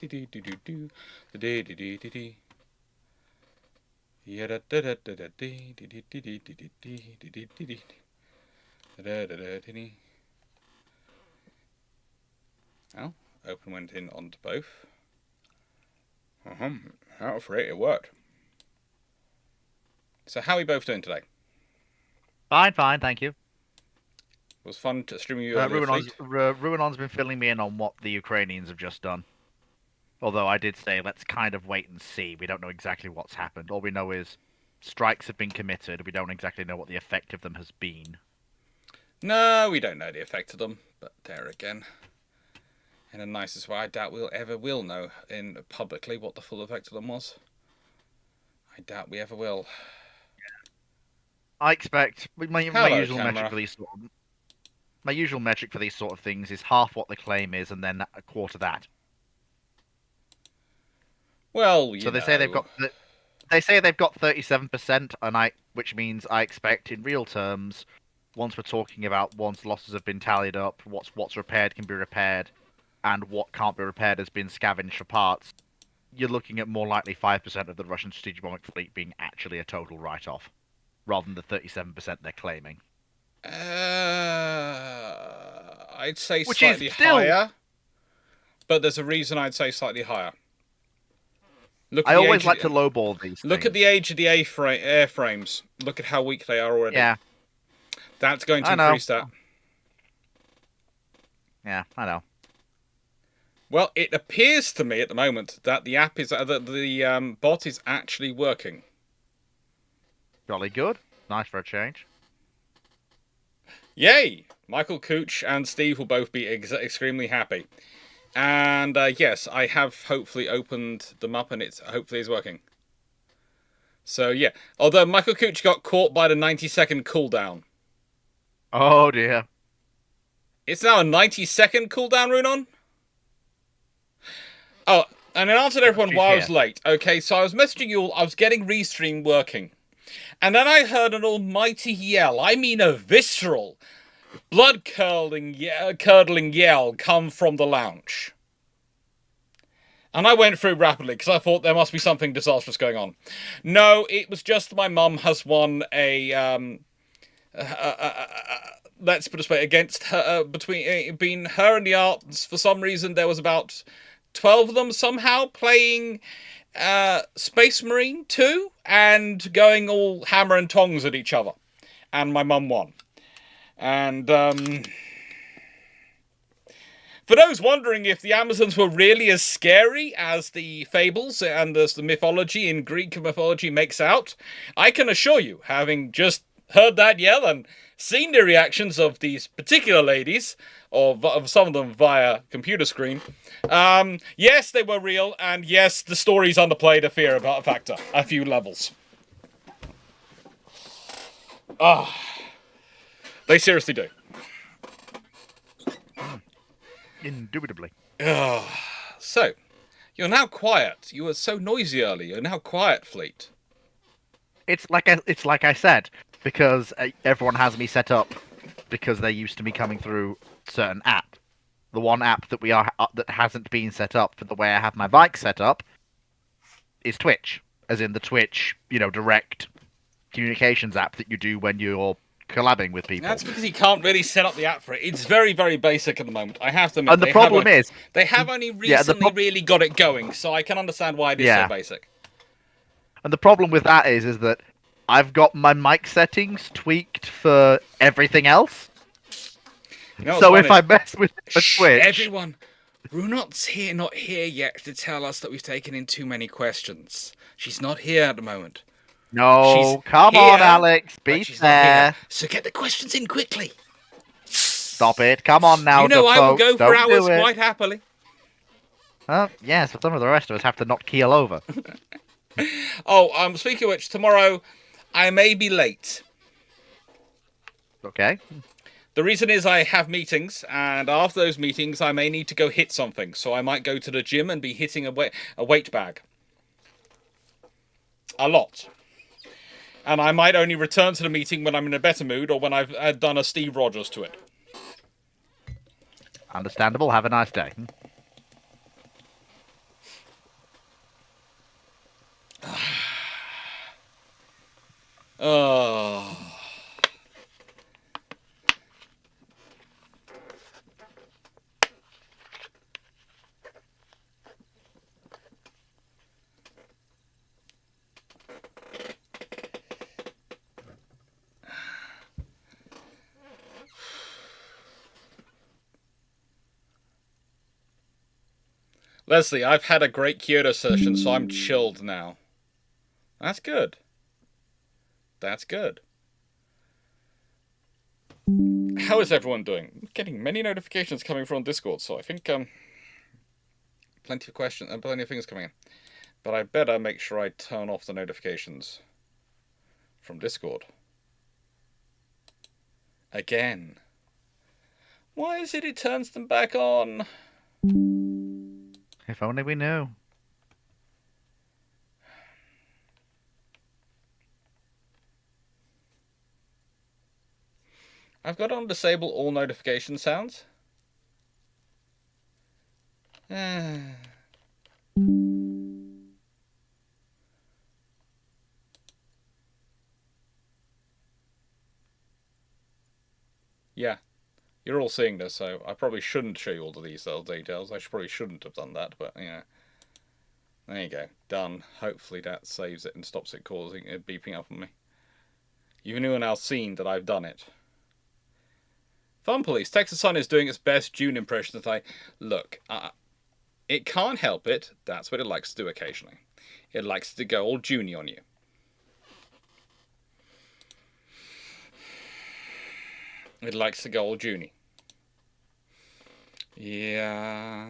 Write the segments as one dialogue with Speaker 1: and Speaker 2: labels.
Speaker 1: Oh, open went in onto both. Out for it worked. So how are we both doing today?
Speaker 2: Fine, thank you.
Speaker 1: It was fun to stream you earlier,
Speaker 2: Ruhnon's been filling me in on what the Ukrainians have just done. Although I did say, let's kind of wait and see. We don't know exactly what's happened. All we know is strikes have been committed. We don't exactly know what the effect of them has been.
Speaker 1: No, we don't know the effect of them. But there again, in the nicest way, I doubt we'll ever know in publicly what the full effect of them was. I doubt we ever will.
Speaker 2: I expect my usual metric for these sort of things is half what the claim is, and then a quarter that.
Speaker 1: Well,
Speaker 2: so they say they've got 37%, and which means I expect in real terms, once losses have been tallied up, what's repaired can be repaired, and what can't be repaired has been scavenged for parts. You're looking at more likely 5% of the Russian strategic bombing fleet being actually a total write-off, rather than the 37% they're claiming.
Speaker 1: I'd say slightly higher, but there's a reason I'd say slightly higher.
Speaker 2: I always like to lowball these.
Speaker 1: Look at the age of the airframes. Look at how weak they are already.
Speaker 2: Yeah,
Speaker 1: that's going to increase that.
Speaker 2: Yeah, I know.
Speaker 1: Well, it appears to me at the moment that the app is the bot is actually working.
Speaker 2: Jolly good. Nice for a change.
Speaker 1: Yay! Michael Cooch and Steve will both be extremely happy. And yes, I have hopefully opened them up, and it's hopefully is working. So yeah, although Michael Cooch got caught by the 90-second cooldown.
Speaker 2: Oh dear.
Speaker 1: It's now a 90-second cooldown, Ruhnon? Oh, and in answer to everyone why I was late. Okay, so I was messaging you all, I was getting Restream working. And then I heard an almighty yell, I mean a visceral, blood-curdling yell come from the lounge. And I went through rapidly, because I thought there must be something disastrous going on. No, it was just my mum has won a, let's put it this way, against her, between her and the arts, for some reason there was about 12 of them somehow playing Space Marine 2 and going all hammer and tongs at each other. And my mum won. And for those wondering if the Amazons were really as scary as the fables and as the mythology in Greek mythology makes out, I can assure you, having just heard that yell and seen the reactions of these particular ladies, or of some of them via computer screen, yes, they were real, and yes, the stories underplayed a factor, a few levels. They seriously do.
Speaker 2: Indubitably.
Speaker 1: So, you're now quiet. You were so noisy earlier. You're now quiet, Fleet.
Speaker 2: It's like I said, because everyone has me set up because they're used to me coming through certain app. The one app that that hasn't been set up for the way I have my bike set up is Twitch, as in the Twitch, direct communications app that you do when you're collabing with people.
Speaker 1: That's because you can't really set up the app for it. It's very, very basic at the moment. I have to admit.
Speaker 2: And the problem is
Speaker 1: they have only recently really got it going, so I can understand why it is so basic.
Speaker 2: And the problem with that is that I've got my mic settings tweaked for everything else. So if I mess with the Twitch,
Speaker 1: everyone, Ruhnon's not here yet to tell us that we've taken in too many questions. She's not here at the moment.
Speaker 2: No, come on, Alex, be fair.
Speaker 1: So get the questions in quickly.
Speaker 2: Stop it! Come on now,
Speaker 1: I will go for hours quite happily.
Speaker 2: Yes, but some of the rest of us have to not keel over.
Speaker 1: Speaking of which, tomorrow I may be late.
Speaker 2: Okay.
Speaker 1: The reason is I have meetings, and after those meetings I may need to go hit something, so I might go to the gym and be hitting a weight bag. A lot. And I might only return to the meeting when I'm in a better mood, or when I've done a Steve Rogers to it.
Speaker 2: Understandable. Have a nice day.
Speaker 1: Leslie, I've had a great Kyoto session, so I'm chilled now. That's good. That's good. How is everyone doing? I'm getting many notifications coming from Discord, so I think plenty of questions and plenty of things coming in. But I better make sure I turn off the notifications from Discord. Again. Why is it turns them back on?
Speaker 2: If only we knew.
Speaker 1: I've got on disable all notification sounds. Yeah, you're all seeing this, so I probably shouldn't show you all of these little details. Probably shouldn't have done that, but yeah. There you go. Done. Hopefully that saves it and stops it causing it beeping up on me. You've now seen that I've done it. Fun Police. Texas Sun is doing its best June impression that look, it can't help it. That's what it likes to do occasionally. It likes to go all Juney on you. It likes to go all Juney. Yeah.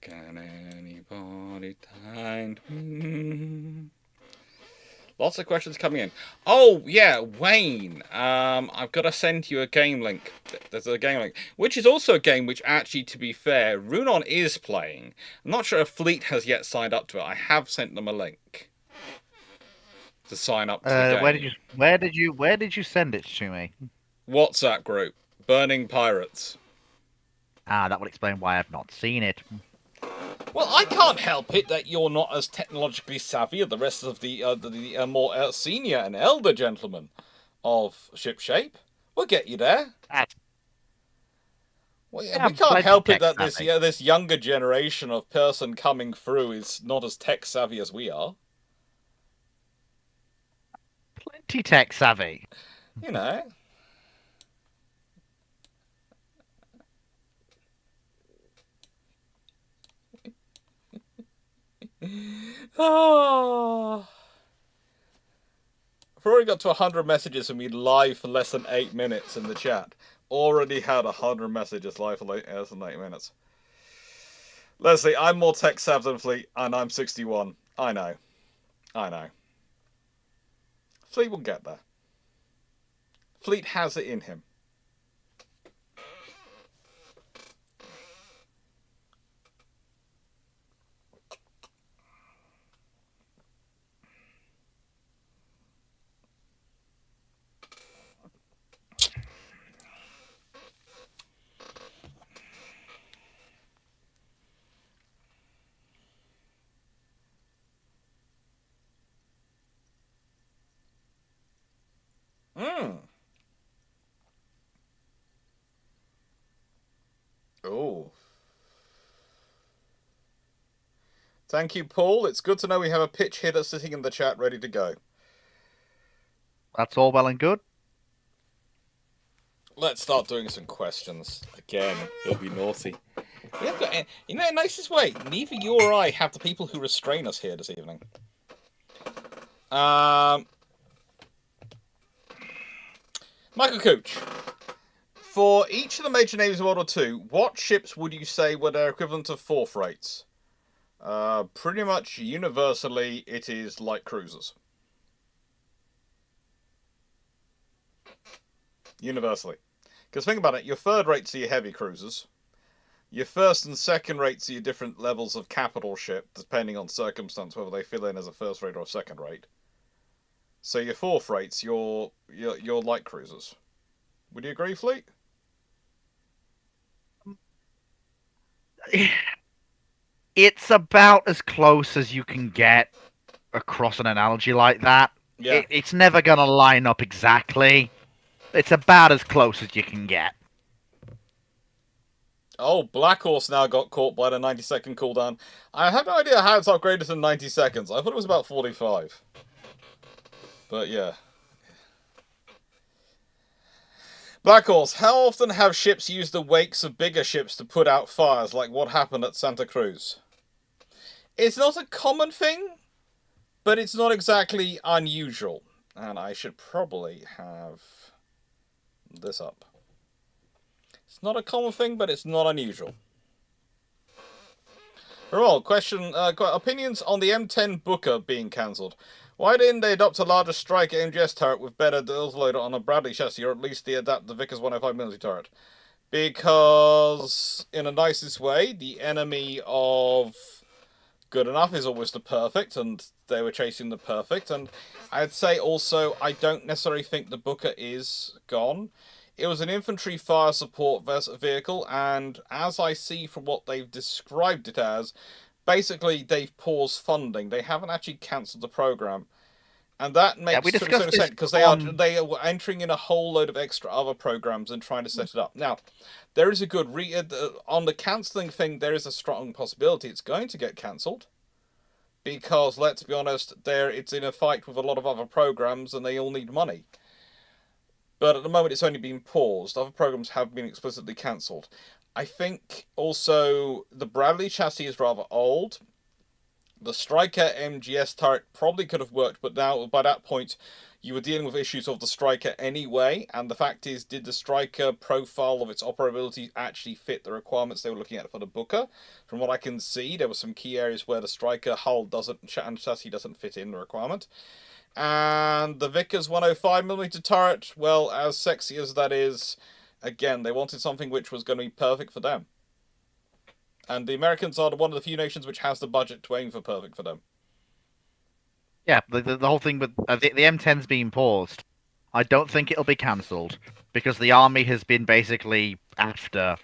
Speaker 1: Can anybody find me? Lots of questions coming in. Oh, yeah, Wayne. I've got to send you a game link. There's a game link, which is also a game which, actually, to be fair, Ruhnon is playing. I'm not sure if Fleet has yet signed up to it. I have sent them a link to sign up to the game.
Speaker 2: Where did you send it to me?
Speaker 1: WhatsApp group. Burning Pirates.
Speaker 2: Ah, that would explain why I've not seen it.
Speaker 1: Well, I can't help it that you're not as technologically savvy as the rest of the more senior and elder gentlemen of Shipshape. We'll get you there. Well, yeah, we can't help it that this younger generation of person coming through is not as tech savvy as we are.
Speaker 2: Plenty tech savvy.
Speaker 1: You know. Oh. I've already got to 100 messages from me live for less than 8 minutes in the chat. Already had 100 messages live for less than 8 minutes. Leslie, I'm more tech savvy than Fleet, and I'm 61. I know. Fleet will get there. Fleet has it in him. Oh. Thank you, Paul. It's good to know we have a pitch hitter sitting in the chat ready to go.
Speaker 2: That's all well and good.
Speaker 1: Let's start doing some questions. Again, it'll be naughty. We have got, nicest way, neither you or I have the people who restrain us here this evening. Michael Cooch. For each of the major navies of World War II, what ships would you say were their equivalent of fourth rates? Pretty much universally, it is light cruisers. Universally. Because think about it, your third rates are your heavy cruisers. Your first and second rates are your different levels of capital ship, depending on circumstance, whether they fill in as a first rate or a second rate. So your fourth rates, your light cruisers. Would you agree, Fleet?
Speaker 2: It's about as close as you can get across an analogy like that.
Speaker 1: Yeah.
Speaker 2: It's never going to line up exactly. It's about as close as you can get.
Speaker 1: Oh, Black Horse now got caught by the 90-second cooldown. I have no idea how it's upgraded to 90 seconds. I thought it was about 45. But yeah. Black Horse, how often have ships used the wakes of bigger ships to put out fires, like what happened at Santa Cruz? It's not a common thing, but it's not exactly unusual. And I should probably have this up. It's not a common thing, but it's not unusual. Well, question, opinions on the M10 Booker being cancelled. Why didn't they adopt a larger Striker MGS turret with better drills loader on a Bradley chassis, or at least they adapt the Vickers 105mm turret? Because, in a nicest way, the enemy of good enough is always the perfect, and they were chasing the perfect. And I'd say also, I don't necessarily think the Booker is gone. It was an infantry fire support vehicle, and as I see from what they've described it as, basically they've paused funding. They haven't actually cancelled the program, and that makes
Speaker 2: we
Speaker 1: to a certain
Speaker 2: discussed this
Speaker 1: extent because they are entering in a whole load of extra other programs and trying to set it up. Now, there is a good on the cancelling thing. There is a strong possibility it's going to get cancelled. Because let's be honest, it's in a fight with a lot of other programs, and they all need money. But at the moment, it's only been paused. Other programs have been explicitly cancelled. I think also the Bradley chassis is rather old. The Striker MGS turret probably could have worked, but now by that point, you were dealing with issues of the Striker anyway. And the fact is, did the Striker profile of its operability actually fit the requirements they were looking at for the Booker? From what I can see, there were some key areas where the Striker hull and chassis doesn't fit in the requirement. And the Vickers 105mm turret, well, as sexy as that is, again, they wanted something which was going to be perfect for them. And the Americans are one of the few nations which has the budget to aim for perfect for them.
Speaker 2: Yeah, the whole thing with the M10's being paused. I don't think it'll be cancelled because the army has been basically after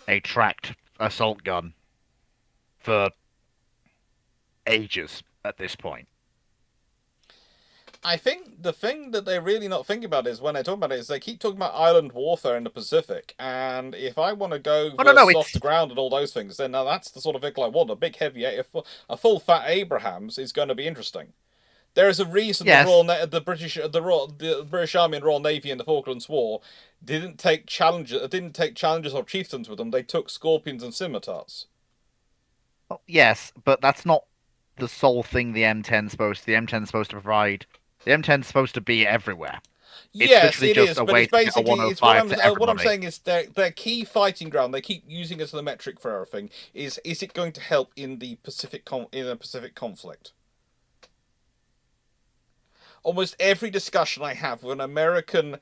Speaker 2: a tracked assault gun for ages at this point.
Speaker 1: I think the thing that they're really not thinking about is when they're talking about it is they keep talking about island warfare in the Pacific, and if I want to go soft ground and all those things, then now that's the sort of vehicle I want. A big heavy, a full fat Abrams is going to be interesting. There is a reason the British Army and Royal Navy in the Falklands War didn't take challengers or chieftains with them. They took scorpions and scimitars.
Speaker 2: Well, yes, but that's not the sole thing the M10's supposed to. The M10's supposed to provide. The M10's supposed to be everywhere.
Speaker 1: Yes, it is, but it's basically what I'm saying is their key fighting ground. They keep using it as the metric for everything. Is it going to help in the Pacific conflict? Almost every discussion I have with an American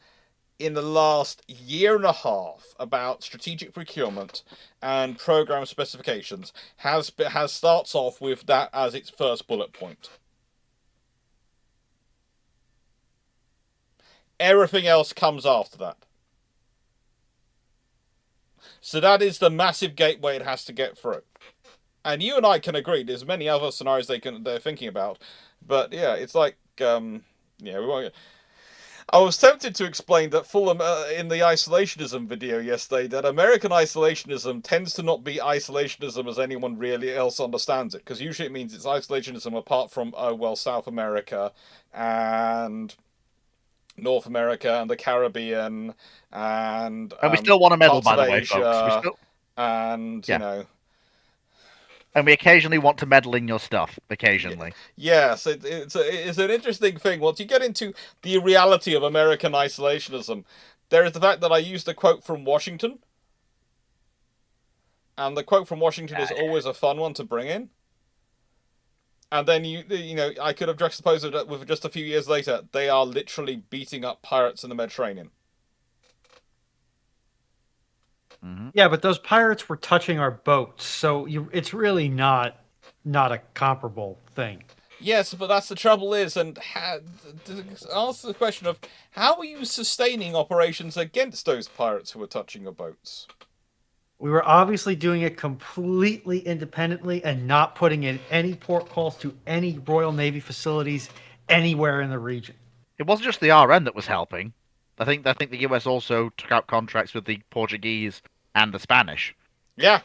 Speaker 1: in the last year and a half about strategic procurement and program specifications has starts off with that as its first bullet point. Everything else comes after that. So that is the massive gateway it has to get through. And you and I can agree there's many other scenarios they're thinking about. But yeah, it's like I was tempted to explain that in the isolationism video yesterday that American isolationism tends to not be isolationism as anyone really else understands it, because usually it means it's isolationism apart from South America and North America and the Caribbean and
Speaker 2: we still want to meddle, by the way,
Speaker 1: Asia,
Speaker 2: folks.
Speaker 1: And
Speaker 2: we occasionally want to meddle in your stuff. Occasionally.
Speaker 1: Yes, it's an interesting thing. Once you get into the reality of American isolationism, there is the fact that I used a quote from Washington. And the quote from Washington is always a fun one to bring in. And then, I could have juxtaposed it with just a few years later, they are literally beating up pirates in the Mediterranean.
Speaker 3: Mm-hmm. Yeah, but those pirates were touching our boats, so it's really not a comparable thing.
Speaker 1: Yes, but that's the trouble is, and answer the question of how are you sustaining operations against those pirates who were touching your boats?
Speaker 3: We were obviously doing it completely independently and not putting in any port calls to any Royal Navy facilities anywhere in the region.
Speaker 2: It wasn't just the RN that was helping. I think the US also took out contracts with the Portuguese and the Spanish.
Speaker 1: Yeah.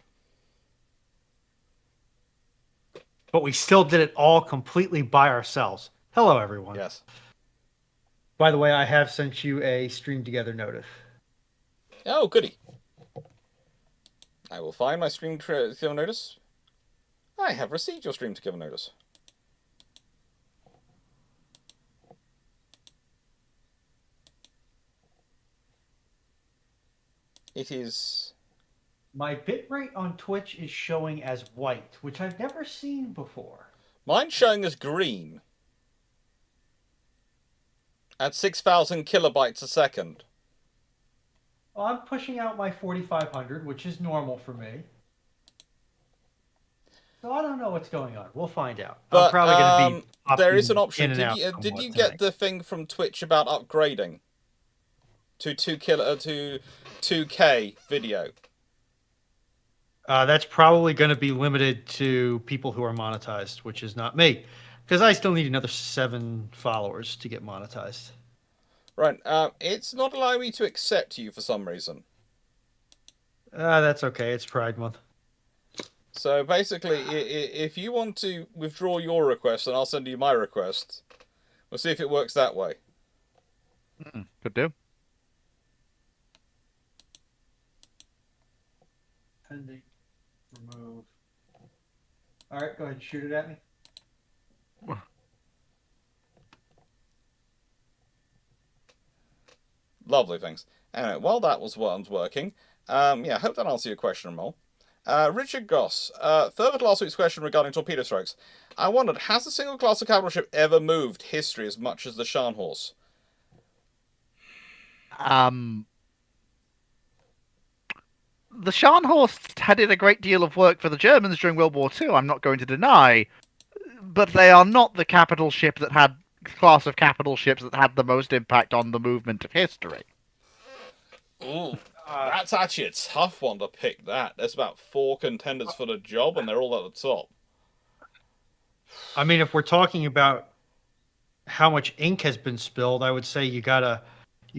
Speaker 3: But we still did it all completely by ourselves. Hello, everyone.
Speaker 1: Yes.
Speaker 3: By the way, I have sent you a stream together notice.
Speaker 1: Oh, goody. I will find my stream to give a notice. I have received your stream to give a notice. It is...
Speaker 3: My bitrate on Twitch is showing as white, which I've never seen before.
Speaker 1: Mine's showing as green. At 6,000 kilobytes a second.
Speaker 3: Well, I'm pushing out my 4500, which is normal for me. So I don't know what's going on. We'll find out.
Speaker 1: But
Speaker 3: I'm probably going to be
Speaker 1: there is an
Speaker 3: in
Speaker 1: option.
Speaker 3: and out
Speaker 1: Did you
Speaker 3: somewhat
Speaker 1: get
Speaker 3: tonight.
Speaker 1: the thing from Twitch about upgrading to 2K video?
Speaker 3: That's probably going to be limited to people who are monetized, which is not me, because I still need another 7 followers to get monetized.
Speaker 1: Right. It's not allowing me to accept you for some reason.
Speaker 3: That's okay. It's Pride Month.
Speaker 1: So basically, if you want to withdraw your request, then I'll send you my request. We'll see if it works that way.
Speaker 2: Could do.
Speaker 3: Pending. Remove. All right, go ahead and shoot it at me.
Speaker 1: Lovely, thanks. Anyway, while that was working, yeah, I hope that answered your question, Mole. Richard Goss, further to last week's question regarding torpedo strikes, I wondered, has a single class of capital ship ever moved history as much as the Scharnhorst?
Speaker 2: The Scharnhorst did a great deal of work for the Germans during World War II, I'm not going to deny, but they are not the capital ship that had class of capital ships that had the most impact on the movement of history.
Speaker 1: Ooh, that's actually a tough one to pick. There's about 4 contenders for the job, and they're all at the top.
Speaker 3: I mean, if we're talking about how much ink has been spilled, I would say you gotta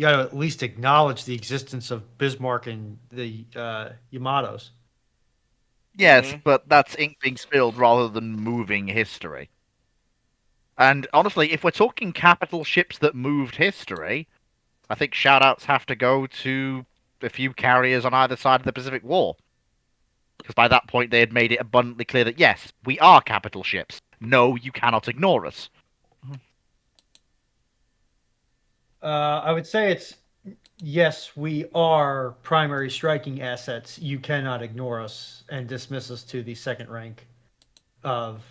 Speaker 3: at least acknowledge the existence of Bismarck and the Yamatos.
Speaker 2: Yes, but that's ink being spilled rather than moving history. And honestly, if we're talking capital ships that moved history, I think shoutouts have to go to a few carriers on either side of the Pacific War. Because by that point, they had made it abundantly clear that, yes, we are capital ships. No, you cannot ignore us.
Speaker 3: I would say it's, yes, we are primary striking assets. You cannot ignore us and dismiss us to the second rank of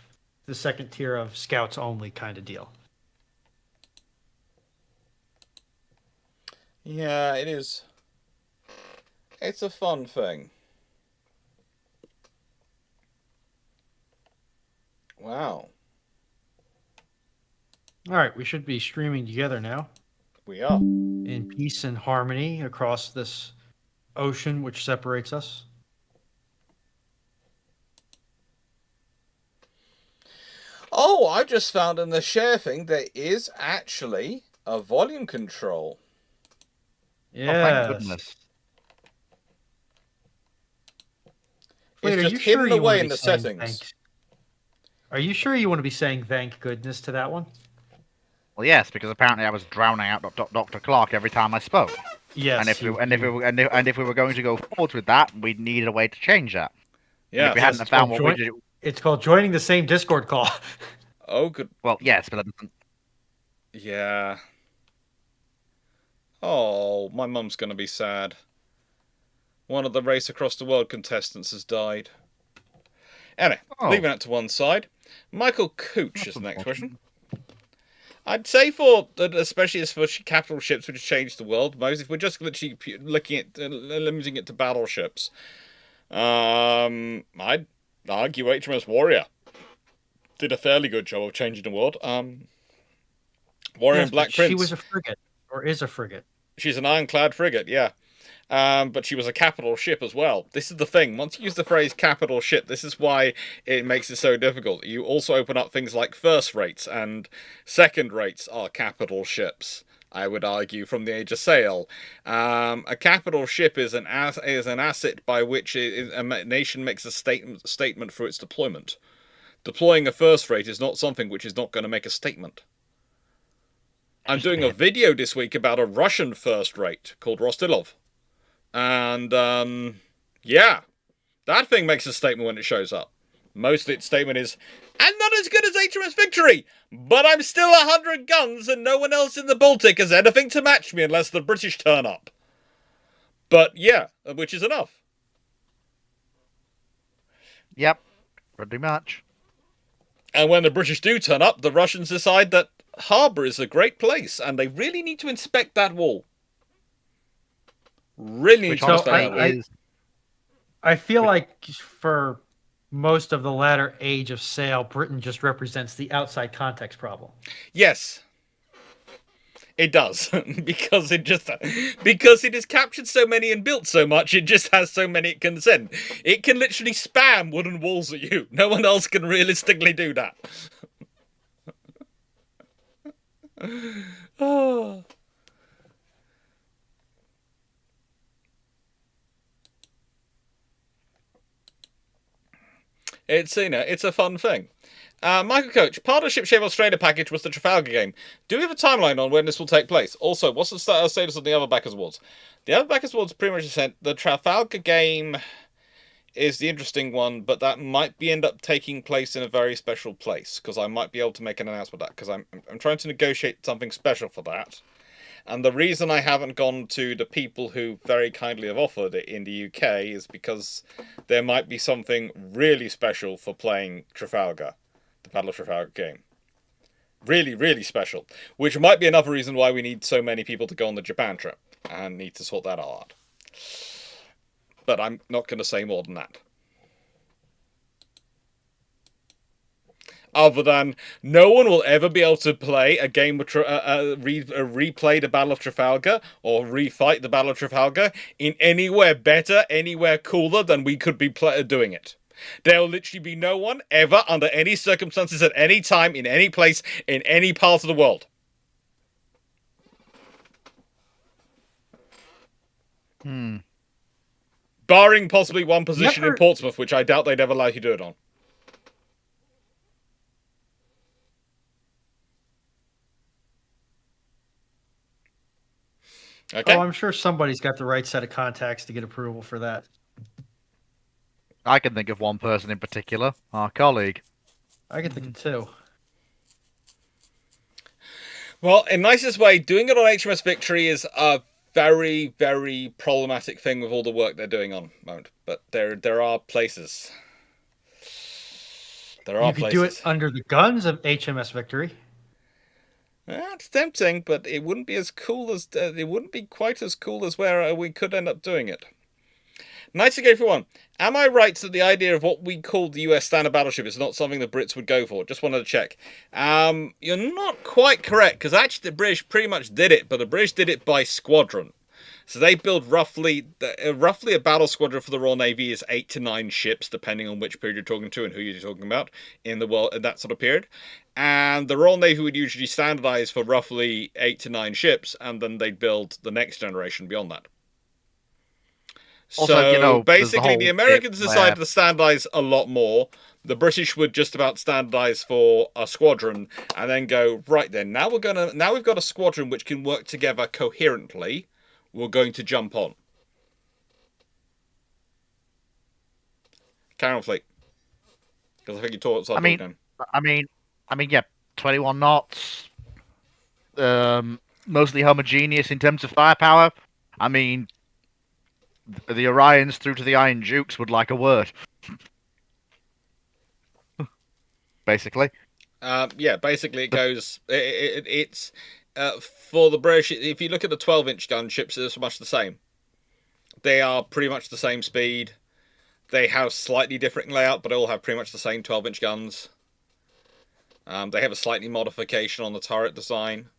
Speaker 3: the second tier of scouts only kind of deal.
Speaker 1: Yeah, it is. It's a fun thing. Wow.
Speaker 3: All right, we should be streaming together now.
Speaker 1: We are.
Speaker 3: In peace and harmony across this ocean which separates us.
Speaker 1: Oh, I just found in the share thing there is actually a volume control.
Speaker 3: Yeah.
Speaker 2: Oh, thank goodness.
Speaker 3: Wait,
Speaker 1: It's
Speaker 3: are
Speaker 1: just
Speaker 3: you sure
Speaker 1: hidden
Speaker 3: you
Speaker 1: away
Speaker 3: wanna
Speaker 1: in
Speaker 3: be
Speaker 1: the
Speaker 3: saying
Speaker 1: settings.
Speaker 3: thanks? Are you sure you want to be saying thank goodness to that one?
Speaker 2: Well, yes, because apparently I was drowning out Dr. Clarke every time I spoke.
Speaker 3: Yes.
Speaker 2: And if we were going to go forward with that, we needed a way to change that.
Speaker 1: Yeah.
Speaker 2: If we hadn't
Speaker 3: it's
Speaker 2: found
Speaker 3: called
Speaker 2: what we did,
Speaker 3: It's called joining the same Discord call.
Speaker 1: Oh, good.
Speaker 2: well, yes, but
Speaker 1: Yeah. Oh, my mum's gonna be sad. One of the Race Across the World contestants has died. Anyway, leaving that to one side. Michael Cooch is the next question. I'd say especially as for capital ships which have changed the world most, if we're just literally looking at limiting it to battleships, I'd argue HMS Warrior did a fairly good job of changing the world. Warrior and Black Prince.
Speaker 3: She was a frigate, or is a frigate.
Speaker 1: She's an ironclad frigate, yeah. But she was a capital ship as well. This is the thing. Once you use the phrase capital ship, this is why it makes it so difficult. You also open up things like first rates, and second rates are capital ships, I would argue, from the Age of Sail. A capital ship is an asset by which a nation makes a statement for its deployment. Deploying a first rate is not something which is not going to make a statement. I'm doing a video this week about a Russian first rate called Rostilov. And, yeah, that thing makes a statement when it shows up. Most of its statement is, I'm not as good as HMS Victory, but I'm still 100 guns and no one else in the Baltic has anything to match me unless the British turn up. But yeah, which is enough.
Speaker 2: Yep, pretty much.
Speaker 1: And when the British do turn up, the Russians decide that Harbour is a great place and they really need to inspect that wall. Really need
Speaker 2: Which
Speaker 1: to inspect that
Speaker 2: honestly
Speaker 1: wall.
Speaker 2: is.
Speaker 3: I feel like for most of the latter age of sail, Britain just represents the outside context problem.
Speaker 1: Yes. It does. because it has captured so many and built so much, it just has so many it can send. It can literally spam wooden walls at you. No one else can realistically do that. Oh. It's it's a fun thing. Michael Coach, part of Ship Shape Australia package was the Trafalgar game. Do we have a timeline on when this will take place? Also, what's the status of the other Backers Awards? The other Backers Awards pretty much sent. The Trafalgar game is the interesting one, but that might end up taking place in a very special place because I might be able to make an announcement of that because I'm trying to negotiate something special for that. And the reason I haven't gone to the people who very kindly have offered it in the UK is because there might be something really special for playing Trafalgar, the Battle of Trafalgar game. Really, really special. Which might be another reason why we need so many people to go on the Japan trip and need to sort that out. But I'm not going to say more than that. Other than no one will ever be able to play a game of replay the Battle of Trafalgar or refight the Battle of Trafalgar in anywhere better, anywhere cooler than we could be doing it. There will literally be no one ever, under any circumstances, at any time, in any place, in any part of the world. Barring possibly one position in Portsmouth, which I doubt they'd ever allow you to do it on. Okay.
Speaker 3: Oh, I'm sure somebody's got the right set of contacts to get approval for that.
Speaker 2: I can think of one person in particular, our colleague.
Speaker 3: I can think of two.
Speaker 1: Well, in nicest way, doing it on HMS Victory is a very, very problematic thing with all the work they're doing on the moment. But there are places.
Speaker 3: You could do it under the guns of HMS Victory.
Speaker 1: It's tempting, but it wouldn't be as cool as it wouldn't be quite as cool as where we could end up doing it. Nice to go for one. Am I right that the idea of what we call the US standard battleship is not something the Brits would go for? Just wanted to check. You're not quite correct, because actually the British pretty much did it, but the British did it by squadron. So they build roughly a battle squadron for the Royal Navy is 8 to 9 ships, depending on which period you're talking to and who you're talking about in the world in that sort of period. And the Royal Navy would usually standardize for roughly 8 to 9 ships, and then they'd build the next generation beyond that.
Speaker 2: Also,
Speaker 1: so basically, the Americans decided to standardize a lot more. The British would just about standardize for a squadron, and then go right then. Now we've got a squadron which can work together coherently. We're going to jump on. Carry on, Fleet. Because I think you taught us.
Speaker 2: I mean, yeah, 21 knots. Mostly homogeneous in terms of firepower. I mean, the Orions through to the Iron Dukes would like a word. Basically.
Speaker 1: Yeah, basically it goes. It's for the British. If you look at the 12-inch gunships, they're much the same. They are pretty much the same speed. They have slightly different layout, but they all have pretty much the same 12-inch guns. They have a slightly modification on the turret design.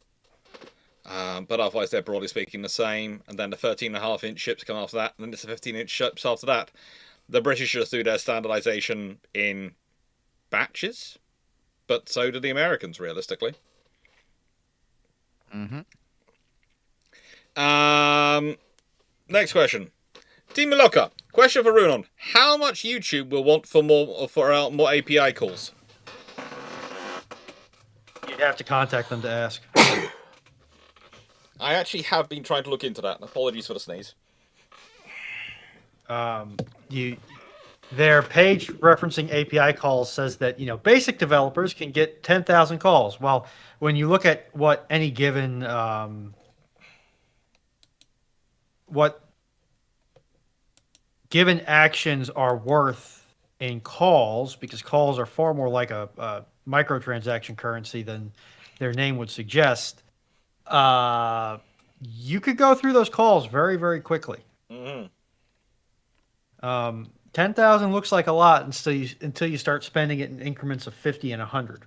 Speaker 1: But otherwise, they're broadly speaking the same. And then the 13.5-inch ships come after that, and then it's the 15-inch ships after that. The British just do their standardization in batches, but so do the Americans, realistically. Next question. Team Maloka. Question for Ruhnon. How much YouTube will want for more API calls?
Speaker 3: You'd have to contact them to ask.
Speaker 1: I actually have been trying to look into that. Apologies for the sneeze.
Speaker 3: You their page referencing API calls says that basic developers can get 10,000 calls. Well, when you look at what any given what given actions are worth in calls, because calls are far more like a microtransaction currency than their name would suggest. You could go through those calls very, very quickly.
Speaker 1: Mm-hmm.
Speaker 3: 10,000 looks like a lot until you start spending it in increments of 50 and 100.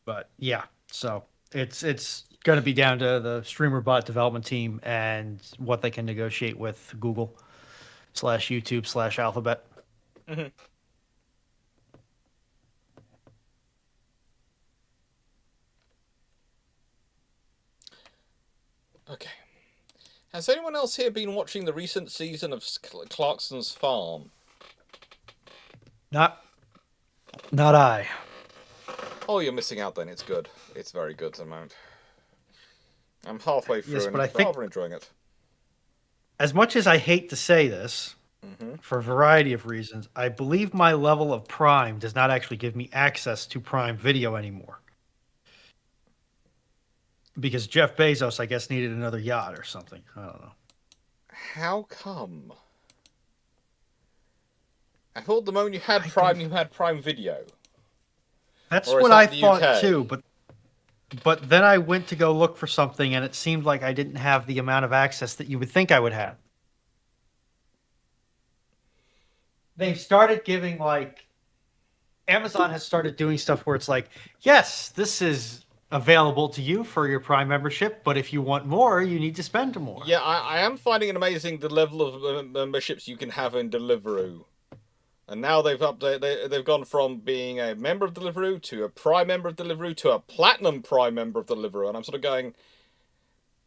Speaker 3: But yeah, so it's going to be down to the streamer bot development team and what they can negotiate with Google /YouTube /Alphabet.
Speaker 1: Mm-hmm. Okay. Has anyone else here been watching the recent season of Clarkson's Farm?
Speaker 3: Not I.
Speaker 1: Oh, you're missing out then. It's good. It's very good at the moment. I'm halfway through
Speaker 3: Yes,
Speaker 1: and
Speaker 3: but I think
Speaker 1: rather enjoying it.
Speaker 3: as much as I hate to say this,
Speaker 1: Mm-hmm.
Speaker 3: for a variety of reasons, I believe my level of Prime does not actually give me access to Prime Video anymore. Because Jeff Bezos, I guess, needed another yacht or something. I don't know.
Speaker 1: How come? I thought the moment you had Prime, you had Prime Video.
Speaker 3: That's
Speaker 1: Or is
Speaker 3: what
Speaker 1: that
Speaker 3: I
Speaker 1: the
Speaker 3: thought
Speaker 1: UK?
Speaker 3: too, but then I went to go look for something, and it seemed like I didn't have the amount of access that you would think I would have. They've started giving Amazon has started doing stuff where it's like, yes, this is available to you for your Prime membership, but if you want more, you need to spend more.
Speaker 1: Yeah, I am finding it amazing the level of memberships you can have in Deliveroo. And now they've they've gone from being a member of Deliveroo to a Prime member of Deliveroo to a Platinum Prime member of Deliveroo. And I'm sort of going,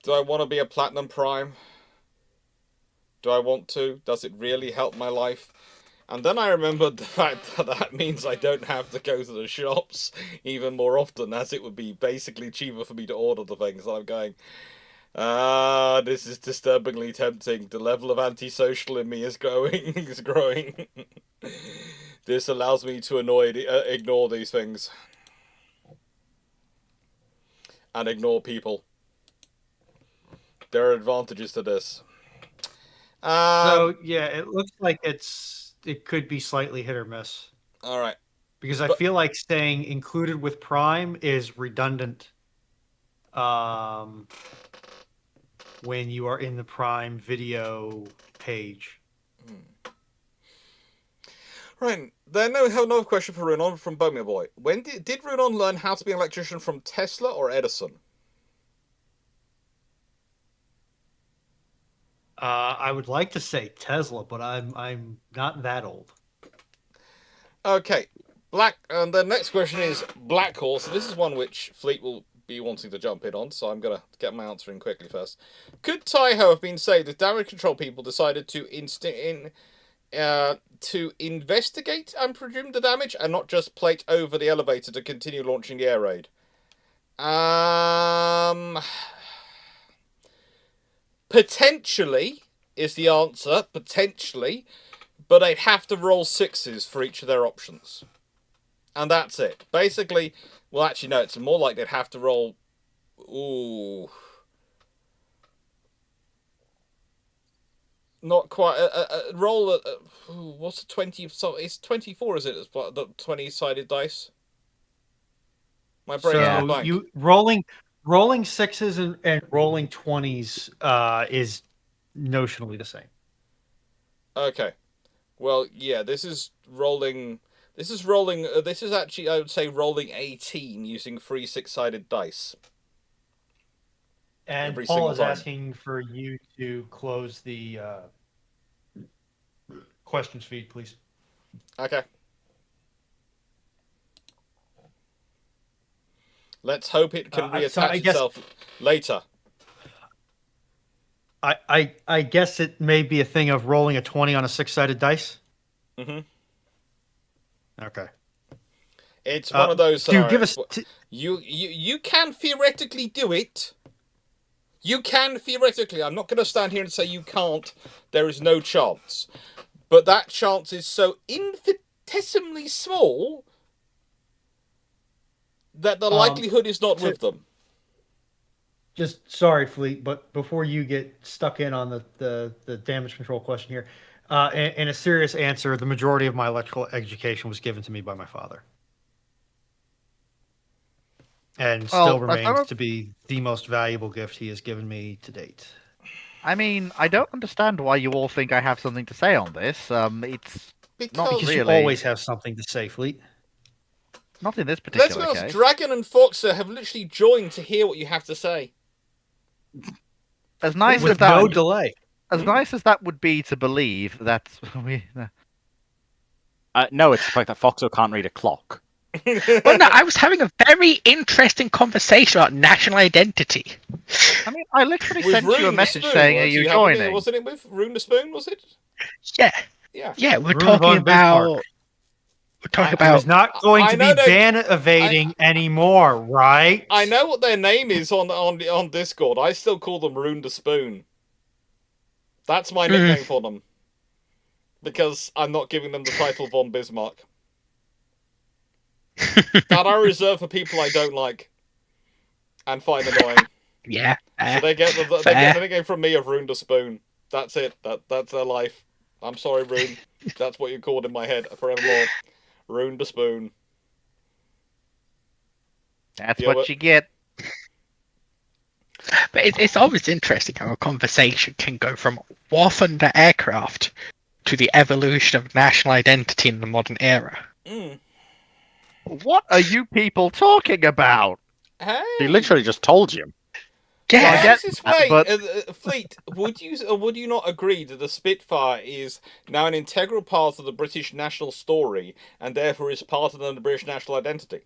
Speaker 1: do I want to be a Platinum Prime? Do I want to? Does it really help my life? And then I remembered the fact that that means I don't have to go to the shops even more often, as it would be basically cheaper for me to order the things. And I'm going, this is disturbingly tempting. The level of antisocial in me is growing. is growing. This allows me to ignore these things. And ignore people. There are advantages to this.
Speaker 3: So yeah, it looks like it could be slightly hit or miss.
Speaker 1: Alright.
Speaker 3: Because I feel like saying included with Prime is redundant when you are in the Prime Video page.
Speaker 1: Right. Then we have another question for Ruhnon from Bomia Boy. When did Ruhnon learn how to be an electrician from Tesla or Edison?
Speaker 3: I would like to say Tesla, but I'm not that old.
Speaker 1: Okay. And the next question is Black Horse. This is one which Fleet will be wanting to jump in on, so I'm going to get my answer in quickly first. Could Taiho have been saved if damage control people decided to investigate and presume the damage and not just plate over the elevator to continue launching the air raid? Potentially is the answer. Potentially. But they'd have to roll 6s for each of their options. And that's it. Basically, well, actually, no, it's more like they'd have to roll... Ooh. Not quite. Roll... what's a 20... So it's 24, is it? It's the 20-sided dice. My brain's
Speaker 3: So
Speaker 1: blank.
Speaker 3: you rolling 6s and rolling 20s is notionally the same.
Speaker 1: Okay. Well, yeah, this is rolling... This is actually, I would say, rolling 18 using 3 6-sided dice.
Speaker 3: And
Speaker 1: Every
Speaker 3: Paul
Speaker 1: single
Speaker 3: is
Speaker 1: time.
Speaker 3: asking for you to close the questions feed, please.
Speaker 1: Okay. Let's hope it can reattach itself later.
Speaker 3: I guess it may be a thing of rolling a 20 on a 6-sided dice.
Speaker 1: Mm-hmm.
Speaker 3: Okay.
Speaker 1: It's one of those scenarios.
Speaker 3: Dude, give us
Speaker 1: you can theoretically do it, You can, theoretically. I'm not going to stand here and say you can't. There is no chance. But that chance is so infinitesimally small that the likelihood is not with them.
Speaker 3: Just sorry, Fleet, but before you get stuck in on the damage control question here, in a serious answer, the majority of my electrical education was given to me by my father. And still remains to be the most valuable gift he has given me to date.
Speaker 2: I mean, I don't understand why you all think I have something to say on this. It's
Speaker 1: Because
Speaker 3: you
Speaker 2: really
Speaker 3: always have something to say, Fleet.
Speaker 2: not in this particular
Speaker 1: Let's be
Speaker 2: case.
Speaker 1: honest, Dragon and Foxxo have literally joined to hear what you have to say.
Speaker 2: As nice as
Speaker 3: With
Speaker 2: that,
Speaker 3: no delay.
Speaker 2: as nice as that would be to believe that we.
Speaker 4: No, it's the fact that Foxxo can't read a clock.
Speaker 5: Well, no, I was having a very interesting conversation about national identity.
Speaker 2: I mean, I literally
Speaker 1: With
Speaker 2: sent you a
Speaker 1: Ruhnon
Speaker 2: message
Speaker 1: Spoon,
Speaker 2: saying, "Are
Speaker 1: weren't
Speaker 2: you
Speaker 1: having it?
Speaker 2: joining?"
Speaker 1: Wasn't it with Ruhnon Spoon? Was it?
Speaker 5: Yeah,
Speaker 1: Yeah.
Speaker 5: yeah, we're
Speaker 3: Ruhnon
Speaker 5: talking
Speaker 3: von
Speaker 5: about.
Speaker 3: Bismarck.
Speaker 5: We're talking
Speaker 3: He
Speaker 5: about.
Speaker 3: was not going
Speaker 1: I
Speaker 3: to be
Speaker 1: know they-
Speaker 3: ban evading anymore, right?
Speaker 1: I know what their name is on Discord. I still call them Ruhnon Spoon. That's my nickname for them. Because I'm not giving them the title von Bismarck. That I reserve for people I don't like and find annoying.
Speaker 5: Yeah.
Speaker 1: So they get the nickname from me of Ruhnon Spoon. That's it. That's their life. I'm sorry, Rune. That's what you're called in my head forevermore. Ruhnon Spoon.
Speaker 2: That's
Speaker 1: Yeah,
Speaker 2: what
Speaker 1: but-
Speaker 2: you get.
Speaker 5: But it's always interesting how a conversation can go from war thunder aircraft to the evolution of national identity in the modern era.
Speaker 1: Mm.
Speaker 2: What are you people talking about?
Speaker 1: Hey.
Speaker 4: He literally just told you.
Speaker 5: Yeah,
Speaker 2: I get
Speaker 1: This
Speaker 2: that,
Speaker 1: way,
Speaker 2: but-
Speaker 1: Fleet, would you not agree that the Spitfire is now an integral part of the British national story and therefore is part of the British national identity?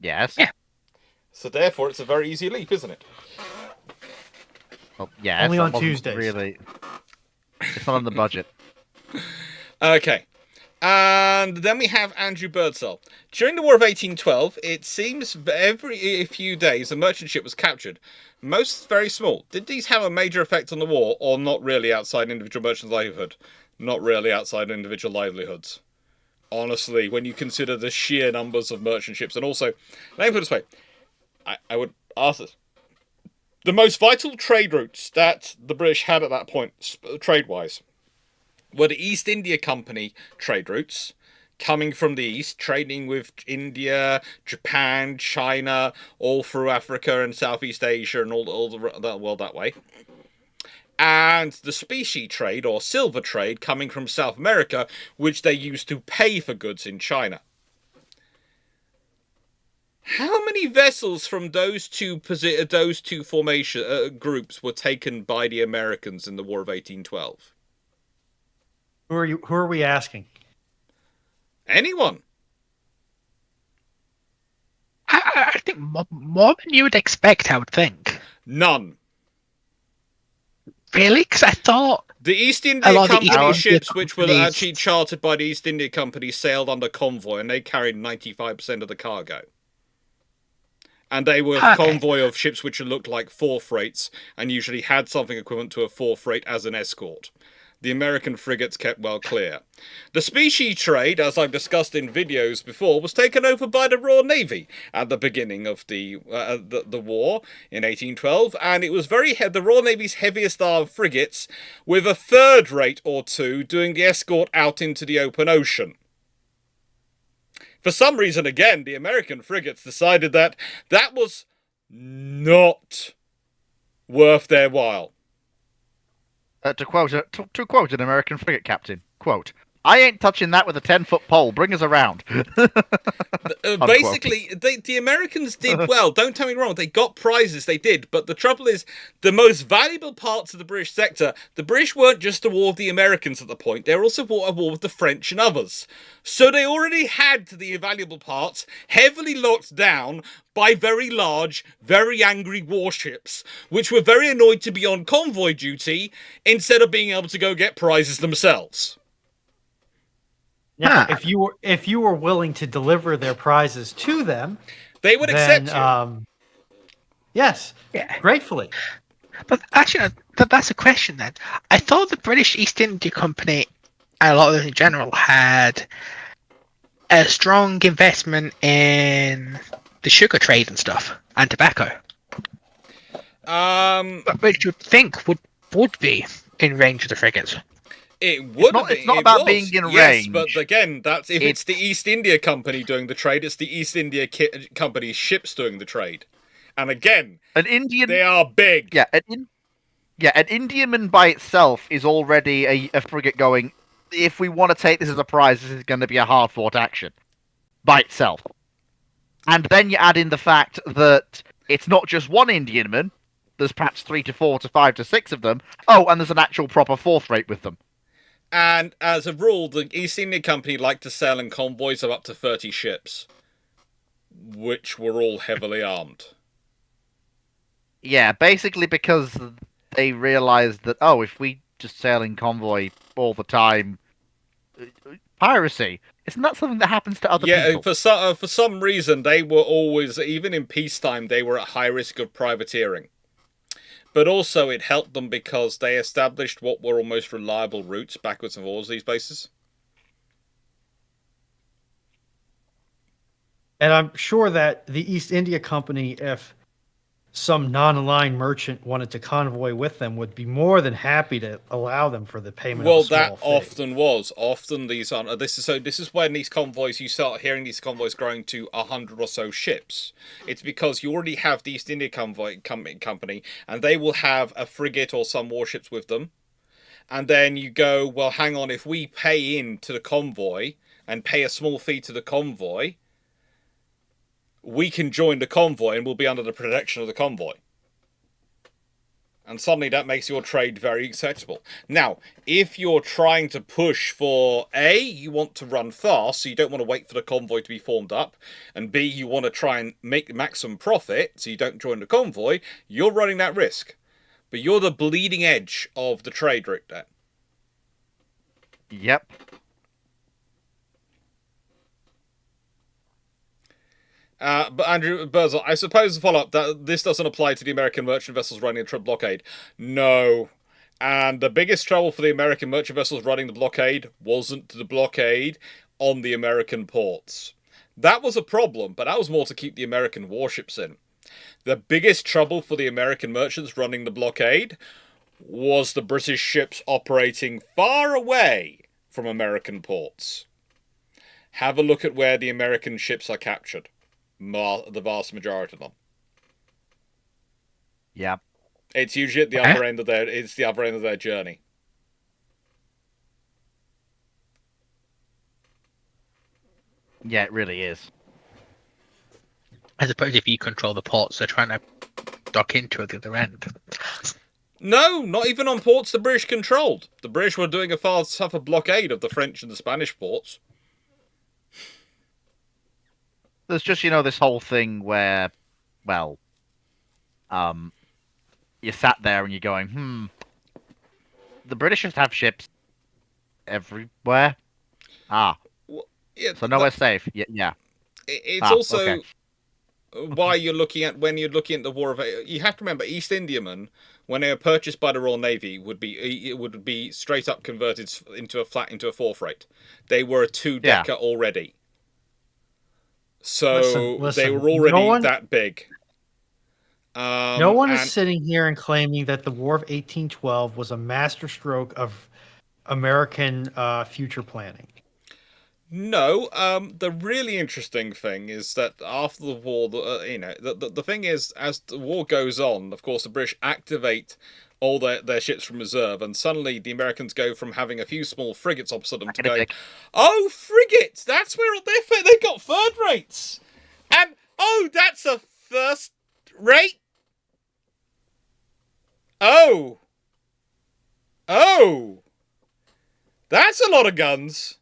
Speaker 2: Yes.
Speaker 5: Yeah.
Speaker 1: So therefore, it's a very easy leap, isn't it?
Speaker 2: Well, yes.
Speaker 3: Only
Speaker 2: that
Speaker 3: on
Speaker 2: wasn't
Speaker 3: Tuesdays.
Speaker 2: Really, it's not in the budget.
Speaker 1: Okay. And then we have Andrew Birdsall. During the War of 1812, it seems every few days a merchant ship was captured. Most very small. Did these have a major effect on the war, or not really outside individual merchants' livelihood? Not really outside individual livelihoods. Honestly, when you consider the sheer numbers of merchant ships, and also, let me put it this way, I would ask this. The most vital trade routes that the British had at that point, trade-wise, were the East India Company trade routes, coming from the east, trading with India, Japan, China, all through Africa and Southeast Asia and all the world that way. And the specie trade, or silver trade, coming from South America, which they used to pay for goods in China. How many vessels from those two formation groups were taken by the Americans in the War of 1812?
Speaker 3: Who are we asking?
Speaker 1: Anyone?
Speaker 5: I think more than you would expect, I would think.
Speaker 1: None.
Speaker 5: Really? Because I thought...
Speaker 1: The East
Speaker 5: A
Speaker 1: India
Speaker 5: lot of the East
Speaker 1: Company
Speaker 5: India
Speaker 1: ships, which were
Speaker 5: companies-
Speaker 1: actually chartered by the East India Company, sailed under convoy, and they carried 95% of the cargo. And they were a convoy of ships which looked like 4 freights, and usually had something equivalent to a 4 freight as an escort. The American frigates kept well clear. The specie trade, as I've discussed in videos before, was taken over by the Royal Navy at the beginning of the war in 1812, and it was the Royal Navy's heaviest armed frigates, with a third rate or two doing the escort out into the open ocean. For some reason, again, the American frigates decided that that was not worth their while.
Speaker 2: To quote an American frigate captain, quote, "I ain't touching that with a 10-foot pole. Bring us around."
Speaker 1: Basically, the Americans did well. Don't tell me wrong. They got prizes. They did. But the trouble is, the most valuable parts of the British sector, the British weren't just at war with the Americans at the point. They were also at war with the French and others. So they already had the valuable parts heavily locked down by very large, very angry warships, which were very annoyed to be on convoy duty instead of being able to go get prizes themselves.
Speaker 3: Yeah, if you were willing to deliver their prizes to them,
Speaker 1: They would
Speaker 3: then
Speaker 1: accept you.
Speaker 3: Yes,
Speaker 5: Yeah.
Speaker 3: gratefully.
Speaker 5: But actually, that's a question then. I thought the British East India Company, and a lot of them in general, had a strong investment in the sugar trade and stuff, and tobacco. Which you'd think would be in range of the frigates.
Speaker 1: It would
Speaker 2: not-
Speaker 1: be.
Speaker 2: it's not
Speaker 1: it
Speaker 2: about
Speaker 1: was.
Speaker 2: being in
Speaker 1: Yes,
Speaker 2: range.
Speaker 1: but again, that's if it's the
Speaker 2: It's-
Speaker 1: East India Company doing the trade. It's the East India Company's ships doing the trade, and again,
Speaker 2: An Indian,
Speaker 1: they are big.
Speaker 2: yeah, an Indiaman by itself is already a frigate going. If we want to take this as a prize, this is going to be a hard fought action by itself. And then you add in the fact that it's not just one Indiaman. There's perhaps 3 to 4 to 5 to 6 of them. Oh, and there's an actual proper fourth rate with them.
Speaker 1: And as a rule, the East India Company like to sail in convoys of up to 30 ships, which were all heavily armed.
Speaker 2: Yeah, basically because they realized that, oh, if we just sail in convoy all the time, piracy. Isn't that something that happens to other people?
Speaker 1: For some reason, they were always, even in peacetime, they were at high risk of privateering. But also, it helped them because they established what were almost reliable routes backwards and forwards these places.
Speaker 3: And I'm sure that the East India Company, if some non-aligned merchant wanted to convoy with them, would be more than happy to allow them for the payment
Speaker 1: Well,
Speaker 3: of a small
Speaker 1: that
Speaker 3: fee.
Speaker 1: often was. Often these are. This is when these convoys, you start hearing these convoys growing to 100 or so ships. It's because you already have the East India Company, and they will have a frigate or some warships with them. And then you go, well, hang on, if we pay in to the convoy and pay a small fee to the convoy, we can join the convoy and we'll be under the protection of the convoy. And suddenly that makes your trade very acceptable. Now, if you're trying to push for A, you want to run fast, so you don't want to wait for the convoy to be formed up, and B, you want to try and make maximum profit, so you don't join the convoy, you're running that risk. But you're the bleeding edge of the trade route there.
Speaker 2: Yep.
Speaker 1: But Andrew Burzel, I suppose the follow-up that this doesn't apply to the American merchant vessels running the blockade. No. And the biggest trouble for the American merchant vessels running the blockade wasn't the blockade on the American ports. That was a problem, but that was more to keep the American warships in. The biggest trouble for the American merchants running the blockade was the British ships operating far away from American ports. Have a look at where the American ships are captured. The vast majority of them.
Speaker 2: Yep.
Speaker 1: It's usually at the other end of their journey.
Speaker 2: Yeah, it really is.
Speaker 5: I suppose if you control the ports, they're trying to dock into at the other end.
Speaker 1: No, not even on ports the British controlled. The British were doing a far tougher blockade of the French and the Spanish ports.
Speaker 2: There's just, this whole thing where, well, you sat there and you're going, the British just have ships everywhere.
Speaker 1: Well, yeah,
Speaker 2: So nowhere safe. Yeah.
Speaker 1: It's also
Speaker 2: okay.
Speaker 1: why you're looking at when you're looking at the War of. You have to remember East Indiamen, when they were purchased by the Royal Navy, would be straight up converted into a fourth rate. They were a 2-decker already. So
Speaker 3: Listen,
Speaker 1: they were already that big.
Speaker 3: No one is sitting here and claiming that the War of 1812 was a masterstroke of American future planning.
Speaker 1: No, the really interesting thing is that after the war, the thing is, as the war goes on, of course, the British activate all their ships from reserve, and suddenly the Americans go from having a few small frigates opposite them to going, oh, frigates, that's where they've got third rates, and oh, that's a first rate. Oh, that's a lot of guns.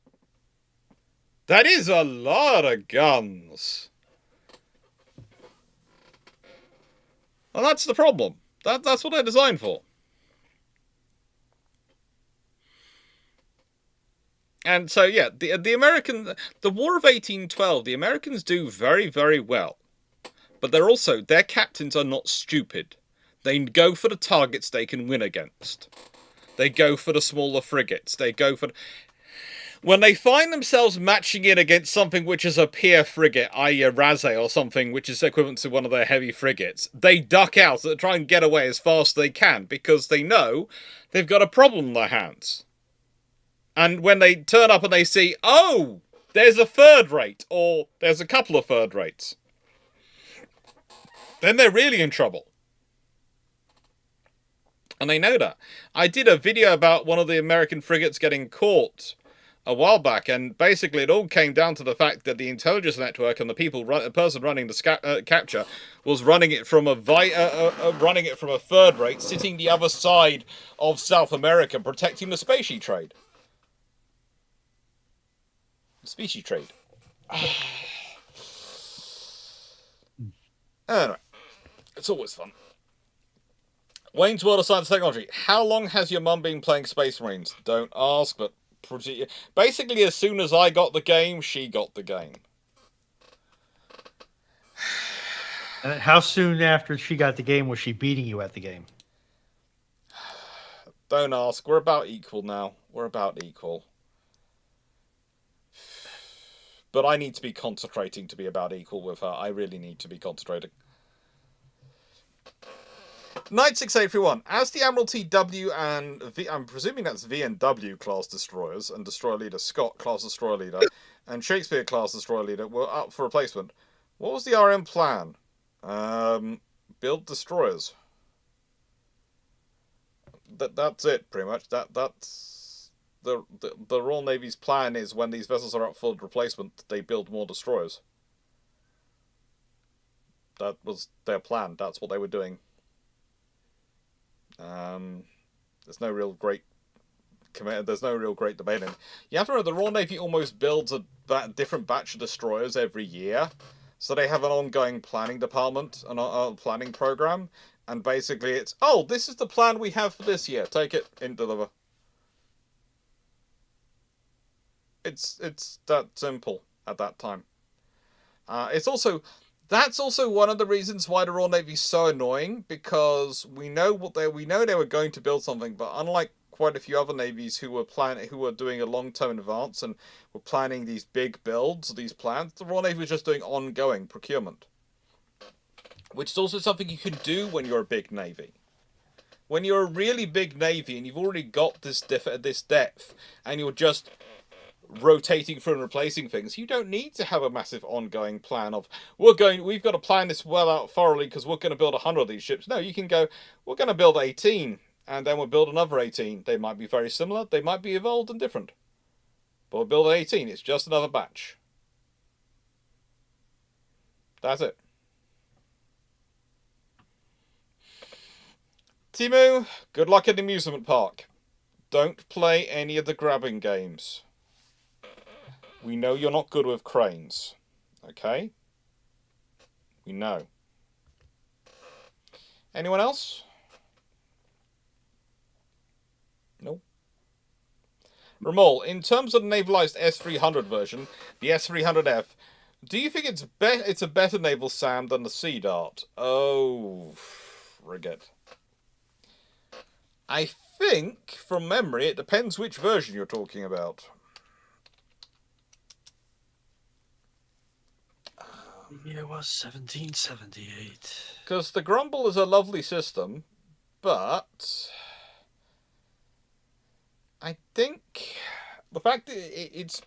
Speaker 1: That is a lot of guns. Well, that's the problem. That's what they're designed for. And so, yeah, the War of 1812, the Americans do very, very well. But their captains are not stupid. They go for the targets they can win against. They go for the smaller frigates. They go for... When they find themselves matching it against something which is a peer frigate, i.e. a Razé or something which is equivalent to one of their heavy frigates, they duck out and try and get away as fast as they can because they know they've got a problem on their hands. And when they turn up and they see, oh, there's a third rate, or there's a couple of third rates, then they're really in trouble. And they know that. I did a video about one of the American frigates getting caught a while back, and basically it all came down to the fact that the intelligence network and the person running the capture was running it from a third rate, sitting the other side of South America, protecting the specie trade. Anyway, it's always fun. Wayne's World of Science and Technology. How long has your mum been playing Space Marines? Don't ask, but basically as soon as I got the game, she got the game.
Speaker 3: And how soon after she got the game was she beating you at the game?
Speaker 1: Don't ask. We're about equal now. We're about equal. But I need to be concentrating to be about equal with her. I really need to be concentrating. Knight 6831. As the Admiralty W and V, I'm presuming that's V and W class destroyers, and Destroyer Leader Scott class Destroyer Leader, and Shakespeare class Destroyer Leader were up for replacement, what was the RM plan? Build destroyers. That's it, pretty much. That's the Royal Navy's plan is when these vessels are up for replacement, they build more destroyers. That was their plan. That's what they were doing. There's no real great debating. You have to remember the Royal Navy almost builds a different batch of destroyers every year, so they have an ongoing planning department, a planning program, and basically it's, oh, this is the plan we have for this year. Take it and deliver. It's that simple at that time. That's also one of the reasons why the Royal Navy is so annoying, because we know they were going to build something, but unlike quite a few other navies who were doing a long-term advance and were planning these big builds, these plans, the Royal Navy was just doing ongoing procurement, which is also something you can do when you're a big navy. When you're a really big navy and you've already got this depth, and you're just rotating through and replacing things, you don't need to have a massive ongoing plan of we've got to plan this well out thoroughly because we're going to build 100 of these ships. No, you can go, we're going to build 18 and then we'll build another 18. They might be very similar, they might be evolved and different, but we'll build 18. It's just another batch. That's it. Timu, good luck at the amusement park. Don't play any of the grabbing games. We know you're not good with cranes. Okay? We know. Anyone else? No. Ramol, in terms of the navalized S300 version, the S300F, do you think it's a better naval SAM than the Sea Dart? Oh, frigate. I think, from memory, it depends which version you're talking about.
Speaker 3: The year was 1778.
Speaker 1: Because the Grumble is a lovely system, but I think the fact that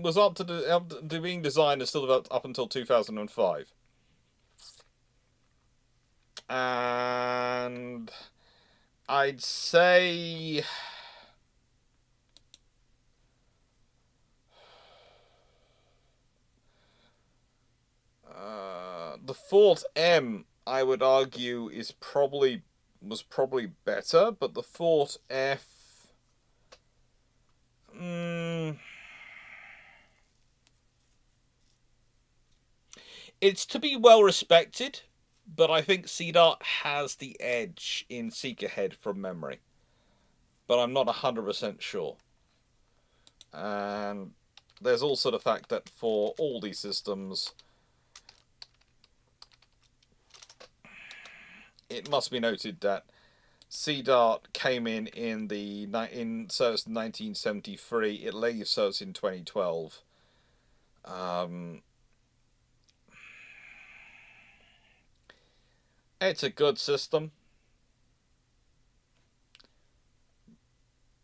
Speaker 1: was up to being designed and still developed up until 2005, and I'd say the Fort M, I would argue, was probably better, but the Fort F, it's to be well respected, but I think Sea Dart has the edge in Seekerhead from memory, but I'm not 100% sure. And there's also the fact that for all these systems, it must be noted that Sea Dart came in service in 1973. It leaves service in 2012. It's a good system,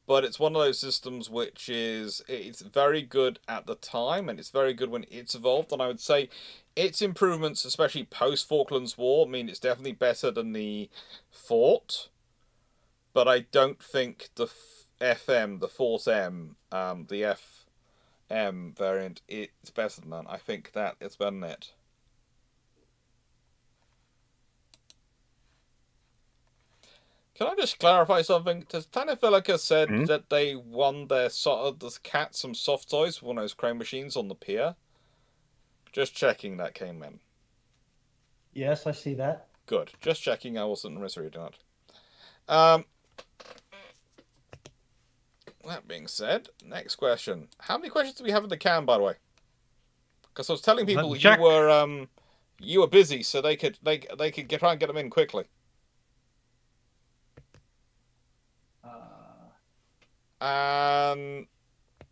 Speaker 1: but it's one of those systems which it's very good at the time, and it's very good when it's evolved. And I would say its improvements, especially post Falklands War, mean it's definitely better than the Fort. But I don't think the FM, the Force M, the FM variant, it's better than that. I think that it's better than it. Can I just clarify something? Does Tanefelica said that they won the cat some soft toys with one of those crane machines on the pier? Just checking that came in.
Speaker 3: Yes, I see that.
Speaker 1: Good. Just checking I wasn't misreading that. That being said, next question. How many questions do we have in the can, by the way? Because I was telling people you were busy, so they could try and get them in quickly. And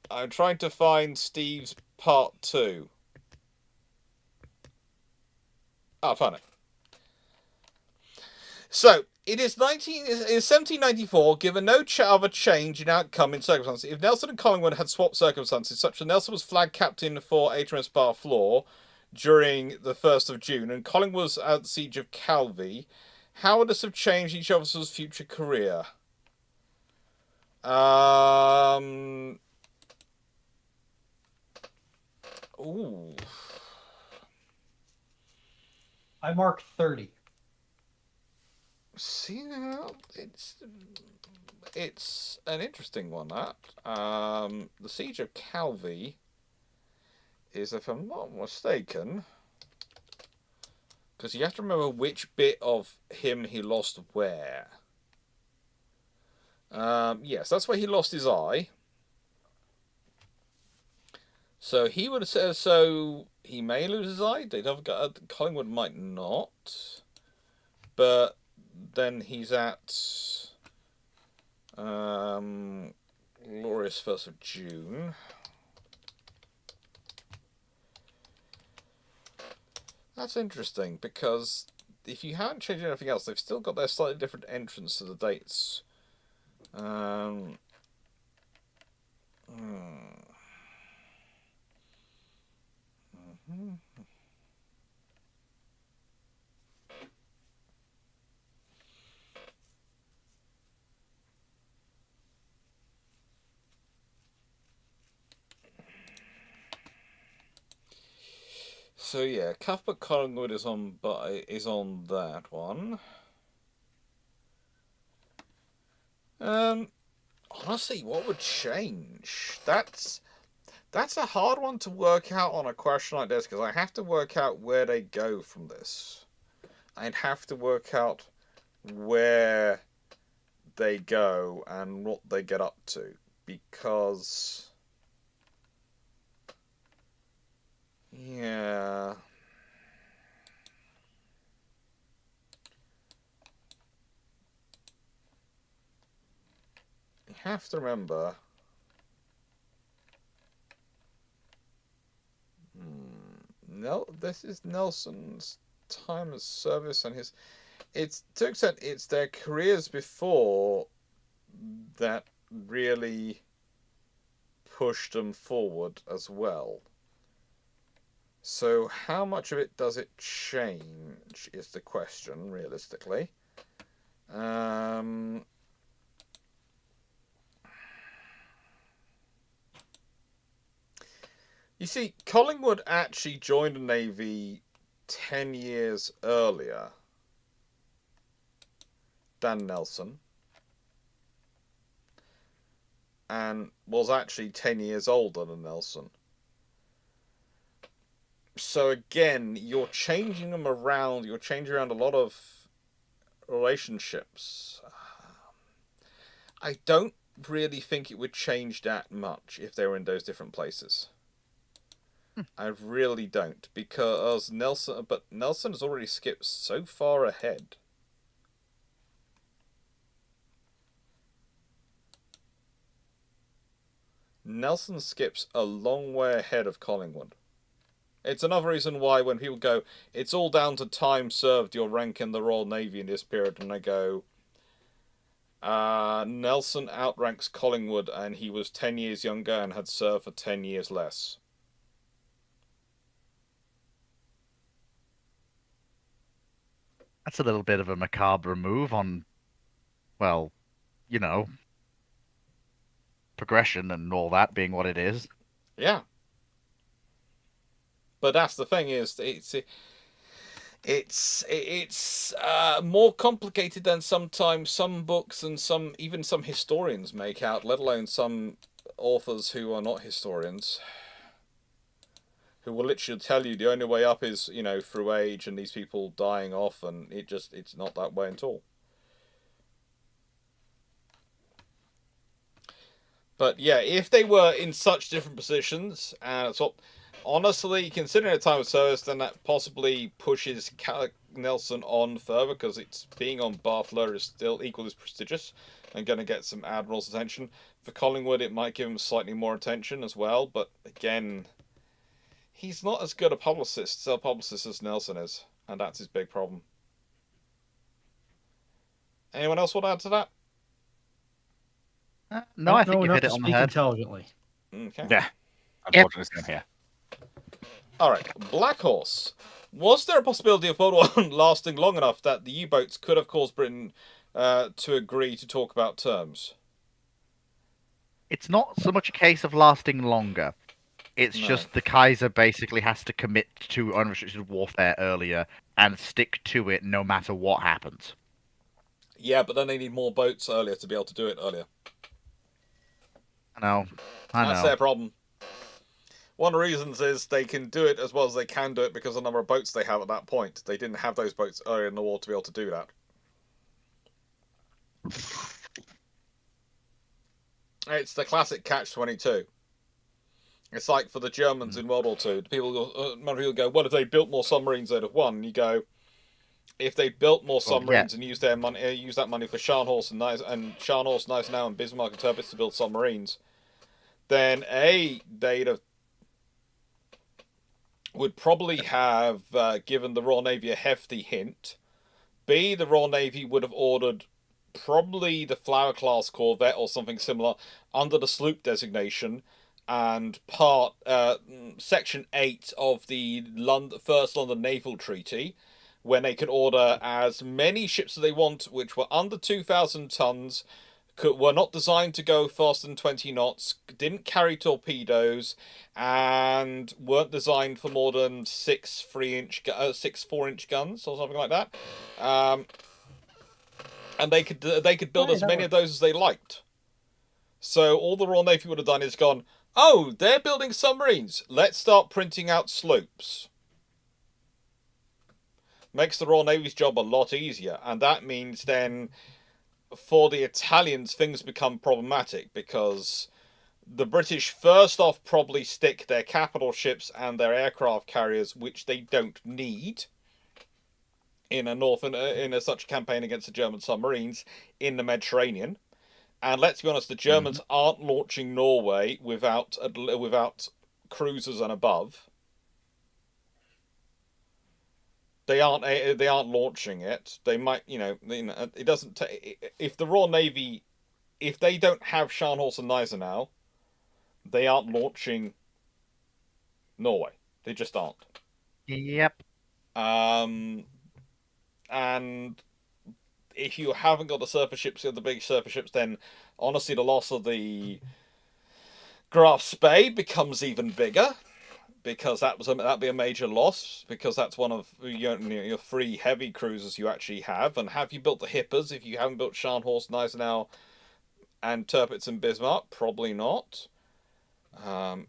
Speaker 1: I'm trying to find Steve's part 2. Oh, I found it. So, it is 1794, given no other change in outcome in circumstances. If Nelson and Collingwood had swapped circumstances, such that Nelson was flag captain for HMS Barfleur during the 1st of June, and Collingwood was at the siege of Calvi, how would this have changed each officer's future career? Ooh.
Speaker 3: I mark 30.
Speaker 1: See now, it's an interesting one. That the siege of Calvi is, if I'm not mistaken, because you have to remember which bit of him he lost where. Yes, that's where he lost his eye. So he would have said, so he may lose his eye. Collingwood might not, but then he's at glorious 1st of June. That's interesting, because if you haven't changed anything else, they've still got their slightly different entrance to the dates. So yeah, Cuthbert Collingwood is on that one. Honestly, what would change? That's a hard one to work out on a question like this, because I have to work out where they go from this. I'd have to work out where they go and what they get up to, because yeah. You have to remember. No, this is Nelson's time of service and it's to an extent it's their careers before that really pushed them forward as well. So how much of it does it change is the question, realistically. You see, Collingwood actually joined the Navy 10 years earlier than Nelson, and was actually 10 years older than Nelson. So again, you're changing them around, you're changing around a lot of relationships. I don't really think it would change that much if they were in those different places. I really don't, because Nelson has already skipped so far ahead. Nelson skips a long way ahead of Collingwood. It's another reason why when people go, it's all down to time served, your rank in the Royal Navy in this period, and they go, Nelson outranks Collingwood and he was 10 years younger and had served for 10 years less.
Speaker 2: That's a little bit of a macabre move on, well, you know, progression and all that being what it is.
Speaker 1: Yeah. But that's the thing, is it's more complicated than sometimes some books and even some historians make out, let alone some authors who are not historians, who will literally tell you the only way up is, through age and these people dying off, and it's not that way at all. But yeah, if they were in such different positions, and so honestly, considering the time of service, then that possibly pushes Nelson on further, because it's being on Barfleur is still equally as prestigious and going to get some admiral's attention. For Collingwood, it might give him slightly more attention as well, but again, he's not as good a self-publicist as Nelson is, and that's his big problem. Anyone else want to add to that?
Speaker 2: No, I think you
Speaker 3: enough
Speaker 2: hit
Speaker 3: to
Speaker 2: it on the
Speaker 3: speak
Speaker 2: head.
Speaker 3: intelligently.
Speaker 1: Okay.
Speaker 4: Yeah. Unfortunately, same here.
Speaker 1: Alright, Black Horse. Was there a possibility of World War I lasting long enough that the U-boats could have caused Britain to agree to talk about terms?
Speaker 2: It's not so much a case of lasting longer. It's
Speaker 1: No.
Speaker 2: just the Kaiser basically has to commit to unrestricted warfare earlier and stick to it no matter what happens.
Speaker 1: Yeah, but then they need more boats earlier to be able to do it earlier.
Speaker 2: I know.
Speaker 1: That's their problem. One of the reasons is they can do it as well as they can do it because of the number of boats they have at that point. They didn't have those boats earlier in the war to be able to do that. It's the classic catch-22. It's like for the Germans in World War II. People go, well, if they built more submarines, they'd have won. And you go, if they built more submarines and used their money, use that money for Scharnhorst and Gneisenau and Bismarck and Tirpitz to build submarines, then would probably have given the Royal Navy a hefty hint. B, the Royal Navy would have ordered probably the Flower class corvette or something similar under the sloop designation, and Section 8 of the First London Naval Treaty, when they could order as many ships as they want, which were under 2,000 tons, were not designed to go faster than 20 knots, didn't carry torpedoes, and weren't designed for more than 6 4-inch guns or something like that. And they could build as many of those as they liked. So all the Royal Navy would have done is gone, oh, they're building submarines. Let's start printing out sloops. Makes the Royal Navy's job a lot easier, and that means then for the Italians things become problematic, because the British first off probably stick their capital ships and their aircraft carriers, which they don't need in such a campaign against the German submarines, in the Mediterranean. And let's be honest, the Germans aren't launching Norway without cruisers and above. They aren't launching it. They might, it doesn't. If the Royal Navy, if they don't have Scharnhorst and Gneisenau, they aren't launching Norway. They just aren't.
Speaker 2: Yep.
Speaker 1: And if you haven't got the surface ships, the big surface ships, then honestly, the loss of the Graf Spee becomes even bigger, because that'd be a major loss, because that's one of your 3 heavy cruisers you actually have. And have you built the Hippers if you haven't built Scharnhorst, Gneisenau, and Tirpitz and Bismarck? Probably not.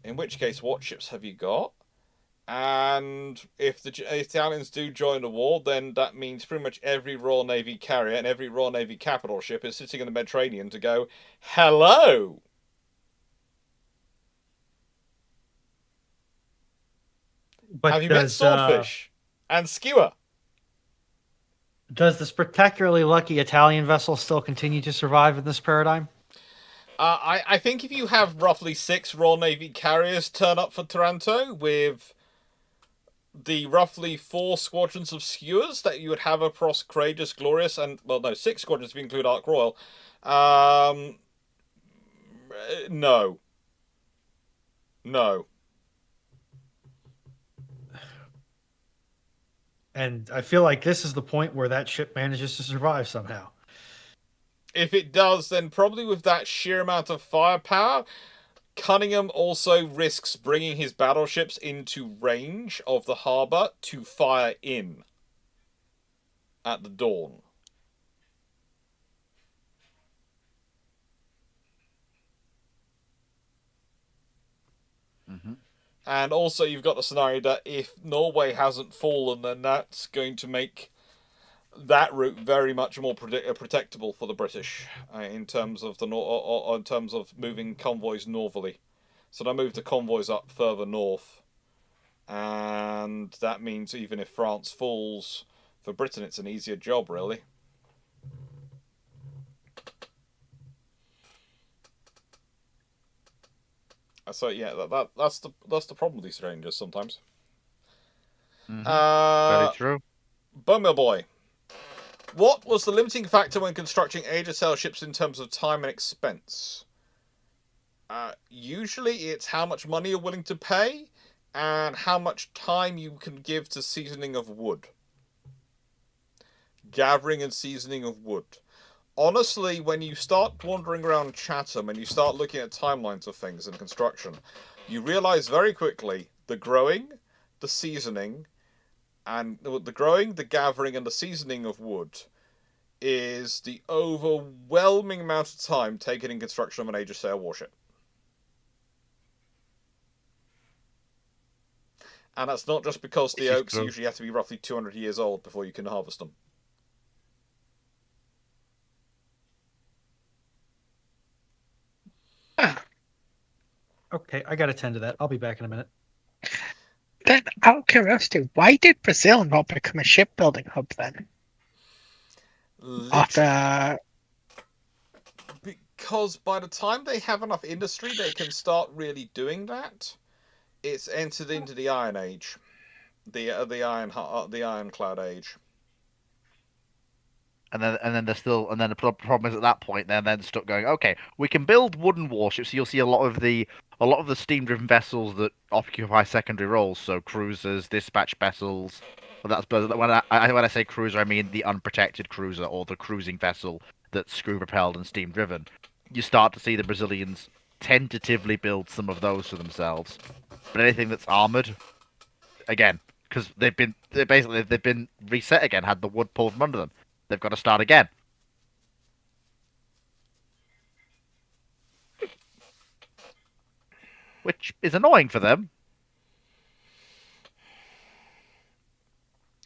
Speaker 1: In which case, what ships have you got? And if the Italians do join the war, then that means pretty much every Royal Navy carrier and every Royal Navy capital ship is sitting in the Mediterranean to go, hello!
Speaker 3: But
Speaker 1: have you met Swordfish and Skewer?
Speaker 3: Does the spectacularly lucky Italian vessel still continue to survive in this paradigm?
Speaker 1: I think if you have roughly 6 Royal Navy carriers turn up for Taranto with the roughly 4 squadrons of skewers that you would have across Courageous, Glorious, and, well, no, 6 squadrons if you include Ark Royal, no. No.
Speaker 3: And I feel like this is the point where that ship manages to survive somehow.
Speaker 1: If it does, then probably with that sheer amount of firepower, Cunningham also risks bringing his battleships into range of the harbour to fire in at the dawn.
Speaker 2: Mm-hmm.
Speaker 1: And also you've got the scenario that if Norway hasn't fallen, then that's going to make that route very much more protectable for the British in terms of in terms of moving convoys northerly. So they move the convoys up further north, and that means even if France falls, for Britain it's an easier job, really. So yeah, that's the problem with these Rangers sometimes.
Speaker 2: Mm-hmm. Very true.
Speaker 1: Bowmill Boy. What was the limiting factor when constructing Aegis sail ships in terms of time and expense? Usually it's how much money you're willing to pay and how much time you can give to seasoning of wood. Gathering and seasoning of wood. Honestly, when you start wandering around Chatham and you start looking at timelines of things in construction, you realise very quickly the growing, the seasoning, and the growing, the gathering, and the seasoning of wood is the overwhelming amount of time taken in construction of an Aegis sail warship. And that's not just because the oaks usually have to be roughly 200 years old before you can harvest them.
Speaker 3: Okay, I got to tend to that. I'll be back in a minute.
Speaker 5: Then, out of curiosity, why did Brazil not become a shipbuilding hub then?
Speaker 1: Because by the time they have enough industry, they can start really doing that. It's entered into the Iron Age, the Ironclad Age.
Speaker 2: And then the problem is at that point they're then stuck going, okay, we can build wooden warships. So you'll see a lot of the steam-driven vessels that occupy secondary roles, so cruisers, dispatch vessels. Well, when I say cruiser, I mean the unprotected cruiser or the cruising vessel that's screw-propelled and steam-driven. You start to see the Brazilians tentatively build some of those for themselves, but anything that's armored, again, because they've been reset again, had the wood pulled from under them. They've got to start again. Which is annoying for them.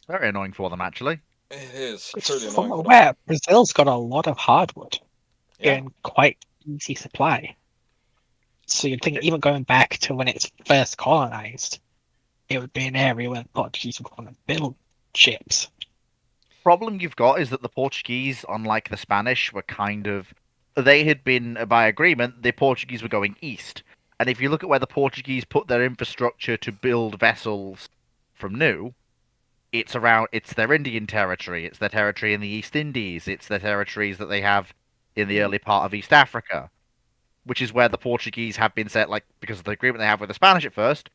Speaker 2: Very annoying for them, actually.
Speaker 1: It is
Speaker 5: Which,
Speaker 1: truly
Speaker 5: from
Speaker 1: annoying.
Speaker 5: Aware, Brazil's got a lot of hardwood
Speaker 1: Yeah.
Speaker 5: in quite easy supply. So you'd think even going back to when it's first colonized, it would be an area where the Portuguese would want to build ships.
Speaker 2: Problem you've got is that the Portuguese, unlike the Spanish, were they had been, by agreement, the Portuguese were going east. And if you look at where the Portuguese put their infrastructure to build vessels from new, it's their Indian territory, it's their territory in the East Indies, it's their territories that they have in the early part of East Africa, which is where the Portuguese have been set, like, because of the agreement they have with the Spanish at first,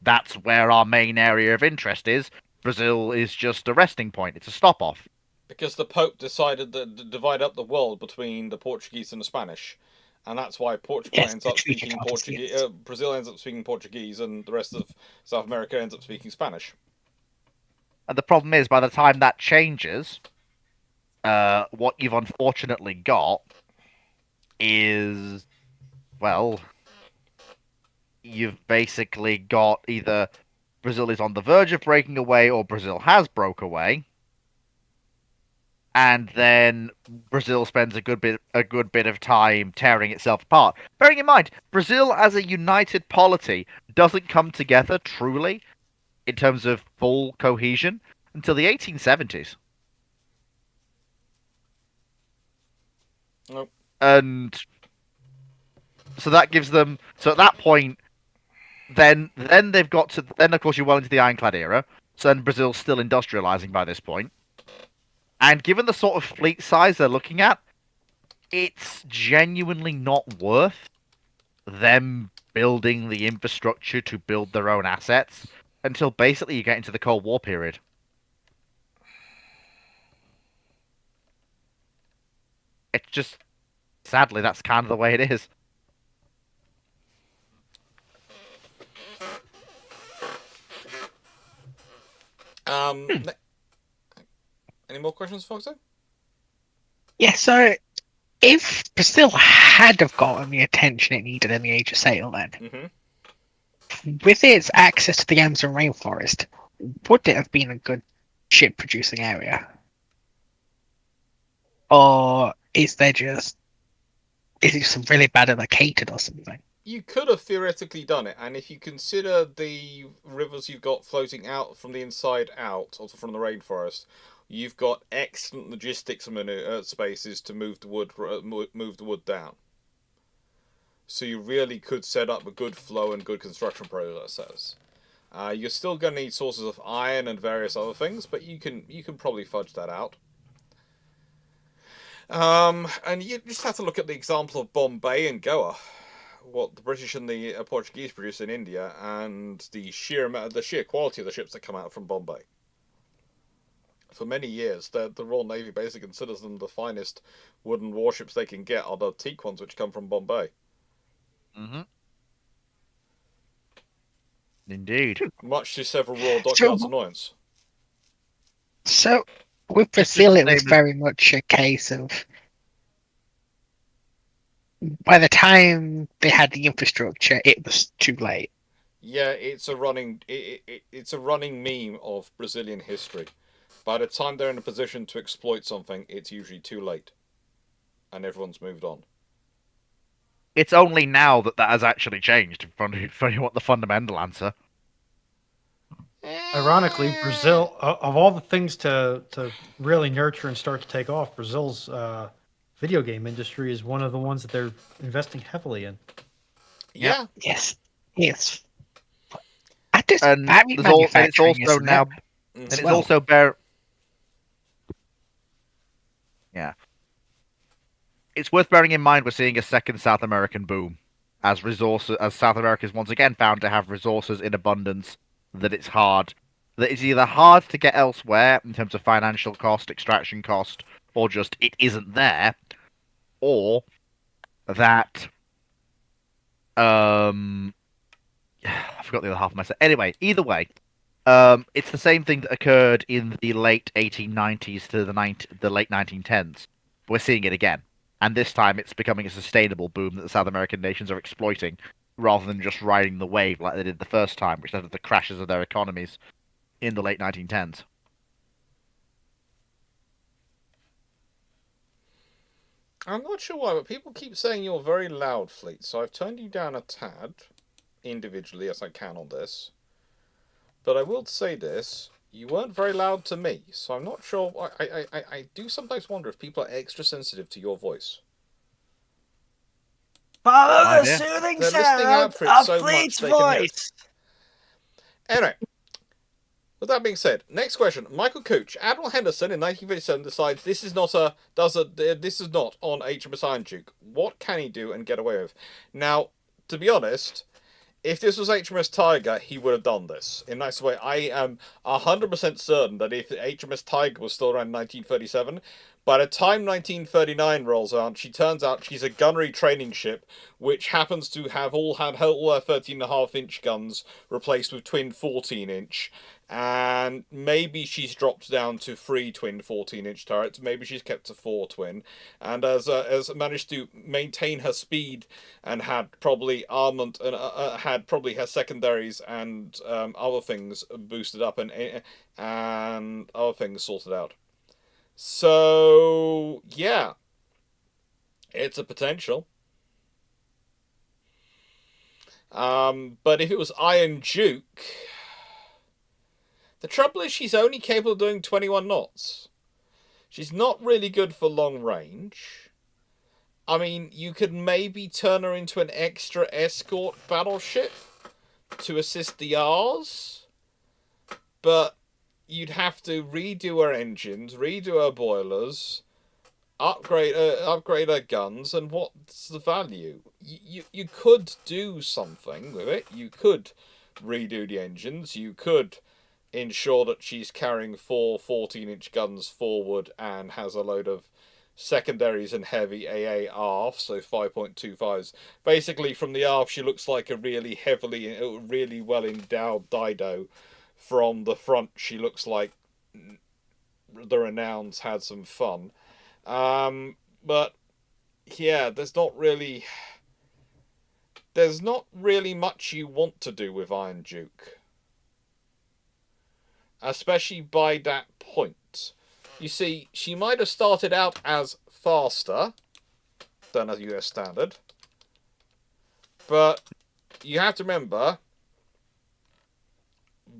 Speaker 2: that's where our main area of interest is. Brazil is just a resting point. It's a stop-off.
Speaker 1: Because the Pope decided to divide up the world between the Portuguese and the Spanish. And that's why Portugal ends up speaking Portuguese. Brazil ends up speaking Portuguese, and the rest of South America ends up speaking Spanish.
Speaker 2: And the problem is, by the time that changes, what you've unfortunately got is, well, you've basically got either Brazil is on the verge of breaking away or Brazil has broke away. And then Brazil spends a good bit of time tearing itself apart. Bearing in mind, Brazil as a united polity doesn't come together truly in terms of full cohesion until the 1870s.
Speaker 1: Nope.
Speaker 2: And So that gives them. So at that point, then they've got to. Then of course you're well into the ironclad era. So then Brazil's still industrializing by this point. And given the sort of fleet size they're looking at, it's genuinely not worth them building the infrastructure to build their own assets until basically you get into the Cold War period. It's just, sadly, that's kind of the way it is.
Speaker 1: Any more questions, Foxxo?
Speaker 5: Yeah, so if Brazil had have gotten the attention it needed in the Age of Sail, then with its access to the Amazon rainforest, would it have been a good ship producing area? Or is it just really bad located or something?
Speaker 1: You could have theoretically done it, and if you consider the rivers you've got floating out from the inside out, also from the rainforest, you've got excellent logistics spaces to move the wood down. So you really could set up a good flow and good construction process. You're still going to need sources of iron and various other things, but you can probably fudge that out. And you just have to look at the example of Bombay and Goa, what the British and the Portuguese produce in India, and the sheer quality of the ships that come out from Bombay. For many years, the Royal Navy basically considers them the finest wooden warships they can get are the teak ones which come from Bombay.
Speaker 2: Mm-hmm. Indeed.
Speaker 1: Much to several Royal Dockyards' annoyance.
Speaker 5: So, with Brazil, it was very much a case of by the time they had the infrastructure, it was too late.
Speaker 1: Yeah, it's a running meme of Brazilian history. By the time they're in a position to exploit something, it's usually too late, and everyone's moved on.
Speaker 2: It's only now that has actually changed. If you want the fundamental answer.
Speaker 3: Ironically, Brazil, of all the things to really nurture and start to take off, Brazil's video game industry is one of the ones that they're investing heavily in.
Speaker 1: Yeah.
Speaker 5: Yes. Yes. It's
Speaker 2: also now, and it's also Yeah. It's worth bearing in mind we're seeing a second South American boom as South America is once again found to have resources in abundance that it's either hard to get elsewhere in terms of financial cost, extraction cost, or just it isn't there, or that I forgot the other half of my set. Anyway, either way, it's the same thing that occurred in the late 1890s to the late 1910s. We're seeing it again. And this time it's becoming a sustainable boom that the South American nations are exploiting, rather than just riding the wave like they did the first time, which led to the crashes of their economies in the late 1910s.
Speaker 1: I'm not sure why, but people keep saying you're very loud, Fleet, so I've turned you down a tad, individually as I can on this. But I will say this, you weren't very loud to me, so I'm not sure. I do sometimes wonder if people are extra sensitive to your voice.
Speaker 3: Follow the soothing sound of Fleet's voice.
Speaker 1: Anyway, with that being said, next question. Michael Cooch, Admiral Henderson in 1957 decides this is not on HMS Iron Duke. What can he do and get away with? Now, to be honest, if this was HMS Tiger, he would have done this. In a nice way, I am 100% certain that if HMS Tiger was still around 1937, by the time 1939 rolls around, turns out she's a gunnery training ship, which happens to have all her 13.5-inch guns replaced with twin 14-inch, and maybe she's dropped down to 3 twin 14-inch turrets. Maybe she's kept to 4 twin, and has managed to maintain her speed and had probably armament and had probably her secondaries and other things boosted up and other things sorted out. So yeah, it's a potential. But if it was Iron Duke, the trouble is she's only capable of doing 21 knots. She's not really good for long range. I mean, you could maybe turn her into an extra escort battleship to assist the R's, but you'd have to redo her engines, redo her boilers, upgrade her guns, and what's the value? You could do something with it. You could redo the engines. You could ensure that she's carrying 4 14-inch guns forward and has a load of secondaries and heavy AA aft, so 5.25s. Basically, from the aft, she looks like a really well endowed Dido. From the front, she looks like the Renowns had some fun. But yeah, there's not really much you want to do with Iron Duke, especially by that point. You see, she might have started out as faster than a US standard, but you have to remember,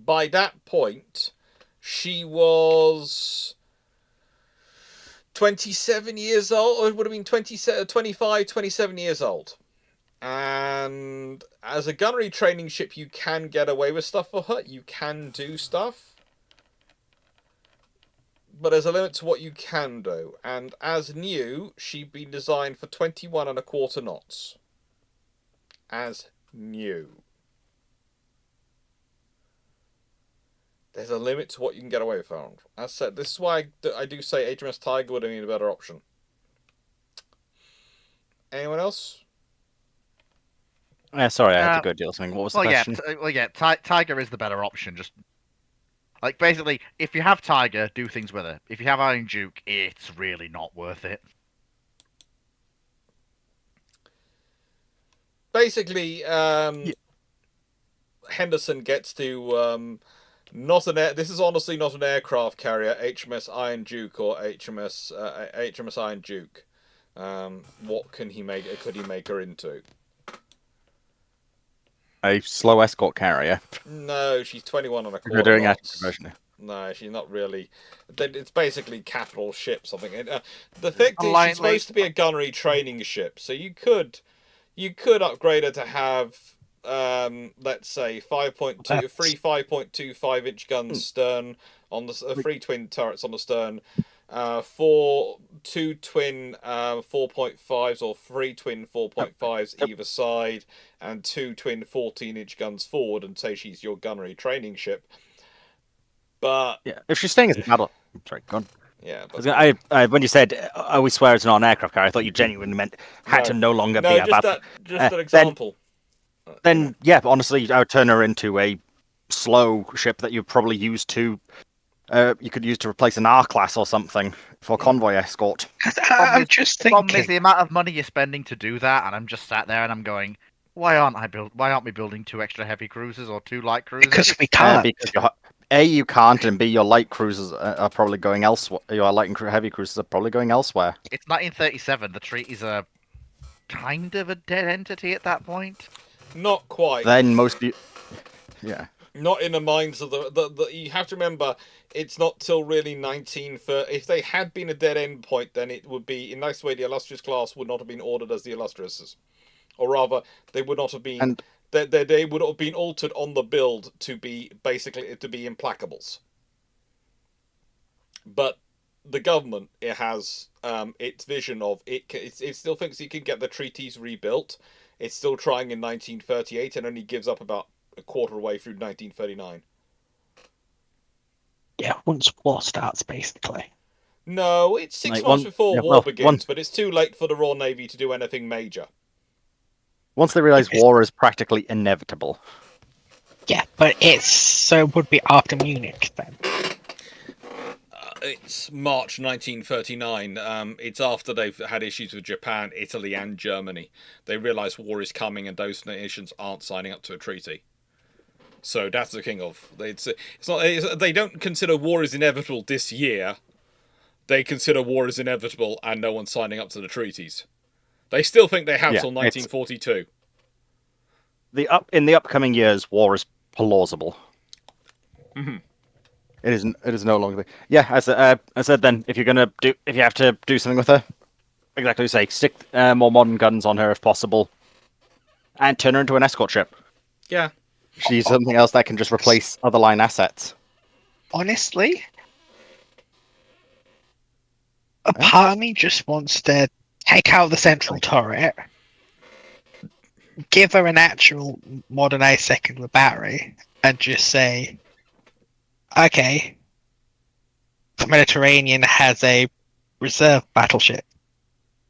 Speaker 1: by that point, she was 27 years old, or it would have been 25, 27 years old. And as a gunnery training ship, you can get away with stuff for her. You can do stuff. But there's a limit to what you can do. And as new, she'd been designed for 21.25 knots. As new. There's a limit to what you can get away with. As I said, this is why I do say HMS Tiger would have been a better option. Anyone else?
Speaker 4: Yeah, sorry, I had to go deal with something. What was the question?
Speaker 2: Tiger is the better option. Just like basically, if you have Tiger, do things with it. If you have Iron Duke, it's really not worth it.
Speaker 1: Basically, Henderson gets to this is honestly not an aircraft carrier, HMS Iron Duke or HMS Iron Duke. What could he make her into?
Speaker 4: A slow escort carrier.
Speaker 1: No, she's 21.25
Speaker 4: You're doing
Speaker 1: knots.
Speaker 4: conversion.
Speaker 1: No, she's not really. It's basically capital ship something. The fact is, she's supposed to be a gunnery training ship, so you could upgrade her to have, let's say, 5.25-inch guns stern on the 3 twin turrets on the stern, 2 twin 4.5s or 3 twin 4.5s either side, and 2 twin 14-inch guns forward, and say she's your gunnery training ship. But
Speaker 4: yeah, if she's staying as a battle, sorry, go on.
Speaker 1: Yeah,
Speaker 4: but I when you said I always swear it's not an aircraft carrier, I thought you genuinely meant to no longer be a battle.
Speaker 1: Just an example.
Speaker 4: Then yeah, honestly, I would turn her into a slow ship that you probably use to. You could use to replace an R-class or something for convoy escort.
Speaker 5: I'm just thinking.
Speaker 2: The problem is the amount of money you're spending to do that, and I'm just sat there and I'm going, why aren't we building 2 extra heavy cruisers or 2 light cruisers?
Speaker 5: Because we can't.
Speaker 4: Because you can't, and B, your light cruisers are probably going elsewhere. Your light and heavy cruisers are probably going elsewhere.
Speaker 2: It's 1937. The treaties are kind of a dead entity at that point.
Speaker 1: Not quite.
Speaker 4: Then most people, yeah.
Speaker 1: Not in the minds of the you have to remember, it's not till really 1930. If they had been a dead end point, then it would be, in this way, the Illustrious class would not have been ordered as the Illustriouses. Or rather, they would not have been... They would have been altered on the build to be, basically, to be implacables. But the government, it has its vision of... It still thinks it can get the treaties rebuilt. It's still trying in 1938 and only gives up about a quarter way through 1939.
Speaker 5: Yeah, once war starts, basically.
Speaker 1: No, it's 6 months before war begins, but it's too late for the Royal Navy to do anything major.
Speaker 4: Once they realise war is practically inevitable.
Speaker 5: Yeah, but would be after Munich then.
Speaker 1: It's March 1939. It's after they've had issues with Japan, Italy, and Germany. They realise war is coming, and those nations aren't signing up to a treaty. So that's the king of. They don't consider war is inevitable this year. They consider war is inevitable, and no one's signing up to the treaties. They still think they have till 1942.
Speaker 4: In the upcoming years, war is plausible.
Speaker 1: Mm-hmm.
Speaker 4: It isn't. It is no longer. Yeah, as I said, then if you have to do something with her, exactly say, stick more modern guns on her if possible, and turn her into an escort ship.
Speaker 1: Yeah.
Speaker 4: She's something else that can just replace other line assets.
Speaker 5: Honestly, a part of me just wants to take out the central turret, give her an actual modernized secondary battery, and just say, okay, the Mediterranean has a reserve battleship.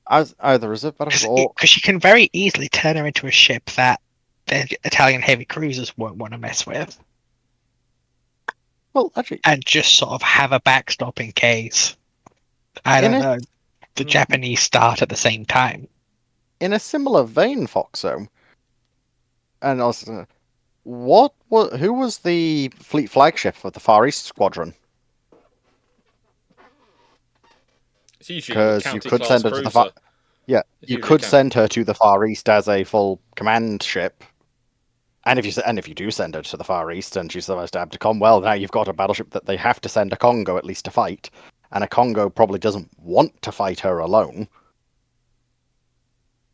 Speaker 4: As either reserve battleship or
Speaker 5: Because you can very easily turn her into a ship that the Italian heavy cruisers won't want to mess with,
Speaker 4: well, actually,
Speaker 5: and just sort of have a backstop in case, I
Speaker 4: In
Speaker 5: don't
Speaker 4: a-
Speaker 5: know, the Japanese start at the same time.
Speaker 4: in a similar vein, Foxxo, and also, who was the fleet flagship of the Far East Squadron?
Speaker 1: It's usually a
Speaker 4: Because you
Speaker 1: county
Speaker 4: could
Speaker 1: class
Speaker 4: send her to the
Speaker 1: cruiser.
Speaker 4: Yeah,
Speaker 1: It's
Speaker 4: you
Speaker 1: usually
Speaker 4: could
Speaker 1: county.
Speaker 4: send her to the Far East as a full command ship. And if you do send her to the Far East and she's supposed to Abdicom, well, now you've got a battleship that they have to send a Congo at least to fight, and a Congo probably doesn't want to fight her alone.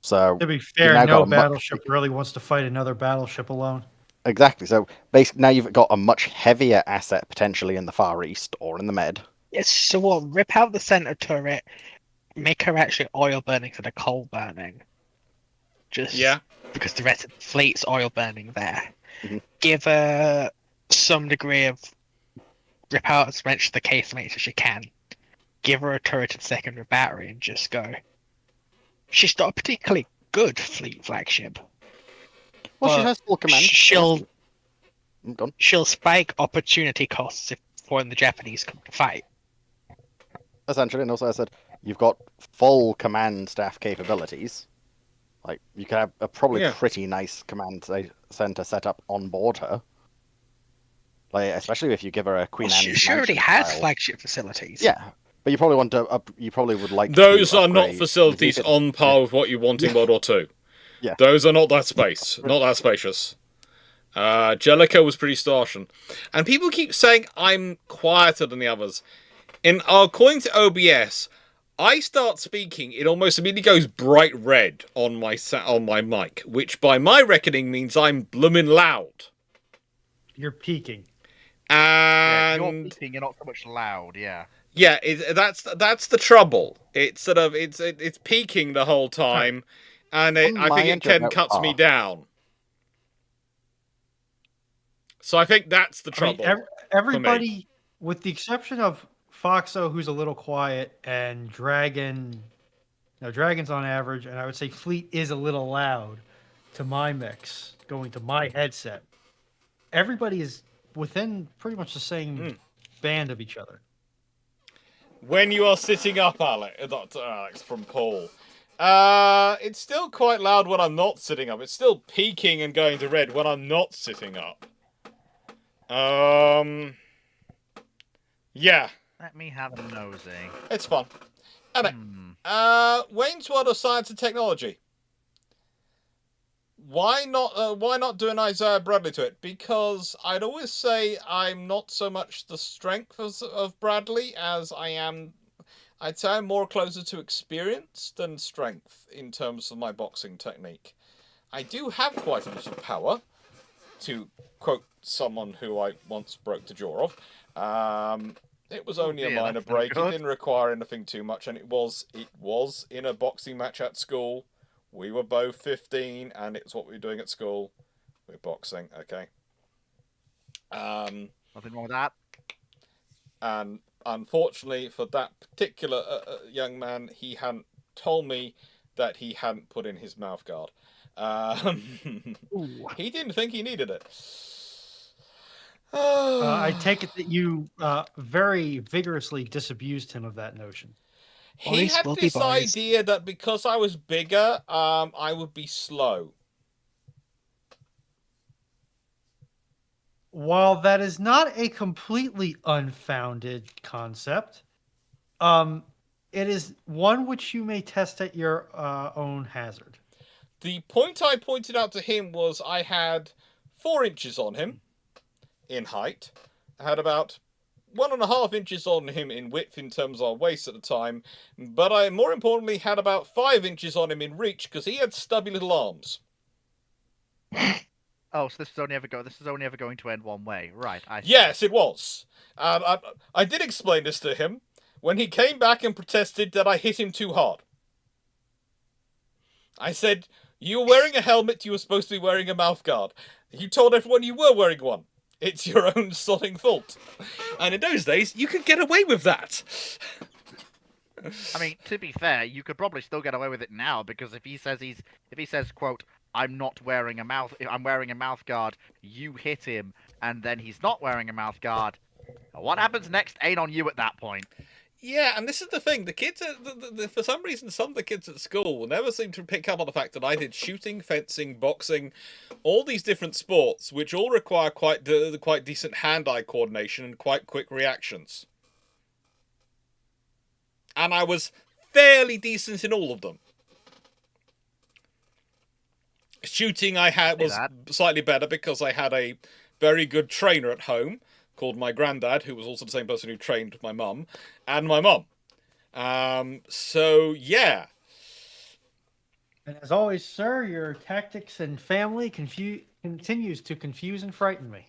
Speaker 4: So
Speaker 3: To be
Speaker 4: you've
Speaker 3: fair,
Speaker 4: now
Speaker 3: no
Speaker 4: got a
Speaker 3: battleship really wants to fight another battleship alone.
Speaker 4: exactly. So basically, now you've got a much heavier asset potentially in the Far East or in the Med.
Speaker 5: Yes, so what? Rip out the center turret, make her actually oil burning instead of coal burning. Just
Speaker 1: Yeah.
Speaker 5: because the rest of the fleet's oil burning there.
Speaker 4: Mhm.
Speaker 5: Give her some degree of rip out as much of the casemates as you can. Give her a turret and secondary battery and just go. She's not a particularly good fleet flagship.
Speaker 4: Well, she
Speaker 5: but
Speaker 4: has full command.
Speaker 5: She'll
Speaker 4: Gone.
Speaker 5: she'll spike opportunity costs if when the Japanese come to fight.
Speaker 4: Essentially, and also I said you've got full command staff capabilities. Like you could have a probably
Speaker 1: Yeah.
Speaker 4: pretty nice command center set up on board her. Like especially if you give her a Queen
Speaker 5: Well,
Speaker 4: Anne's
Speaker 5: she already
Speaker 4: Mansion
Speaker 5: has
Speaker 4: style.
Speaker 5: flagship facilities.
Speaker 4: Yeah, but you probably want to. You probably would like.
Speaker 1: Those
Speaker 4: to
Speaker 1: are not
Speaker 4: upgrade-
Speaker 1: facilities
Speaker 4: if it-
Speaker 1: on par with what you want in World War II.
Speaker 4: Yeah.
Speaker 1: Those are not that space. Not that spacious. Jellicoe was pretty starchin. And people keep saying I'm quieter than the others. According to OBS, I start speaking, it almost immediately goes bright red on my mic, which by my reckoning means I'm bloomin' loud.
Speaker 3: You're peaking.
Speaker 2: Yeah, you're
Speaker 1: And
Speaker 2: peaking, you're not so much loud. Yeah.
Speaker 1: yeah, that's the trouble. It's sort of it's peaking the whole time, and
Speaker 4: On
Speaker 1: I
Speaker 4: my
Speaker 1: think it
Speaker 4: end, you're
Speaker 1: can
Speaker 4: about
Speaker 1: cuts me
Speaker 4: half.
Speaker 1: down. So I think that's the
Speaker 3: I mean,
Speaker 1: trouble.
Speaker 3: everybody, with the exception of Foxxo, who's a little quiet, and Dragon. No, Dragon's on average, and I would say Fleet is a little loud to my mix, going to my headset. Everybody is within pretty much the same band of each other.
Speaker 1: When you are sitting up, Alex from Paul. It's still quite loud when I'm not sitting up. It's still peaking and going to red when I'm not sitting up. Yeah,
Speaker 2: Let me have a nosy.
Speaker 1: it's fun. Anyway, Wayne's World of Science and Technology. Why not do an Isaiah Bradley to it? Because I'd always say I'm not so much the strength of Bradley as I am. I'd say I'm more closer to experience than strength in terms of my boxing technique. I do have quite a bit of power, to quote someone who I once broke the jaw of. It was only a
Speaker 2: dear,
Speaker 1: minor
Speaker 2: that's not
Speaker 1: break. It
Speaker 2: good.
Speaker 1: didn't require anything too much, and it was in a boxing match at school. We were both 15, and it's what we were doing at school. We're boxing, okay.
Speaker 2: Nothing wrong with that.
Speaker 1: And unfortunately for that particular young man, he hadn't told me that he hadn't put in his mouth guard. He didn't think he needed it.
Speaker 3: I take it that you very vigorously disabused him of that notion.
Speaker 1: He
Speaker 5: Boys
Speaker 1: had
Speaker 5: will be
Speaker 1: this
Speaker 5: boys.
Speaker 1: idea that because I was bigger, I would be slow.
Speaker 3: While that is not a completely unfounded concept, it is one which you may test at your own hazard.
Speaker 1: The point I pointed out to him was I had 4 inches on him in height. I had about 1.5 inches on him in width in terms of our waist at the time, but I more importantly had about 5 inches on him in reach because he had stubby little arms.
Speaker 2: Oh, so this is only ever going to end one way, right? I see.
Speaker 1: Yes, it was. I did explain this to him when he came back and protested that I hit him too hard. I said, "You were wearing a helmet, you were supposed to be wearing a mouthguard. You told everyone you were wearing one. It's your own sodding fault." And in those days, you could get away with that.
Speaker 2: I mean, to be fair, you could probably still get away with it now because if he says, quote, I'm wearing a mouth guard, you hit him, and then he's not wearing a mouth guard, what happens next ain't on you at that point.
Speaker 1: Yeah, and this is the thing. The kids, for some reason, some of the kids at school will never seem to pick up on the fact that I did shooting, fencing, boxing, all these different sports, which all require quite decent hand-eye coordination and quite quick reactions. And I was fairly decent in all of them. Shooting was slightly better because I had a very good trainer at home called my granddad, who was also the same person who trained my mum, and my mum. So, yeah.
Speaker 3: And as always, sir, your tactics and family continues to confuse and frighten me.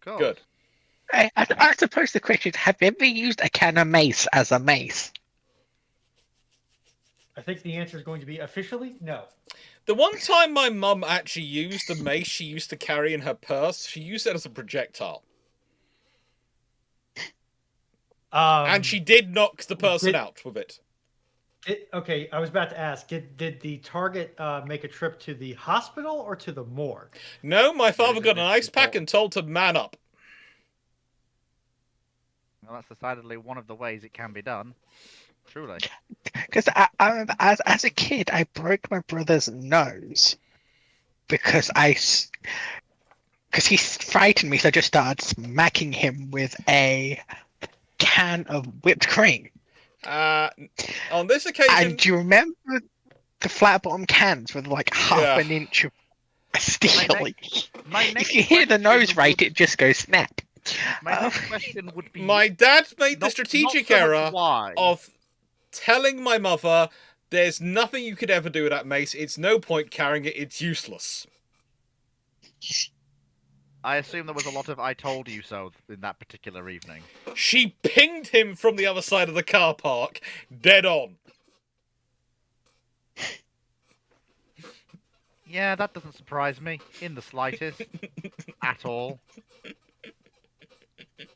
Speaker 1: Good.
Speaker 5: I suppose the question is, have you ever used a can of mace as a mace?
Speaker 3: I think the answer is going to be officially no.
Speaker 1: The one time my mum actually used a mace she used to carry in her purse, she used it as a projectile. And she did knock the person out with it.
Speaker 3: Okay, I was about to ask, did the target make a trip to the hospital or to the morgue?
Speaker 1: No, my father got an ice pack and told to man up.
Speaker 2: Well, that's decidedly one of the ways it can be done. Truly.
Speaker 5: Because I remember as a kid, I broke my brother's nose because he frightened me, so I just started smacking him with a can of whipped cream.
Speaker 1: On this occasion...
Speaker 5: And do you remember the flat bottom cans with like half an inch of steel? If you hear the nose right, it just goes snap.
Speaker 2: My next question would be...
Speaker 1: My dad made the strategic error of telling my mother, there's nothing you could ever do with that mace, it's no point carrying it, it's useless.
Speaker 2: I assume there was a lot of I told you so in that particular evening.
Speaker 1: She pinged him from the other side of the car park, dead on.
Speaker 2: Yeah, that doesn't surprise me in the slightest. At all.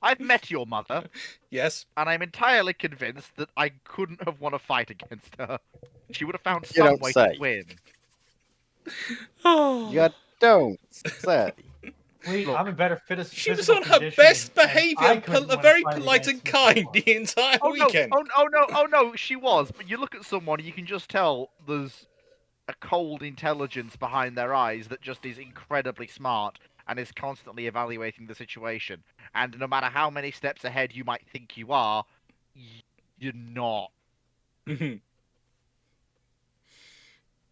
Speaker 2: I've met your mother.
Speaker 1: Yes.
Speaker 2: And I'm entirely convinced that I couldn't have won a fight against her. She would have found some way to win.
Speaker 4: You don't say.
Speaker 3: I'm a better fit.
Speaker 1: She was on her best behaviour, very polite and kind the entire weekend.
Speaker 2: Oh no, she was. But you look at someone, you can just tell there's a cold intelligence behind their eyes that just is incredibly smart and is constantly evaluating the situation. And no matter how many steps ahead you might think you are, you're not.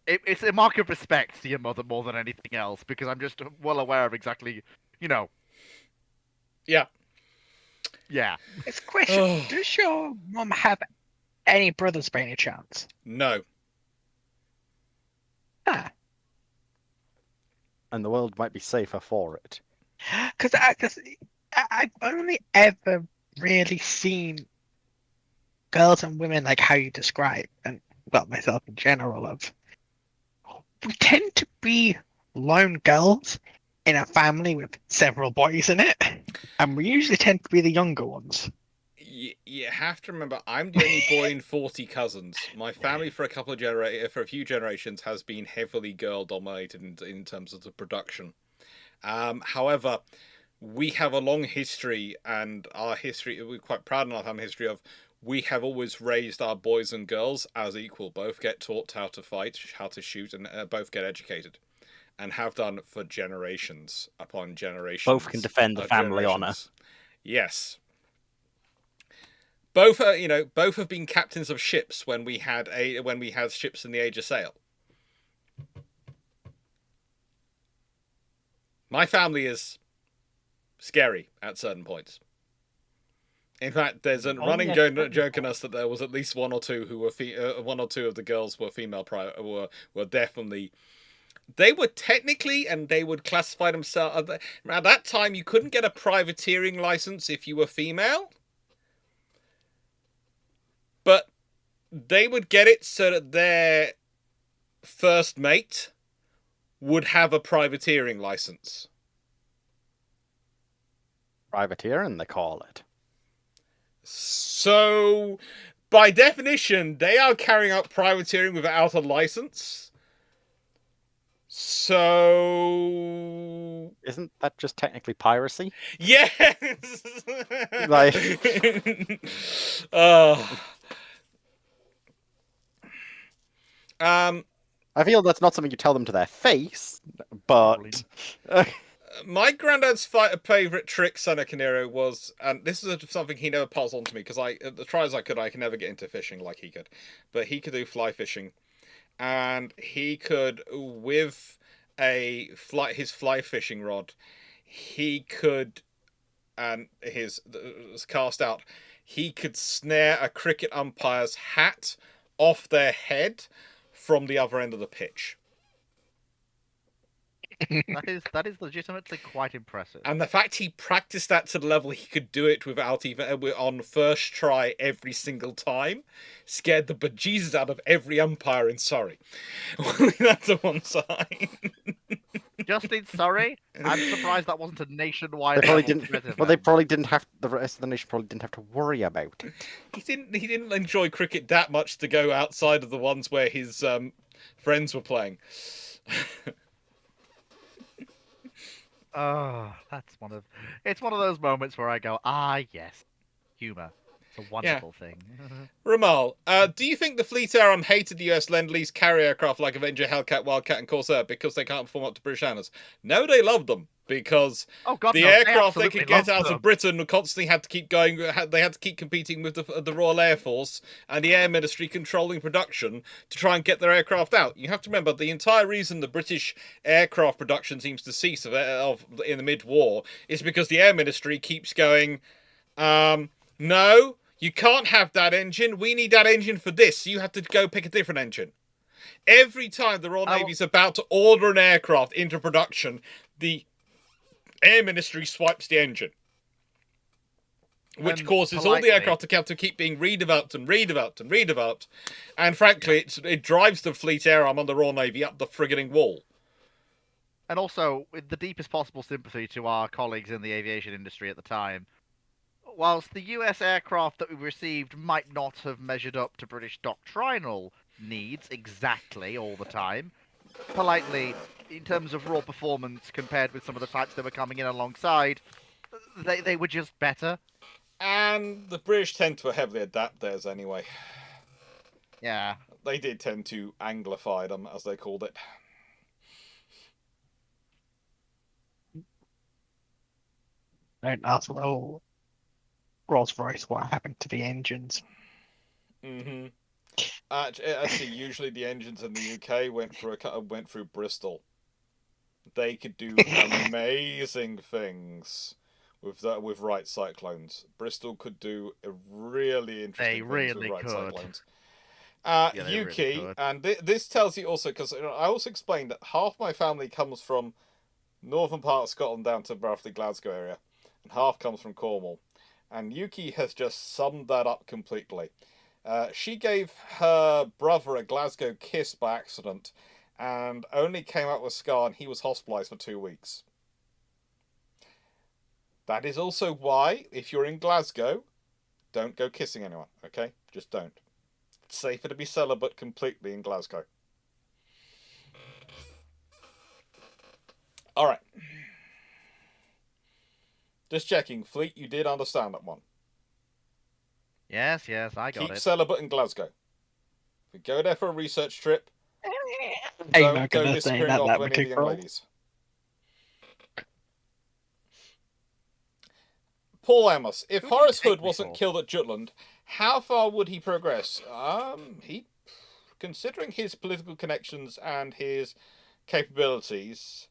Speaker 2: It's a mark of respect to your mother more than anything else, because I'm just well aware of exactly,
Speaker 1: Yeah.
Speaker 5: It's a question. Does your mum have any brothers by any chance?
Speaker 1: No.
Speaker 4: And the world might be safer for it.
Speaker 5: Because I've only ever really seen girls and women like how you describe, and well, myself in general, we tend to be lone girls in a family with several boys in it, and we usually tend to be the younger ones.
Speaker 1: You have to remember, I'm the only boy in 40 cousins. My family, for a few generations, has been heavily girl-dominated in terms of the production. However, we have a long history, and we're quite proud in our family history of. We have always raised our boys and girls as equal. Both get taught how to fight, how to shoot, and both get educated. And have done for generations upon generations.
Speaker 4: Both can defend the family honour.
Speaker 1: Yes. Both have been captains of ships when we had ships in the age of sail. My family is scary at certain points. In fact, there's a
Speaker 3: Only
Speaker 1: running
Speaker 3: at-
Speaker 1: joke in us that there was at least one or two who were one or two of the girls were female were definitely. They were technically, and they would classify themselves. At that time, you couldn't get a privateering license if you were female, but they would get it so that their first mate would have a privateering license.
Speaker 4: Privateering, they call it.
Speaker 1: So, by definition, they are carrying out privateering without a license. So,
Speaker 4: Isn't that just technically piracy?
Speaker 1: yes.
Speaker 4: Like-
Speaker 1: um,
Speaker 4: I feel that's not something you tell them to their face, but
Speaker 1: my granddad's favorite trick, Sana Canero, was, and this is something he never passed on to me because the try as I could never get into fishing like he could, but he could do fly fishing, and he could with his fly fishing rod, he could, and his cast out, he could snare a cricket umpire's hat off their head from the other end of the pitch.
Speaker 2: That is legitimately quite impressive.
Speaker 1: And the fact he practiced that to the level he could do it without even on first try every single time scared the bejesus out of every umpire in Surrey. That's a one side.
Speaker 2: Just in Surrey, I'm surprised that wasn't a nationwide.
Speaker 4: they probably
Speaker 2: level
Speaker 4: didn't.
Speaker 2: threat
Speaker 4: Well, they
Speaker 2: event.
Speaker 4: probably didn't have. The rest of the nation probably didn't have to worry about it.
Speaker 1: He didn't enjoy cricket that much to go outside of the ones where his friends were playing.
Speaker 2: Oh, it's one of those moments where I go, yes, humor. It's a wonderful thing.
Speaker 1: Ramal, do you think the Fleet Aram hated the US Lend-Lease carrier aircraft like Avenger, Hellcat, Wildcat, and Corsair because they can't perform up to British standards? No, they loved them because
Speaker 2: Oh God,
Speaker 1: the
Speaker 2: no,
Speaker 1: aircraft they
Speaker 2: absolutely
Speaker 1: could get
Speaker 2: loved
Speaker 1: out
Speaker 2: them.
Speaker 1: of Britain constantly had to keep going. They had to keep competing with the Royal Air Force and the Air Ministry controlling production to try and get their aircraft out. You have to remember the entire reason the British aircraft production seems to cease in the mid-war is because the Air Ministry keeps going, no. You can't have that engine. We need that engine for this. So you have to go pick a different engine. Every time the Royal Navy's about to order an aircraft into production, the Air Ministry swipes the engine. Which
Speaker 2: And
Speaker 1: causes all
Speaker 2: politely-
Speaker 1: the aircraft to keep being redeveloped and redeveloped and redeveloped. And frankly, it drives the Fleet Air Arm on the Royal Navy up the frigging wall.
Speaker 2: And also, with the deepest possible sympathy to our colleagues in the aviation industry at the time, whilst the US aircraft that we received might not have measured up to British doctrinal needs exactly all the time, politely, in terms of raw performance compared with some of the types that were coming in alongside, they were just better.
Speaker 1: And the British tend to heavily adapt theirs anyway.
Speaker 2: Yeah.
Speaker 1: They did tend to anglify them, as they called it.
Speaker 5: Don't ask Rolls-Royce what happened to the engines.
Speaker 1: Mm-hmm. Actually, usually the engines in the UK went through Bristol. They could do amazing things with Wright cyclones. Bristol could do a really interesting things
Speaker 2: really
Speaker 1: with Wright
Speaker 2: could.
Speaker 1: cyclones.
Speaker 2: Yeah, they
Speaker 1: Yuki,
Speaker 2: really could.
Speaker 1: and this tells you also, because I also explained that half my family comes from northern part of Scotland down to roughly Glasgow area, and half comes from Cornwall. And Yuki has just summed that up completely. She gave her brother a Glasgow kiss by accident, and only came out with a scar, and he was hospitalised for 2 weeks. That is also why, if you're in Glasgow, don't go kissing anyone, okay? Just don't. It's safer to be celibate completely in Glasgow. Alright. Just checking, Fleet, you did understand that one.
Speaker 2: Yes, I got
Speaker 1: Keep
Speaker 2: it.
Speaker 1: celibate in Glasgow. If we go there for a research trip,
Speaker 5: I'm
Speaker 1: don't
Speaker 5: not
Speaker 1: go
Speaker 5: gonna say
Speaker 1: disappearing
Speaker 5: that
Speaker 1: off
Speaker 5: that
Speaker 1: with any of the young
Speaker 5: particular.
Speaker 1: ladies. Paul Amos, if
Speaker 2: Who do you
Speaker 1: Horace
Speaker 2: take
Speaker 1: Hood
Speaker 2: me
Speaker 1: wasn't
Speaker 2: for?
Speaker 1: killed at Jutland, how far would he progress? Considering his political connections and his capabilities,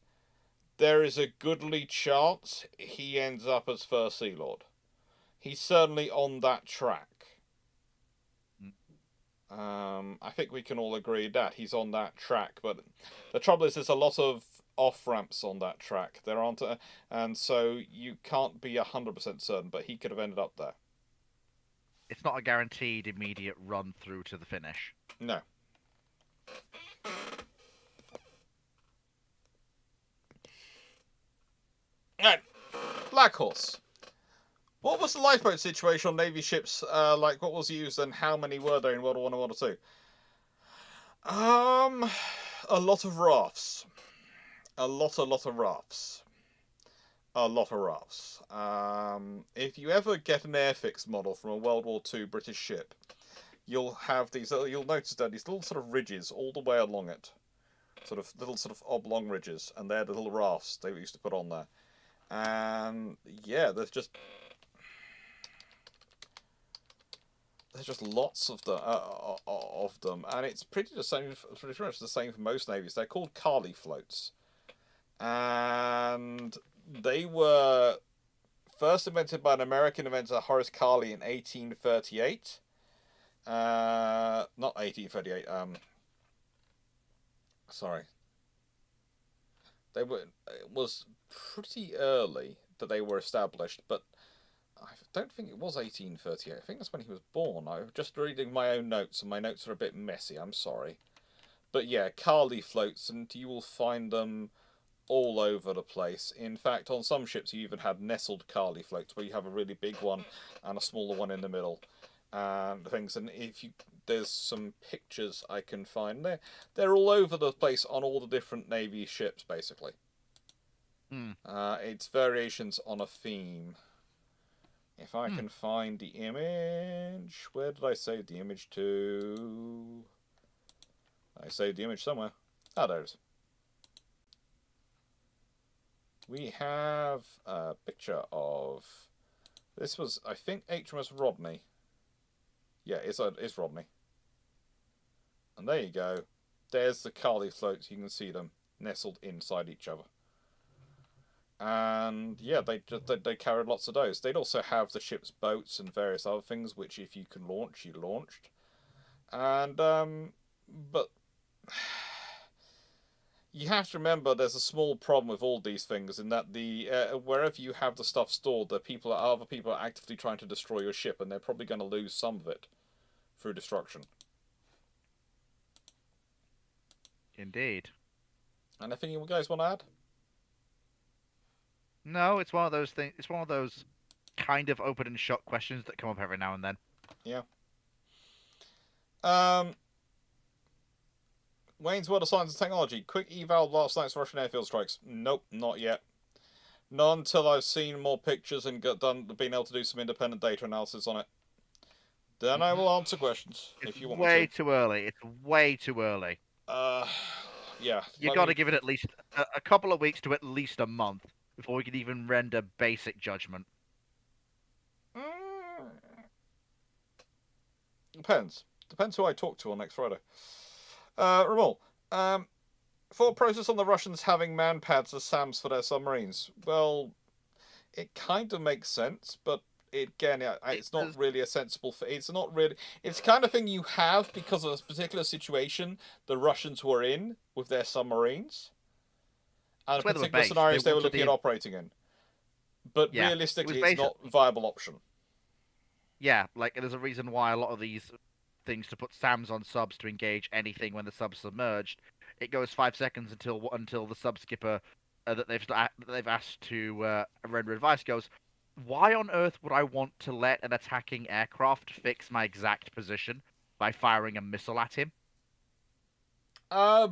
Speaker 1: there is a goodly chance he ends up as First Sea Lord. He's certainly on that track.
Speaker 2: Mm.
Speaker 1: I think we can all agree that he's on that track, but the trouble is there's a lot of off-ramps on that track. There aren't, and so you can't be 100% certain, but he could have ended up there.
Speaker 2: It's not a guaranteed immediate run through to the finish.
Speaker 1: No. Right. Black Horse. What was the lifeboat situation on Navy ships? Like, what was used and how many were there in World War One and World War Two? A lot of rafts. A lot of rafts. A lot of rafts. If you ever get an airfix model from a World War II British ship, you'll have these. You'll notice that these little sort of ridges all the way along it, little oblong ridges, and they're the little rafts they used to put on there. And yeah, there's just lots of them, and it's pretty much the same for most navies. They're called Carley floats, and they were first invented by an American inventor, Horace Carley, in 1838. Not 1838. Sorry. It was pretty early that they were established, but I don't think it was 1838. I think that's when he was born. I'm just reading my own notes, and my notes are a bit messy. I'm sorry. But yeah, Carley floats, and you will find them all over the place. In fact, on some ships you even had nestled Carley floats, where you have a really big one and a smaller one in the middle, and things. And there's some pictures I can find there. They're all over the place on all the different Navy ships, basically. It's variations on a theme. If I can find the image, where did I save the image to? I saved the image somewhere. Ah, there it is. We have a picture of... This was, I think, HMS Rodney. Yeah, it's Rodney. And there you go. There's the Carley floats. You can see them nestled inside each other. And yeah, they carried lots of those. They'd also have the ship's boats and various other things, which if you can launch, you launched. And but you have to remember there's a small problem with all these things in that the wherever you have the stuff stored, other people are actively trying to destroy your ship, and they're probably going to lose some of it through destruction.
Speaker 2: Indeed.
Speaker 1: Anything you guys want to add?
Speaker 2: No, it's one of those things. It's one of those kind of open and shut questions that come up every now and then.
Speaker 1: Yeah. Wayne's World of Science and Technology. Quick eval last night's Russian airfield strikes. Nope, not yet. Not until I've seen more pictures and been able to do some independent data analysis on it. Then I will answer questions if you want me to.
Speaker 2: Way too early. It's way too early.
Speaker 1: Yeah.
Speaker 2: You got to give it at least a couple of weeks to at least a month before we can even render basic judgment.
Speaker 1: Depends. Depends who I talk to on next Friday. Ramul, thought process on the Russians having man pads as SAMs for their submarines. Well, it kind of makes sense, but it's not really a sensible. It's not really. It's the kind of thing you have because of a particular situation the Russians were in with their submarines, and the particular scenarios they were looking at operating in. But
Speaker 2: yeah,
Speaker 1: realistically, it's not a viable option.
Speaker 2: Yeah, like there's a reason why a lot of these things to put SAMs on subs to engage anything when the sub's submerged. It goes 5 seconds until the sub skipper that they've asked to render advice goes. Why on earth would I want to let an attacking aircraft fix my exact position by firing a missile at him?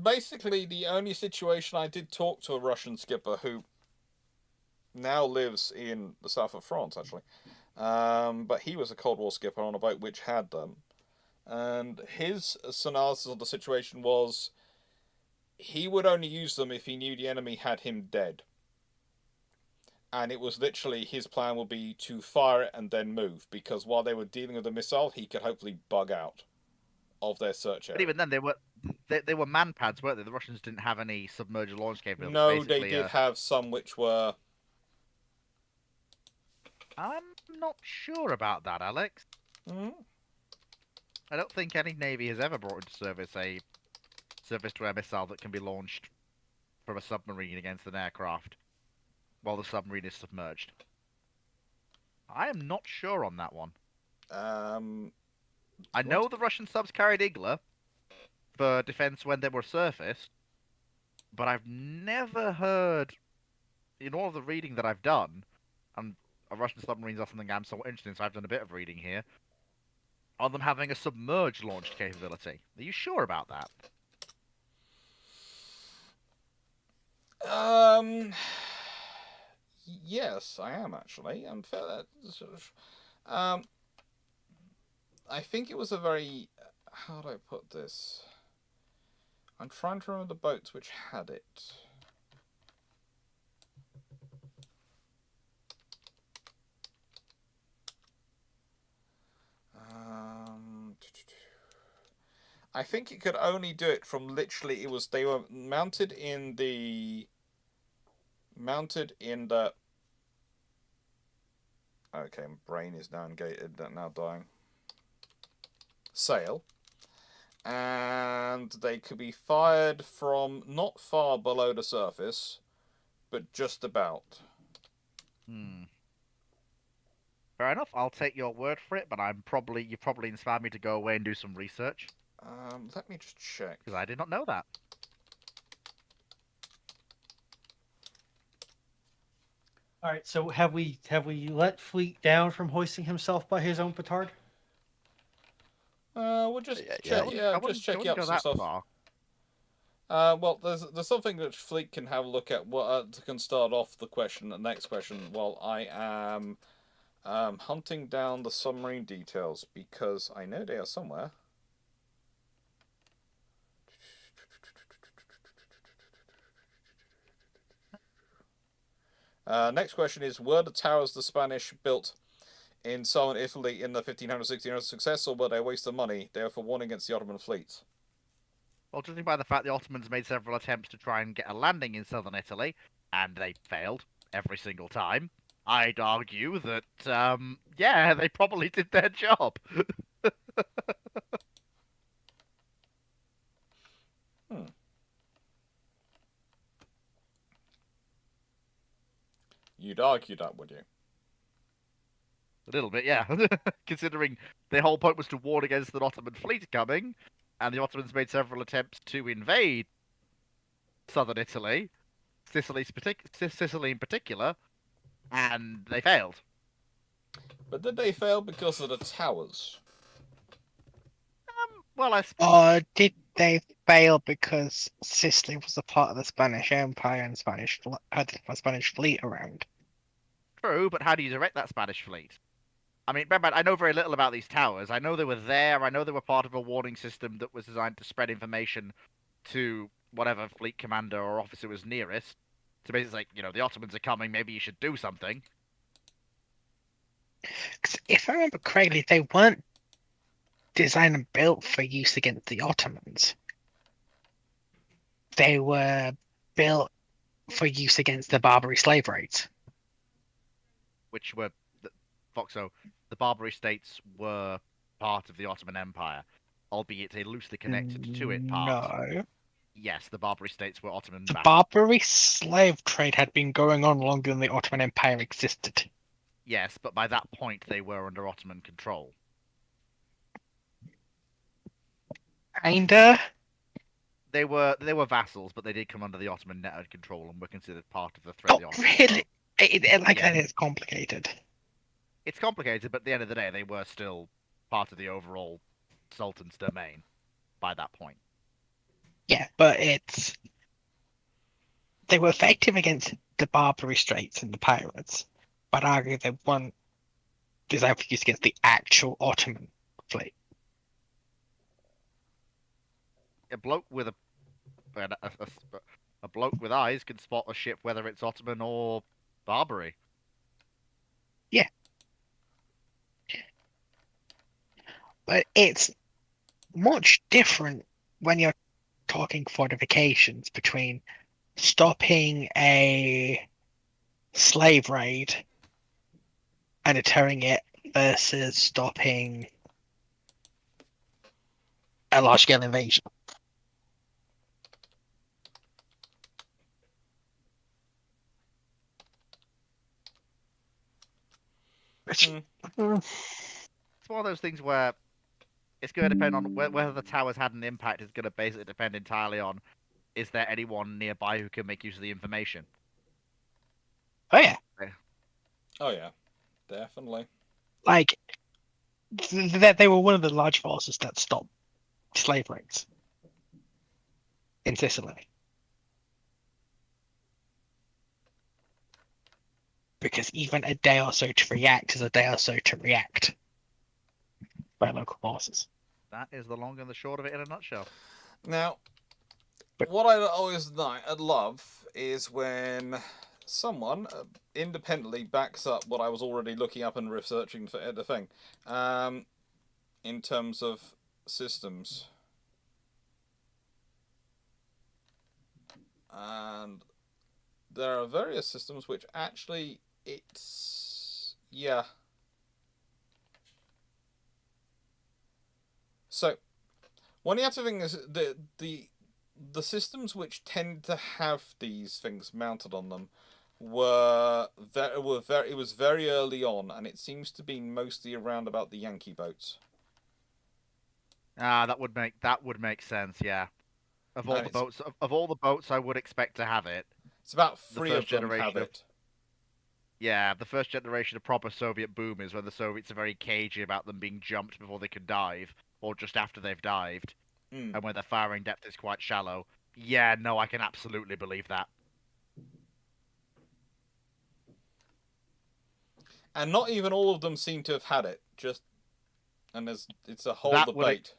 Speaker 1: Basically, the only situation I did talk to a Russian skipper who now lives in the south of France, actually. But he was a Cold War skipper on a boat which had them. And his analysis of the situation was he would only use them if he knew the enemy had him dead. And it was literally his plan would be to fire it and then move, because while they were dealing with the missile, he could hopefully bug out of their search area.
Speaker 2: But even then, they were man pads, weren't they? The Russians didn't have any submerged launch capabilities.
Speaker 1: No, they did have some which were...
Speaker 2: not sure about that, Alex.
Speaker 1: Hmm?
Speaker 2: I don't think any navy has ever brought into service a surface-to-air missile that can be launched from a submarine against an aircraft while the submarine is submerged. I am not sure on that one. I know the Russian subs carried Igla for defense when they were surfaced, but I've never heard, in all of the reading that I've done, and Russian submarines are something I'm somewhat interested in, so I've done a bit of reading here, on them having a submerged launched capability. Are you sure about that?
Speaker 1: Yes, I am actually. I'm fair. I think it was a very. How do I put this? I'm trying to remember the boats which had it. I think it could only do it from literally. They were mounted in the. Okay, my brain is now dying. Sail. And they could be fired from not far below the surface, but just about.
Speaker 2: Fair enough. I'll take your word for it, but you probably inspired me to go away and do some research.
Speaker 1: Let me just check.
Speaker 2: Because I did not know that.
Speaker 3: All right. So have we let Fleet down from hoisting himself by his own petard?
Speaker 1: We'll just
Speaker 2: I
Speaker 1: just check
Speaker 2: wouldn't
Speaker 1: out
Speaker 2: go
Speaker 1: some
Speaker 2: that
Speaker 1: stuff.
Speaker 2: far.
Speaker 1: Well, there's something that Fleet can have a look at. What can start off the next question, while I am hunting down the submarine details, because I know they are somewhere. Next question is: were the towers the Spanish built in southern Italy in the 1500s, 1600s success, or were they a waste of money? They are for warning against the Ottoman fleet.
Speaker 2: Well, judging by the fact the Ottomans made several attempts to try and get a landing in southern Italy, and they failed every single time, I'd argue that, yeah, they probably did their job.
Speaker 1: You'd argue that, would you?
Speaker 2: A little bit, yeah. Considering the whole point was to warn against the Ottoman fleet coming, and the Ottomans made several attempts to invade southern Italy, Sicily in particular, and they failed.
Speaker 1: But did they fail because of the towers?
Speaker 2: Well, I suppose.
Speaker 5: Or did they fail because Sicily was a part of the Spanish Empire and had the Spanish fleet around?
Speaker 2: True, but how do you direct that Spanish fleet? I mean, bear in mind, I know very little about these towers. I know they were there. I know they were part of a warning system that was designed to spread information to whatever fleet commander or officer was nearest. So basically, like, the Ottomans are coming. Maybe you should do something.
Speaker 5: 'Cause if I remember correctly, they weren't designed and built for use against the Ottomans. They were built for use against the Barbary slave raids.
Speaker 2: Which were Foxxo. The Barbary states were part of the Ottoman Empire, albeit a loosely connected to it part.
Speaker 5: No.
Speaker 2: Yes, the Barbary states were Ottoman.
Speaker 5: The Barbary slave trade had been going on longer than the Ottoman Empire existed.
Speaker 2: Yes, but by that point they were under Ottoman control.
Speaker 5: Kinda.
Speaker 2: They were vassals, but they did come under the Ottoman network control and were considered part of the threat.
Speaker 5: Oh, really? It's complicated.
Speaker 2: It's complicated, but at the end of the day, they were still part of the overall Sultan's domain by that point.
Speaker 5: Yeah, but they were effective against the Barbary Straits and the pirates, but I argue they weren't designed for use against the actual Ottoman fleet.
Speaker 2: A bloke with a bloke with eyes can spot a ship, whether it's Ottoman or Barbary.
Speaker 5: Yeah. But it's much different when you're talking fortifications between stopping a slave raid and deterring it versus stopping a large-scale invasion. Which,
Speaker 2: It's one of those things where it's going to depend on whether the towers had an impact. Is going to basically depend entirely on is there anyone nearby who can make use of the information.
Speaker 5: oh yeah,
Speaker 1: Oh yeah, definitely.
Speaker 5: like they were one of the large forces that stopped slave raids in Sicily. Because even a day or so to react is a day or so to react by local forces.
Speaker 2: That is the long and the short of it in a nutshell.
Speaker 1: Now, what I always love is when someone independently backs up what I was already looking up and researching for the thing, in terms of systems. And there are various systems which actually yeah. So one you have to think is the systems which tend to have these things mounted on them it was very early on, and it seems to be mostly around about the Yankee boats.
Speaker 2: That would make sense. Yeah, of all the boats, I would expect to have it.
Speaker 1: It's about
Speaker 2: The
Speaker 1: 3
Speaker 2: first
Speaker 1: of them
Speaker 2: generation
Speaker 1: have it.
Speaker 2: Yeah, the first generation of proper Soviet boom is when the Soviets are very cagey about them being jumped before they can dive, or just after they've dived, and when their firing depth is quite shallow. Yeah, no, I can absolutely believe that.
Speaker 1: And not even all of them seem to have had it. It's a whole debate.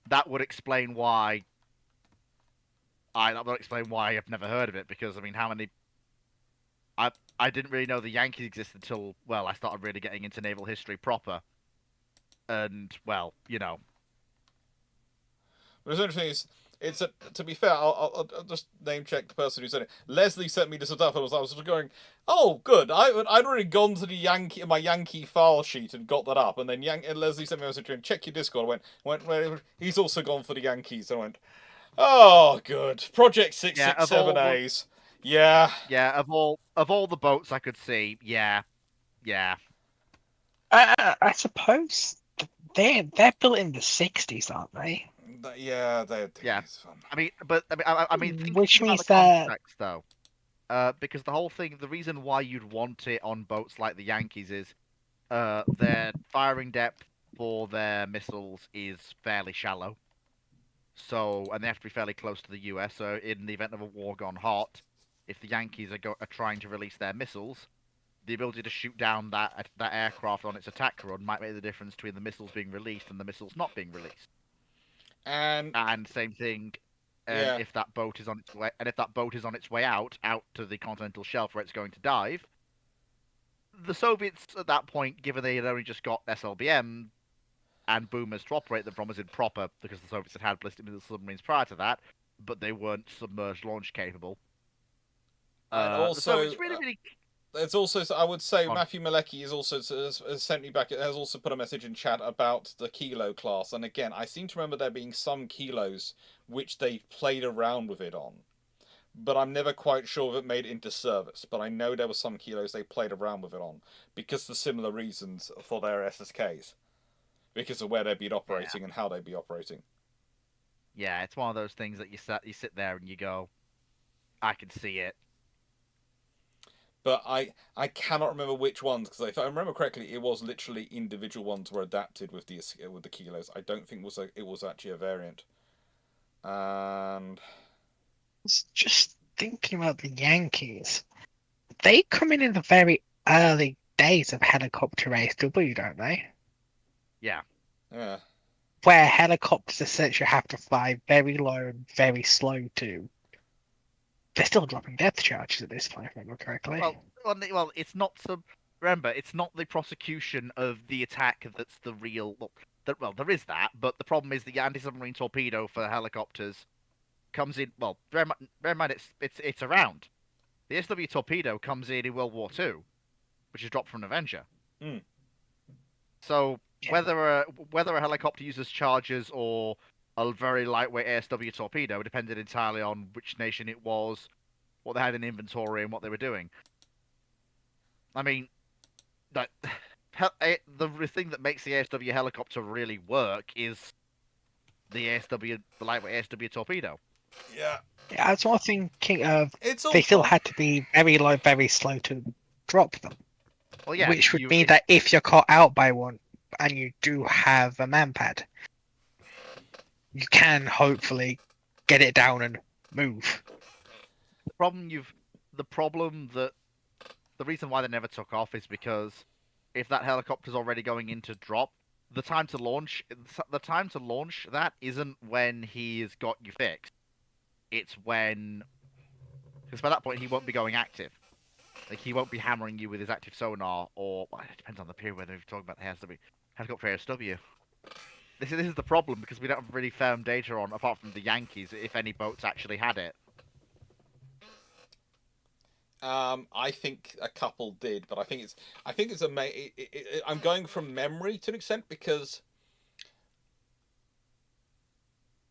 Speaker 2: That would explain why. That would explain why I've never heard of it, because I mean, how many? I didn't really know the Yankees existed until, well, I started really getting into naval history proper. And, well, you know.
Speaker 1: What's interesting is, to be fair, I'll just name check the person who said it. Leslie sent me this stuff. I was sort of going, oh, good. I'd already gone to my Yankee file sheet and got that up, and then Leslie sent me a message and check your Discord. Went. He's also gone for the Yankees. I went, oh, good. Project 667A's. Yeah.
Speaker 2: Yeah, of all the boats I could see, yeah.
Speaker 5: I suppose they're built in the 60s, aren't they?
Speaker 1: Yeah, they're fun.
Speaker 2: I mean, think
Speaker 5: which
Speaker 2: about
Speaker 5: means
Speaker 2: the
Speaker 5: that
Speaker 2: context, though. Because the reason why you'd want it on boats like the Yankees is, their firing depth for their missiles is fairly shallow. So, and they have to be fairly close to the US. So, in the event of a war gone hot, if the Yankees are trying to release their missiles, the ability to shoot down that aircraft on its attack run might make the difference between the missiles being released and the missiles not being released. And same thing, if that boat is on its way out to the continental shelf where it's going to dive, the Soviets at that point, given they had only just got SLBM and boomers to operate them from, as in proper, because the Soviets had ballistic missile submarines prior to that, but they weren't submerged launch capable.
Speaker 1: And also,
Speaker 2: it's really.
Speaker 1: It's also, I would say, Matthew Malecki has sent me back. Has also put a message in chat about the Kilo class, and again, I seem to remember there being some kilos which they played around with it on, but I'm never quite sure if it made it into service. But I know there were some kilos they played around with it on because of similar reasons for their SSKs, because of where they'd be operating and how they'd be operating.
Speaker 2: Yeah, it's one of those things that you sit there and you go, I can see it.
Speaker 1: But I cannot remember which ones, because if I remember correctly, it was literally individual ones were adapted with the kilos. I don't think it was actually a variant. And
Speaker 5: just thinking about the Yankees, they come in the very early days of helicopter ASW, don't they?
Speaker 2: Yeah.
Speaker 1: Yeah.
Speaker 5: Where helicopters essentially have to fly very low and very slow too. They're still dropping depth charges at this point, if I remember correctly.
Speaker 2: Well, it's not some. Remember, it's not the prosecution of the attack that's the real. Well, there is that, but the problem is the anti-submarine torpedo for helicopters comes in. Well, bear in mind it's around. The SW torpedo comes in World War II, which is dropped from an Avenger.
Speaker 1: Hmm.
Speaker 2: So
Speaker 5: Yeah.
Speaker 2: whether a helicopter uses charges or a very lightweight ASW torpedo depended entirely on which nation it was, what they had in inventory, and what they were doing. I mean, that the thing that makes the ASW helicopter really work is the lightweight ASW torpedo.
Speaker 1: Yeah.
Speaker 5: Yeah, I was more thinking of
Speaker 1: It's
Speaker 5: they still
Speaker 1: also
Speaker 5: had to be very low, very slow to drop them.
Speaker 2: Well, yeah,
Speaker 5: Which would mean that if you're caught out by one and you do have a manpad, you can hopefully get it down and move.
Speaker 2: The reason why they never took off is because if that helicopter's already going into drop, the time to launch that isn't when he's got you fixed. It's when, because by that point he won't be going active. Like, he won't be hammering you with his active sonar, or well, it depends on the period whether we're talking about the helicopter ASW. This is the problem, because we don't have really firm data on, apart from the Yankees, if any boats actually had it.
Speaker 1: I think a couple did, but I think it's I'm going from memory to an extent, because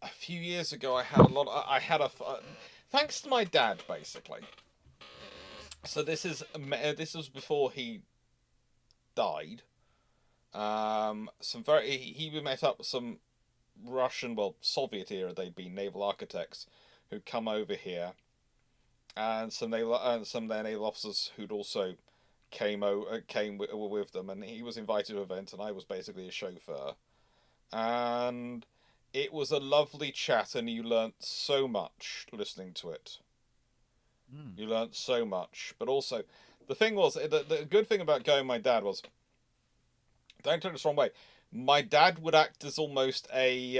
Speaker 1: a few years ago I had thanks to my dad, basically. So this was before he died. He met up with some Russian, well, Soviet era, they'd been naval architects who'd come over here, and some of their naval officers who'd also came with them, and he was invited to an event, and I was basically a chauffeur, and it was a lovely chat, and you learnt so much listening to it. You learnt so much, but also the thing was, the good thing about going with my dad was, don't take this the wrong way, my dad would act as almost a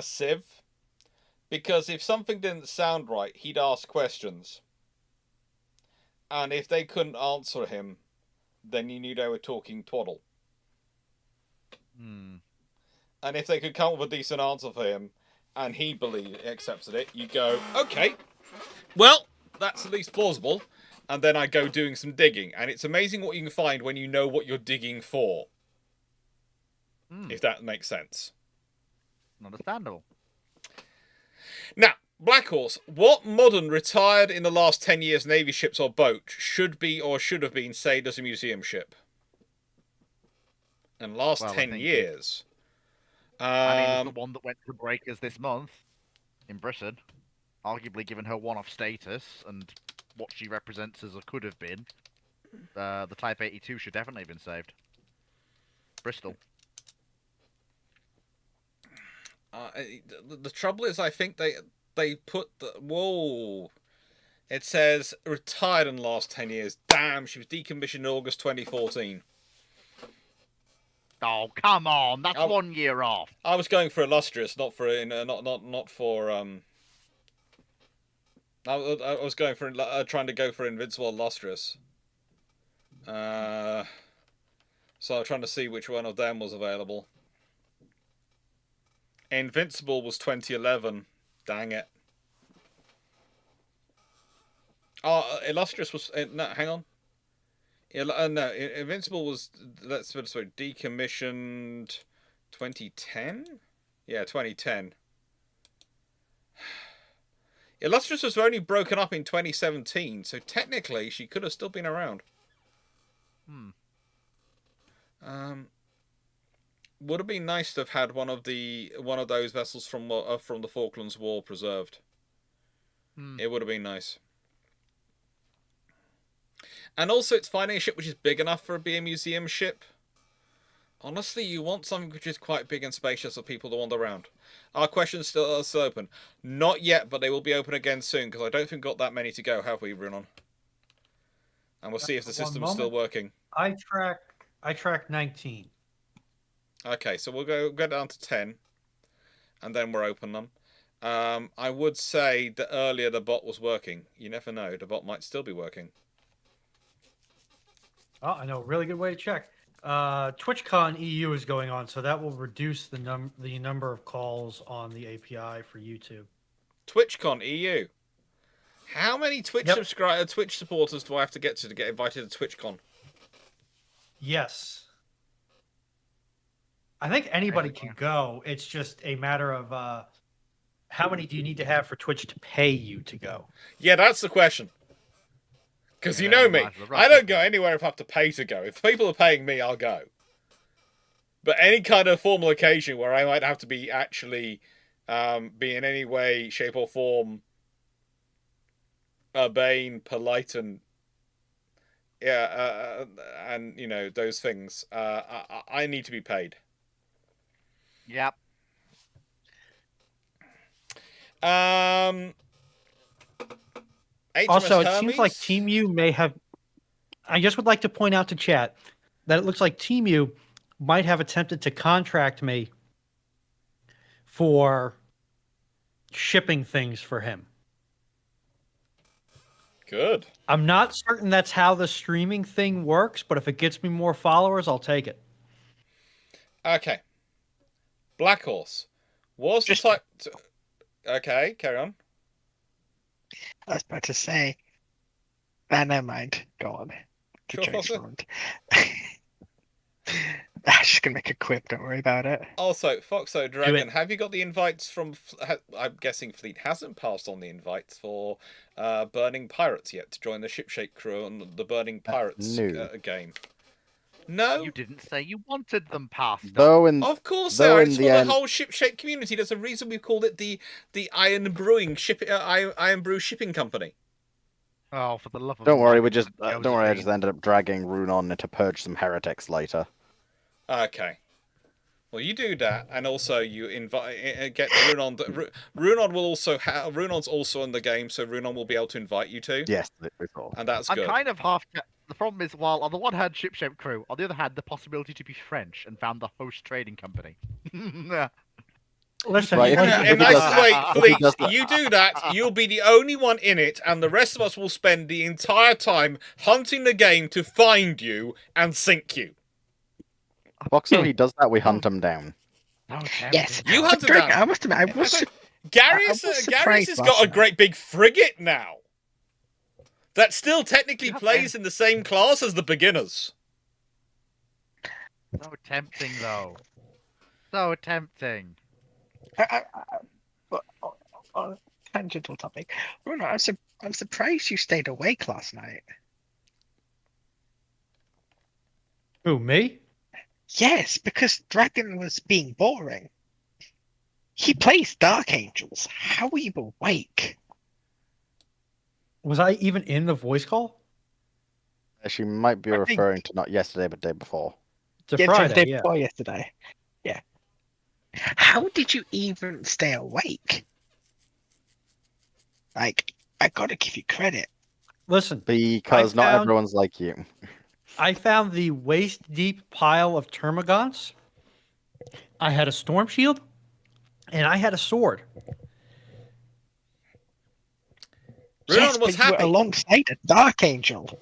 Speaker 1: sieve, because if something didn't sound right, he'd ask questions, and if they couldn't answer him, then you knew they were talking twaddle. And if they could come up with a decent answer for him, and he accepted it, you go, okay, well, that's at least plausible. And then I go doing some digging, and it's amazing what you can find when you know what you're digging for. If that makes sense.
Speaker 2: Understandable.
Speaker 1: Now, Black Horse, what modern retired in the last 10 years Navy ships or boat should be or should have been saved as a museum ship? In the last 10 years.
Speaker 2: I mean, the one that went to breakers this month in Britain, arguably given her one-off status and what she represents as a could have been, the Type 82 should definitely have been saved. Bristol.
Speaker 1: The trouble is, I think they put the... Whoa. It says retired in the last 10 years. Damn, she was decommissioned in August 2014.
Speaker 2: Oh, come on! That's 1 year off.
Speaker 1: I was going for illustrious, not for not for I was going for trying to go for invincible illustrious. So I'm trying to see which one of them was available. Invincible was 2011. Dang it. Oh, illustrious was no. Hang on. No, Invincible was, let's put it this way, decommissioned 2010? Yeah, 2010. Illustrious was only broken up in 2017, so technically she could have still been around. Would have been nice to have had one of those vessels from the Falklands War preserved. It would have been nice. And also, it's finding a ship which is big enough for a museum ship. Honestly, you want something which is quite big and spacious for people to wander around. Our questions still open. Not yet, but they will be open again soon, because I don't think we've got that many to go, have we, Ruhnon? And we'll see if the system is still working.
Speaker 3: I track 19.
Speaker 1: Okay, so we'll go down to 10, and then we'll open them. I would say that earlier the bot was working. You never know, the bot might still be working.
Speaker 3: Oh, I know. Really good way to check. TwitchCon EU is going on, so that will reduce the number of calls on the API for YouTube.
Speaker 1: TwitchCon EU. How many Twitch Twitch supporters do I have to get invited to TwitchCon?
Speaker 3: Yes. I think anybody can go. It's just a matter of how many do you need to have for Twitch to pay you to go?
Speaker 1: Yeah, that's the question. Because you know me, I don't go anywhere if I have to pay to go. If people are paying me, I'll go. But any kind of formal occasion where I might have to be actually be in any way, shape, or form urbane, polite, and and you know those things, I need to be paid.
Speaker 2: Yep.
Speaker 3: Also, it
Speaker 1: Hermes?
Speaker 3: seems like Team U may have. I just would like to point out to chat that it looks like Team U might have attempted to contract me for shipping things for him.
Speaker 1: Good.
Speaker 3: I'm not certain that's how the streaming thing works, but if it gets me more followers, I'll take it.
Speaker 1: Okay. Black Horse. What's the type? Okay, carry on.
Speaker 5: I was about to say. Never mind. Go on.
Speaker 1: Sure, Foxxo?
Speaker 5: I'm just gonna make a quip. Don't worry about it.
Speaker 1: Also, Foxxo Dragon, have you got the invites from? I'm guessing Fleet hasn't passed on the invites for Burning Pirates yet to join the Shipshape crew on the Burning Pirates game. No,
Speaker 2: You didn't say you wanted them passed.
Speaker 1: of course they are. It's for the whole Shipshape community. There's a reason we've called it the Iron Brew Shipping Company.
Speaker 2: Oh, for the love of
Speaker 4: Don't worry, don't worry. I just ended up dragging Ruhnon to purge some heretics later.
Speaker 1: Okay. Well, you do that, and also you get Ruhnon. Ruhnon will also Ruhnon's also in the game, so Ruhnon will be able to invite you to.
Speaker 4: Yes, it's all.
Speaker 1: And that's good.
Speaker 2: I'm kind of half. The problem is, while on the one hand, Shipshape crew, on the other hand, the possibility to be French and found the host trading company.
Speaker 3: Listen,
Speaker 4: Right,
Speaker 1: In nice way, Fleet, you do that, you'll be the only one in it, and the rest of us will spend the entire time hunting the game to find you and sink you.
Speaker 4: Foxxo, he does that, we hunt him down.
Speaker 5: Yes.
Speaker 1: You hunted down.
Speaker 5: I must admit,
Speaker 1: Garius has got a great big frigate now. That still technically plays in the same class as the beginners.
Speaker 2: So tempting, though. So tempting.
Speaker 5: But on a tangential topic, Ruhnon, I'm surprised you stayed awake last night.
Speaker 3: Who, me?
Speaker 5: Yes, because Dragon was being boring. He plays Dark Angels. How were you awake?
Speaker 3: Was I even in the voice call?
Speaker 4: She might be referring to not yesterday, but day before.
Speaker 3: It's a Friday,
Speaker 5: the day before yesterday. Yeah. How did you even stay awake? Like, I gotta give you credit.
Speaker 3: Listen,
Speaker 4: Because not everyone's like you.
Speaker 3: I found the waist-deep pile of termagants. I had a storm shield, and I had a sword.
Speaker 1: Ruhnon was happy.
Speaker 5: You were alongside a Dark Angel.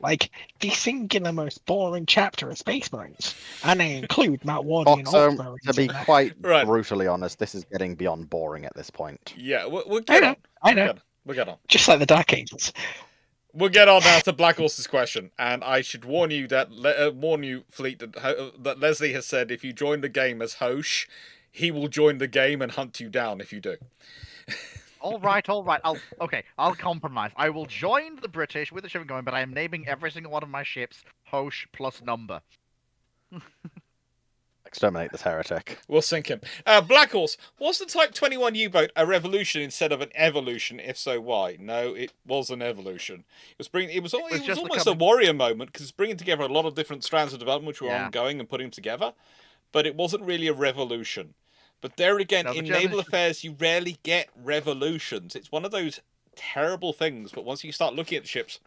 Speaker 5: Like, the singular most boring chapter of Space Marines. And I include Matt Wardy and all
Speaker 4: Foxxo, to be quite brutally honest, this is getting beyond boring at this point.
Speaker 1: Yeah, we'll get on.
Speaker 5: I know.
Speaker 1: We'll get on.
Speaker 5: Just like the Dark Angels.
Speaker 1: We'll get on now to Black Horse's question, and I should warn you that Fleet, that Leslie has said if you join the game as Hosh, he will join the game and hunt you down if you do.
Speaker 2: All right. I'll compromise. I will join the British with the shipping going, but I am naming every single one of my ships Hosh plus number.
Speaker 4: Exterminate this heretic.
Speaker 1: We'll sink him. Black Horse, was the Type 21 U-boat a revolution instead of an evolution? If so, why? No, it was an evolution. It was almost a warrior moment because it's bringing together a lot of different strands of development which were ongoing and putting them together. But it wasn't really a revolution. But there again, in naval affairs, you rarely get revolutions. It's one of those terrible things. But once you start looking at the ships,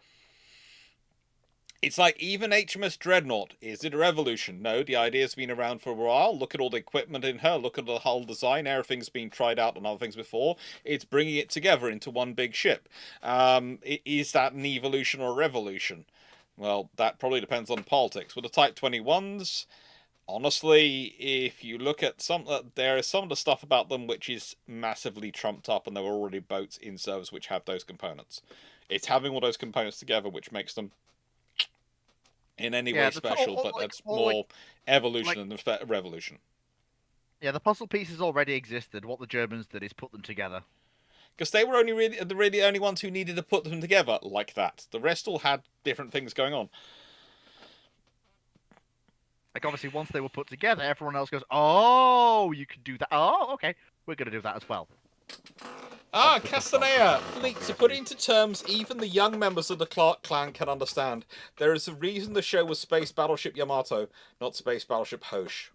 Speaker 1: it's like even HMS Dreadnought. Is it a revolution? No, the idea's been around for a while. Look at all the equipment in her. Look at the hull design. Everything's been tried out on other things before. It's bringing it together into one big ship. Is that an evolution or a revolution? Well, that probably depends on politics. With the Type 21s, Honestly, if you look at there is some of the stuff about them which is massively trumped up, and there were already boats in service which have those components. It's having all those components together which makes them in any way special, but that's more evolution than revolution.
Speaker 2: Yeah, the puzzle pieces already existed. What the Germans did is put them together.
Speaker 1: Because they were only really the only ones who needed to put them together like that. The rest all had different things going on.
Speaker 2: Like, obviously, once they were put together, everyone else goes, "Oh, you can do that. Oh, okay, we're going to do that as well."
Speaker 1: Castanea! Fleet, to put it into terms even the young members of the Clarke clan can understand. There is a reason the show was Space Battleship Yamato, not Space Battleship Hosh.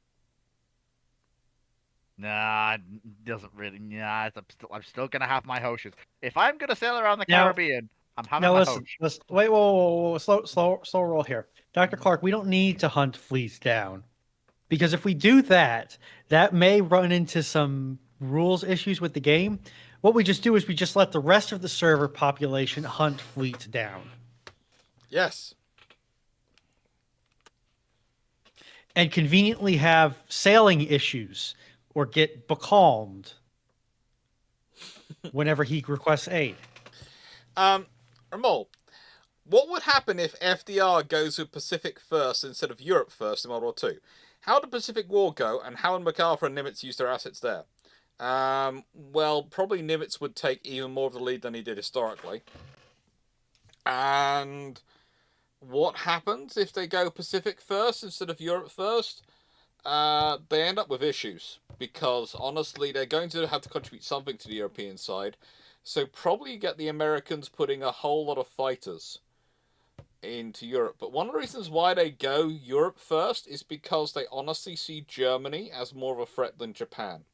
Speaker 2: Nah, it doesn't really. Nah, I'm still gonna have my Hoshes. If I'm gonna sail around the
Speaker 3: Now-
Speaker 2: Caribbean, I'm having
Speaker 3: Now
Speaker 2: my
Speaker 3: listen,
Speaker 2: Hosh.
Speaker 3: listen. Wait, whoa, slow roll here. Dr. Clarke, we don't need to hunt fleets down. Because if we do that, that may run into some rules issues with the game. What we just do is we just let the rest of the server population hunt fleets down.
Speaker 1: Yes.
Speaker 3: And conveniently have sailing issues or get becalmed whenever he requests aid.
Speaker 1: Ramol, what would happen if FDR goes with Pacific first instead of Europe first in World War II? How did the Pacific War go, and how would MacArthur and Nimitz use their assets there? Well, probably Nimitz would take even more of the lead than he did historically. And what happens if they go Pacific first instead of Europe first? They end up with issues, because honestly they're going to have to contribute something to the European side, so probably you get the Americans putting a whole lot of fighters into Europe. But one of the reasons why they go Europe first is because they honestly see Germany as more of a threat than Japan.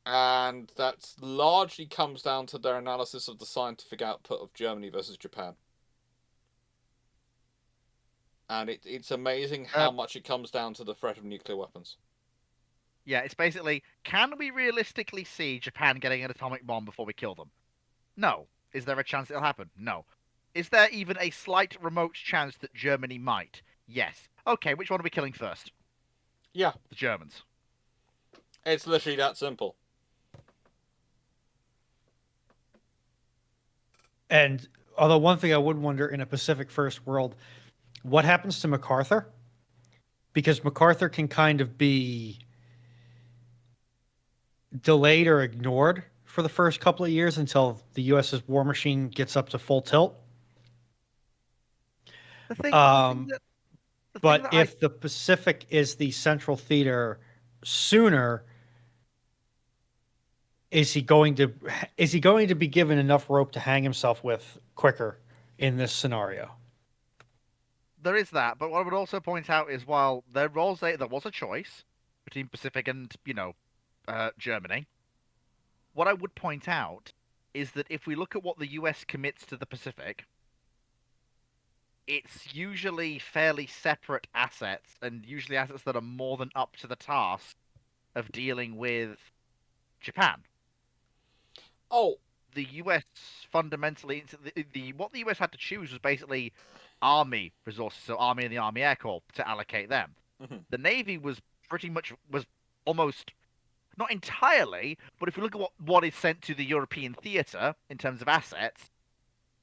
Speaker 1: And that largely comes down to their analysis of the scientific output of Germany versus Japan. And it's amazing how much it comes down to the threat of nuclear weapons.
Speaker 2: Yeah, it's basically, can we realistically see Japan getting an atomic bomb before we kill them? No. Is there a chance it'll happen? No. Is there even a slight remote chance that Germany might? Yes. Okay, which one are we killing first?
Speaker 1: Yeah.
Speaker 2: The Germans.
Speaker 1: It's literally that simple.
Speaker 3: And although one thing I would wonder in a Pacific First world, what happens to MacArthur? Because MacArthur can kind of be delayed or ignored for the first couple of years until the US's war machine gets up to full tilt. But if the Pacific is the central theater sooner, is he going to be given enough rope to hang himself with quicker in this scenario?
Speaker 2: There is that, but what I would also point out is while there was a choice between Pacific and Germany, what I would point out is that if we look at what the US commits to the Pacific, it's usually fairly separate assets, and usually assets that are more than up to the task of dealing with Japan.
Speaker 1: Oh,
Speaker 2: the US fundamentally what the US had to choose was basically army resources, so Army and the Army Air Corps, to allocate them.
Speaker 1: Mm-hmm.
Speaker 2: The Navy was almost not entirely, but if we look at what is sent to the European theater in terms of assets,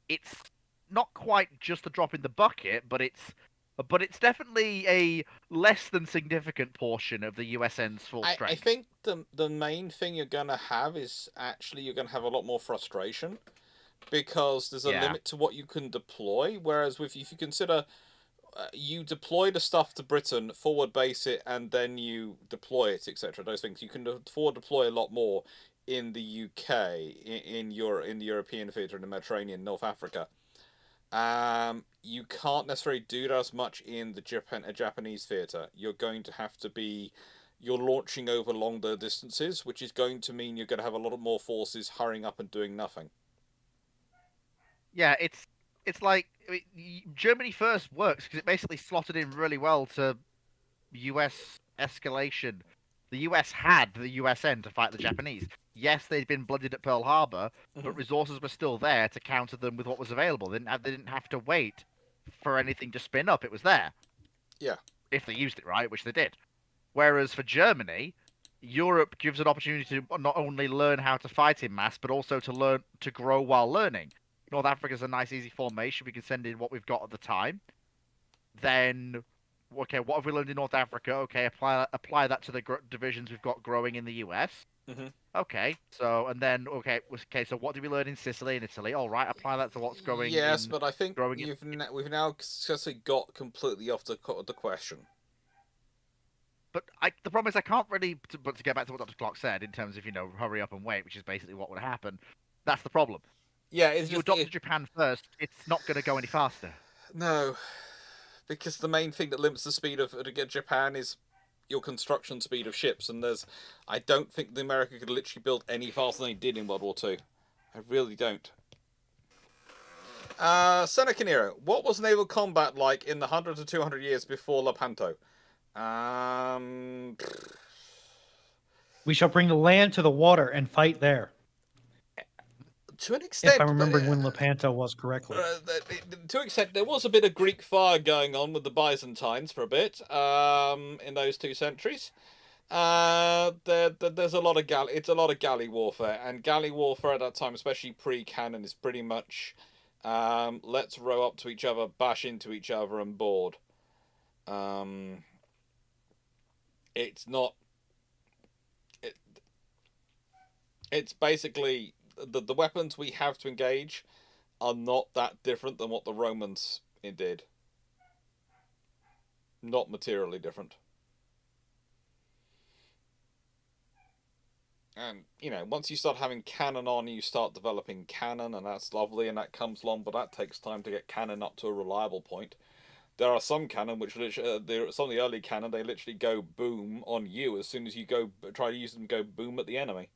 Speaker 2: it's not quite just a drop in the bucket, but it's definitely a less than significant portion of the USN's full strength.
Speaker 1: I think the main thing you're going to have is actually you're going to have a lot more frustration, because there's a limit to what you can deploy. Whereas if you consider you deploy the stuff to Britain, forward base it, and then you deploy it, etc. Those things you can forward deploy a lot more in the UK, in the European theatre, in the Mediterranean, North Africa. You can't necessarily do that as much in the Japanese theatre. You're going to have to you're launching over longer distances, which is going to mean you're going to have a lot more forces hurrying up and doing nothing.
Speaker 2: Yeah, it's like Germany first works because it basically slotted in really well to US escalation. The US had the USN to fight the Japanese. Yes, they'd been blooded at Pearl Harbor, but resources were still there to counter them with what was available. They didn't have to wait for anything to spin up. It was there.
Speaker 1: Yeah.
Speaker 2: if they used it right, which they did. Whereas for Germany, Europe gives an opportunity to not only learn how to fight in mass, but also to learn to grow while learning. North Africa's a nice, easy formation. We can send in what we've got at the time. Then, okay, what have we learned in North Africa? Okay, apply that to the divisions we've got growing in the US.
Speaker 1: Mhm.
Speaker 2: Okay, so and then okay, so what did we learn in Sicily and Italy? All right, apply that to what's growing.
Speaker 1: Yes, but I think
Speaker 2: growing
Speaker 1: we've now successfully got completely off the question.
Speaker 2: But the problem is I can't really. But to get back to what Dr. Clarke said in terms of hurry up and wait, which is basically what would happen. That's the problem.
Speaker 1: Yeah, it's
Speaker 2: If you
Speaker 1: just
Speaker 2: adopt Japan first, it's not going to go any faster.
Speaker 1: No, because the main thing that limits the speed of Japan is your construction speed of ships, and I don't think the America could literally build any faster than they did in World War II. I really don't. Seneca Nero, what was naval combat like in the 100 to 200 years before Lepanto?
Speaker 3: We shall bring the land to the water and fight there.
Speaker 1: To an extent,
Speaker 3: If I'm remembering when Lepanto was correctly.
Speaker 1: To an extent, there was a bit of Greek fire going on with the Byzantines for a bit in those 2 centuries. There's a lot of it's a lot of galley warfare, and galley warfare at that time, especially pre-cannon, is pretty much let's row up to each other, bash into each other, and board. It's not. It's basically the weapons we have to engage are not that different than what the Romans did. Not materially different. And, once you start having cannon on, you start developing cannon, and that's lovely, and that comes along, but that takes time to get cannon up to a reliable point. There are some cannon which literally, some of the early cannon, they literally go boom on you as soon as you try to use them, go boom at the enemy.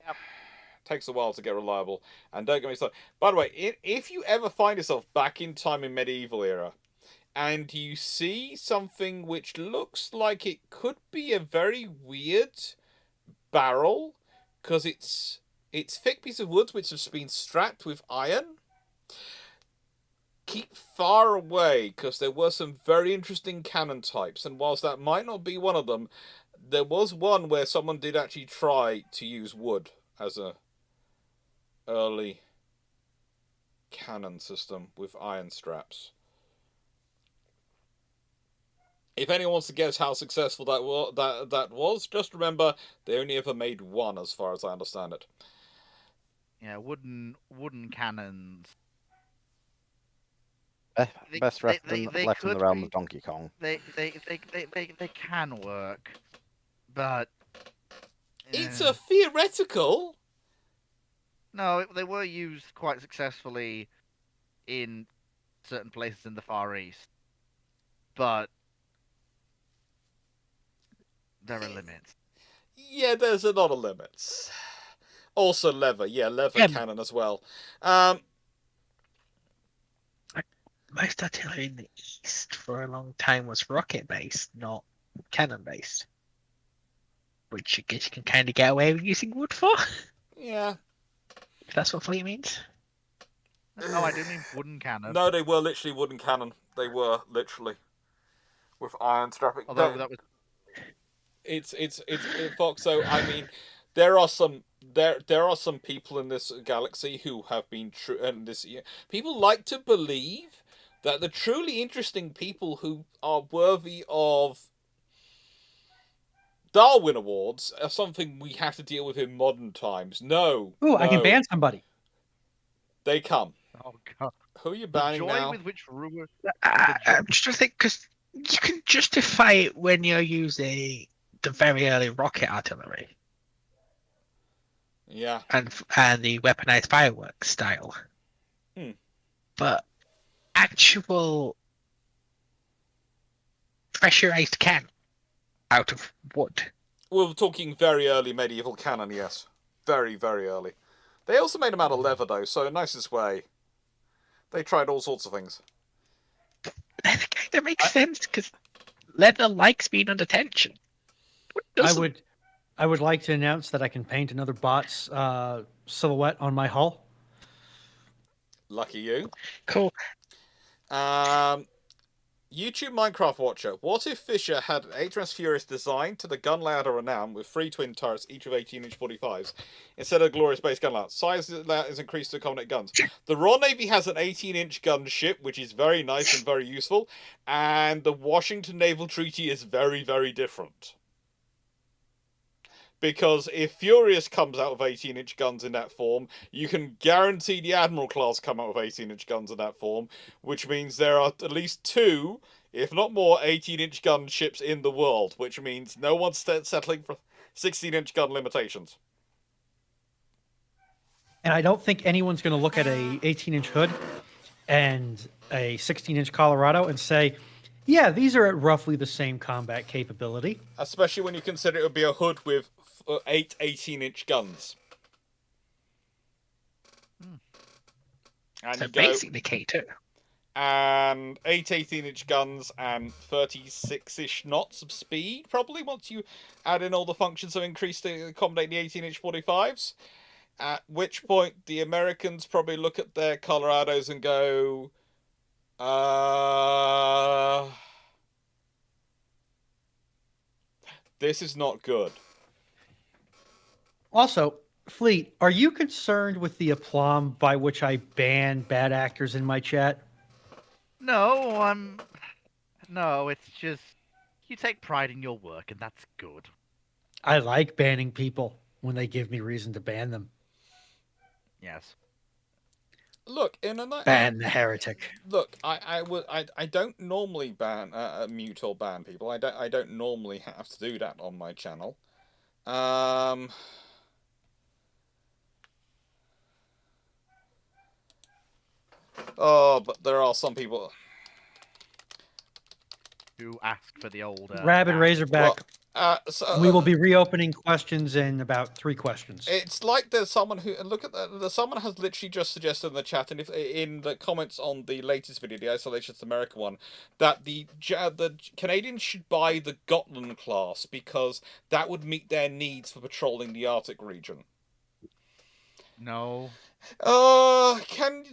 Speaker 2: Yep.
Speaker 1: Takes a while to get reliable. And don't get me started. By the way, if you ever find yourself back in time in medieval era, and you see something which looks like it could be a very weird barrel, because it's thick piece of wood which has been strapped with iron, keep far away, because there were some very interesting cannon types, and whilst that might not be one of them, there was one where someone did actually try to use wood as a early cannon system with iron straps. If anyone wants to guess how successful that was, just remember they only ever made one, as far as I understand it.
Speaker 2: Yeah, wooden cannons.
Speaker 4: Best left in the realm of Donkey Kong.
Speaker 2: They can work, but
Speaker 1: it's a theoretical.
Speaker 2: No, they were used quite successfully in certain places in the Far East, but there are limits.
Speaker 1: Yeah, there's a lot of limits. Also leather, cannon as well.
Speaker 5: Most artillery in the East for a long time was rocket-based, not cannon-based. Which I guess you can kind of get away with using wood for.
Speaker 1: Yeah.
Speaker 5: If that's what fleet means.
Speaker 2: No, I do mean wooden cannon.
Speaker 1: No, they were literally wooden cannon. They were literally with iron strapping.
Speaker 2: Although that was.
Speaker 1: It's Foxxo. I mean, there are some people in this galaxy who have been true, and people like to believe that the truly interesting people who are worthy of Darwin Awards are something we have to deal with in modern times. No.
Speaker 3: Ooh, I can ban somebody.
Speaker 1: They come.
Speaker 2: Oh god.
Speaker 1: Who are you banning
Speaker 2: the joy
Speaker 1: now?
Speaker 2: with which rumor.
Speaker 5: I'm just trying to think, because you can justify it when you're using the very early rocket artillery.
Speaker 1: Yeah.
Speaker 5: And the weaponized fireworks style. But actual pressurized cannon out of wood.
Speaker 1: We're talking very early medieval cannon, yes. Very, very early. They also made them out of leather, though, so nicest way. They tried all sorts of things.
Speaker 5: That kind of makes sense, because leather likes being under tension.
Speaker 3: I would like to announce that I can paint another bot's silhouette on my hull.
Speaker 1: Lucky you.
Speaker 5: Cool.
Speaker 1: YouTube Minecraft Watcher, what if Fisher had an HMS Furious design to the gun layout of Renown with 3 twin turrets, each of 18-inch 45s, instead of Glorious base gun layout? Size of the layout is increased to accommodate guns. The Royal Navy has an 18-inch gun ship, which is very nice and very useful, and the Washington Naval Treaty is very, very different. Because if Furious comes out of 18-inch guns in that form, you can guarantee the Admiral class come out of 18-inch guns in that form, which means there are at least 2, if not more, 18-inch gun ships in the world, which means no one's settling for 16-inch gun limitations.
Speaker 3: And I don't think anyone's going to look at a 18-inch hood and a 16-inch Colorado and say, yeah, these are at roughly the same combat capability.
Speaker 1: Especially when you consider it would be a hood with 8 18-inch guns. And
Speaker 5: So
Speaker 1: you go,
Speaker 5: basically K2.
Speaker 1: and 8 18-inch guns and 36-ish knots of speed, probably, once you add in all the functions that increase to accommodate the 18-inch 45s. At which point, the Americans probably look at their Colorados and go, this is not good.
Speaker 3: Also, Fleet, are you concerned with the aplomb by which I ban bad actors in my chat?
Speaker 2: No, No, it's just you take pride in your work, and that's good.
Speaker 3: I like banning people when they give me reason to ban them.
Speaker 2: Yes.
Speaker 1: Look, in a
Speaker 3: Ban the heretic.
Speaker 1: Look, I don't normally ban mute or ban people. I don't normally have to do that on my channel. Oh, but there are some people
Speaker 2: Who ask for the old
Speaker 3: Rabid Razorback. We will be reopening questions in about 3 questions.
Speaker 1: It's like there's someone who look at that. Someone has literally just suggested in the chat, and if in the comments on the latest video, the Isolationist America one, that the Canadians should buy the Gotland class because that would meet their needs for patrolling the Arctic region.
Speaker 2: No.
Speaker 1: Can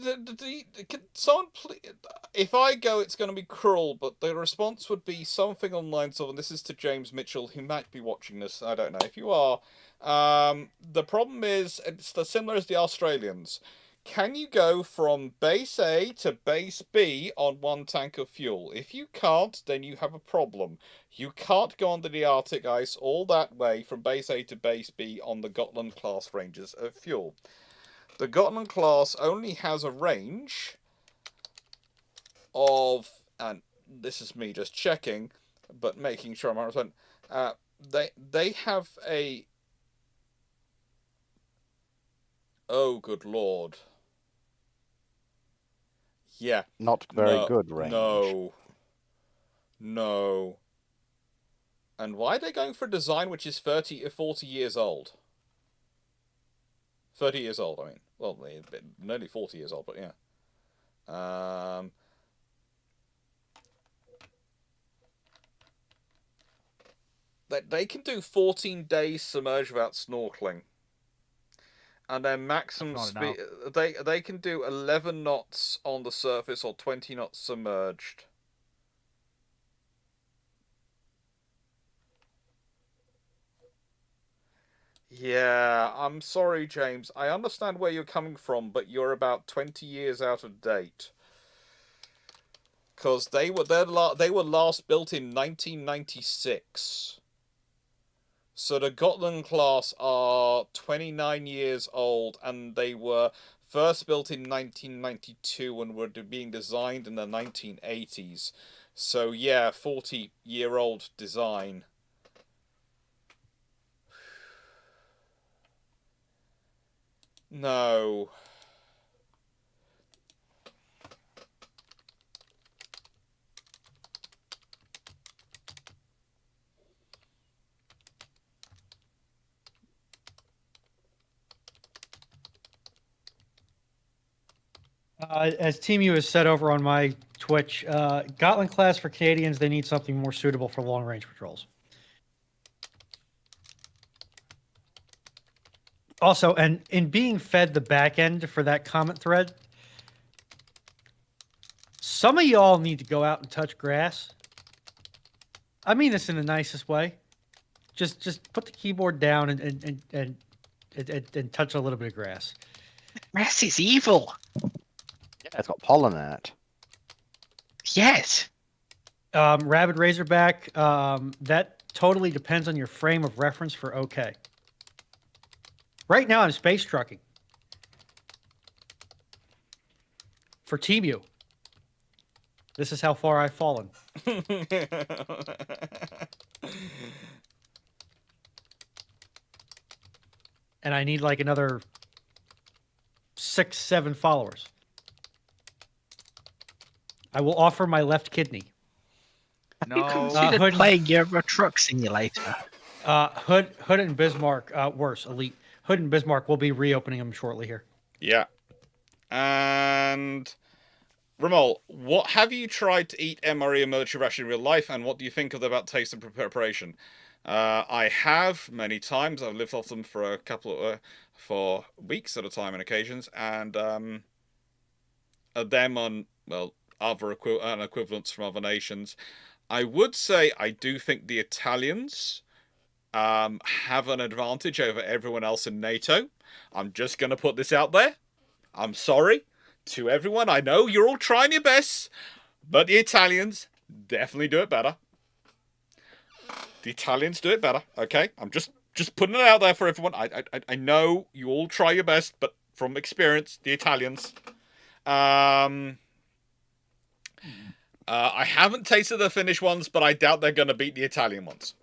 Speaker 1: someone please? If I go, it's going to be cruel, but the response would be something on lines of, and this is to James Mitchell, who might be watching this. I don't know if you are. The problem is it's similar as the Australians. Can you go from base A to base B on 1 tank of fuel? If you can't, then you have a problem. You can't go under the Arctic ice all that way from base A to base B on the Gotland class ranges of fuel. The Gotland class only has a range of, and this is me just checking, but making sure I'm 100%. They have a. Oh, good lord. Yeah.
Speaker 4: Not very good range.
Speaker 1: No. And why are they going for a design which is 40 years old? 30 years old, I mean. Well, nearly 40 years old, but yeah. They can do 14 days submerged without snorkeling. And their maximum speed... They can do 11 knots on the surface or 20 knots submerged. Yeah, I'm sorry, James. I understand where you're coming from, but you're about 20 years out of date. Because they were last built in 1996. So the Gotland class are 29 years old, and they were first built in 1992 and were being designed in the 1980s. So yeah, 40-year-old design. No.
Speaker 3: As Team U has said over on my Twitch, Gotland class for Canadians, they need something more suitable for long-range patrols. Also, and in being fed the back end for that comment thread, Some of y'all need to go out and touch grass. I mean this in the nicest way. Just put the keyboard down and touch a little bit of grass.
Speaker 5: Grass is evil.
Speaker 4: Yeah, it's got pollen in it.
Speaker 5: Yes.
Speaker 3: Rabid Razorback, that totally depends on your frame of reference for okay. Right now I'm space trucking. For Temu. This is how far I've fallen. And I need like another 6, 7 followers. I will offer my left kidney.
Speaker 5: You considered
Speaker 3: Hood-
Speaker 5: playing Euro Truck Simulator.
Speaker 3: Hood and Bismarck, worse, Elite. Hood and Bismarck will be reopening them shortly here.
Speaker 1: Yeah. And Ramol, what have you tried to eat MRE and military ration in real life, and what do you think of about taste and preparation? I have many times. I've lived off them for a couple of for weeks at a time on occasions, and them on other equivalents from other nations. I would say I do think the Italians have an advantage over everyone else in NATO. I'm just going to put this out there. I'm sorry to everyone. I know you're all trying your best, but the Italians definitely do it better. The Italians do it better, okay? I'm just putting it out there for everyone. I know you all try your best, but from experience, the Italians. I haven't tasted the Finnish ones, but I doubt they're going to beat the Italian ones.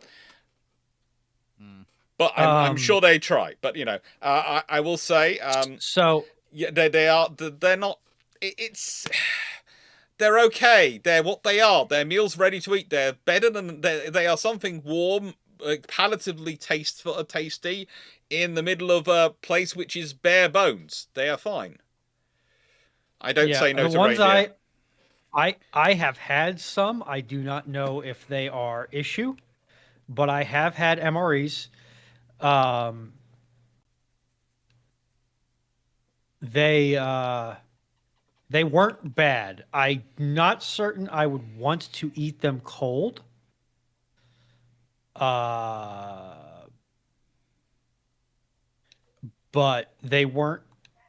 Speaker 1: But I'm sure they try. But you know, I will say,
Speaker 3: so
Speaker 1: yeah, they're not. They're okay. They're what they are. They're meals ready to eat. They're better than they are something warm, palatably tasty in the middle of a place which is bare bones. They are fine. I don't say no
Speaker 3: the
Speaker 1: to
Speaker 3: ones
Speaker 1: reindeer.
Speaker 3: I have had some. I do not know if they are issue, but I have had MREs. They weren't bad. I'm not certain I would want to eat them cold. But they weren't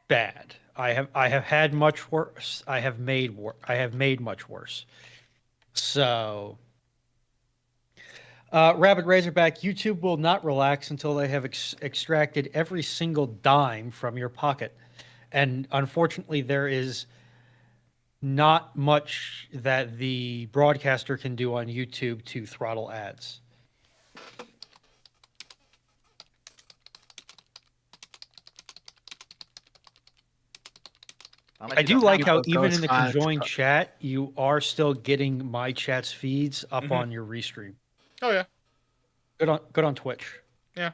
Speaker 3: bad. I have had much worse. I have made much worse. So, Rabid Razorback, YouTube will not relax until they have extracted every single dime from your pocket. And unfortunately, there is not much that the broadcaster can do on YouTube to throttle ads. I do like how even in the conjoined chat, you are still getting my chat's feeds up on your restream.
Speaker 1: Oh yeah,
Speaker 3: good on Twitch.
Speaker 1: Yeah,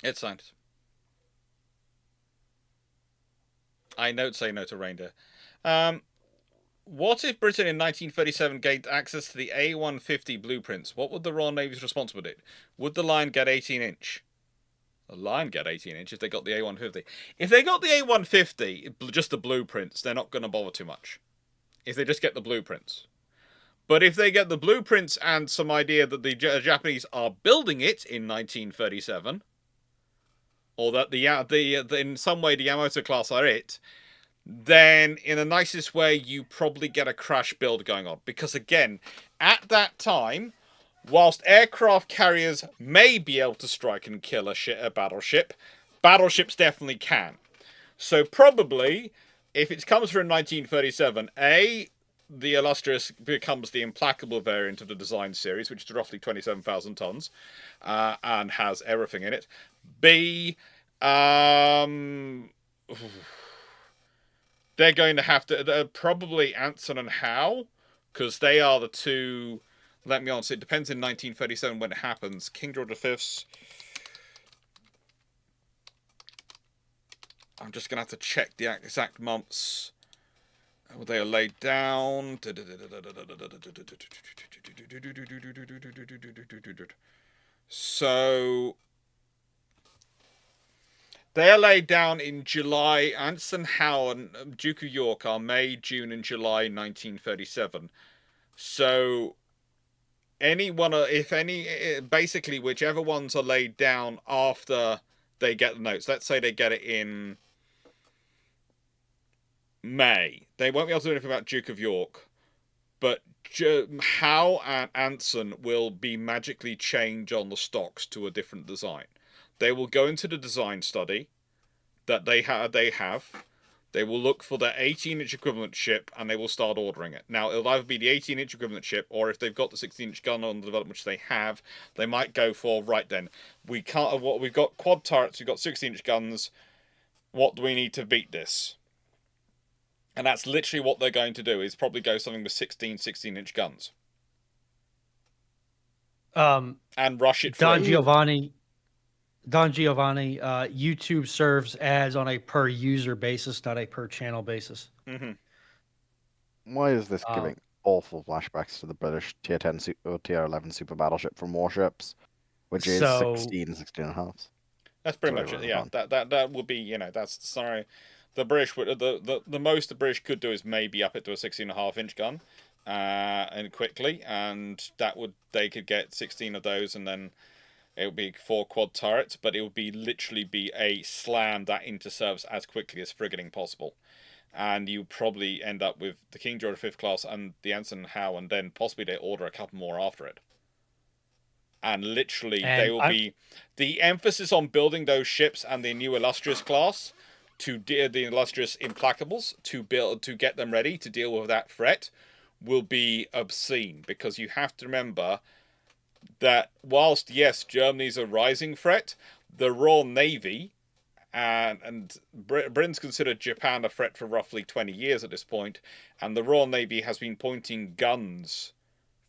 Speaker 1: it's nice. I say no to reindeer. What if Britain in 1937 gained access to the A150 blueprints? What would the Royal Navy's response be? Would the line get 18-inch? The line get 18-inch if they got the A150. If they got the A150, just the blueprints, they're not going to bother too much. If they just get the blueprints. But if they get the blueprints and some idea that the Japanese are building it in 1937, or that in some way the Yamato class are it, then in the nicest way you probably get a crash build going on. Because again, at that time, whilst aircraft carriers may be able to strike and kill a battleship, battleships definitely can. So probably, if it comes through in 1937, the Illustrious becomes the implacable variant of the design series, which is roughly 27,000 tons, and has everything in it. B, they're going to have to probably Anson and Howe, because they are the two. Let me answer. It depends in 1937 when it happens. King George V's. I'm just gonna have to check the exact months. They are laid down. So They are laid down in July. Anson Howe and Duke of York are May, June, and July 1937. So any one, if any, basically whichever ones are laid down after they get the notes. Let's say they get it in May. They won't be able to do anything about Duke of York, but Howe and Anson will be magically changed on the stocks to a different design. They will go into the design study that they have. They will look for their 18-inch equivalent ship, and they will start ordering it. Now, it'll either be the 18-inch equivalent ship, or if they've got the 16-inch gun on the development, which they have, they might go for, right then, we've got quad turrets, we've got 16-inch guns, what do we need to beat this? And that's literally what they're going to do, is probably go something with 16-inch guns. And rush it
Speaker 3: Don
Speaker 1: through.
Speaker 3: Giovanni, YouTube serves ads on a per user basis, not a per channel basis.
Speaker 4: Why is this giving awful flashbacks to the British Tier 10 or Tier 11 super battleship from Warships, which is 16 and a half?
Speaker 1: That's pretty much it. Yeah, that would be, that's sorry. The British would the most the British could do is maybe up it to a 16.5-inch gun, and quickly, and they could get 16 of those, and then it would be 4 quad turrets, but it would literally be a slam that into service as quickly as frigating possible. And you probably end up with the King George V class and the Anson Howe, and then possibly they order a couple more after it. And literally, they will be the emphasis on building those ships and the new Illustrious class, the Illustrious Implacables, to get them ready to deal with that threat, will be obscene, because you have to remember that whilst, yes, Germany's a rising threat, the Royal Navy, and Britain's considered Japan a threat for roughly 20 years at this point, and the Royal Navy has been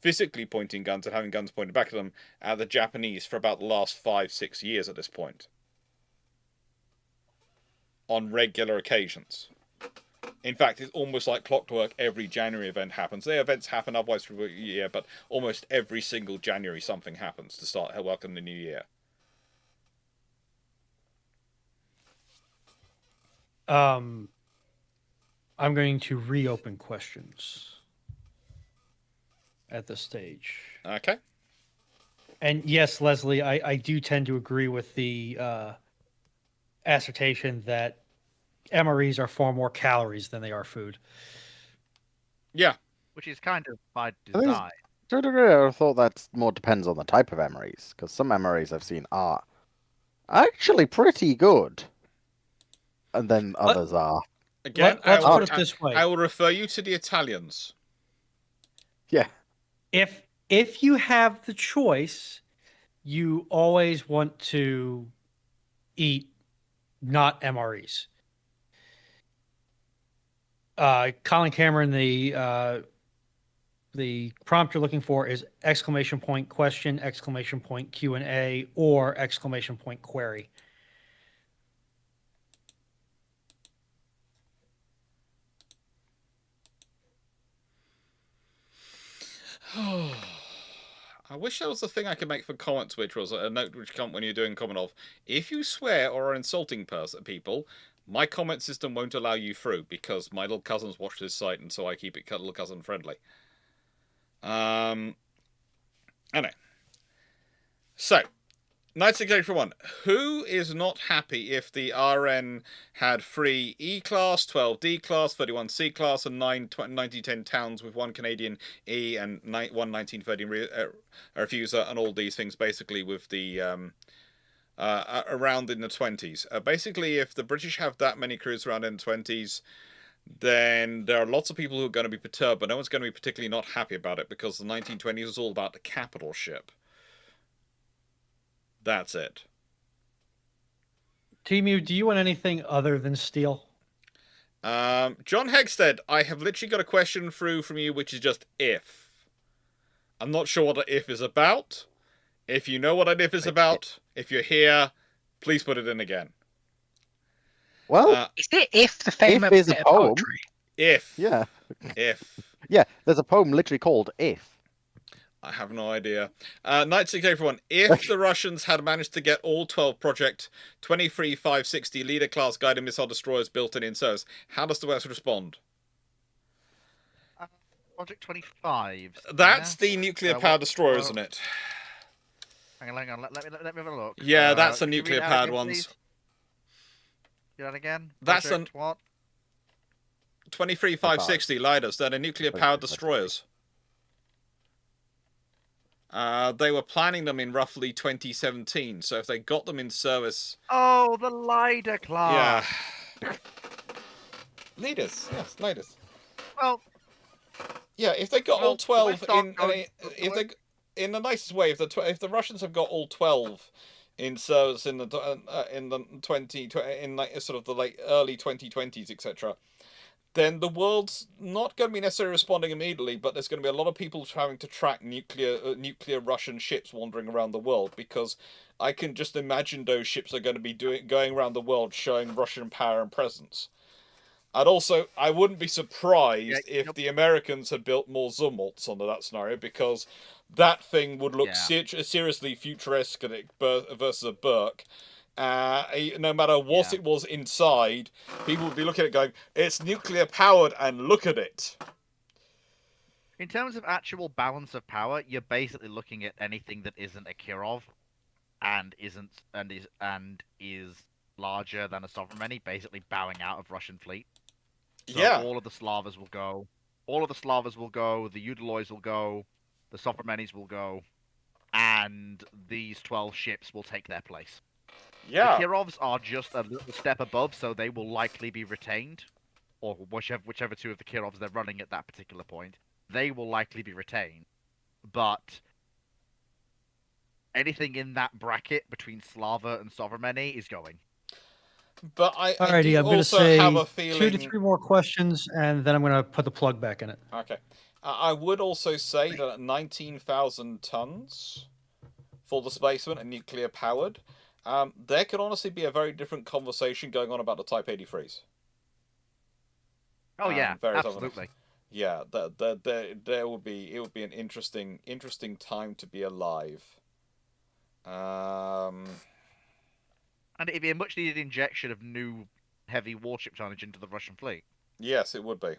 Speaker 1: physically pointing guns and having guns pointed back at them, at the Japanese for about the last 5-6 years at this point. On regular occasions. In fact, it's almost like clockwork. Every January event happens. The events happen otherwise for a year, but almost every single January something happens to start welcome the new year.
Speaker 3: I'm going to reopen questions at this stage.
Speaker 1: Okay.
Speaker 3: And yes, Leslie, I do tend to agree with the assertion that MREs are far more calories than they are food.
Speaker 1: Yeah.
Speaker 2: Which is kind of by design.
Speaker 4: To a degree, I thought that more depends on the type of MREs, because some MREs I've seen are actually pretty good, and then others are.
Speaker 1: Again,
Speaker 3: let's put it this way.
Speaker 1: I will refer you to the Italians.
Speaker 4: Yeah.
Speaker 3: If you have the choice, you always want to eat not MREs. Colin Cameron, the prompt you're looking for is !! question, ! Q&A, or ! query.
Speaker 1: I wish there was a thing I could make for comments, which was a note which come when you're doing comment of, if you swear or are insulting people, my comment system won't allow you through, because my little cousins watch this site, and so I keep it little cousin friendly. Anyway. So, 1981. Who is not happy if the RN had 3 E-class, 12 D-class, 31 C-class, and 9 1910 towns with 1 Canadian E and 1 1930 refuser, and all these things basically with the around in the 20s. Basically, if the British have that many crews around in the 20s, then there are lots of people who are going to be perturbed, but no one's going to be particularly not happy about it, because the 1920s was all about the capital ship. That's it.
Speaker 3: Timu, do you want anything other than steel?
Speaker 1: John Hegstead, I have literally got a question through from you, which is just if. I'm not sure what an if is about. If you know what an if is about, if you're here, please put it in again.
Speaker 4: Well,
Speaker 5: is it if the famous
Speaker 4: is a poem?
Speaker 5: poetry?
Speaker 1: If.
Speaker 4: Yeah.
Speaker 1: If.
Speaker 4: Yeah, there's a poem literally called If.
Speaker 1: I have no idea. Night 6 everyone. If the Russians had managed to get all 12 Project 23-560 leader class guided missile destroyers built in service, how does the West respond?
Speaker 2: Project 25.
Speaker 1: That's the nuclear powered destroyer,
Speaker 2: well,
Speaker 1: isn't it?
Speaker 2: Hang on. Let me have a look.
Speaker 1: Yeah, that's the
Speaker 2: could you read
Speaker 1: nuclear
Speaker 2: it out
Speaker 1: powered
Speaker 2: again,
Speaker 1: ones.
Speaker 2: please? Do that again.
Speaker 1: That's
Speaker 2: Project what?
Speaker 1: 23-560 lidars. They're the nuclear powered destroyers. They were planning them in roughly 2017, so if they got them in service...
Speaker 2: Oh, the LIDAR class!
Speaker 1: Yeah. Leaders, yes, leaders.
Speaker 2: Well...
Speaker 1: Yeah, if they got all 12 in the nicest way, if the Russians have got all 12 in service in the sort of the early 2020s, etc., then the world's not going to be necessarily responding immediately, but there's going to be a lot of people having to track nuclear Russian ships wandering around the world, because I can just imagine those ships are going to be going around the world showing Russian power and presence. I wouldn't be surprised if the Americans had built more Zumwalts under that scenario, because that thing would look seriously futuristic versus a Burke. No matter what it was inside, people would be looking at it going, it's nuclear powered and look at it.
Speaker 2: In terms of actual balance of power, you're basically looking at anything that isn't a Kirov and is larger than a Sovereign, basically bowing out of Russian fleet. So all of the Slavas will go. All of the Slavas will go, the Udalois will go, the Sovereigns will go, and these 12 ships will take their place.
Speaker 1: Yeah.
Speaker 2: The Kirovs are just a little step above, so they will likely be retained. Or whichever two of the Kirovs they're running at that particular point. They will likely be retained. But anything in that bracket between Slava and Sovereign is going.
Speaker 1: But I
Speaker 3: Alrighty, I'm going to
Speaker 1: also
Speaker 3: say
Speaker 1: have a feeling...
Speaker 3: 2 to 3 more questions, and then I'm going to put the plug back in it.
Speaker 1: Okay. I would also say that at 19,000 tons for displacement and nuclear powered, there could honestly be a very different conversation going on about the Type 83s.
Speaker 2: Oh yeah, absolutely.
Speaker 1: Yeah, it would be an interesting time to be alive.
Speaker 2: And it'd be a much needed injection of new heavy warship tonnage into the Russian fleet.
Speaker 1: Yes, it would be.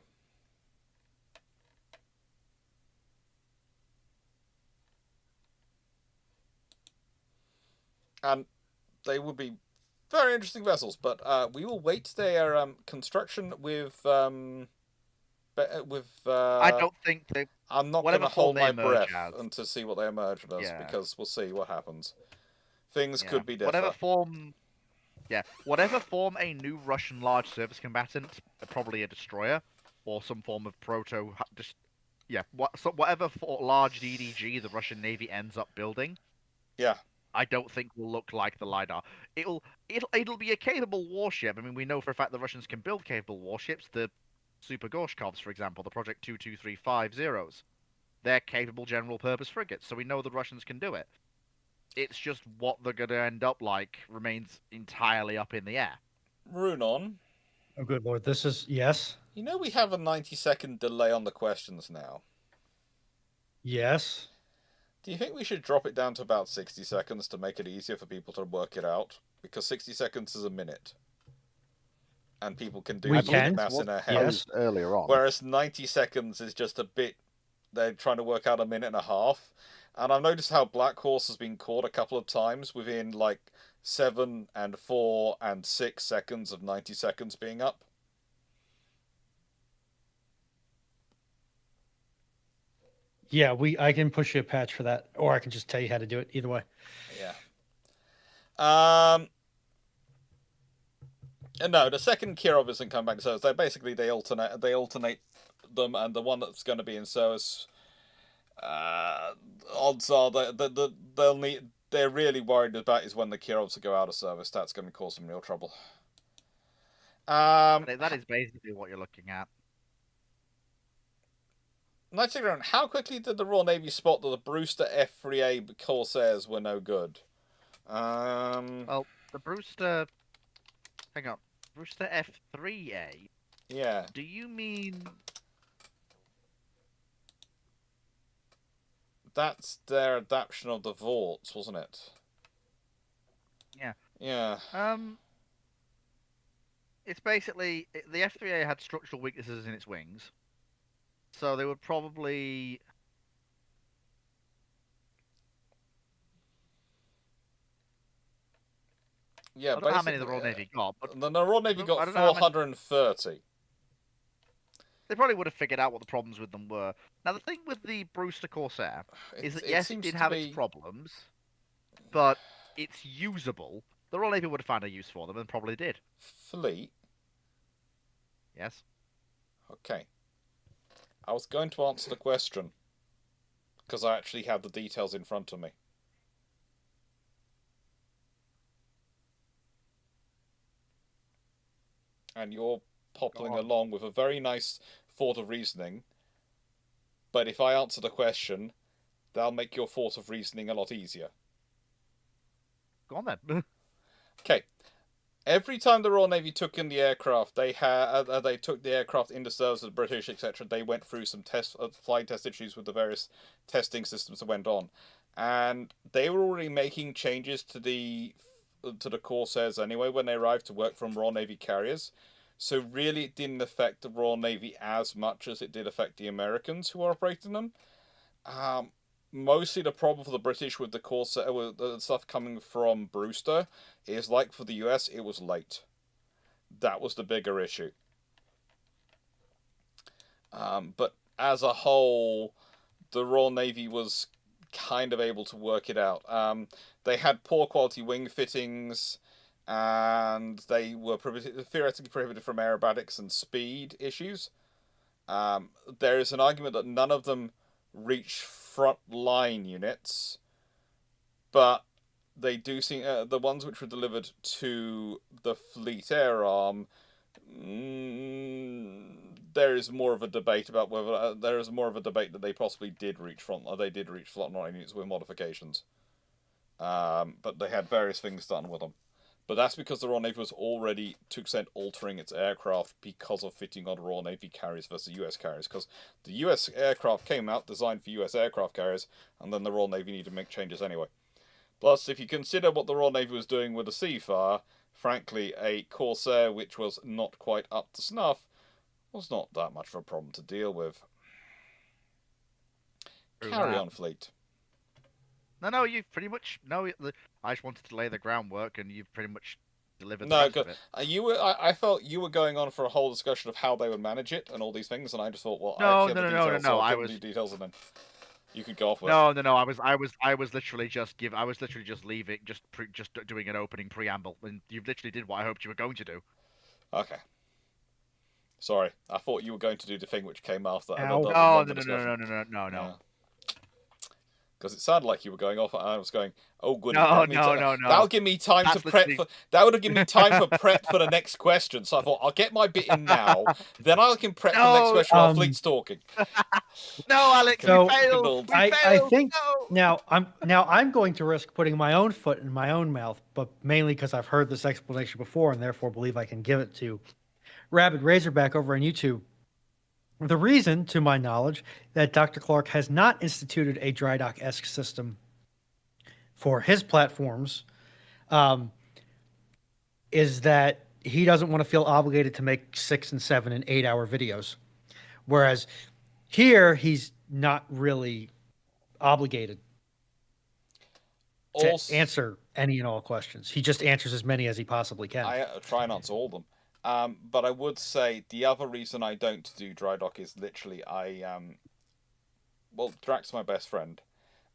Speaker 1: And they would be very interesting vessels, but we will wait their construction with. I
Speaker 2: don't think they.
Speaker 1: I'm not going to hold my breath and to see what they emerge as, because we'll see what happens. Things could be different.
Speaker 2: Whatever form a new Russian large surface combatant, probably a destroyer, or some form of whatever large DDG the Russian Navy ends up building.
Speaker 1: Yeah.
Speaker 2: I don't think will look like the LiDAR. It'll be a capable warship. I mean, we know for a fact the Russians can build capable warships. The Super Gorshkovs, for example, the Project 22350s. They're capable general-purpose frigates, so we know the Russians can do it. It's just what they're going to end up like remains entirely up in the air.
Speaker 1: Ruhnon.
Speaker 3: Oh, good lord. This is... Yes?
Speaker 1: You know we have a 90-second delay on the questions now.
Speaker 3: Yes.
Speaker 1: Do you think we should drop it down to about 60 seconds to make it easier for people to work it out? Because 60 seconds is a minute. And people can do the maths in their heads.
Speaker 4: Earlier on.
Speaker 1: Whereas 90 seconds is just a bit... They're trying to work out a minute and a half. And I've noticed how Black Horse has been caught a couple of times within, 7 and 4 and 6 seconds of 90 seconds being up.
Speaker 3: Yeah, I can push you a patch for that, or I can just tell you how to do it. Either way.
Speaker 1: Yeah. No, the second Kirov isn't coming back to service. They alternate them, and the one that's going to be in service, odds are they're really worried about is when the Kirovs will go out of service. That's going to cause some real trouble.
Speaker 2: That is basically what you're looking at.
Speaker 1: Let's figure out how quickly did the Royal Navy spot that the Brewster F3A Corsairs were no good?
Speaker 2: Well, the Brewster... Hang on. Brewster F3A?
Speaker 1: Yeah.
Speaker 2: Do you mean...
Speaker 1: That's their adaptation of the vaults, wasn't it?
Speaker 2: Yeah.
Speaker 1: Yeah.
Speaker 2: It's basically the F3A had structural weaknesses in its wings, so they would probably.
Speaker 1: Yeah,
Speaker 2: I don't know how many the
Speaker 1: basically,
Speaker 2: Royal Navy got, but
Speaker 1: the Royal Navy
Speaker 2: I
Speaker 1: got
Speaker 2: don't know how many.
Speaker 1: 430.
Speaker 2: They probably would have figured out what the problems with them were. Now, the thing with the Brewster Corsair is that, yes, it
Speaker 1: seems
Speaker 2: did
Speaker 1: to
Speaker 2: have
Speaker 1: be...
Speaker 2: its problems, but it's usable. The Royal Navy would have found a use for them, and probably did.
Speaker 1: Fleet?
Speaker 2: Yes.
Speaker 1: Okay. I was going to answer the question, because I actually have the details in front of me. And you're popping along with a very nice thought of reasoning, but if I answer the question, that'll make your thought of reasoning a lot easier.
Speaker 2: Go on then.
Speaker 1: Okay. Every time the Royal Navy took in the aircraft, they took the aircraft into service with the British, etc. They went through some flying test issues with the various testing systems that went on, and they were already making changes to the Corsairs anyway when they arrived to work from Royal Navy carriers. So really, it didn't affect the Royal Navy as much as it did affect the Americans who were operating them. Mostly the problem for the British with the Corsair, with the stuff coming from Brewster, is like for the US, it was late. That was the bigger issue. But as a whole, the Royal Navy was kind of able to work it out. They had poor quality wing fittings, and they were theoretically prohibited from aerobatics and speed issues. There is an argument that none of them reach front-line units, but they do seem the ones which were delivered to the Fleet Air Arm. There is more of a debate about whether that they possibly did reach front-line units with modifications, but they had various things done with them. But that's because the Royal Navy was already, to extent, altering its aircraft because of fitting on Royal Navy carriers versus US carriers. Because the US aircraft came out designed for US aircraft carriers, and then the Royal Navy needed to make changes anyway. Plus, if you consider what the Royal Navy was doing with the Seafire, frankly, a Corsair which was not quite up to snuff was not that much of a problem to deal with. Carry on, Fleet.
Speaker 2: No, you've pretty much I just wanted to lay the groundwork, and you've pretty much delivered the
Speaker 1: No,
Speaker 2: rest of it.
Speaker 1: I felt you were going on for a whole discussion of how they would manage it and all these things, and I just thought, well, I actually have the details, so I'll give them the details, and then you could go off with it.
Speaker 2: No. I was literally just leaving, just doing an opening preamble, and you literally did what I hoped you were going to do.
Speaker 1: Okay. Sorry, I thought you were going to do the thing which came after.
Speaker 2: No.
Speaker 1: Because it sounded like you were going off, and I was going, "Oh, good."
Speaker 2: No.
Speaker 1: That'll give me time to prep for. That would have given me time for prep for the next question. So I thought I'll get my bit in now, then I can prep for the next question while Fleet's talking.
Speaker 2: No, Alex,
Speaker 3: So,
Speaker 2: we failed.
Speaker 3: I think now I'm going to risk putting my own foot in my own mouth, but mainly because I've heard this explanation before and therefore believe I can give it to Rabid Razorback over on YouTube. The reason, to my knowledge, that Dr. Clarke has not instituted a dry dock-esque system for his platforms is that he doesn't want to feel obligated to make 6 and 7 and 8 hour videos. Whereas here, he's not really obligated to answer any and all questions. He just answers as many as he possibly can.
Speaker 1: I try and answer all of them. But I would say the other reason I don't do dry dock is literally Drax's my best friend,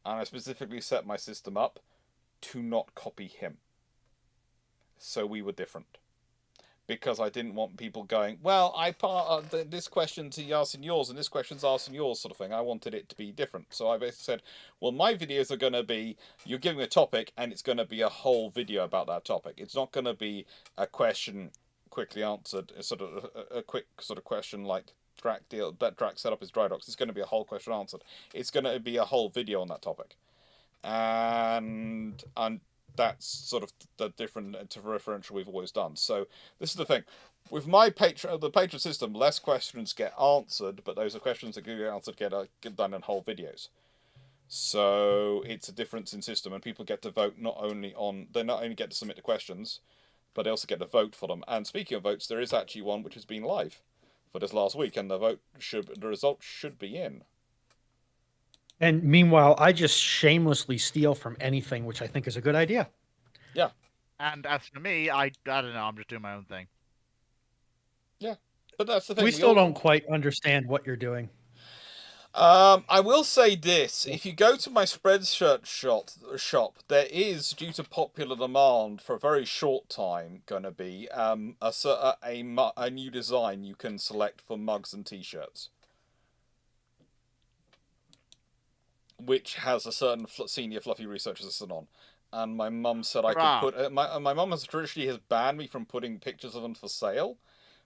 Speaker 1: and I specifically set my system up to not copy him. So we were different. Because I didn't want people going, well, I part this question's asked in yours, and this question's asked in yours, sort of thing. I wanted it to be different. So I basically said, well, my videos are going to be, you're giving a topic, and it's going to be a whole video about that topic. It's not going to be a question quickly answered, sort of a quick sort of question like Drax set up his dry docks. It's going to be a whole question answered. It's going to be a whole video on that topic. And that's sort of the different differential we've always done. So this is the thing. With my the Patreon system, less questions get answered, but those are questions that get answered get done in whole videos. So it's a difference in system, and people get to vote they not only get to submit the questions, but they also get to vote for them. And speaking of votes, there is actually one which has been live for this last week, and the result should be in.
Speaker 3: And meanwhile, I just shamelessly steal from anything, which I think is a good idea.
Speaker 1: Yeah.
Speaker 2: And as for me, I don't know. I'm just doing my own thing.
Speaker 1: Yeah, but that's the thing.
Speaker 3: We still don't quite understand what you're doing.
Speaker 1: I will say this: if you go to my Spreadshirt shop, there is, due to popular demand for a very short time, going to be a new design you can select for mugs and T-shirts, which has a certain senior fluffy research assistant on. And my mum said I could put my mum has traditionally banned me from putting pictures of them for sale,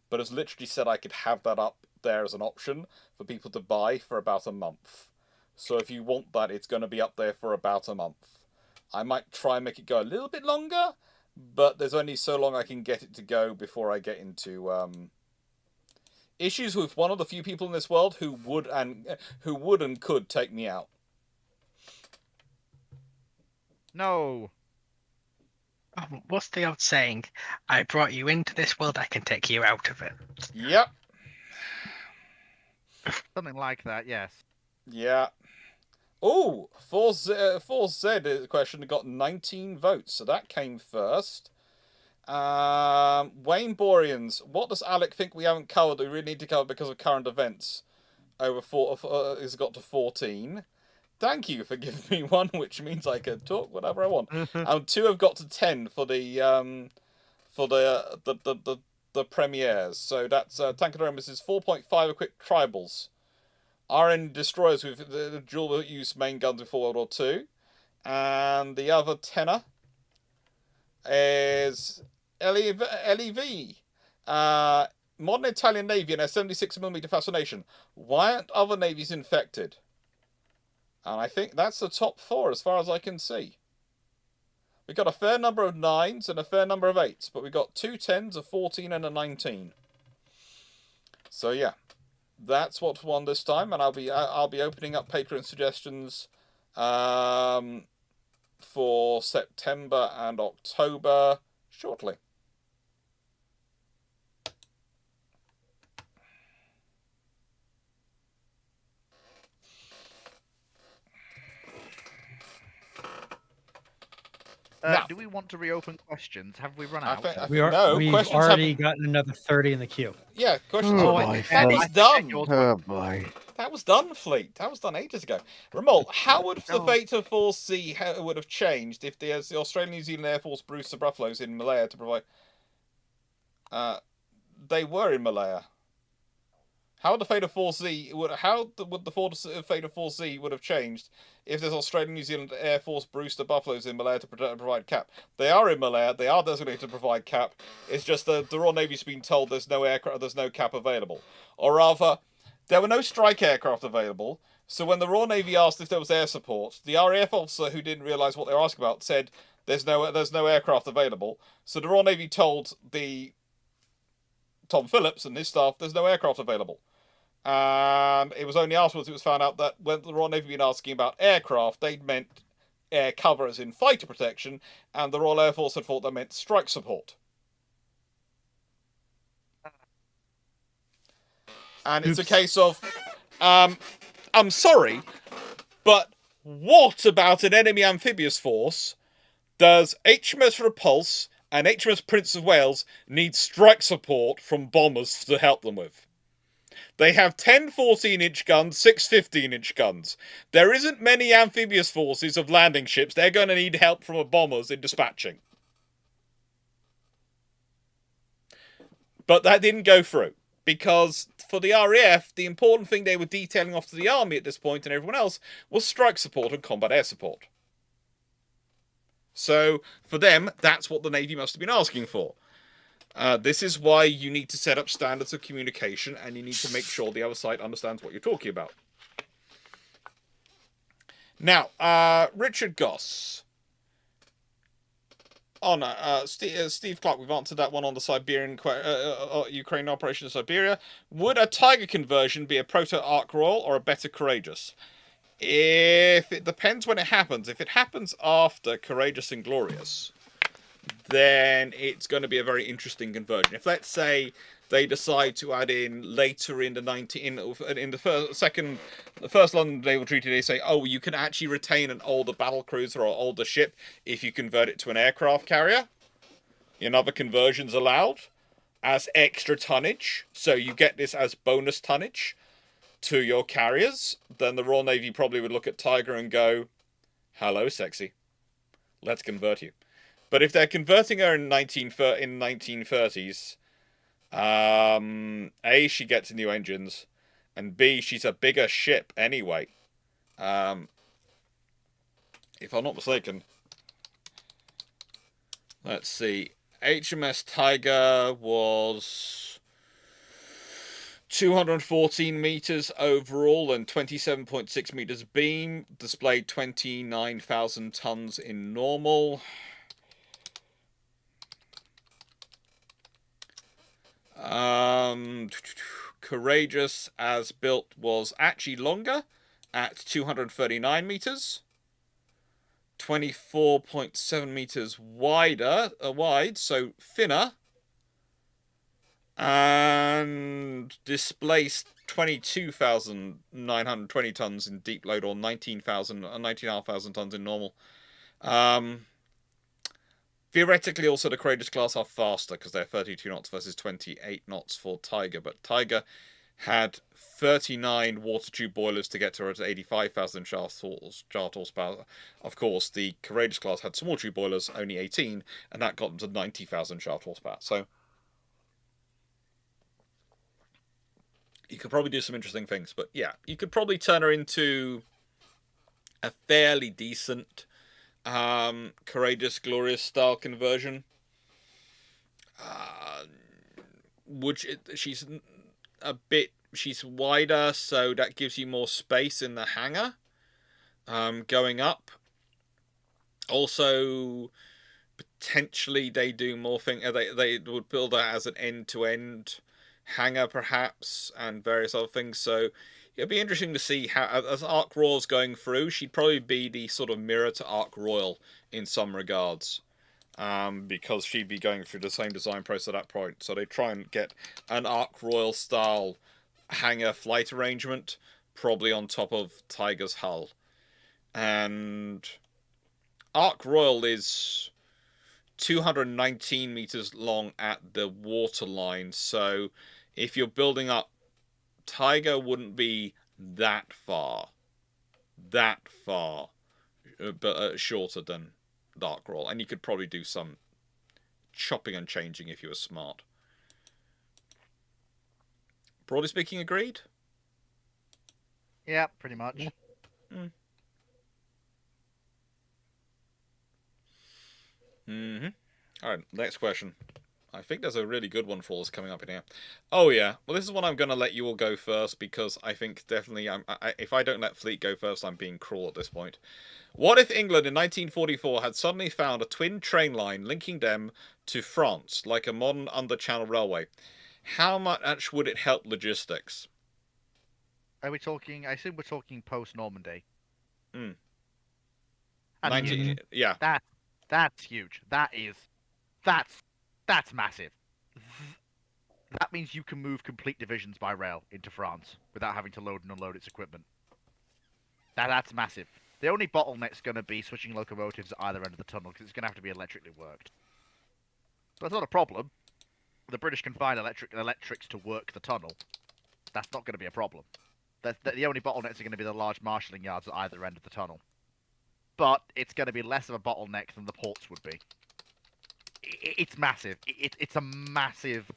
Speaker 1: but has literally said I could have that up there as an option for people to buy for about a month. So if you want that, it's going to be up there for about a month. I might try and make it go a little bit longer, but there's only so long I can get it to go before I get into issues with one of the few people in this world who would and could take me out.
Speaker 2: No.
Speaker 5: What's the old saying? I brought you into this world, I can take you out of it.
Speaker 1: Yep.
Speaker 2: Something like that, yes.
Speaker 1: Yeah. Oh, 4Z question got 19 votes, so that came first. Wayne Boreans, what does Alec think we haven't covered that we really need to cover because of current events? Has got to 14. Thank you for giving me one, which means I can talk whatever I want. 2 have got to 10 for the premieres. So that's Tankadromus' 4.5 equipped tribals. RN destroyers with the dual use main guns before World War II. And the other tenor is LEV. Modern Italian Navy and a 76mm fascination. Why aren't other navies infected? And I think that's the top 4 as far as I can see. We've got a fair number of 9s and a fair number of 8s, but we've got 2 10s, a 14 and a 19. So yeah, that's what won this time, and I'll be opening up Patreon suggestions for September and October shortly.
Speaker 2: Now, do we want to reopen questions? Have we run out?
Speaker 3: We've already gotten another 30 in the queue.
Speaker 1: Yeah, questions.
Speaker 2: That
Speaker 1: was done.
Speaker 4: Oh boy.
Speaker 1: That was done, Fleet. That was done ages ago. Ramol, how would the fate of 4C would have changed if the Australian New Zealand Air Force Bruce the Buffaloes in Malaya to provide... they were in Malaya. How would the fate of 4C fate of 4C would have changed if there's Australian New Zealand Air Force Brewster Buffaloes in Malaya to provide cap? They are in Malaya. They are designated to provide cap. It's just the Royal Navy's been told there's no aircraft, there's no cap available, or rather, there were no strike aircraft available. So when the Royal Navy asked if there was air support, the RAF officer who didn't realise what they were asking about said there's no aircraft available. So the Royal Navy told the Tom Phillips and his staff there's no aircraft available. And it was only afterwards it was found out that when the Royal Navy had been asking about aircraft, they'd meant air cover as in fighter protection, and the Royal Air Force had thought that meant strike support. And it's a case of, I'm sorry, but what about an enemy amphibious force does HMS Repulse and HMS Prince of Wales need strike support from bombers to help them with? They have 10 14-inch guns, 6 15-inch guns. There isn't many amphibious forces of landing ships. They're going to need help from bombers in dispatching. But that didn't go through. Because for the RAF, the important thing they were detailing off to the army at this point and everyone else was strike support and combat air support. So, for them, that's what the Navy must have been asking for. This is why you need to set up standards of communication, and you need to make sure the other side understands what you're talking about. Now, Richard Goss. Oh no, Steve Clarke, we've answered that one on the Siberian Ukraine operation in Siberia. Would a Tiger conversion be a proto-Ark Royal or a better Courageous? If it depends when it happens. If it happens after Courageous and Glorious, then it's going to be a very interesting conversion. If, let's say, they decide to add in later in the the first London Naval Treaty, they say, oh, you can actually retain an older battlecruiser or older ship if you convert it to an aircraft carrier. Another conversions allowed as extra tonnage, so you get this as bonus tonnage to your carriers. Then the Royal Navy probably would look at Tiger and go, hello, sexy, let's convert you. But if they're converting her in 1930s, A, she gets new engines, and B, she's a bigger ship anyway. If I'm not mistaken, let's see, HMS Tiger was 214 meters overall and 27.6 meters beam, displayed 29,000 tons in normal. Courageous as built was actually longer at 239 meters, 24.7 meters wide, so thinner, and displaced 22,920 tons in deep load, or 19,500 tons in normal. Theoretically, also the Courageous class are faster because they're 32 knots versus 28 knots for Tiger. But Tiger had 39 water tube boilers to get to her at 85,000 shaft horsepower. Of course, the Courageous class had small tube boilers, only 18, and that got them to 90,000 shaft horsepower. So you could probably do some interesting things. But yeah, you could probably turn her into a fairly decent Courageous Glorious style conversion. She's wider, so that gives you more space in the hangar going up. Also, potentially they do more things. They would build that as an end-to-end hangar, perhaps, and various other things. So it'd be interesting to see how, as Ark Royal's going through, she'd probably be the sort of mirror to Ark Royal in some regards, because she'd be going through the same design process at that point. So they try and get an Ark Royal style hangar flight arrangement, probably on top of Tiger's hull. And Ark Royal is 219 meters long at the waterline, so if you're building up, Tiger wouldn't be that far, but shorter than Ark Royal, and you could probably do some chopping and changing if you were smart. Broadly speaking, agreed?
Speaker 2: Yeah, pretty much.
Speaker 1: Yeah. Alright, next question. I think there's a really good one for us coming up in here. Oh yeah, well this is one I'm going to let you all go first, because I think definitely if I don't let Fleet go first, I'm being cruel at this point. What if England in 1944 had suddenly found a twin train line linking them to France, like a modern under-channel railway? How much would it help logistics?
Speaker 2: Are we talking? I assume we're talking post-Normandy.
Speaker 1: Mm.
Speaker 2: I mean,
Speaker 1: yeah.
Speaker 2: That's huge. That's massive. That means you can move complete divisions by rail into France without having to load and unload its equipment. That's massive. The only bottleneck's going to be switching locomotives at either end of the tunnel, because it's going to have to be electrically worked. But that's not a problem. The British can find electrics to work the tunnel. That's not going to be a problem. The only bottlenecks are going to be the large marshalling yards at either end of the tunnel. But it's going to be less of a bottleneck than the ports would be. It's massive. It's a massive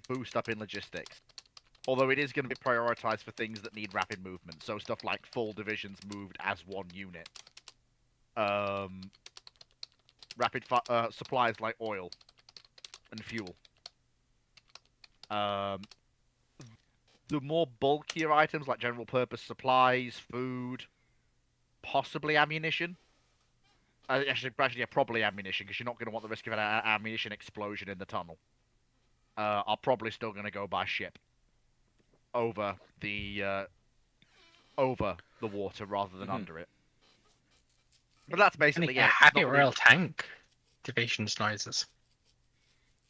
Speaker 2: boost up in logistics. Although it is going to be prioritized for things that need rapid movement, so stuff like full divisions moved as one unit. Rapid supplies like oil and fuel. The more bulkier items like general purpose supplies, food, possibly ammunition. Actually, probably ammunition, because you're not going to want the risk of an ammunition explosion in the tunnel. Are probably still going to go by ship over the over the water rather than under it. But that's basically it. It's
Speaker 5: Happy
Speaker 2: not really-
Speaker 5: Royal Tank division's noises.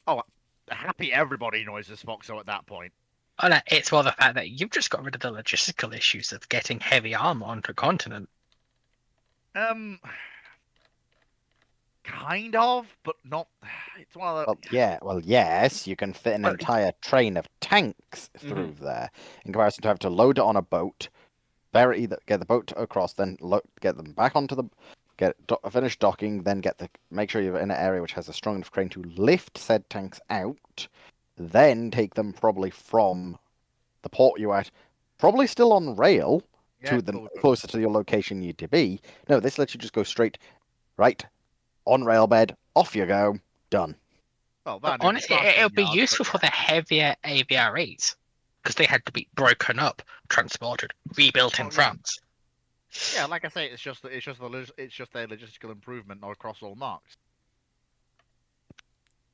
Speaker 2: Oh, happy everybody noises Foxxo at that point.
Speaker 5: Oh no, it's more the fact that you've just got rid of the logistical issues of getting heavy armor onto a continent.
Speaker 2: Kind of, but not. It's one of the.
Speaker 4: Well, yeah. Well, yes, you can fit an
Speaker 5: Well,
Speaker 4: entire train of tanks through there, in comparison to having to load it on a boat, get the boat across, then get them back onto the, finish docking, then make sure you're in an area which has a strong enough crane to lift said tanks out, then take them probably from the port you're at, probably still on rail, to the closer to your location you need to be. No, this lets you just go straight, right, on railbed, off you go, done.
Speaker 2: Well,
Speaker 5: honestly, it'll be useful for the heavier AVREs because they had to be broken up, transported, rebuilt in France.
Speaker 2: Yeah, like I say, it's just a logistical improvement across all marks.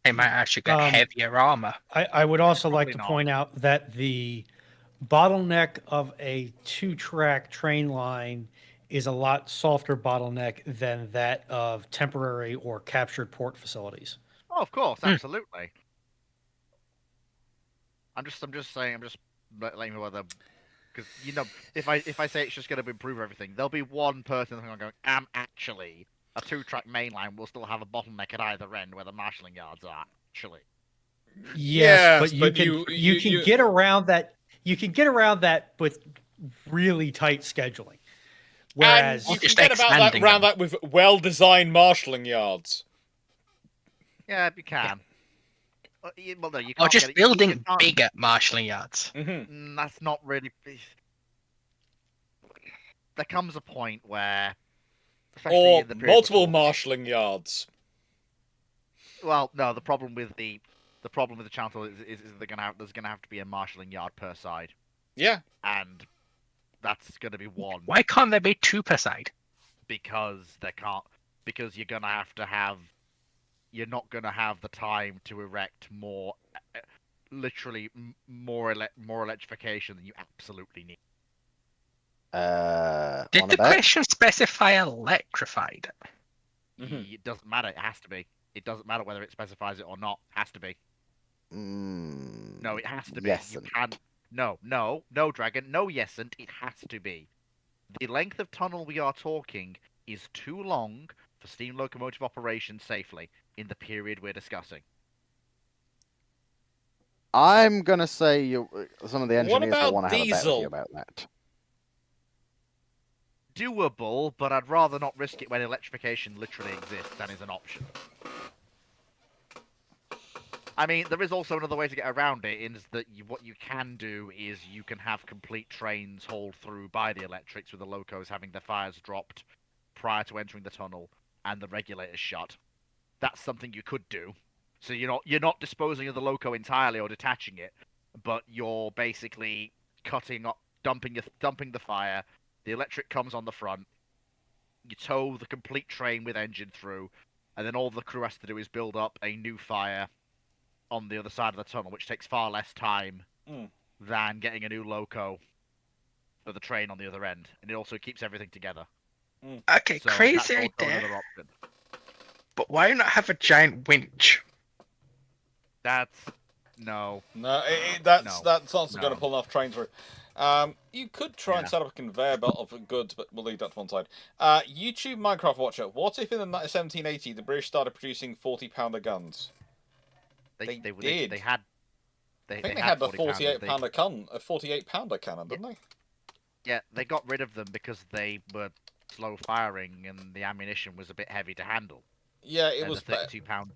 Speaker 5: They might actually get heavier armor.
Speaker 3: I would also like
Speaker 2: Probably
Speaker 3: to
Speaker 2: not.
Speaker 3: point out that the bottleneck of a 2-track train line is a lot softer bottleneck than that of temporary or captured port facilities.
Speaker 2: Oh, of course, absolutely. I'm just saying. I'm just letting you know whether, because if I say it's just going to improve everything, there'll be one person going, actually, a 2-track main line will still have a bottleneck at either end where the marshalling yards are. Actually,
Speaker 3: Yes, but
Speaker 1: you
Speaker 3: can get around that. You can get around that with really tight scheduling. Whereas
Speaker 1: and you
Speaker 5: Just
Speaker 1: can get around that with well-designed marshalling yards.
Speaker 2: yeah, you can. Well, no, you
Speaker 5: Or
Speaker 2: can't.
Speaker 5: just building bigger marshalling yards.
Speaker 2: That's not really. There comes a point where, especially
Speaker 1: Or
Speaker 2: in the period
Speaker 1: multiple
Speaker 2: before-
Speaker 1: marshalling yards.
Speaker 2: Well, no, the problem with the chancel is there's gonna have to be a marshalling yard per side,
Speaker 1: Yeah.
Speaker 2: and that's gonna be one
Speaker 5: Why can't there be 2 per side?
Speaker 2: because you're gonna have to have. You're not gonna have the time to erect more, literally more electrification than you absolutely need.
Speaker 5: Did
Speaker 4: wanna
Speaker 5: the
Speaker 4: bet?
Speaker 5: question specify electrified?
Speaker 2: It doesn't matter. It has to be. It doesn't matter whether it specifies it or not. It has to be. No, it has to be.
Speaker 4: Yes.
Speaker 2: You can't. No, Dragon. No, yesn't. It has to be. The length of tunnel we are talking is too long for steam locomotive operation safely in the period we're discussing.
Speaker 4: I'm gonna say some of the
Speaker 1: What
Speaker 4: engineers will
Speaker 1: about
Speaker 4: want to have a bet with
Speaker 1: diesel?
Speaker 4: you about that.
Speaker 2: Doable, but I'd rather not risk it when electrification literally exists and is an option. I mean, there is also another way to get around it, is that what you can do is you can have complete trains hauled through by the electrics with the locos having their fires dropped prior to entering the tunnel and the regulators shut. That's something you could do. So you're not disposing of the loco entirely or detaching it, but you're basically cutting up, dumping the fire. The electric comes on the front. You tow the complete train with engine through, and then all the crew has to do is build up a new fire on the other side of the tunnel, which takes far less time than getting a new loco for the train on the other end, and it also keeps everything together.
Speaker 5: Okay,
Speaker 2: So
Speaker 5: crazy
Speaker 2: that's also
Speaker 5: idea.
Speaker 2: another option.
Speaker 5: But why not have a giant winch?
Speaker 2: That's no.
Speaker 1: No, that's not
Speaker 2: No.
Speaker 1: going to pull enough trains through. You could try and set up a conveyor belt of goods, but we'll leave that to one side. YouTube Minecraft Watcher, what if in the 1780 the British started producing 40-pounder guns? They did.
Speaker 2: They had.
Speaker 1: I think they had the
Speaker 2: 40
Speaker 1: 48-pounder a 48-pounder cannon, didn't they?
Speaker 2: Yeah, they got rid of them because they were slow firing and the ammunition was a bit heavy to handle.
Speaker 1: Yeah, it
Speaker 2: And
Speaker 1: was.
Speaker 2: the 32-pound.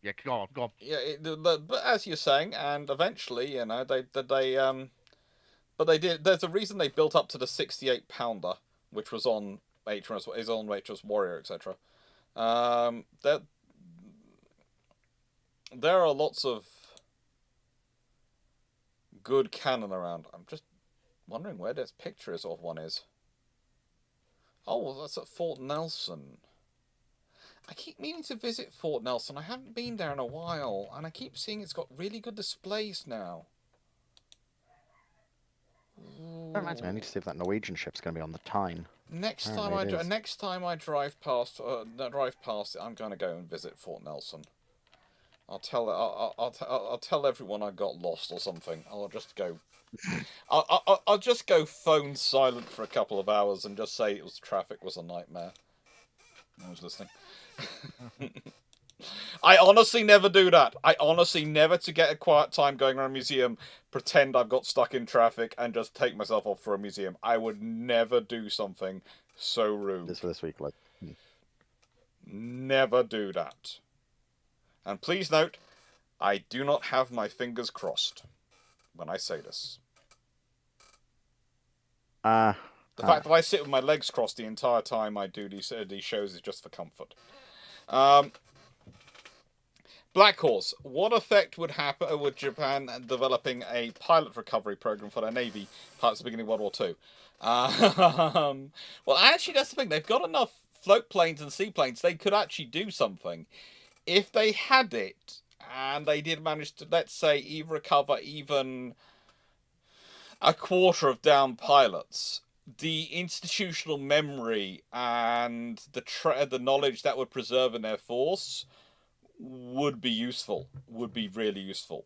Speaker 2: Yeah, go on.
Speaker 1: Yeah, but as you're saying, and eventually, but they did. There's a reason they built up to the 68-pounder, which was on HMS Warrior, etc. There are lots of good cannon around. I'm just wondering where this picture of one is. Oh, that's at Fort Nelson. I keep meaning to visit Fort Nelson. I haven't been there in a while, and I keep seeing it's got really good displays now. Ooh.
Speaker 4: That reminds me, I need to see if that Norwegian ship's going to be on the Tyne.
Speaker 1: Next
Speaker 4: Apparently it is.
Speaker 1: next time I drive past it, I'm going to go and visit Fort Nelson. I'll tell everyone I got lost or something. I'll just go. I'll just go phone silent for a couple of hours and just say traffic was a nightmare. I was listening. I honestly never do that. I honestly never, to get a quiet time going around a museum, pretend I've got stuck in traffic and just take myself off for a museum. I would never do something so rude.
Speaker 4: This week, like.
Speaker 1: Never do that. And please note, I do not have my fingers crossed when I say this. The fact that I sit with my legs crossed the entire time I do these shows is just for comfort. Black Horse. What effect would happen with Japan developing a pilot recovery program for their Navy pilots at the beginning of World War II? Well, actually, that's the thing. They've got enough float planes and seaplanes. They could actually do something. If they had it, and they did manage to, let's say, even recover even a quarter of downed pilots, the institutional memory and the knowledge that would preserve in their force would be useful. Would be really useful.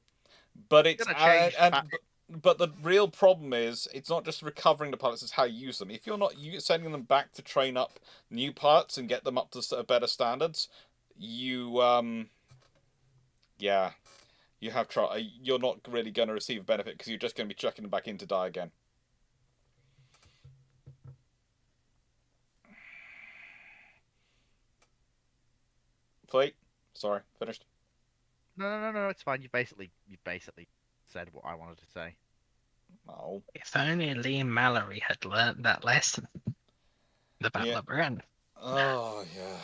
Speaker 1: But it's but the real problem is it's not just recovering the pilots; it's how you use them. If you're not sending them back to train up new pilots and get them up to better standards, you you're not really going to receive a benefit because you're just going to be chucking them back in to die again. Fleet, sorry, finished.
Speaker 2: No, it's fine. You've basically said what I wanted to say.
Speaker 1: Oh.
Speaker 5: If only Lee Mallory had learnt that lesson. The Battle of Britain.
Speaker 1: Oh, yeah.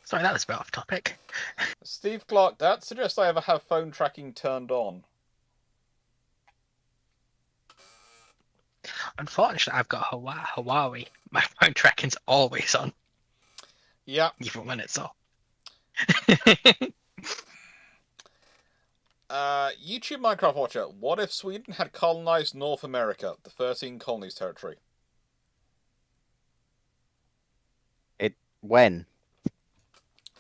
Speaker 5: Sorry, that was a bit off topic.
Speaker 1: Steve Clarke, that suggests I ever have phone tracking turned on.
Speaker 5: Unfortunately, I've got Huawei. My phone tracking's always on.
Speaker 1: Yeah.
Speaker 5: Even when it's off.
Speaker 1: YouTube Minecraft Watcher, what if Sweden had colonized North America, the 13 colonies territory?
Speaker 4: When?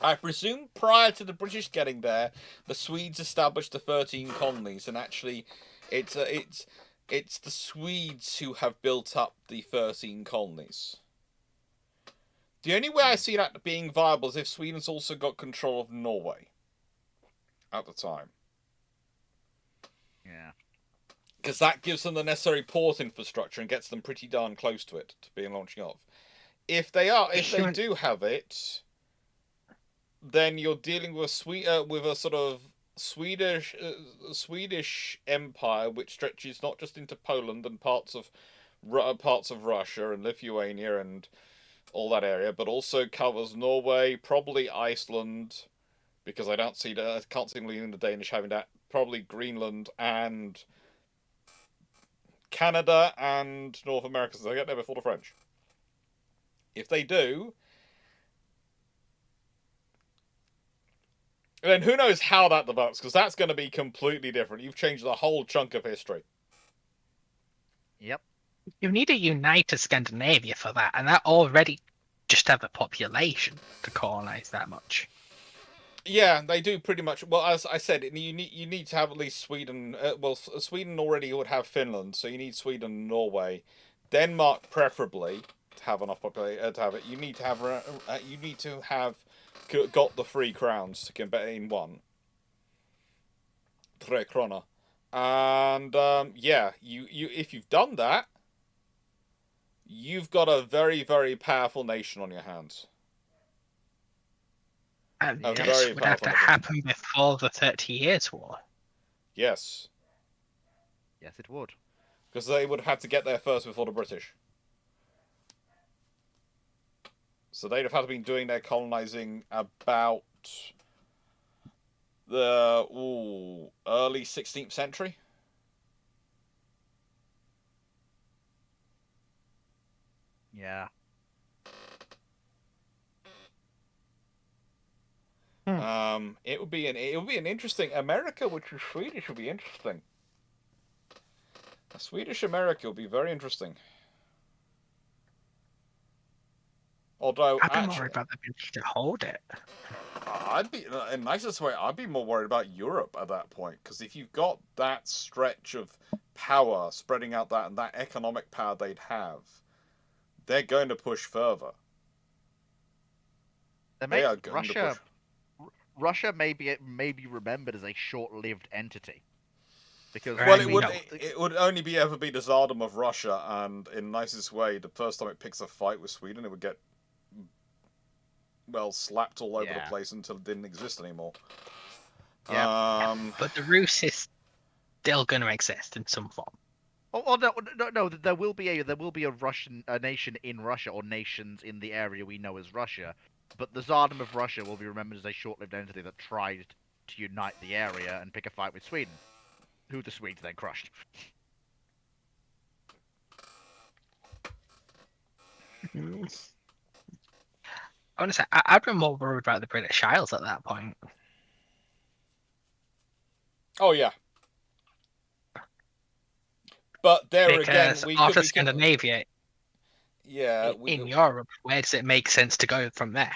Speaker 1: I presume prior to the British getting there, the Swedes established the 13 colonies, and actually, it's the Swedes who have built up the 13 colonies. The only way I see that being viable is if Sweden's also got control of Norway at the time.
Speaker 2: Yeah.
Speaker 1: Because that gives them the necessary port infrastructure and gets them pretty darn close to it to be launching off. If they do have it, then you're dealing with a sort of Swedish empire which stretches not just into Poland and parts of Russia and Lithuania and all that area, but also covers Norway, probably Iceland, because I can't see them leaving the Danish having that. Probably Greenland and Canada and North America, so they get there before the French. If they do, then who knows how that develops, because that's going to be completely different. You've changed the whole chunk of history.
Speaker 2: Yep.
Speaker 5: You need a united Scandinavia for that, and that already just have a population to colonize that much.
Speaker 1: Yeah, they do pretty much. Well, as I said, you need to have at least Sweden. Sweden already would have Finland, so you need Sweden and Norway, Denmark preferably to have enough population to have it. You need to have got the 3 crowns to get in one. 3 krona, and you if you've done that, you've got a very, very powerful nation on your hands.
Speaker 5: And this would have to happen before the 30 Years' War.
Speaker 1: Yes.
Speaker 2: Yes, it would.
Speaker 1: Because they would have had to get there first before the British. So they'd have had to been doing their colonizing about the early 16th century.
Speaker 2: Yeah.
Speaker 1: It would be an interesting America, which is Swedish, would be interesting. Swedish America will be very interesting. Although,
Speaker 5: I'd be more
Speaker 1: actually,
Speaker 5: worried about the ability to hold it.
Speaker 1: I'd be, in nicest way, I'd be more worried about Europe at that point, because if you've got that stretch of power spreading out that economic power they'd have, they're going to push further. They are going to push.
Speaker 2: Russia may be remembered as a short-lived entity, because
Speaker 1: Well,
Speaker 5: Right.
Speaker 1: it would only be ever be the Tsardom of Russia, and in nicest way, the first time it picks a fight with Sweden, it would get slapped all over the place until it didn't exist anymore.
Speaker 2: Yeah.
Speaker 5: But the Rus is still going to exist in some form.
Speaker 2: Oh no! There will be a nation in Russia, or nations in the area we know as Russia. But the Tsardom of Russia will be remembered as a short-lived entity that tried to unite the area and pick a fight with Sweden, who the Swedes then crushed.
Speaker 5: Honestly, I'd be more worried about the British Isles at that point.
Speaker 1: Oh yeah. But there
Speaker 5: Because
Speaker 1: again,
Speaker 5: after Scandinavia,
Speaker 1: yeah,
Speaker 5: in Europe, where does it make sense to go from there?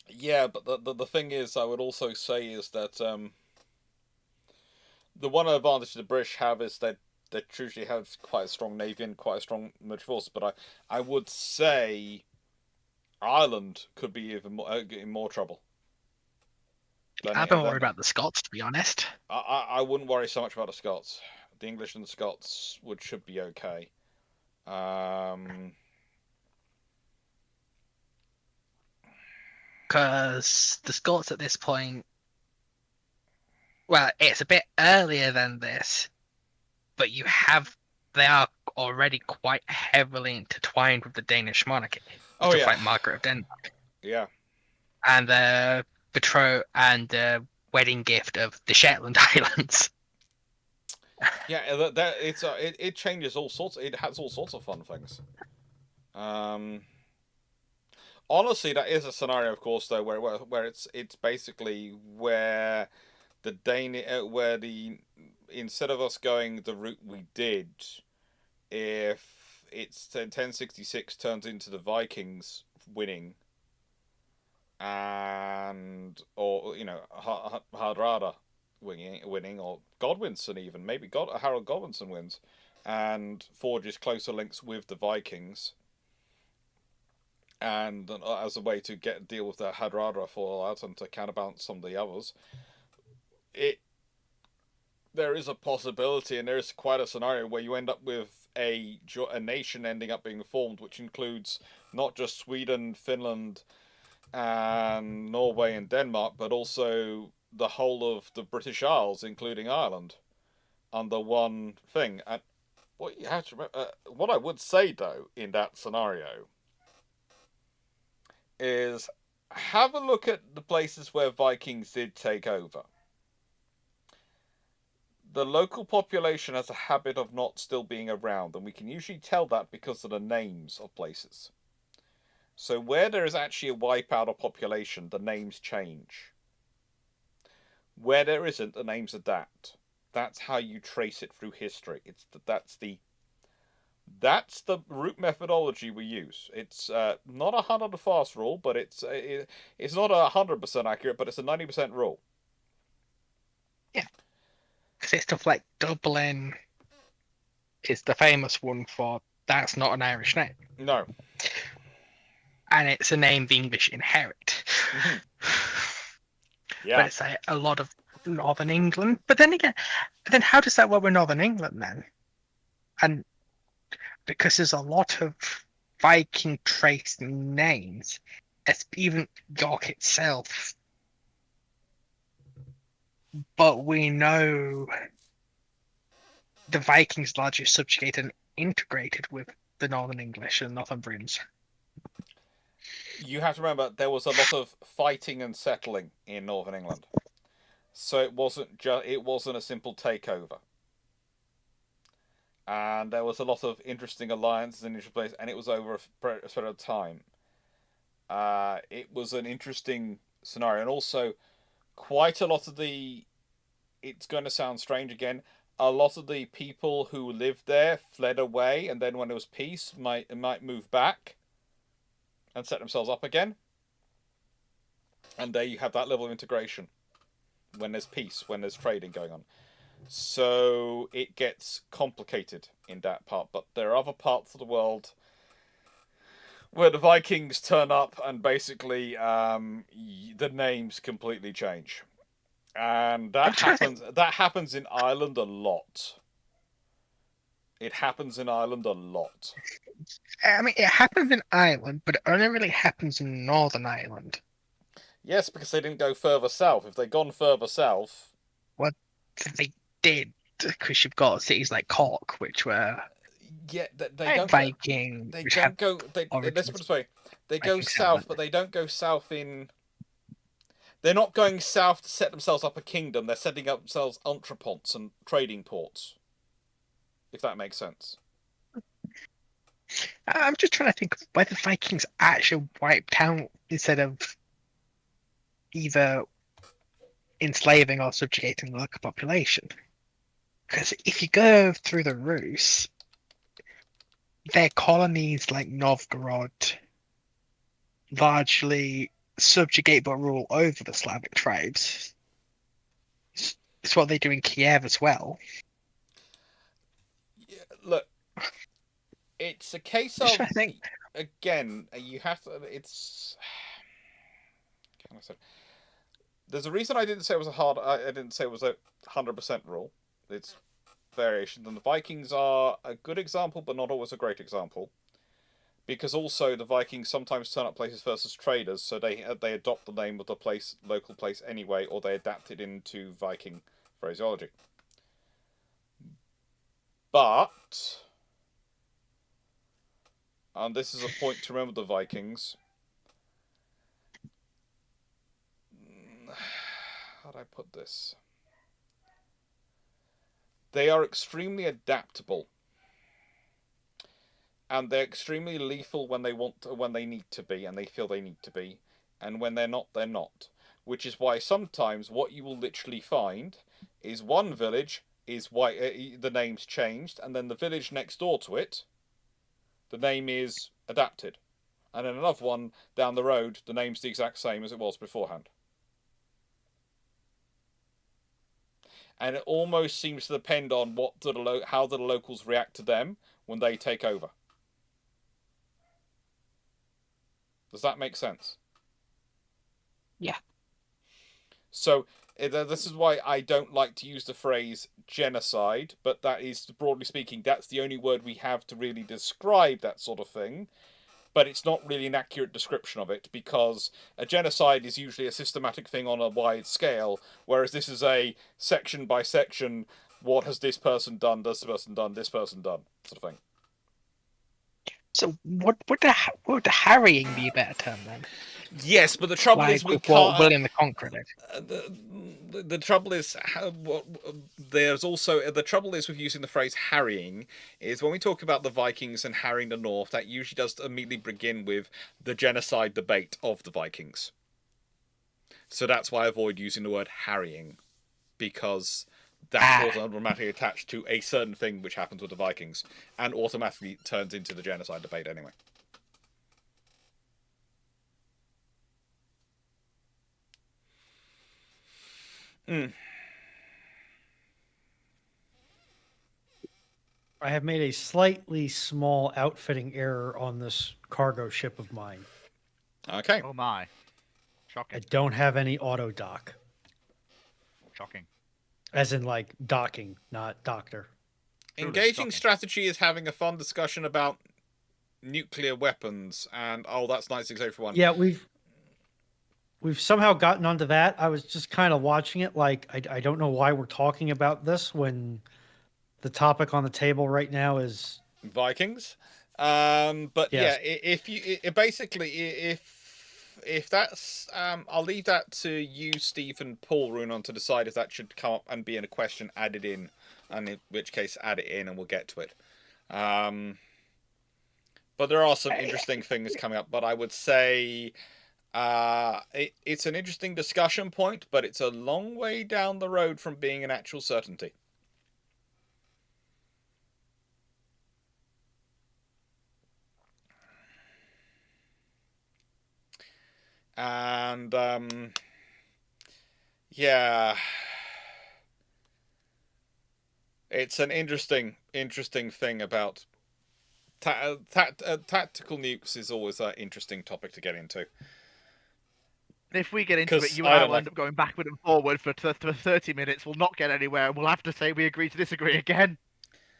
Speaker 1: Yeah, but the thing is, I would also say is that the one advantage the British have is that they usually have quite a strong navy and quite a strong military force. But I would say Ireland could be even more in more trouble.
Speaker 5: I've been worried about the Scots, to be honest.
Speaker 1: I wouldn't worry so much about the Scots. The English and the Scots should be okay.
Speaker 5: Because the Scots at this point, well, it's a bit earlier than this, but they are already quite heavily intertwined with the Danish monarchy. Like Margaret of Denmark.
Speaker 1: Yeah.
Speaker 5: And the wedding gift of the Shetland Islands.
Speaker 1: Yeah, it changes all sorts. It has all sorts of fun things. Honestly, that is a scenario, of course, though, where it's basically where instead of us going the route we did, if it's 1066 turns into the Vikings winning, or Hardrada winning, or Godwinson even, maybe Harold Godwinson wins, and forges closer links with the Vikings, and as a way to deal with the Hardrada fallout and to counterbalance some of the others, there is a possibility, and there is quite a scenario where you end up with a nation ending up being formed, which includes not just Sweden, Finland, and Norway and Denmark, but also the whole of the British Isles, including Ireland, under one thing. And what you have to remember, what I would say though in that scenario is have a look at the places where Vikings did take over. The local population has a habit of not still being around, and we can usually tell that because of the names of places. So where there is actually a wipeout of population, the names change. Where there isn't, the names adapt. That's how you trace it through history. That's the root methodology we use. It's not a 100 fast rule, but it's not 100% accurate, but it's a 90% rule.
Speaker 5: Yeah, because it's stuff like Dublin is the famous one for that's not an Irish name.
Speaker 1: No.
Speaker 5: And it's a name the English inherit.
Speaker 1: Mm-hmm. Yeah.
Speaker 5: But it's a lot of Northern England. But then again, how does that work with Northern England then? And because there's a lot of Viking trace names, even York itself. But we know the Vikings largely subjugated and integrated with the Northern English and Northumbrians.
Speaker 1: You have to remember there was a lot of fighting and settling in Northern England, so it wasn't a simple takeover, and there was a lot of interesting alliances in each place, and it was over a sort of time. It was an interesting scenario, and also quite a lot of it's going to sound strange again. a lot of the people who lived there fled away, and then when it was peace, might move back and set themselves up again. And there you have that level of integration when there's peace, when there's trading going on. So it gets complicated in that part, but there are other parts of the world where the Vikings turn up and basically the names completely change. And that happens in Ireland a lot. It happens in Ireland a lot.
Speaker 5: I mean, it happens in Ireland, but it only really happens in Northern Ireland.
Speaker 1: Yes, because they didn't go further south. If they'd gone further south...
Speaker 5: Well, they did, because you've got cities like Cork, which were
Speaker 1: Yeah, they don't
Speaker 5: Viking.
Speaker 1: They don't go... let's put it this way. They go south, but they don't go south in... They're not going south to set themselves up a kingdom. They're setting up themselves entrepôts and trading ports. If that makes sense.
Speaker 5: I'm just trying to think of whether Vikings actually wiped out instead of either enslaving or subjugating the local population. Because if you go through the Rus, their colonies like Novgorod largely subjugate but rule over the Slavic tribes. It's what they do in Kiev as well.
Speaker 1: Yeah, look, it's a case of...
Speaker 5: I think...
Speaker 1: Again, you have to... It's... Can I say? There's a reason I didn't say it was I didn't say it was a 100% rule. It's variations, and the Vikings are a good example, but not always a great example. Because also the Vikings sometimes turn up places first as traders, so they adopt the name of the local place anyway, or they adapt it into Viking phraseology. But, and this is a point to remember the Vikings. How do I put this? They are extremely adaptable. And they're extremely lethal when they need to be, and they feel they need to be. And when they're not, they're not. Which is why sometimes what you will literally find is one village is the name's changed, and then the village next door to it, the name is adapted. And then another one down the road, the name's the exact same as it was beforehand. And it almost seems to depend on how the locals react to them when they take over. Does that make sense?
Speaker 5: Yeah.
Speaker 1: So, this is why I don't like to use the phrase genocide, but that is, broadly speaking, that's the only word we have to really describe that sort of thing. But it's not really an accurate description of it, because a genocide is usually a systematic thing on a wide scale, whereas this is a section by section, what has this person done, this person done, this person done, sort of thing.
Speaker 5: So would the harrying be a better term then?
Speaker 1: Yes, but the trouble is we
Speaker 5: What
Speaker 1: can't...
Speaker 5: William the Conqueror did.
Speaker 1: The trouble is, there's also... The trouble is with using the phrase harrying, is when we talk about the Vikings and harrying the North, that usually does immediately begin with the genocide debate of the Vikings. So that's why I avoid using the word harrying, because that's automatically attached to a certain thing which happens with the Vikings, and automatically turns into the genocide debate anyway.
Speaker 3: I have made a slightly small outfitting error on this cargo ship of mine.
Speaker 1: Okay.
Speaker 2: Oh my.
Speaker 3: I
Speaker 2: Shocking.
Speaker 3: don't have any auto dock,
Speaker 2: Shocking.
Speaker 3: as in like docking, not doctor.
Speaker 1: Engaging
Speaker 2: shocking.
Speaker 1: strategy is having a fun discussion about nuclear weapons, and that's 9601.
Speaker 3: Yeah, we've somehow gotten onto that. I was just kind of watching it like I don't know why we're talking about this when the topic on the table right now is
Speaker 1: Vikings. But
Speaker 3: yes.
Speaker 1: yeah, if that's I'll leave that to you, Steve, and Paul Ruhnon to decide if that should come up and be in a question added in, and in which case add it in and we'll get to it. But there are some interesting things coming up, but I would say it's an interesting discussion point, but it's a long way down the road from being an actual certainty. And yeah, it's an interesting thing about tactical nukes is always an interesting topic to get into.
Speaker 2: If we get into it,
Speaker 1: 'Cause
Speaker 2: you and
Speaker 1: I
Speaker 2: I
Speaker 1: don't
Speaker 2: will
Speaker 1: like-
Speaker 2: end up going backward and forward for 30 minutes. We'll not get anywhere, and we'll have to say we agree to disagree again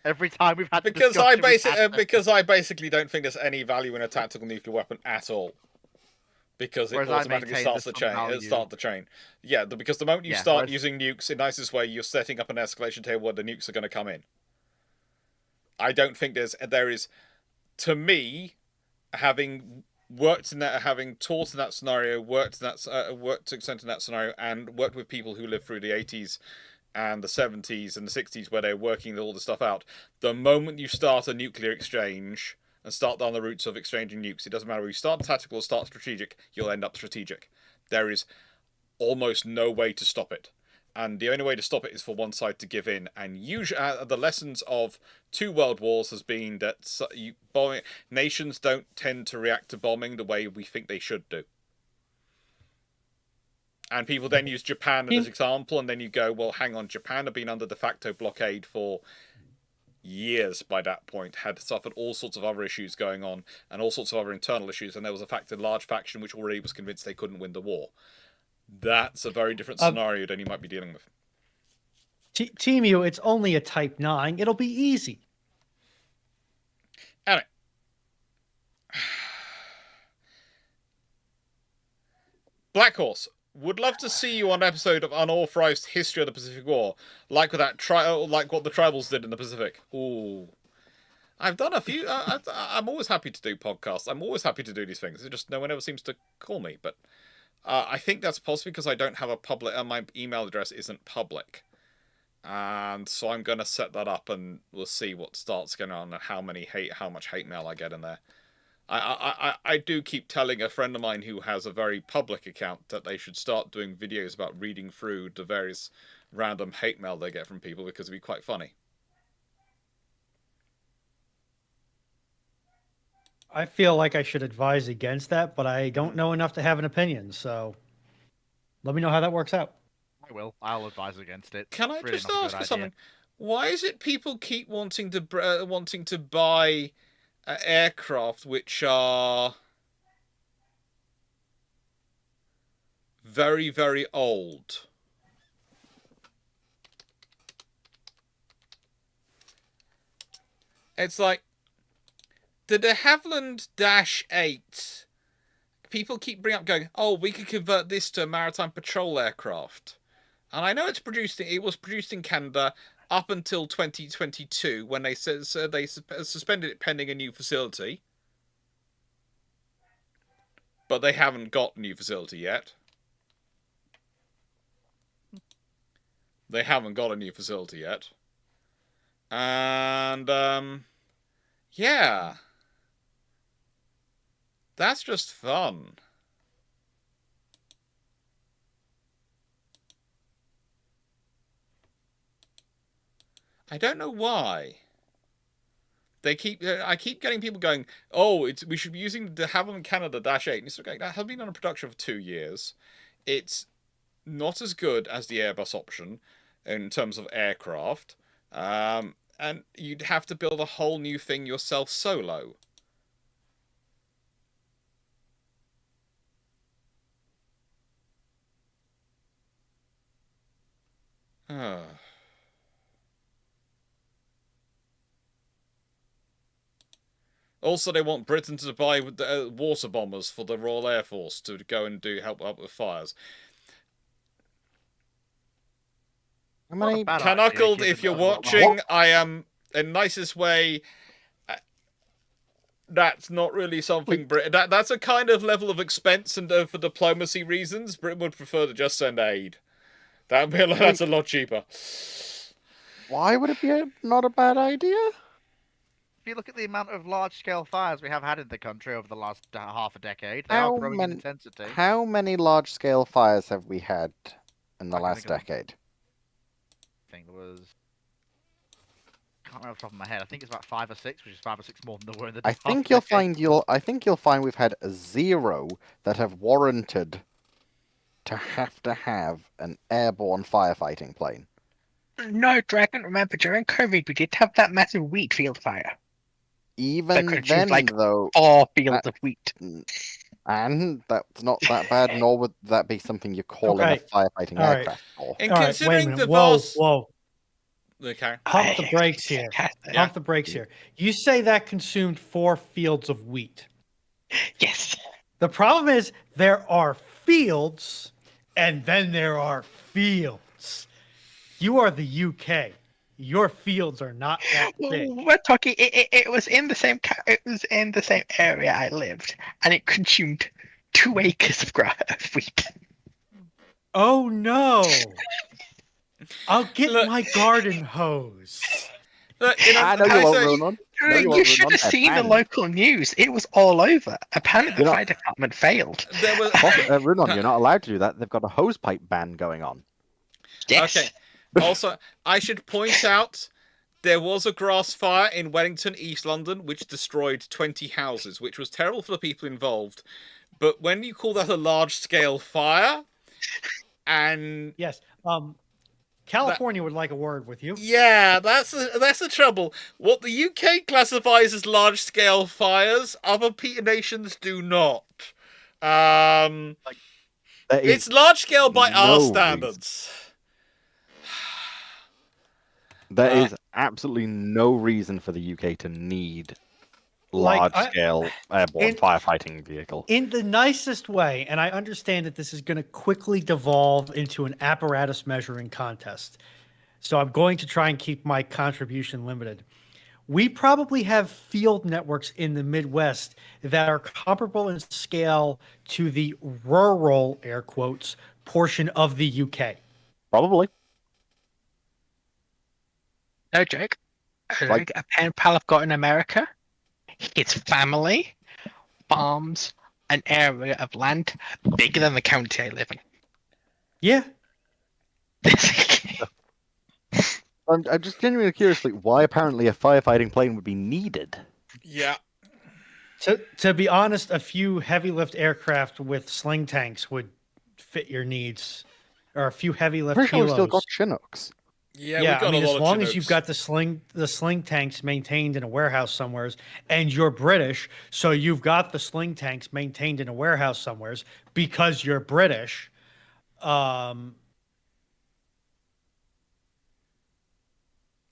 Speaker 2: every time we've had the
Speaker 1: Because I
Speaker 2: discussion
Speaker 1: because I basically don't think there's any value in a tactical nuclear weapon at all. Because it
Speaker 2: Whereas I
Speaker 1: automatically
Speaker 2: maintain
Speaker 1: starts the
Speaker 2: there's some
Speaker 1: chain. It
Speaker 2: value.
Speaker 1: starts the chain. Yeah, because the moment you
Speaker 2: Yeah,
Speaker 1: start
Speaker 2: whereas-
Speaker 1: using nukes in nicest way, you're setting up an escalation table where the nukes are going to come in. I don't think there is, to me, having worked in that, having taught in that scenario, worked to extent in that scenario, and worked with people who lived through the 80s and the 70s and the 60s where they're working all the stuff out. The moment you start a nuclear exchange and start down the routes of exchanging nukes, it doesn't matter whether you start tactical or start strategic, you'll end up strategic. There is almost no way to stop it. And the only way to stop it is for one side to give in. And usually, the lessons of 2 world wars has been that nations don't tend to react to bombing the way we think they should do. And people then use Japan as an example, and then you go, well, hang on, Japan had been under de facto blockade for years by that point, had suffered all sorts of other issues going on, and all sorts of other internal issues, and there was a large faction which already was convinced they couldn't win the war. That's a very different scenario than you might be dealing with.
Speaker 3: Team U, it's only a Type 9. It'll be easy.
Speaker 1: Anyway. Black Horse. Would love to see you on an episode of Unauthorized History of the Pacific War, like with that like what the tribals did in the Pacific. Ooh, I've done a few. I'm always happy to do podcasts. I'm always happy to do these things. It just no one ever seems to call me. But I think that's possibly because I don't have a public. My email address isn't public, and so I'm going to set that up, and we'll see what starts going on and how much hate mail I get in there. I do keep telling a friend of mine who has a very public account that they should start doing videos about reading through the various random hate mail they get from people because it'd be quite funny.
Speaker 3: I feel like I should advise against that, but I don't know enough to have an opinion. So let me know how that works out.
Speaker 2: I will. I'll advise against it.
Speaker 1: Can I
Speaker 2: It's really
Speaker 1: just
Speaker 2: not a
Speaker 1: ask
Speaker 2: good
Speaker 1: for
Speaker 2: idea.
Speaker 1: something? Why is it people keep wanting to buy aircraft which are very, very old? It's like the de Havilland -8. People keep bringing up, going, "Oh, we could convert this to a maritime patrol aircraft," and I know it was produced in Canada up until 2022 when they suspended it pending a new facility, but they haven't got a new facility yet. They haven't got a new facility yet, and yeah. That's just fun. I don't know why. I keep getting people going, "Oh, we should be using the de Havilland Canada -8." And it's okay, that has been under production for 2 years. It's not as good as the Airbus option in terms of aircraft, and you'd have to build a whole new thing yourself solo. Also, they want Britain to buy water bombers for the Royal Air Force to go and help up with fires.
Speaker 4: How many?
Speaker 1: Canuckled, if you're watching, I am in nicest way. That's not really something Britain. That's a kind of level of expense, and for diplomacy reasons, Britain would prefer to just send aid. That's a lot cheaper.
Speaker 4: Why would it be not a bad idea?
Speaker 2: If you look at the amount of large-scale fires we have had in the country over the last half a decade, they
Speaker 4: How
Speaker 2: are growing in
Speaker 4: many-
Speaker 2: intensity.
Speaker 4: How many large-scale fires have we had in the
Speaker 2: I can
Speaker 4: last
Speaker 2: think of them.
Speaker 4: decade?
Speaker 2: I think there was. can't remember off the top of my head. I think it's about 5 or 6, which is 5 or 6 more than there were in the.
Speaker 4: I
Speaker 2: last
Speaker 4: think you'll
Speaker 2: decade.
Speaker 4: find I think you'll find we've had 0 that have warranted to have an airborne firefighting plane.
Speaker 5: No, Dragon, remember, during COVID, we did have that massive wheat field fire.
Speaker 4: Even
Speaker 5: consumed,
Speaker 4: then,
Speaker 5: like,
Speaker 4: though,
Speaker 5: 4 fields of wheat.
Speaker 4: and that's not that bad, nor would that be something you call in a
Speaker 3: Okay.
Speaker 4: firefighting
Speaker 3: All right.
Speaker 4: aircraft for.
Speaker 1: And
Speaker 3: All right, wait a
Speaker 1: considering
Speaker 3: minute.
Speaker 1: the
Speaker 3: Whoa,
Speaker 1: vast,
Speaker 3: whoa.
Speaker 1: okay,
Speaker 3: Pump the brakes here.
Speaker 1: Yeah.
Speaker 3: Pump the brakes here. You say that consumed 4 fields of wheat.
Speaker 5: Yes.
Speaker 3: The problem is there are fields, and then there are fields. You are the UK. Your fields are not that big.
Speaker 5: We're talking. It was in the same. It was in the same area I lived, and it consumed 2 acres of wheat.
Speaker 3: Oh no! I'll get
Speaker 1: Look.
Speaker 3: my garden hose.
Speaker 1: look, you know,
Speaker 4: I know you
Speaker 1: I
Speaker 4: won't,
Speaker 1: say-
Speaker 4: Ruhnon. No,
Speaker 5: You
Speaker 4: won't,
Speaker 5: should
Speaker 4: Ruhnon.
Speaker 5: have
Speaker 4: They're
Speaker 5: seen the
Speaker 4: banned.
Speaker 5: local news. It was all over. Apparently, the
Speaker 4: You're not-
Speaker 5: fire department failed.
Speaker 1: there was
Speaker 4: Ruhnon, you're not allowed to do that. They've got a hosepipe ban going on.
Speaker 5: Yes.
Speaker 1: Okay. Also, I should point out there was a grass fire in Wellington, East London, which destroyed 20 houses, which was terrible for the people involved. But when you call that a large-scale fire, and
Speaker 3: Yes. California would like a word with you.
Speaker 1: yeah, that's the trouble. What the UK classifies as large-scale fires, other nations do not.
Speaker 4: There is
Speaker 1: It's large-scale by our
Speaker 4: no
Speaker 1: standards.
Speaker 4: There is absolutely no reason for the UK to need large-scale airborne firefighting vehicle.
Speaker 3: In the nicest way, and I understand that this is going to quickly devolve into an apparatus measuring contest. So I'm going to try and keep my contribution limited. We probably have field networks in the Midwest that are comparable in scale to the rural, air quotes, portion of the UK.
Speaker 4: Probably.
Speaker 5: No joke.
Speaker 4: Like-
Speaker 5: A pen pal I've got in America. It's family, farms, an area of land bigger than the county I live in.
Speaker 3: Yeah.
Speaker 4: I'm just genuinely curious, like, why apparently a firefighting plane would be needed.
Speaker 1: Yeah.
Speaker 3: To be honest, a few heavy lift aircraft with sling tanks would fit your needs, or a few heavy lift
Speaker 4: Pretty sure we've still
Speaker 3: helos.
Speaker 4: got Chinooks.
Speaker 1: Yeah,
Speaker 3: Yeah,
Speaker 1: we've got
Speaker 3: I mean,
Speaker 1: a lot
Speaker 3: as
Speaker 1: of
Speaker 3: long as you've
Speaker 1: Chinooks.
Speaker 3: got the sling tanks maintained in a warehouse somewheres, and you're British, so you've got the sling tanks maintained in a warehouse somewheres because you're British.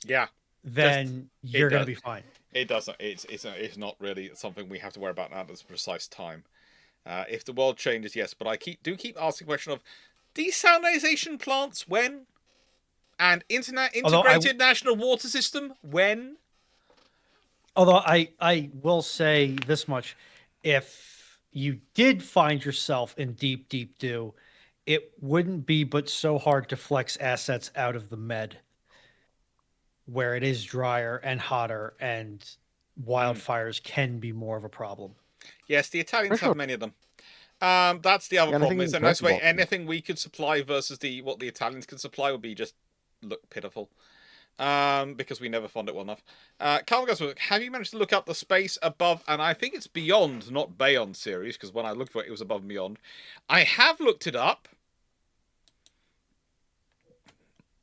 Speaker 1: Yeah,
Speaker 3: Then you're going to be fine.
Speaker 1: it doesn't. It's not really something we have to worry about at this precise time. If the world changes, yes, but I keep asking the question of desalinization plants when, and integrated national water system when.
Speaker 3: Although I will say this much, if you did find yourself in deep, deep dew, it wouldn't be but so hard to flex assets out of the Med, where it is drier and hotter and wildfires can be more of a problem.
Speaker 1: Yes, the Italians
Speaker 4: For
Speaker 1: have
Speaker 4: sure.
Speaker 1: many of them. That's the other
Speaker 4: Yeah,
Speaker 1: problem.
Speaker 4: anything
Speaker 1: Is the
Speaker 4: in
Speaker 1: nice way
Speaker 4: Turkey boxes.
Speaker 1: anything we could supply versus what the Italians can supply would be just look pitiful. Because we never fund it well enough. Carl goes, have you managed to look up the space above, and I think it's beyond, not beyond series, because when I looked for it, it was above and beyond. I have looked it up.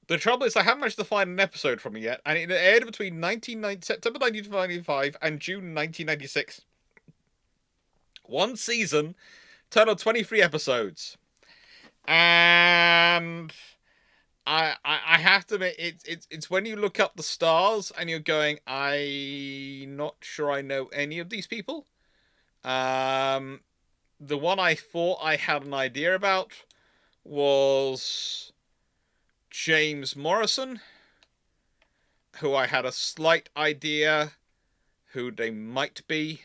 Speaker 1: The trouble is I haven't managed to find an episode from it yet, and it aired between September 1995 and June 1996. One season, total 23 episodes. And I have to admit, it's when you look up the stars and you're going, I'm not sure I know any of these people. The one I thought I had an idea about was James Morrison, who I had a slight idea who they might be.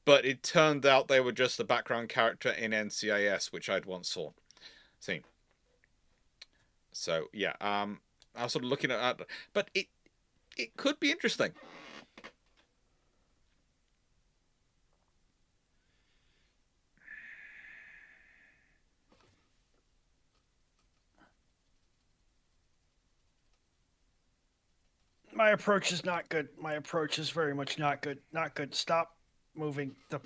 Speaker 1: But it turned out they were just a background character in NCIS, which I'd once seen. So yeah, I was sort of looking at that, but it could be interesting.
Speaker 6: My approach is not good. My approach is very much not good. Not good. Stop moving the.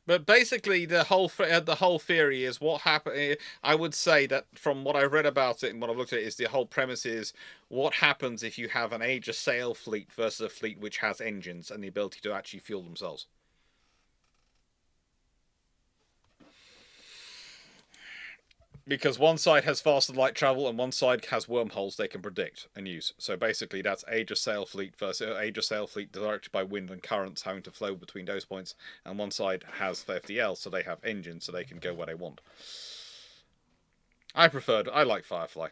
Speaker 1: But basically, the whole theory is what happened. I would say that from what I've read about it and what I've looked at, is the whole premise is what happens if you have an Age of Sail fleet versus a fleet which has engines and the ability to actually fuel themselves. Because one side has faster light travel and one side has wormholes they can predict and use. So basically, that's Age of Sail fleet versus Age of Sail fleet directed by wind and currents having to flow between those points, and one side has the FDL, so they have engines, so they can go where they want. I like Firefly.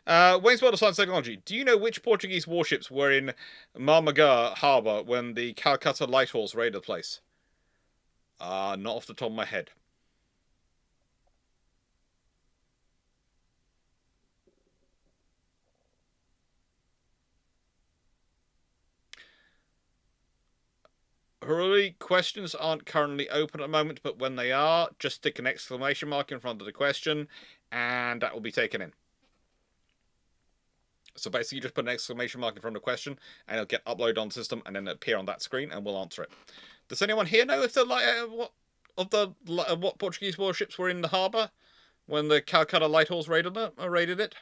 Speaker 1: Wayne's World of Science and Technology. Do you know which Portuguese warships were in Marmagar Harbour when the Calcutta Lighthorse raided the place? Not off the top of my head. Hurley, questions aren't currently open at the moment, but when they are, just stick an exclamation mark in front of the question, and that will be taken in. So basically, you just put an exclamation mark in front of the question, and it'll get uploaded on the system, and then it'll appear on that screen, and we'll answer it. Does anyone here know if what Portuguese warships were in the harbour when the Calcutta Lighthorse raided it?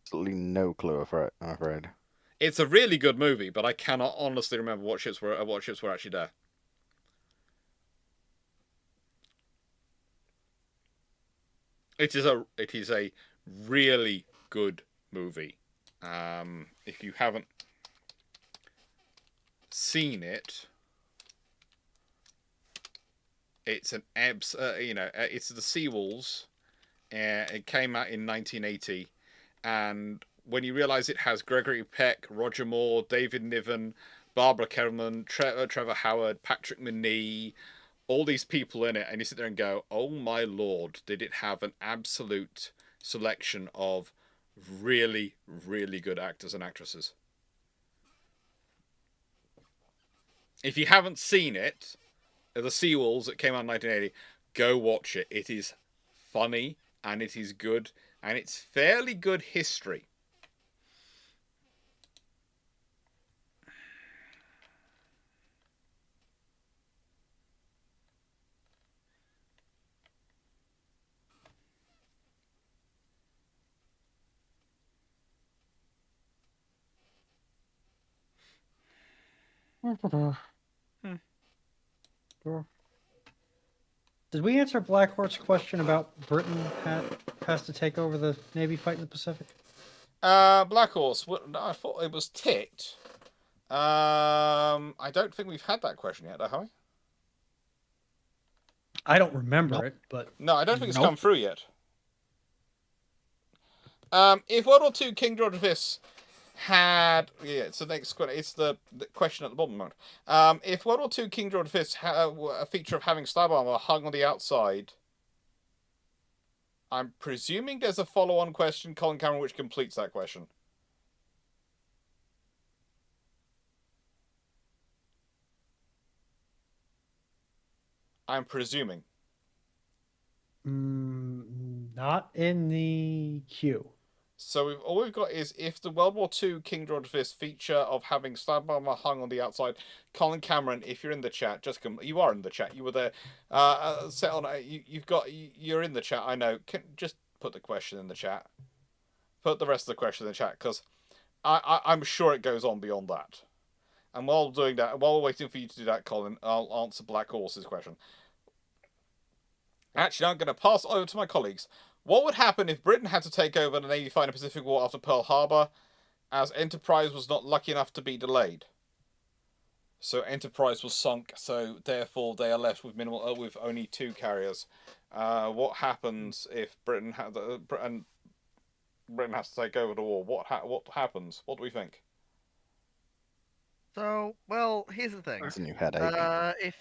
Speaker 4: Absolutely no clue, I'm afraid.
Speaker 1: It's a really good movie, but I cannot honestly remember what ships were actually there. It is a really good movie. If you haven't seen it, it's it's the Seawolves. It came out in 1980, and when you realise it has Gregory Peck, Roger Moore, David Niven, Barbara Kerman, Trevor Howard, Patrick Macnee, all these people in it, and you sit there and go, oh my lord, did it have an absolute selection of really, really good actors and actresses. If you haven't seen it, The Seawolves, that came out in 1980, go watch it. It is funny, and it is good, and it's fairly good history.
Speaker 3: Did we answer Black Horse's question about Britain has to take over the Navy fight in the Pacific?
Speaker 1: Black Horse. I thought it was ticked. I don't think we've had that question yet, have we?
Speaker 3: I don't remember it, but
Speaker 1: no, I don't think it's come through yet. If World War II King George V had it's the next question. It's the question at the bottom moment. If World War II King George V had a feature of having stab armor hung on the outside, I'm presuming there's a follow-on question, Colin Cameron, which completes that question. I'm presuming.
Speaker 3: Not in the queue.
Speaker 1: So all we've got is if the World War II King George V feature of having stab armor hung on the outside. Colin Cameron, if you're in the chat, just come. You are in the chat. You were there. Set on. You're in the chat. I know. Just put the question in the chat. Put the rest of the question in the chat, because I'm sure it goes on beyond that. And while doing that, while we're waiting for you to do that, Colin, I'll answer Black Horse's question. Actually, I'm going to pass over to my colleagues. What would happen if Britain had to take over the Navy fight in the Pacific War after Pearl Harbor, as Enterprise was not lucky enough to be delayed? So Enterprise was sunk, so therefore they are left with with only 2 carriers. What happens if Britain has to take over the war? What happens? What do we think?
Speaker 2: So, well, here's the thing.
Speaker 4: It's a new headache.
Speaker 2: If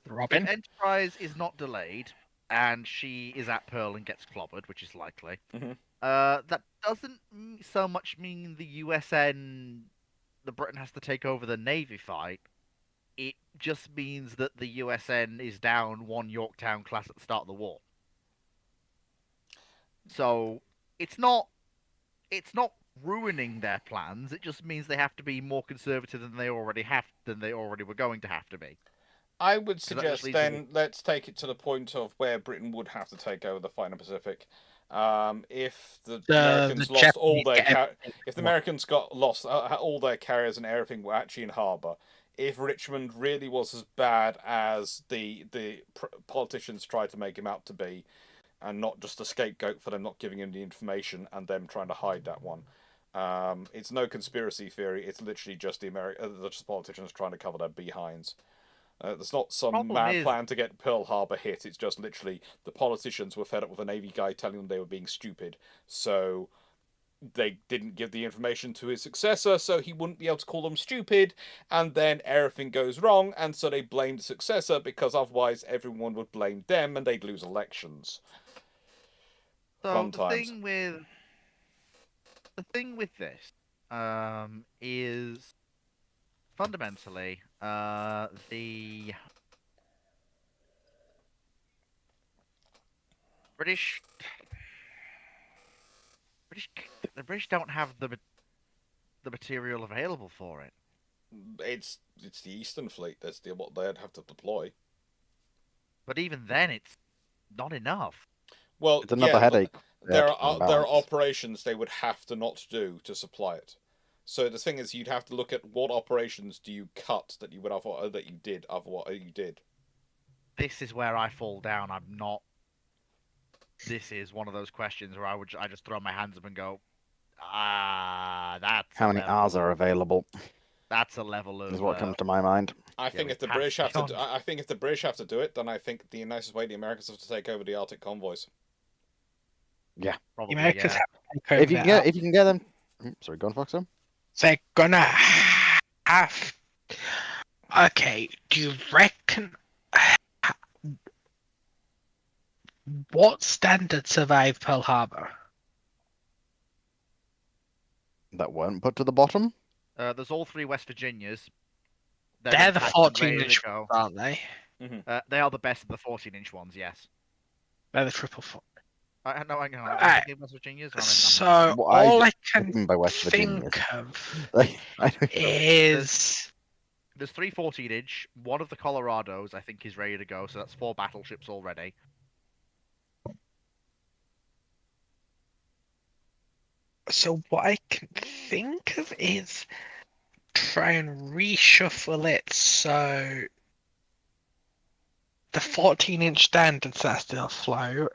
Speaker 5: Robin?
Speaker 2: Enterprise is not delayed and she is at Pearl and gets clobbered, which is likely,
Speaker 1: Mhm.
Speaker 2: That doesn't so much mean the the Britain has to take over the Navy fight. It just means that the USN is down 1 Yorktown class at the start of the war. So it's not it's not ruining their plans. It just means they have to be more conservative than they already were going to have to be.
Speaker 1: I would
Speaker 2: that just
Speaker 1: suggest
Speaker 2: leaves them
Speaker 1: then let's take it to the point of where Britain would have to take over the final Pacific. If the Americans
Speaker 5: the
Speaker 1: lost all
Speaker 5: Japanese
Speaker 1: their
Speaker 5: get everything
Speaker 1: if the
Speaker 5: they want.
Speaker 1: Americans got lost all their carriers and everything were actually in harbour, if Richmond really was as bad as the politicians tried to make him out to be, and not just a scapegoat for them not giving him the information and them trying to hide that one. It's no conspiracy theory. It's literally just the politicians trying to cover their behinds. There's not some
Speaker 2: Problem
Speaker 1: mad
Speaker 2: is-
Speaker 1: plan to get Pearl Harbor hit. It's just literally the politicians were fed up with a Navy guy telling them they were being stupid. So they didn't give the information to his successor, so he wouldn't be able to call them stupid. And then everything goes wrong, and so they blamed the successor because otherwise everyone would blame them and they'd lose elections.
Speaker 2: So
Speaker 1: Fun
Speaker 2: the
Speaker 1: times.
Speaker 2: thing with this is fundamentally the British the British don't have the material available for it.
Speaker 1: It's the Eastern Fleet. That's what they'd have to deploy.
Speaker 2: But even then, it's not enough.
Speaker 1: Well,
Speaker 4: It's another
Speaker 1: yeah,
Speaker 4: headache.
Speaker 1: There
Speaker 4: Yeah,
Speaker 1: are
Speaker 4: balance.
Speaker 1: operations they would have to not do to supply it. So the thing is, you'd have to look at what operations do you cut that you would have that you did otherwise you did.
Speaker 2: This is where I fall down. I'm not. This is one of those questions where I just throw my hands up and go, that's
Speaker 4: How
Speaker 2: a
Speaker 4: many
Speaker 2: level
Speaker 4: R's are
Speaker 2: of-
Speaker 4: available
Speaker 2: That's a level of.
Speaker 4: is what comes to my mind.
Speaker 1: I think
Speaker 2: we
Speaker 1: if the
Speaker 2: passed
Speaker 1: British have to,
Speaker 2: beyond.
Speaker 1: I think if the British have to do it, then I think the nicest way the Americans have to take over the Arctic convoys.
Speaker 2: Probably,
Speaker 5: The Americans
Speaker 2: yeah.
Speaker 5: have to take over
Speaker 4: If you can get them, sorry, go on, Foxxo.
Speaker 5: They're gonna have. Okay, do you reckon? What standard survived Pearl Harbor?
Speaker 4: That weren't put to the bottom.
Speaker 2: There's all three West Virginias.
Speaker 5: They're the
Speaker 2: intact and ready
Speaker 5: 14-inch
Speaker 2: to go.
Speaker 5: ones, aren't they?
Speaker 2: They are the best of the 14-inch ones, yes.
Speaker 5: They're the triple four.
Speaker 2: No, I know.
Speaker 5: Alright,
Speaker 2: West Virginias.
Speaker 5: So
Speaker 4: Well,
Speaker 5: all I
Speaker 4: Even
Speaker 5: can
Speaker 4: by West Virginia.
Speaker 5: think of
Speaker 4: I don't know.
Speaker 5: is
Speaker 2: There's 3 14-inch. One of the Colorados, I think, is ready to go. So that's 4 battleships already.
Speaker 5: so what I can think of is try and reshuffle it so the 14-inch standards that still float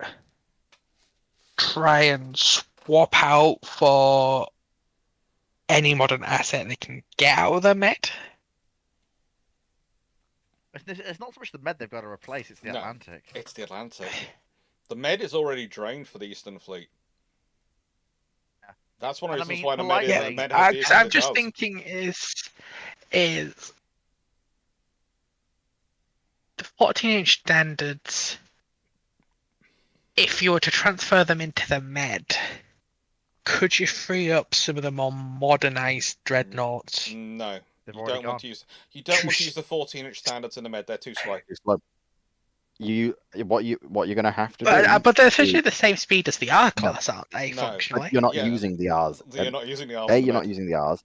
Speaker 5: try and swap out for any modern asset they can get out of the Met.
Speaker 2: It's not so much the Med they've got to replace; it's the
Speaker 1: No.
Speaker 2: Atlantic.
Speaker 1: It's the Atlantic. The Med is already drained for the Eastern Fleet.
Speaker 2: Yeah.
Speaker 1: That's one of the
Speaker 2: And I
Speaker 1: reasons
Speaker 2: mean,
Speaker 1: why the Med,
Speaker 2: politely-
Speaker 1: the Med has the issues
Speaker 5: I'm
Speaker 1: it
Speaker 5: just
Speaker 1: does.
Speaker 5: thinking is the 14-inch standards, if you were to transfer them into the Med, could you free up some of the more modernized dreadnoughts?
Speaker 1: No,
Speaker 2: They've
Speaker 1: you
Speaker 2: already
Speaker 1: don't want
Speaker 2: gone.
Speaker 1: to use. You don't want to use the 14-inch standards in the Med. They're too slow.
Speaker 4: It's like, what you're gonna have to do.
Speaker 5: But they're essentially the same speed as the R class, aren't they?
Speaker 1: No.
Speaker 5: Functionally,
Speaker 4: You're not
Speaker 1: Yeah.
Speaker 4: using the R's.
Speaker 1: You're not using the R's.
Speaker 4: You're not using the R's.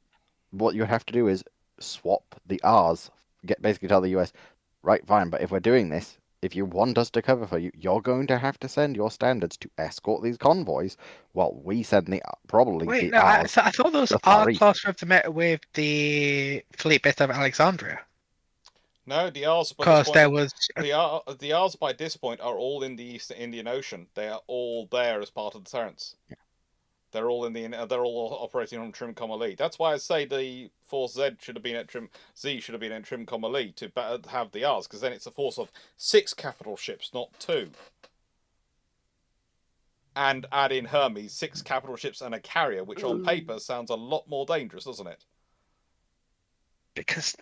Speaker 4: What you have to do is swap the R's. Basically tell the US, right, fine, but if we're doing this, if you want us to cover for you, you're going to have to send your standards to escort these convoys while we send probably
Speaker 5: wait,
Speaker 4: the
Speaker 5: no, I
Speaker 4: R's.
Speaker 5: thought those
Speaker 4: the Far
Speaker 5: R
Speaker 4: East.
Speaker 5: class were the Met with the fleet based out of Alexandria,
Speaker 1: No, the R's. By
Speaker 5: because
Speaker 1: this
Speaker 5: there
Speaker 1: point,
Speaker 5: was
Speaker 1: the R's by this point are all in the Eastern Indian Ocean. They are all there as part of deterrence.
Speaker 4: Yeah.
Speaker 1: They're all They're all operating on Trim Comma Lee. That's why I say the Force Z should have been at Trim Comma Lee to have the R's, because then it's a force of 6 capital ships, not 2. And add in Hermes, 6 capital ships and a carrier, which on paper sounds a lot more dangerous, doesn't it?
Speaker 5: because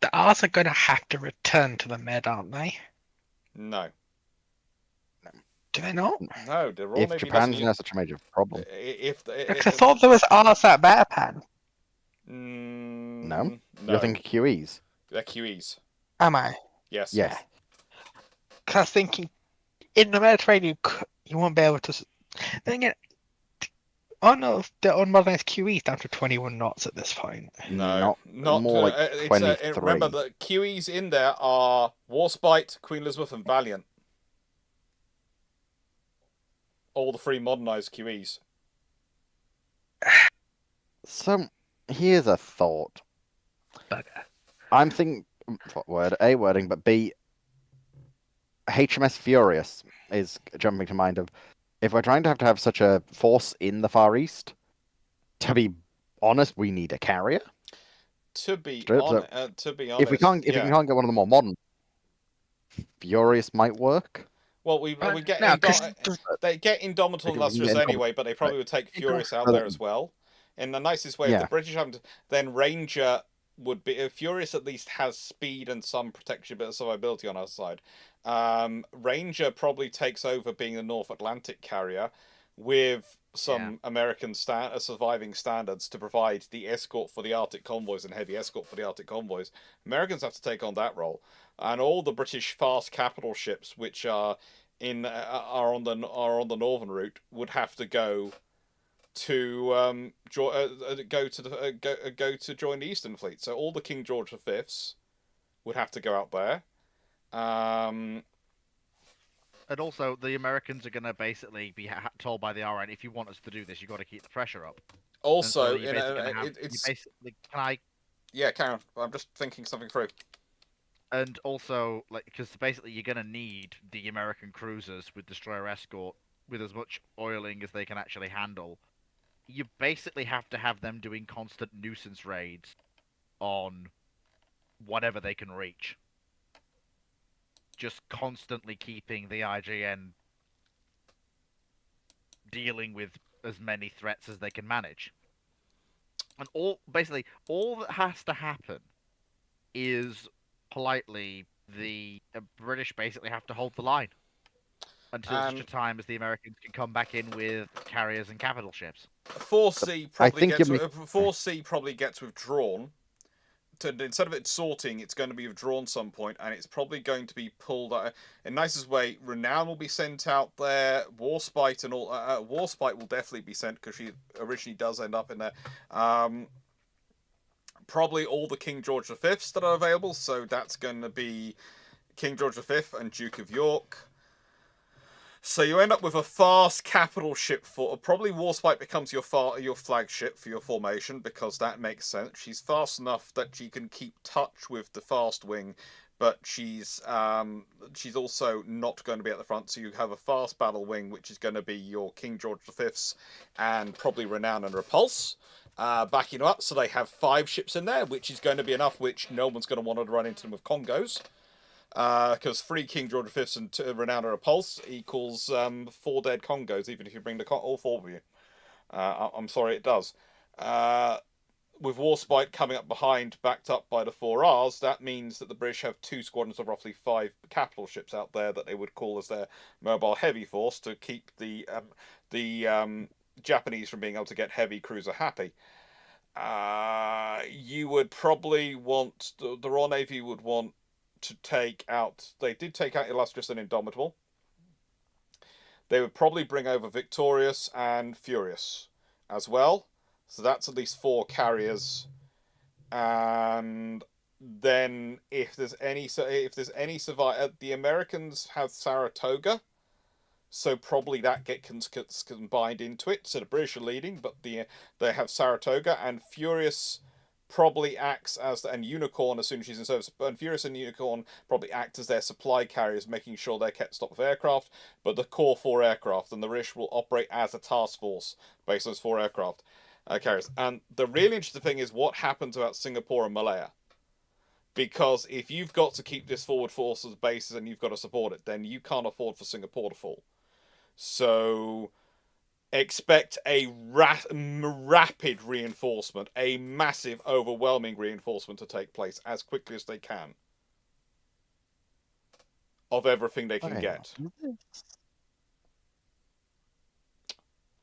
Speaker 5: the R's are going to have to return to the Med, aren't they?
Speaker 1: No,
Speaker 5: Do they not?
Speaker 1: no. The Royal
Speaker 4: If
Speaker 1: Navy
Speaker 4: Japan's
Speaker 1: doesn't.
Speaker 4: not such a major problem,
Speaker 5: Because I thought there was R's at Metapan.
Speaker 1: No,
Speaker 4: you're thinking QEs.
Speaker 1: they're QEs.
Speaker 5: Am I?
Speaker 1: Yes.
Speaker 4: Yes.
Speaker 5: Because I was thinking, in the Mediterranean, you won't be able to. Then again, the unmodernized QE's down to 21 knots at this point.
Speaker 1: No, not
Speaker 4: more like
Speaker 1: it's
Speaker 4: 23.
Speaker 1: remember the QEs in there are Warspite, Queen Elizabeth, and Valiant. All the three modernized QEs.
Speaker 4: So here's a thought.
Speaker 5: Bugger.
Speaker 4: I'm thinking wording, but B. HMS Furious is jumping to mind of. If we're trying to have such a force in the Far East, to be honest, we need a carrier.
Speaker 1: To be
Speaker 4: Straight up,
Speaker 1: honest,
Speaker 4: If we can't get one of the more modern, Furious might work.
Speaker 1: Well, we get
Speaker 5: No,
Speaker 1: they get Indomitable and
Speaker 4: Because we
Speaker 1: Lustrous
Speaker 4: can get
Speaker 1: anyway, but they probably would take Furious out
Speaker 4: But-
Speaker 1: there as well. In the nicest way, if
Speaker 4: Yeah.
Speaker 1: the British haven't, then Ranger would be. Furious at least has speed and some protection, bit of survivability on our side. Ranger probably takes over being the North Atlantic carrier, with some American surviving standards to provide the escort for the Arctic convoys and heavy escort for the Arctic convoys. Americans have to take on that role, and all the British fast capital ships, which are on the northern route, would have to go to go to join the Eastern Fleet. So all the King George V's would have to go out there.
Speaker 2: And also, the Americans are going to basically be told by the RN, if you want us to do this, you've got to keep the pressure up.
Speaker 1: Also,
Speaker 2: And so
Speaker 1: it's
Speaker 2: basically, can I?
Speaker 1: yeah, Karen. I'm just thinking something through.
Speaker 2: And also, like, because basically you're going to need the American cruisers with destroyer escort with as much oiling as they can actually handle. You basically have to have them doing constant nuisance raids on whatever they can reach. Just constantly keeping the IGN dealing with as many threats as they can manage. And all that has to happen is politely the British basically have to hold the line until such a time as the Americans can come back in with carriers and capital ships.
Speaker 1: 4C probably gets withdrawn. Instead of it sorting, it's going to be withdrawn some point, and it's probably going to be pulled out. In nicest way, Ruhnon will be sent out there. Warspite and all. Warspite will definitely be sent because she originally does end up in there. Probably all the King George V's that are available. So that's going to be King George V and Duke of York. So you end up with a fast capital ship for probably Warspite becomes your flagship for your formation because that makes sense. She's fast enough that she can keep touch with the fast wing, but she's also not going to be at the front. So you have a fast battle wing, which is going to be your King George V's and probably Renown and Repulse. Backing up, so they have 5 ships in there, which is going to be enough, which no one's going to want to run into them with Congos. Because 3 King George V's and 2 Renown and Repulse equals 4 dead Congos, even if you bring all 4 of you. I'm sorry, it does. With Warspite coming up behind, backed up by the 4Rs, that means that the British have 2 squadrons of roughly 5 capital ships out there that they would call as their mobile heavy force to keep the Japanese from being able to get heavy cruiser happy. You would probably want the Royal Navy would want to take out. They did take out Illustrious and Indomitable. They would probably bring over Victorious and Furious as well. So that's at least 4 carriers. And then if there's any survive, the Americans have Saratoga. So probably that gets combined into it. So the British are leading, but they have Saratoga, and Furious probably acts as, and Unicorn as soon as she's in service. And Furious and Unicorn probably act as their supply carriers, making sure they're kept stocked with aircraft. But the core 4 aircraft, and the British will operate as a task force based on those 4 aircraft carriers. And the really interesting thing is what happens about Singapore and Malaya. Because if you've got to keep this forward force as bases and you've got to support it, then you can't afford for Singapore to fall. So expect a rapid reinforcement, a massive, overwhelming reinforcement to take place as quickly as they can of everything they can get.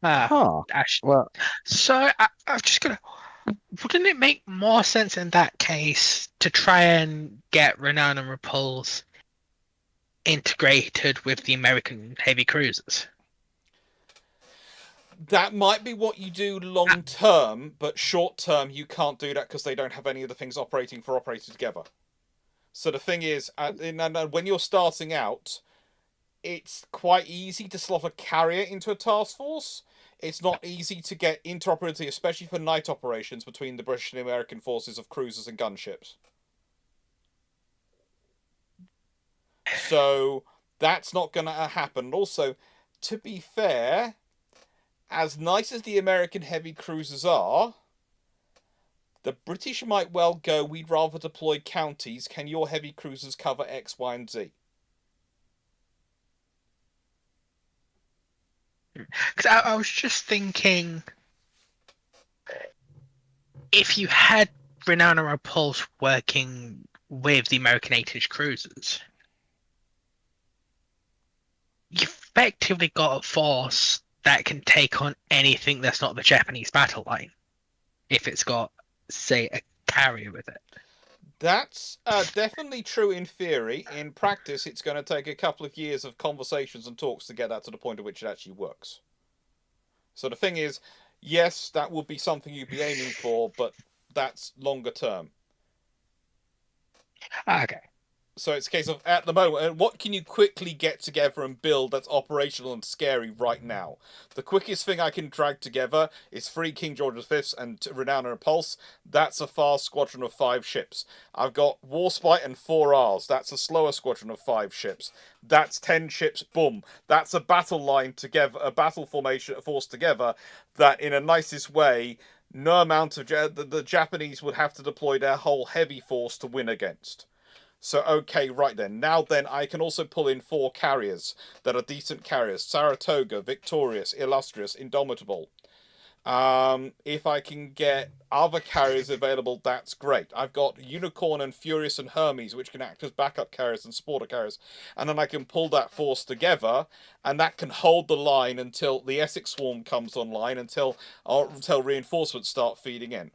Speaker 5: Well, so I've just got to. Wouldn't it make more sense in that case to try and get Renown and Repulse integrated with the American heavy cruisers?
Speaker 1: That might be what you do long term, but short term you can't do that because they don't have any of the things operating together. So the thing is, when you're starting out, it's quite easy to slot a carrier into a task force. It's not easy to get interoperability, especially for night operations, between the British and American forces of cruisers and gunships. So that's not going to happen. Also, to be fair, as nice as the American heavy cruisers are, the British might well go, we'd rather deploy counties. Can your heavy cruisers cover X, Y, and Z?
Speaker 5: Because I was just thinking, if you had Renown and Repulse working with the American 8-inch cruisers, you've effectively got a force that can take on anything that's not the Japanese battle line, if it's got, say, a carrier with it.
Speaker 1: That's definitely true in theory. In practice, it's going to take a couple of years of conversations and talks to get that to the point at which it actually works. So the thing is, yes, that would be something you'd be aiming for, but that's longer term.
Speaker 5: Okay.
Speaker 1: So it's a case of, at the moment, what can you quickly get together and build that's operational and scary right now? The quickest thing I can drag together is 3 King George V's and Renown and Repulse. That's a fast squadron of 5 ships. I've got Warspite and 4 R's. That's a slower squadron of 5 ships. That's 10 ships, boom. That's a battle line together, a battle formation force together that, in a nicest way, no amount of... the Japanese would have to deploy their whole heavy force to win against. So, okay, right then. Now then, I can also pull in 4 carriers that are decent carriers. Saratoga, Victorious, Illustrious, Indomitable. If I can get other carriers available, that's great. I've got Unicorn and Furious and Hermes, which can act as backup carriers and supporter carriers. And then I can pull that force together, and that can hold the line until the Essex Swarm comes online, until reinforcements start feeding in.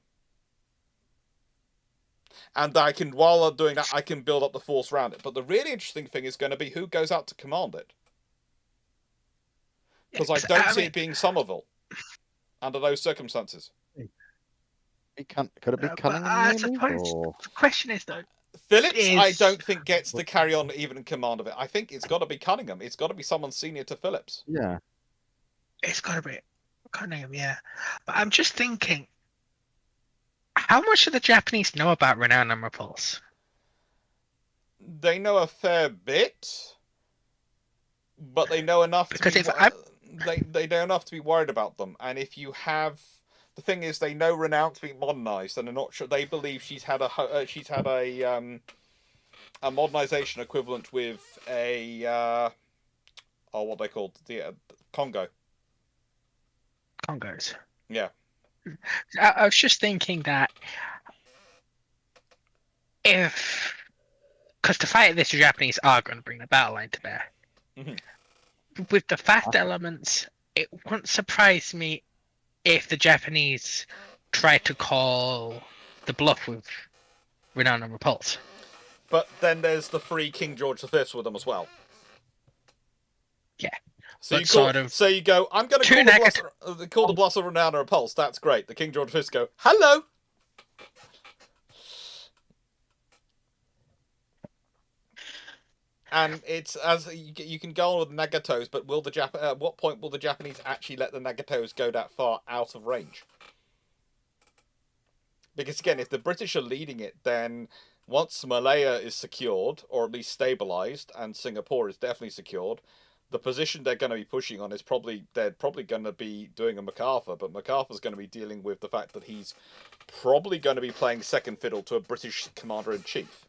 Speaker 1: And I can, while I'm doing that, I can build up the force around it. But the really interesting thing is going to be who goes out to command it. Because I don't see it being Somerville under those circumstances.
Speaker 4: Could it be Cunningham? Maybe?
Speaker 5: The question is, though,
Speaker 1: Phillips, I don't think gets to carry on even in command of it. I think it's got to be Cunningham. It's got to be someone senior to Phillips.
Speaker 4: Yeah.
Speaker 5: It's got to be Cunningham, yeah. But I'm just thinking, how much do the Japanese know about Renown and Repulse?
Speaker 1: They know a fair bit, but they know enough
Speaker 5: because
Speaker 1: they know enough to be worried about them. And if you have, the thing is, they know Renown's been modernized, and they're not sure. They believe she's had a modernization equivalent with a what they called the Congo.
Speaker 5: Congos.
Speaker 1: Yeah.
Speaker 5: I was just thinking that because to fight this, the Japanese are going to bring the battle line to bear. Mm-hmm. With the fast elements, it wouldn't surprise me if the Japanese try to call the bluff with Renown and Repulse.
Speaker 1: But then there's the 3 King George V's with them as well.
Speaker 5: Yeah.
Speaker 1: So you go, I'm going to call the bluff of Renown and Repulse. That's great. The King George V's go, hello! And it's, as you can go on with Nagatos, but will at what point will the Japanese actually let the Nagatos go that far out of range? Because again, if the British are leading it, then once Malaya is secured, or at least stabilized, and Singapore is definitely secured, the position they're going to be pushing on is they're probably going to be doing a MacArthur, but MacArthur's going to be dealing with the fact that he's probably going to be playing second fiddle to a British commander-in-chief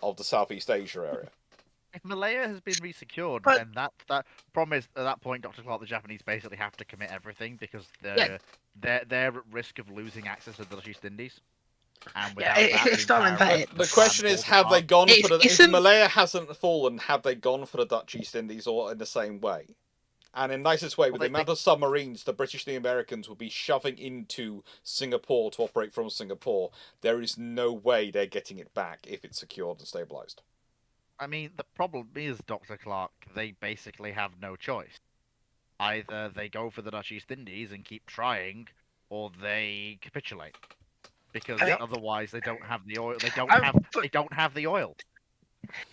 Speaker 1: of the Southeast Asia area.
Speaker 2: If Malaya has been resecured, then that problem is, at that point, Dr. Clarke, the Japanese basically have to commit everything because they're at risk of losing access to the Dutch East Indies. And
Speaker 1: the question is, have they gone for the... If Malaya hasn't fallen, have they gone for the Dutch East Indies or in the same way? And in the nicest way, with the amount of submarines the British and the Americans will be shoving into Singapore to operate from Singapore, there is no way they're getting it back if it's secured and stabilized.
Speaker 2: I mean, the problem is, Dr. Clarke, they basically have no choice. Either they go for the Dutch East Indies and keep trying, or they capitulate. Because
Speaker 5: Yep.
Speaker 2: otherwise they don't have the oil. They don't have the oil.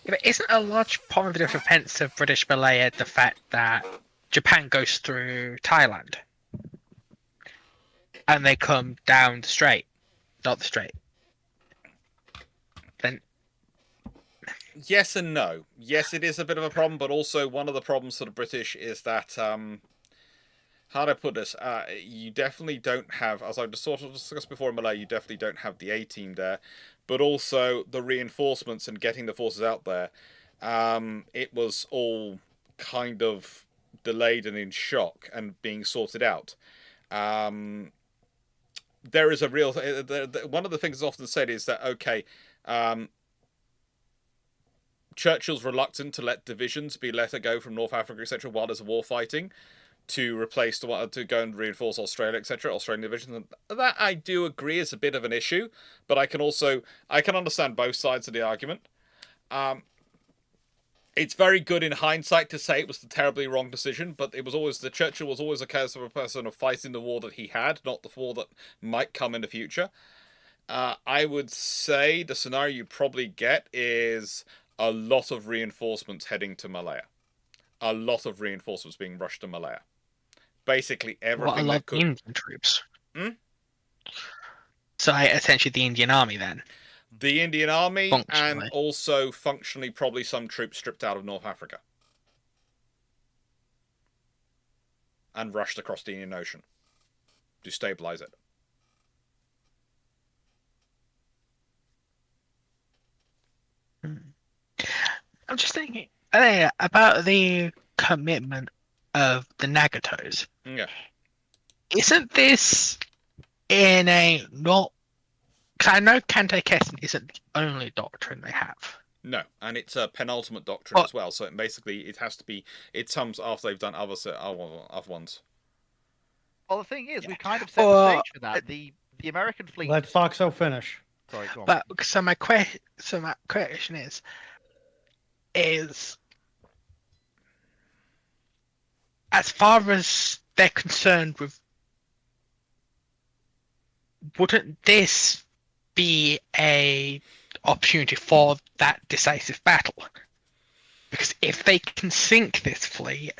Speaker 5: Yeah, but isn't a large part of the defense of British Malaya the fact that Japan goes through Thailand and they come down the strait, not the strait? Then
Speaker 1: Yes and no. Yes, it is a bit of a problem, but also one of the problems for the British is that, how do I put this? You definitely don't have, as I've sort of discussed before in Malaya, you definitely don't have the A-team there, but also the reinforcements and getting the forces out there. It was all kind of delayed and in shock and being sorted out. There is a real... one of the things often said is that, okay, Churchill's reluctant to let divisions be let go from North Africa, etc., while there's war fighting, to replace to go and reinforce Australia, etc., Australian divisions. And that I do agree is a bit of an issue, but I can understand both sides of the argument. It's very good in hindsight to say it was the terribly wrong decision, but Churchill was always a case of a person of fighting the war that he had, not the war that might come in the future. I would say the scenario you probably get is a lot of reinforcements heading to Malaya. A lot of reinforcements being rushed to Malaya. Basically everything
Speaker 5: a lot of Indian troops. So essentially the Indian Army then.
Speaker 1: The Indian Army, and also functionally probably some troops stripped out of North Africa. And rushed across the Indian Ocean to stabilize it.
Speaker 5: I'm just thinking about the commitment of the Nagatos.
Speaker 1: Yeah.
Speaker 5: Isn't this in a not... Because I know Kantai-Kessen isn't the only doctrine they have.
Speaker 1: No, and it's a penultimate doctrine as well, so it has to be... It comes after they've done other ones.
Speaker 2: Well, the thing is, we kind of set the stage for that. The American fleet...
Speaker 3: Let Foxxo finish.
Speaker 2: Sorry, go on.
Speaker 5: But so my question is as far as they're concerned with, wouldn't this be a opportunity for that decisive battle? Because if they can sink this fleet,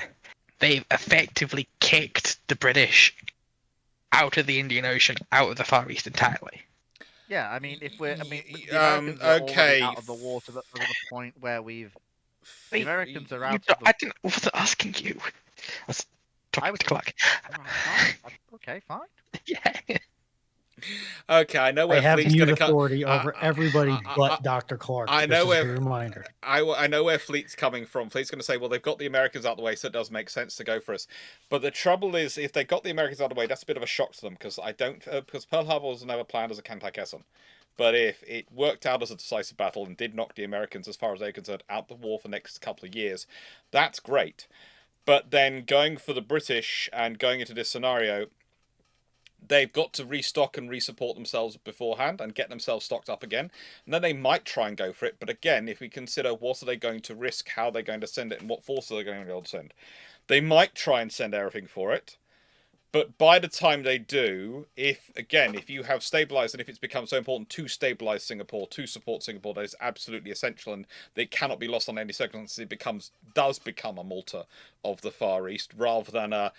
Speaker 5: they've effectively kicked the British out of the Indian Ocean, out of the Far East entirely.
Speaker 2: Yeah, I mean, the Americans are already out of the war to the point where the Americans are out.
Speaker 5: I wasn't asking you. I was talking to Clarke.
Speaker 2: Okay, fine.
Speaker 5: Yeah.
Speaker 1: Okay, I know where Fleet's going to come.
Speaker 3: Authority over everybody but Dr. Clarke.
Speaker 1: I know where.
Speaker 3: Reminder.
Speaker 1: I know where Fleet's coming from. Fleet's going to say, well, they've got the Americans out of the way, so it does make sense to go for us. But the trouble is, if they got the Americans out of the way, that's a bit of a shock to them, because because Pearl Harbor was never planned as a Kantai-Kessen. But if it worked out as a decisive battle and did knock the Americans, as far as they're concerned, out the war for the next couple of years, that's great. But then going for the British and going into this scenario, they've got to restock and resupport themselves beforehand and get themselves stocked up again. And then they might try and go for it. But again, if we consider what are they going to risk, how they're going to send it, and what forces they're going to be able to send, they might try and send everything for it. But by the time they do, if you have stabilized and if it's become so important to stabilize Singapore, to support Singapore, that is absolutely essential and they cannot be lost on any circumstances, it does become a Malta of the Far East rather than a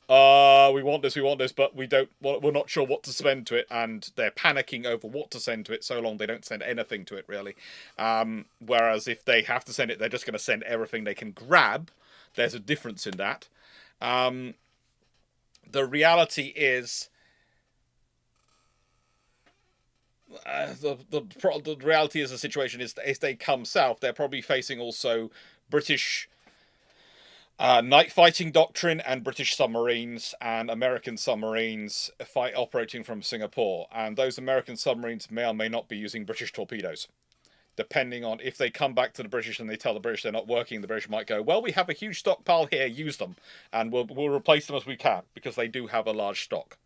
Speaker 1: we want this, but we're not sure what to send to it, and they're panicking over what to send to it so long they don't send anything to it, really. Whereas if they have to send it, they're just going to send everything they can grab. There's a difference in that. The reality is... the reality is the situation is if they come south, they're probably facing also British... night fighting doctrine and British submarines and American submarines operating from Singapore. And those American submarines may or may not be using British torpedoes. Depending on if they come back to the British and they tell the British they're not working, the British might go, well, we have a huge stockpile here, use them. And we'll replace them as we can, because they do have a large stock.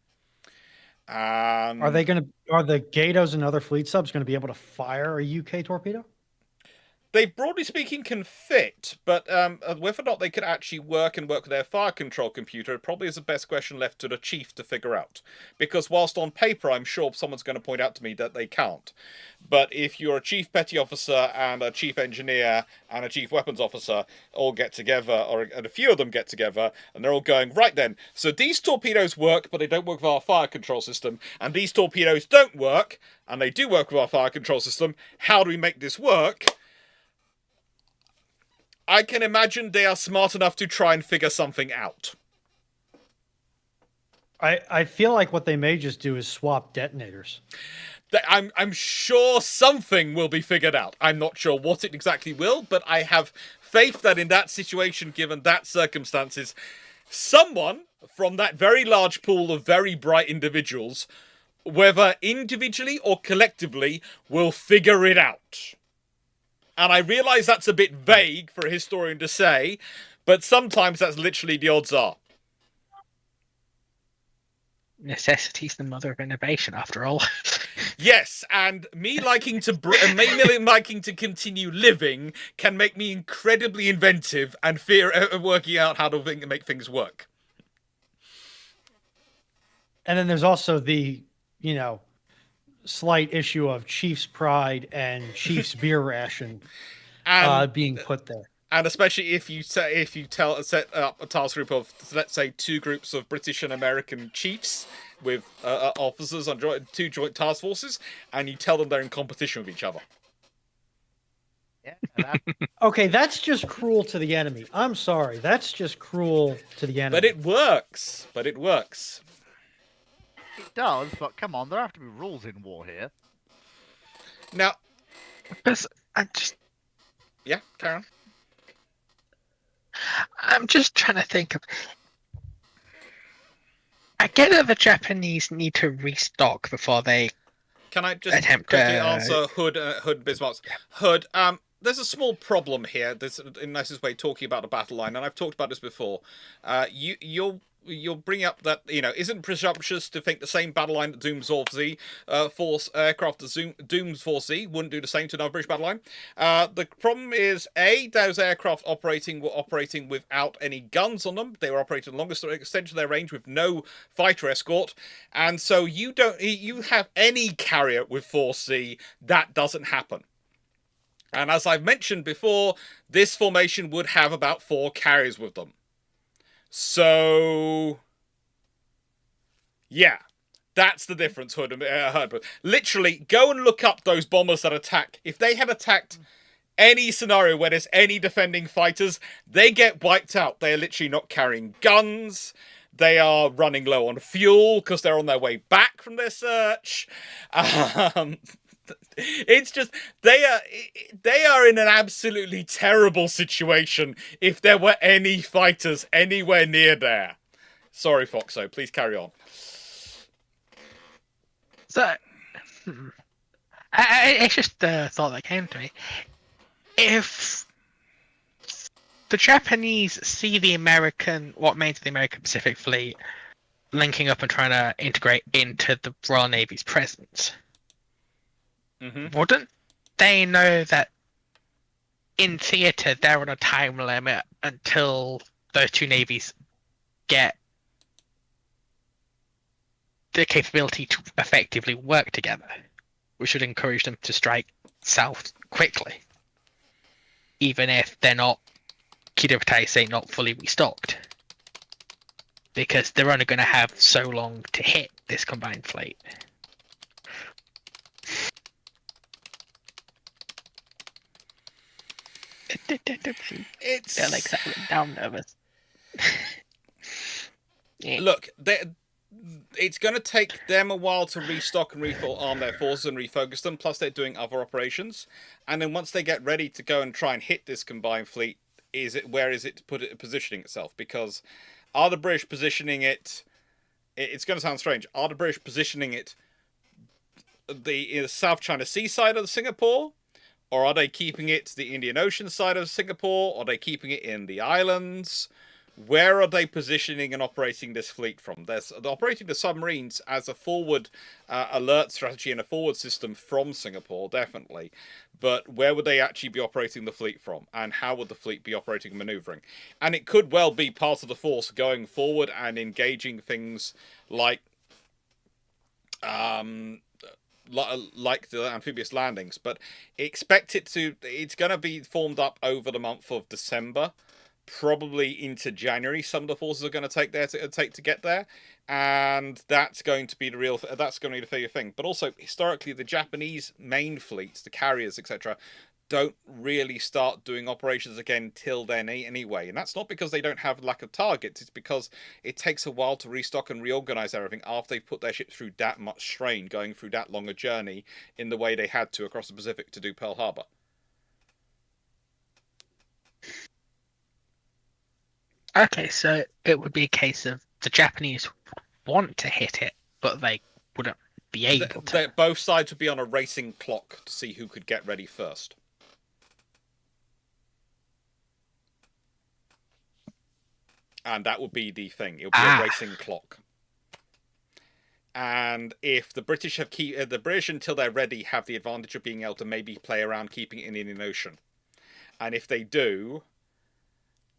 Speaker 1: Are
Speaker 3: the Gatos and other fleet subs going to be able to fire a UK torpedo?
Speaker 1: They broadly speaking can fit, but whether or not they could actually work with their fire control computer probably is the best question left to the chief to figure out. Because whilst on paper I'm sure someone's going to point out to me that they can't, but if you're a chief petty officer and a chief engineer and a chief weapons officer all get together, and a few of them get together, and they're all going, right then, so these torpedoes work, but they don't work with our fire control system, and these torpedoes don't work, and they do work with our fire control system, how do we make this work? I can imagine they are smart enough to try and figure something out.
Speaker 3: I feel like what they may just do is swap detonators.
Speaker 1: I'm sure something will be figured out. I'm not sure what it exactly will, but I have faith that in that situation, given that circumstances, someone from that very large pool of very bright individuals, whether individually or collectively, will figure it out. And I realise that's a bit vague for a historian to say, but sometimes that's literally the odds are.
Speaker 5: Necessity's the mother of innovation, after all.
Speaker 1: Yes, and me liking to continue living can make me incredibly inventive and working out how to make things work.
Speaker 3: And then there's also the, slight issue of Chief's pride and Chief's beer ration being put there.
Speaker 1: And especially if you set up a task group of, let's say, 2 groups of British and American chiefs with officers on 2 joint task forces, and you tell them they're in competition with each other.
Speaker 2: Yeah.
Speaker 3: Okay, that's just cruel to the enemy. I'm sorry, that's just cruel to the enemy.
Speaker 1: But it works.
Speaker 2: It does, but come on, there have to be rules in war here.
Speaker 1: Now,
Speaker 5: Because
Speaker 1: yeah, Karen.
Speaker 5: I'm just trying to think of. I get that the Japanese need to restock before they.
Speaker 1: Can I just
Speaker 5: attempt
Speaker 1: quickly answer Hood Bismarck's? Hood, there's a small problem here. There's a nicest way of talking about the battle line, and I've talked about this before. You'll bring up that, isn't presumptuous to think the same battle line that Doom's 4Z force aircraft that Doom's 4Z wouldn't do the same to another British battle line. The problem is, those aircraft were operating without any guns on them. They were operating the longest extension of their range with no fighter escort. And so you have any carrier with 4C, that doesn't happen. And as I've mentioned before, this formation would have about 4 carriers with them. So, yeah, that's the difference, Hood. Literally, go and look up those bombers that attack. If they had attacked any scenario where there's any defending fighters, they get wiped out. They are literally not carrying guns. They are running low on fuel because they're on their way back from their search. It's just they are in an absolutely terrible situation if there were any fighters anywhere near there. Sorry, Foxxo, please carry on.
Speaker 5: So, it's just the thought that came to me. If the Japanese see what remains of the American Pacific Fleet linking up and trying to integrate into the Royal Navy's presence, wouldn't they know that in theatre they're on a time limit until those 2 navies get the capability to effectively work together, which would encourage them to strike south quickly, even if they're not, say, not fully restocked, because they're only going to have so long to hit this combined fleet. They're like that down nervous. Yeah.
Speaker 1: Look, it's going to take them a while to restock and arm their forces and refocus them, plus they're doing other operations. And then once they get ready to go and try and hit this combined fleet, where is it positioning itself? Because are the British positioning it... It's going to sound strange. Are the British positioning it in the South China Sea side of Singapore? Or are they keeping it the Indian Ocean side of Singapore? Or are they keeping it in the islands? Where are they positioning and operating this fleet from? They're operating the submarines as a forward alert strategy and a forward system from Singapore, definitely. But where would they actually be operating the fleet from? And how would the fleet be operating and maneuvering? And it could well be part of the force going forward and engaging things like the amphibious landings. But expect it's going to be formed up over the month of December. Probably into January, some of the forces are going to take to get there, and that's going to be the bigger thing. But also, historically, the Japanese main fleets, the carriers, etc., don't really start doing operations again till then anyway. And that's not because they don't have lack of targets. It's because it takes a while to restock and reorganize everything after they've put their ships through that much strain, going through that long a journey in the way they had to across the Pacific to do Pearl Harbor.
Speaker 5: Okay, so it would be a case of the Japanese want to hit it, but they wouldn't be able to.
Speaker 1: Both sides would be on a racing clock to see who could get ready first. And that would be the thing. It would be a racing clock. And if the British the British, until they're ready, have the advantage of being able to maybe play around keeping it in the Indian Ocean. And if they do,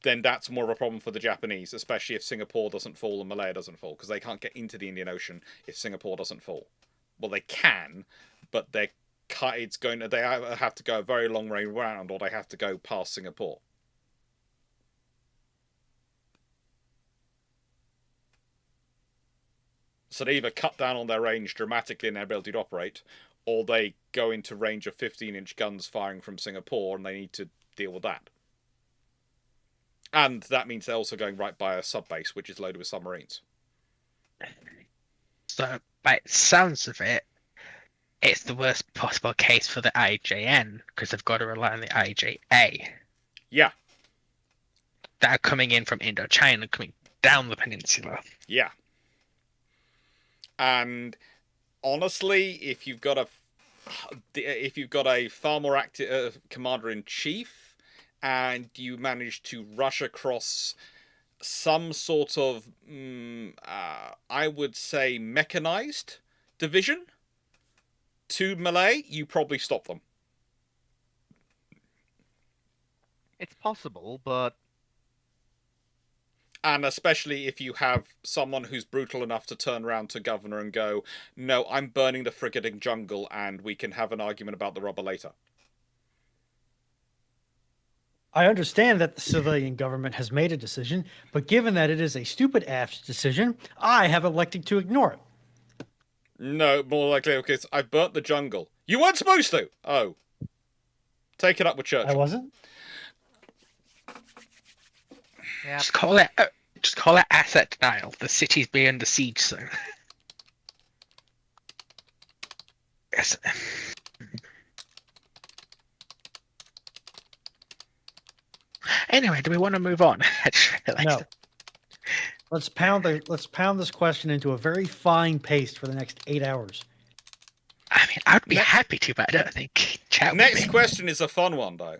Speaker 1: then that's more of a problem for the Japanese, especially if Singapore doesn't fall and Malaya doesn't fall, because they can't get into the Indian Ocean if Singapore doesn't fall. Well, they can, but they either have to go a very long way round, or they have to go past Singapore. So they either cut down on their range dramatically in their ability to operate, or they go into range of 15-inch guns firing from Singapore, and they need to deal with that. And that means they're also going right by a sub-base, which is loaded with submarines.
Speaker 5: So, by the sounds of it, it's the worst possible case for the IJN, because they've got to rely on the IJA.
Speaker 1: Yeah.
Speaker 5: That are coming in from Indochina, coming down the peninsula.
Speaker 1: Yeah. And honestly, if you've got a far more active commander-in-chief, and you manage to rush across some sort of, I would say, mechanized division to Malay, you probably stop them.
Speaker 2: It's possible, but...
Speaker 1: And especially if you have someone who's brutal enough to turn around to Governor and go, no, I'm burning the frigating jungle, and we can have an argument about the rubber later.
Speaker 3: I understand that the civilian government has made a decision, but given that it is a stupid ass decision, I have elected to ignore it.
Speaker 1: No, more likely, okay, I burnt the jungle. You weren't supposed to! Oh. Take it up with Churchill.
Speaker 3: I wasn't?
Speaker 2: Yeah.
Speaker 5: Just call it asset denial. The city's being under siege soon. Yes. Anyway, do we want to move on?
Speaker 3: No. Let's pound this question into a very fine paste for the next 8 hours.
Speaker 5: I mean, I'd be happy to, but I don't think chat would
Speaker 1: Next
Speaker 5: be.
Speaker 1: question is a fun one, though.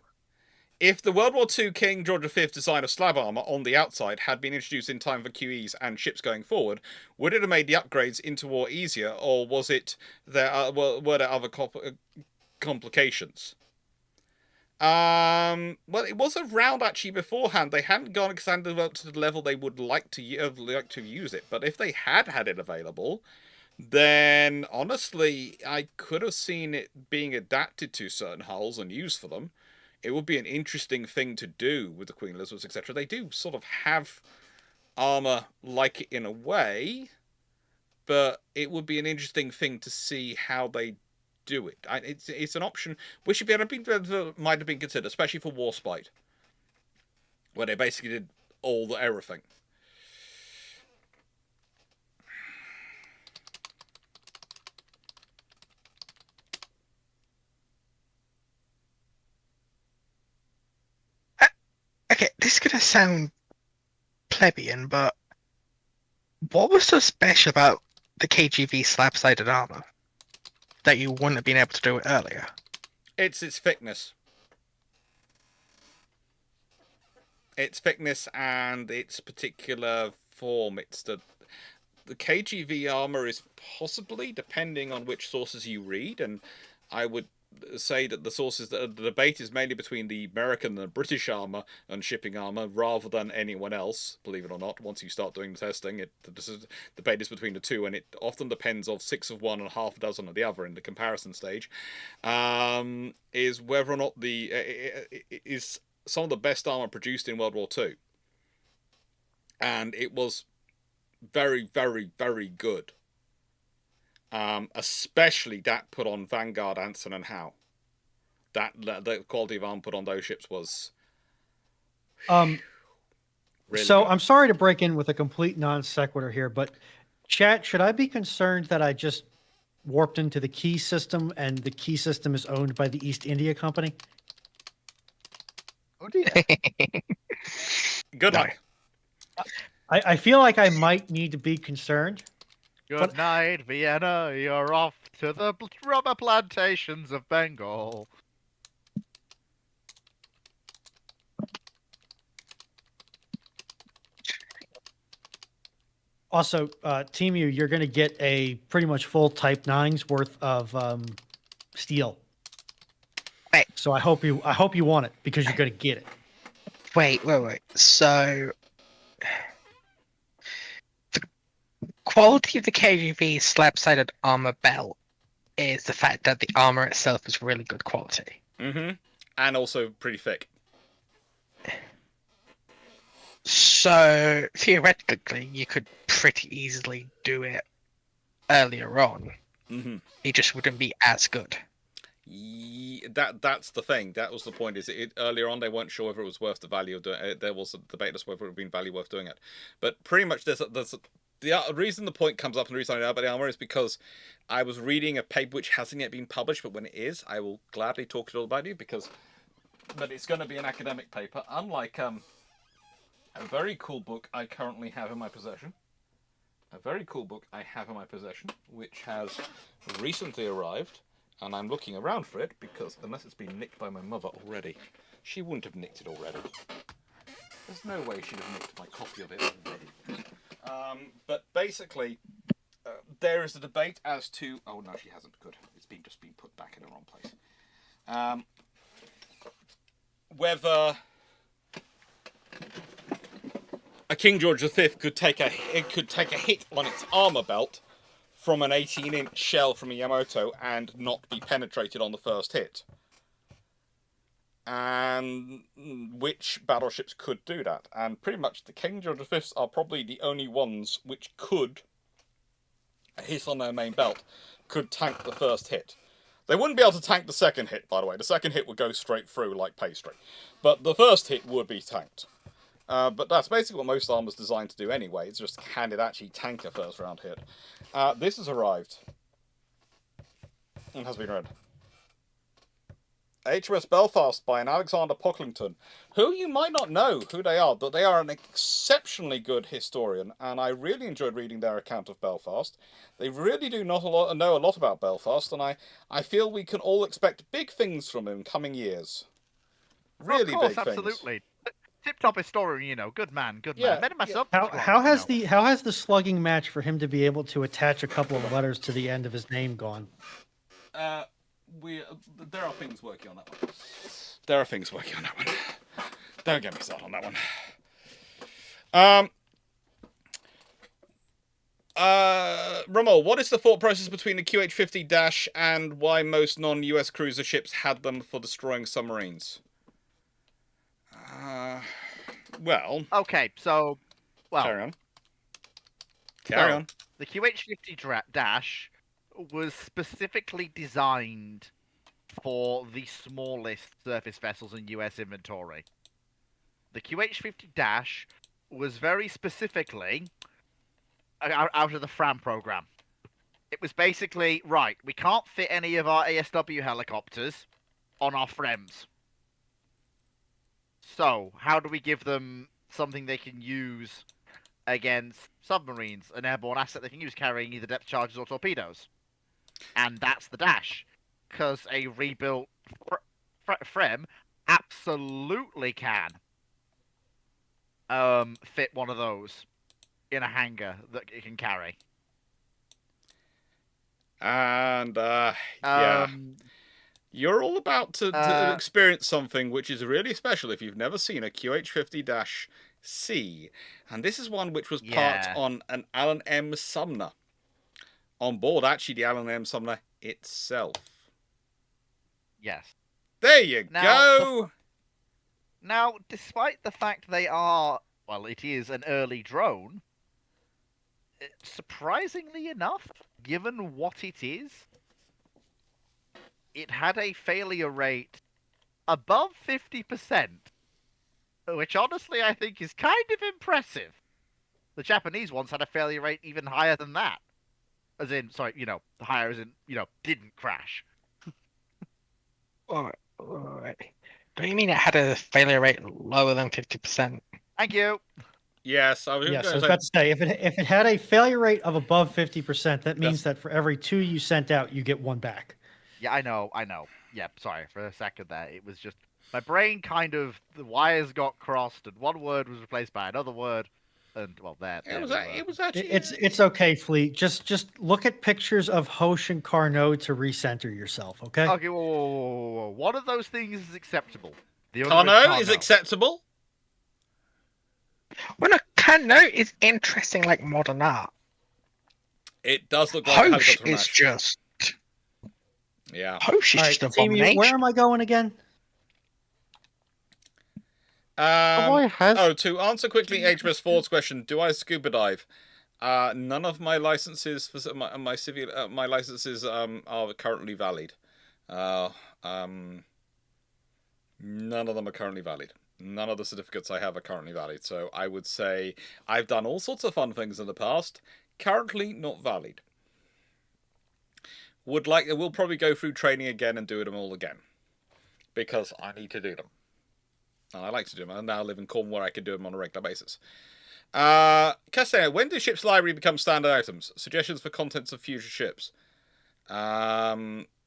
Speaker 1: If the World War II King George V design of slab armour on the outside had been introduced in time for QEs and ships going forward, would it have made the upgrades into war easier, or was it were there other complications? Well, it was around actually beforehand. They hadn't gone expanded up to the level they would like to use it. But if they had it available, then honestly, I could have seen it being adapted to certain hulls and used for them. It would be an interesting thing to do with the Queen Elizabeths, etc. They do sort of have armor like it in a way, but it would be an interesting thing to see how they do it. It's an option which might have been considered, especially for Warspite, where they basically did all the everything.
Speaker 5: Okay, this is gonna sound plebeian, but what was so special about the KGV slab-sided armor that you wouldn't have been able to do it earlier?
Speaker 1: It's its thickness. its thickness and its particular form. It's the KGV armor is possibly, depending on which sources you read, and I would say that the debate is mainly between the American and the British armor and shipping armor rather than anyone else, believe it or not. Once you start doing the testing, the debate is between the two, and it often depends of 6 of one and half a dozen of the other in the comparison stage. Is whether or not is some of the best armor produced in World War II, and it was very, very, very good. Especially that put on Vanguard, Anson, and Howe. The quality of armor put on those ships was
Speaker 3: Really so good. I'm sorry to break in with a complete non sequitur here, but chat, should I be concerned that I just warped into the key system and the key system is owned by the East India Company?
Speaker 2: Oh dear.
Speaker 1: Good luck.
Speaker 3: I feel like I might need to be concerned.
Speaker 2: Good night, Vienna. You're off to the rubber plantations of Bengal.
Speaker 3: Also, Team U, you're going to get a pretty much full Type 9's worth of steel.
Speaker 5: Wait.
Speaker 3: So I hope you want it because you're going to get it.
Speaker 5: Wait. So the quality of the KGV slab-sided armor belt is the fact that the armor itself is really good quality.
Speaker 1: Mm-hmm. And also pretty thick.
Speaker 5: So theoretically, you could pretty easily do it earlier on.
Speaker 1: Mm-hmm.
Speaker 5: It just wouldn't be as good.
Speaker 1: That's the thing. That was the point. Is it earlier on they weren't sure whether it was worth the value of doing it. There was a debate as to whether it would have been value worth doing it. But pretty much the reason the point comes up and the reason I know about the armor is because I was reading a paper which hasn't yet been published, but when it is, I will gladly talk to you all about it but it's going to be an academic paper, unlike a very cool book I currently have in my possession. Which has recently arrived, and I'm looking around for it because unless it's been nicked by my mother already, she wouldn't have nicked it already. There's no way she'd have nicked my copy of it already. But basically, there is a debate as to... Oh, no, she hasn't. Good. It's just been put back in the wrong place. Whether a King George V could take a hit on its armor belt from an 18-inch shell from a Yamato and not be penetrated on the first hit. And which battleships could do that? And pretty much the King George V's are probably the only ones which could hit on their main belt, could tank the first hit. They wouldn't be able to tank the second hit, by the way. The second hit would go straight through like pastry. But the first hit would be tanked. But that's basically what most armor's designed to do anyway. It's just can it actually tank a first round hit. This has arrived. And has been read. HMS Belfast by an Alexander Pocklington, who you might not know who they are, but they are an exceptionally good historian, and I really enjoyed reading their account of Belfast. They really do know a lot about Belfast, and I feel we can all expect big things from him in coming years. Really
Speaker 2: of course,
Speaker 1: big things.
Speaker 2: Absolutely. Tip-top historian, good man.
Speaker 1: Yeah,
Speaker 2: Met him myself.
Speaker 3: How has the slugging match for him to be able to attach a couple of letters to the end of his name gone?
Speaker 1: There are things working on that one. Don't get me started on that one. Rommel, what is the thought process between the QH-50 and why most non-US cruiser ships had them for destroying submarines?
Speaker 2: Okay, so... Well,
Speaker 1: Carry on.
Speaker 2: The QH-50 was specifically designed for the smallest surface vessels in US inventory. The QH-50 was very specifically out of the FRAM program. It was basically, right, we can't fit any of our ASW helicopters on our FREMs. So, how do we give them something they can use against submarines, an airborne asset they can use carrying either depth charges or torpedoes? And that's the Dash, because a rebuilt FREM absolutely can. fit one of those in a hangar that it can carry?
Speaker 1: And yeah,
Speaker 2: Um,
Speaker 1: you're all about to
Speaker 2: uh,
Speaker 1: experience something which is really special if you've never seen a QH-50-C, and this is one which was parked
Speaker 2: Yeah.
Speaker 1: on an Allen M. Sumner. On board, actually, the Allen M. Sumner itself.
Speaker 2: Yes.
Speaker 1: There you
Speaker 2: Now,
Speaker 1: go.
Speaker 2: Now, despite the fact they are, well, it is an early drone, surprisingly enough, given what it is, it had a failure rate above 50%, which honestly I think is kind of impressive. The Japanese ones had a failure rate even higher than that. As in, sorry, higher as in, didn't crash.
Speaker 5: Alright. Don't you mean it had a failure rate lower than 50%?
Speaker 2: Thank you.
Speaker 1: Yes, I was
Speaker 3: Yes, I
Speaker 1: going
Speaker 3: was
Speaker 1: to
Speaker 3: about to say if it had a failure rate of above 50%, that means
Speaker 1: That's-
Speaker 3: that for every 2 you sent out, you get 1 back.
Speaker 2: Yeah, I know. Yeah, sorry for a second there. It was just my brain the wires got crossed, and one word was replaced by another word, and well, there
Speaker 1: It was,
Speaker 2: we were.
Speaker 1: it was actually.
Speaker 3: It's okay, Fleet. Just look at pictures of Hosh and Carnot to recenter yourself, okay?
Speaker 2: Okay, whoa. One of those things is acceptable. The other
Speaker 1: Carnot is
Speaker 2: Carnot.
Speaker 1: acceptable.
Speaker 5: Well, no, Carnot is interesting like modern art.
Speaker 1: It does look like a
Speaker 5: Hosh
Speaker 1: helicopter
Speaker 5: is
Speaker 1: mash.
Speaker 5: just...
Speaker 1: Yeah.
Speaker 5: Hosh is
Speaker 3: All
Speaker 5: just
Speaker 3: right,
Speaker 5: an
Speaker 3: Timmy,
Speaker 5: abomination.
Speaker 3: where am I going again?
Speaker 1: To answer quickly HMS Ford's question, do I scuba dive? None of my licenses for my civil my licenses are currently valid. None of them are currently valid. None of the certificates I have are currently valid. So I would say I've done all sorts of fun things in the past. Currently not valid. We'll probably go through training again and do them all again, because I need to do them. And I like to do them. I now live in Cornwall where I can do them on a regular basis. Castello, when do ship's library become standard items? Suggestions for contents of future ships.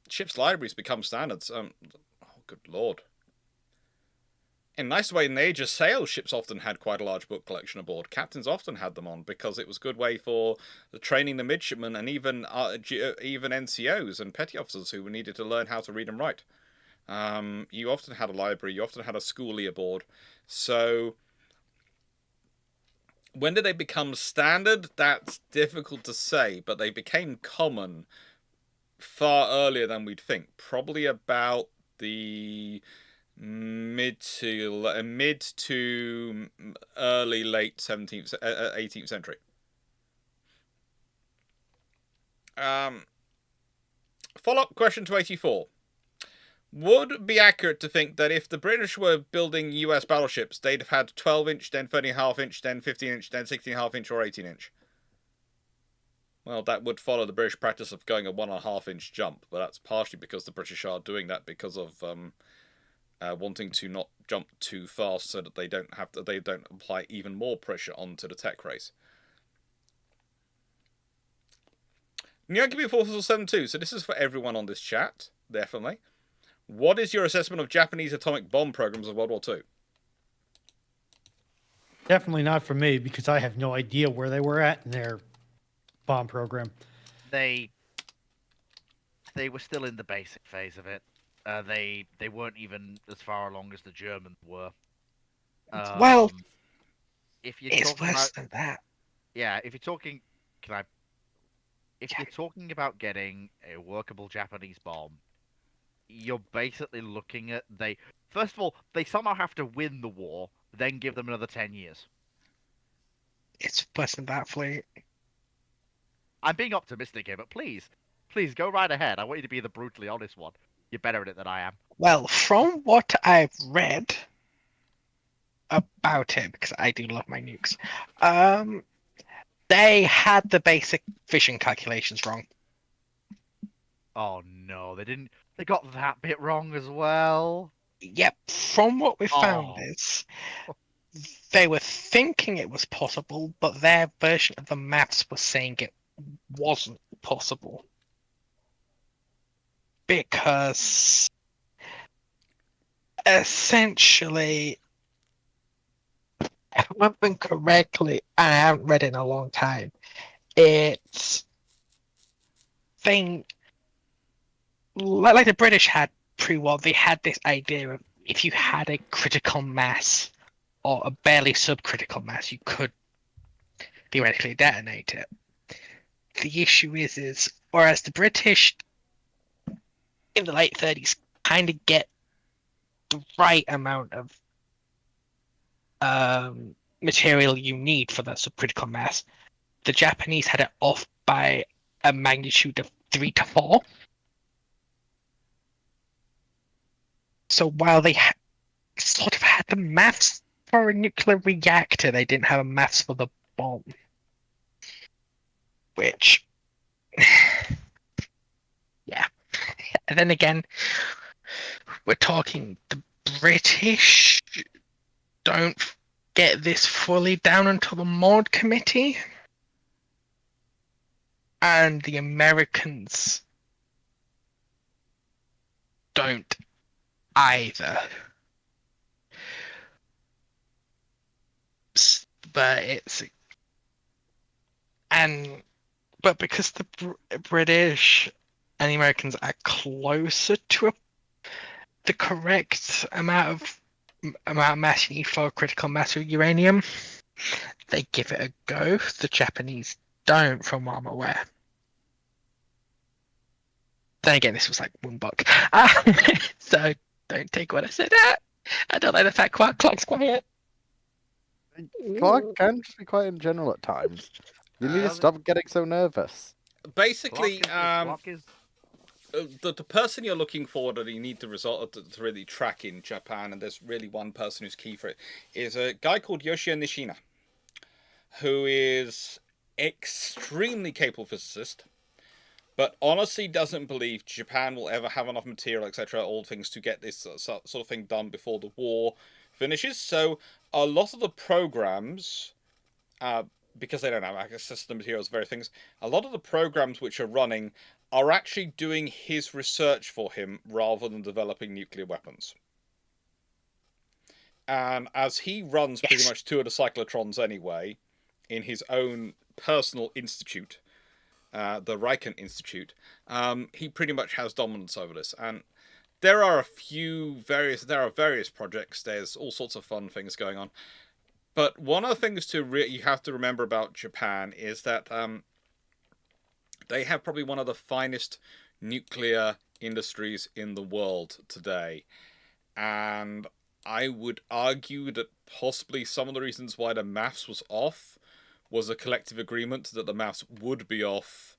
Speaker 1: Ship's libraries become standards. Oh, good lord. In a nice way, in the age of sail, ships often had quite a large book collection aboard. Captains often had them on because it was a good way for the training the midshipmen and even NCOs and petty officers who needed to learn how to read and write. You often had a library, you often had a schoolie aboard. So when did they become standard? That's difficult to say, but they became common far earlier than we'd think. Probably about the mid to early late 18th century. Follow-up question to 84. Would it be accurate to think that if the British were building US battleships, they'd have had 12-inch, then 30.5-inch, then 15-inch, then 16.5-inch, or 18-inch? Well, that would follow the British practice of going a 1.5-inch jump, but that's partially because the British are doing that because of wanting to not jump too fast, so that they don't apply even more pressure onto the tech race. Nyankibi 4472. So this is for everyone on this chat, definitely. What is your assessment of Japanese atomic bomb programs of World War II?
Speaker 3: Definitely not for me because I have no idea where they were at in their bomb program.
Speaker 2: They were still in the basic phase of it. They weren't even as far along as the Germans were.
Speaker 5: Well,
Speaker 2: if you're
Speaker 5: it's
Speaker 2: talking
Speaker 5: worse
Speaker 2: about,
Speaker 5: than that.
Speaker 2: yeah, if you're talking, if you're talking about getting a workable Japanese bomb, you're basically looking at first of all, they somehow have to win the war, then give them another 10 years.
Speaker 5: It's worse than that, Fleet.
Speaker 2: I'm being optimistic here, but please go right ahead. I want you to be the brutally honest one. You're better at it than I am.
Speaker 5: Well, from what I've read about it, because I do love my nukes, they had the basic fission calculations wrong.
Speaker 2: Oh no, they didn't. They got that bit wrong as well.
Speaker 5: Yep, from what we found
Speaker 2: Oh.
Speaker 5: is they were thinking it was possible, but their version of the maths was saying it wasn't possible. Because essentially remember correctly, and I haven't read it in a long time, it's thing like the British had pre-war. They had this idea of if you had a critical mass or a barely subcritical mass, you could theoretically detonate it. The issue is whereas the British in the late 30s kind of get the right amount of material you need for that subcritical mass, the Japanese had it off by a magnitude of 3 to 4. So while they sort of had the maths for a nuclear reactor, they didn't have a maths for the bomb. Which, yeah. And then again, we're talking the British don't get this fully down until the Maud Committee. And the Americans don't either. But because the British and the Americans are closer to the correct amount of mass you need for a critical mass of uranium, they give it a go. The Japanese don't, from what I'm aware. Then again, this was like one buck. So don't take what I said out. I don't like the fact Clarke's quiet.
Speaker 4: Clarke can just be quiet in general at times. You need to stop getting so nervous.
Speaker 1: Basically,
Speaker 2: Clarke is
Speaker 1: the person you're looking for that you need to result to really track in Japan, and there's really one person who's key for it, is a guy called Yoshio Nishina, who is extremely capable physicist, but honestly doesn't believe Japan will ever have enough material, etc., all things to get this sort of thing done before the war finishes. So a lot of the programs, because they don't have access to the materials, various things, a lot of the programs which are running are actually doing his research for him rather than developing nuclear weapons. And as he runs pretty much 2 of the cyclotrons anyway, in his own personal institute, the Ruhnon Institute, he pretty much has dominance over this. And there are various projects. There's all sorts of fun things going on. But one of the things you have to remember about Japan is that they have probably one of the finest nuclear industries in the world today. And I would argue that possibly some of the reasons why the maths was off was a collective agreement that the maths would be off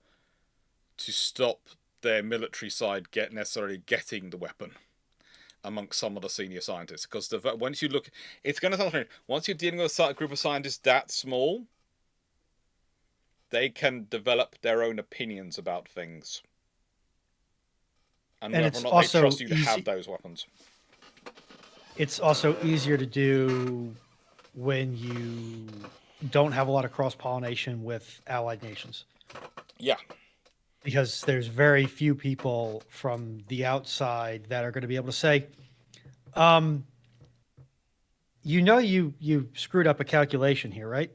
Speaker 1: to stop their military side necessarily getting the weapon amongst some of the senior scientists. Because once you look, it's going to sound strange. Once you're dealing with a group of scientists that small, they can develop their own opinions about things. And whether or not they trust you to have those weapons.
Speaker 3: It's also easier to do when you don't have a lot of cross-pollination with allied nations.
Speaker 1: Yeah.
Speaker 3: Because there's very few people from the outside that are going to be able to say, you screwed up a calculation here, right?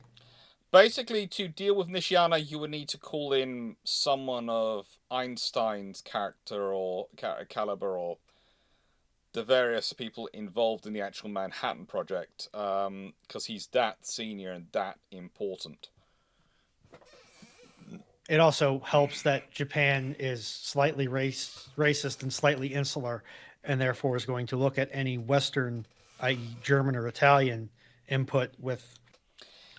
Speaker 1: Basically, to deal with Nishiyama, you would need to call in someone of Einstein's character or caliber, or the various people involved in the actual Manhattan Project, because he's that senior and that important.
Speaker 3: It also helps that Japan is slightly racist and slightly insular, and therefore is going to look at any Western, i.e. German or Italian, input with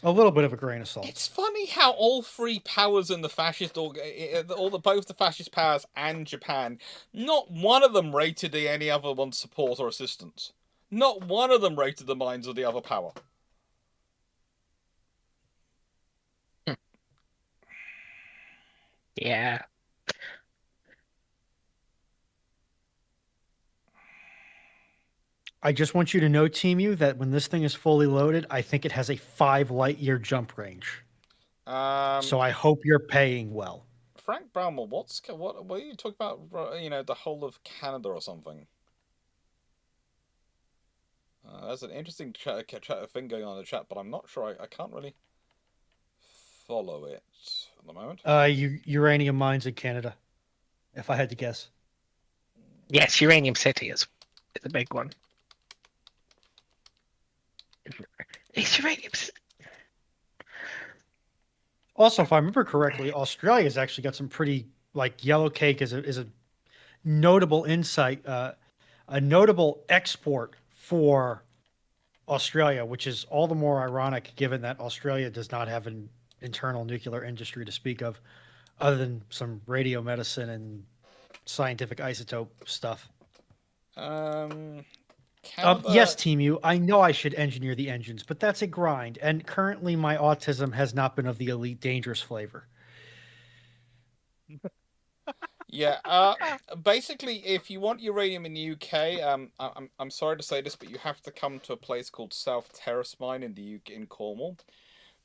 Speaker 3: a little bit of a grain of salt.
Speaker 1: It's funny how all 3 powers in the fascist, both the fascist powers and Japan, not one of them rated any other one's support or assistance. Not one of them rated the minds of the other power.
Speaker 5: Yeah.
Speaker 3: I just want you to know, Team U, that when this thing is fully loaded, I think it has a 5 light-year jump range. So I hope you're paying well.
Speaker 1: Frank Brownwell, what are you talking about? The whole of Canada or something? There's an interesting thing going on in the chat, but I'm not sure. I can't really follow it at the moment.
Speaker 3: Uranium mines in Canada, if I had to guess.
Speaker 5: Yes, Uranium City is a big one. It's uranium.
Speaker 3: Also, if I remember correctly, Australia's actually got some pretty like yellow cake is a notable insight, a notable export for Australia, which is all the more ironic given that Australia does not have an internal nuclear industry to speak of, other than some radio medicine and scientific isotope stuff.
Speaker 1: Canada...
Speaker 3: Yes, Team U, I know I should engineer the engines, but that's a grind, and currently my autism has not been of the elite dangerous flavor.
Speaker 1: Yeah, basically, if you want uranium in the UK, I'm sorry to say this, but you have to come to a place called South Terrace Mine in the UK, in Cornwall,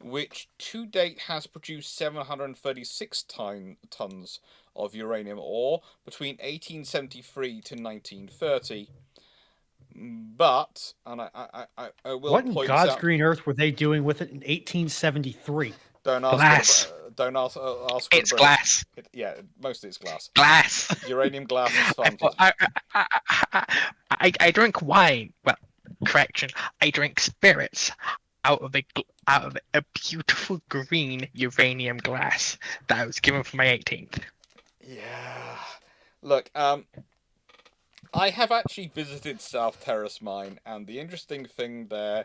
Speaker 1: which to date has produced 736 tons of uranium ore between 1873 to 1930. But, and I will
Speaker 3: what in
Speaker 1: point
Speaker 3: God's
Speaker 1: out,
Speaker 3: green earth were they doing with it in 1873?
Speaker 1: don't ask.
Speaker 5: Glass.
Speaker 1: Don't ask.
Speaker 5: It's glass.
Speaker 1: Yeah, mostly it's glass.
Speaker 5: Glass.
Speaker 1: Uranium glass is fun.
Speaker 5: I drink wine. Well, correction. I drink spirits out of a beautiful green uranium glass that I was given for my 18th.
Speaker 1: Yeah. Look, I have actually visited South Terrace Mine, and the interesting thing there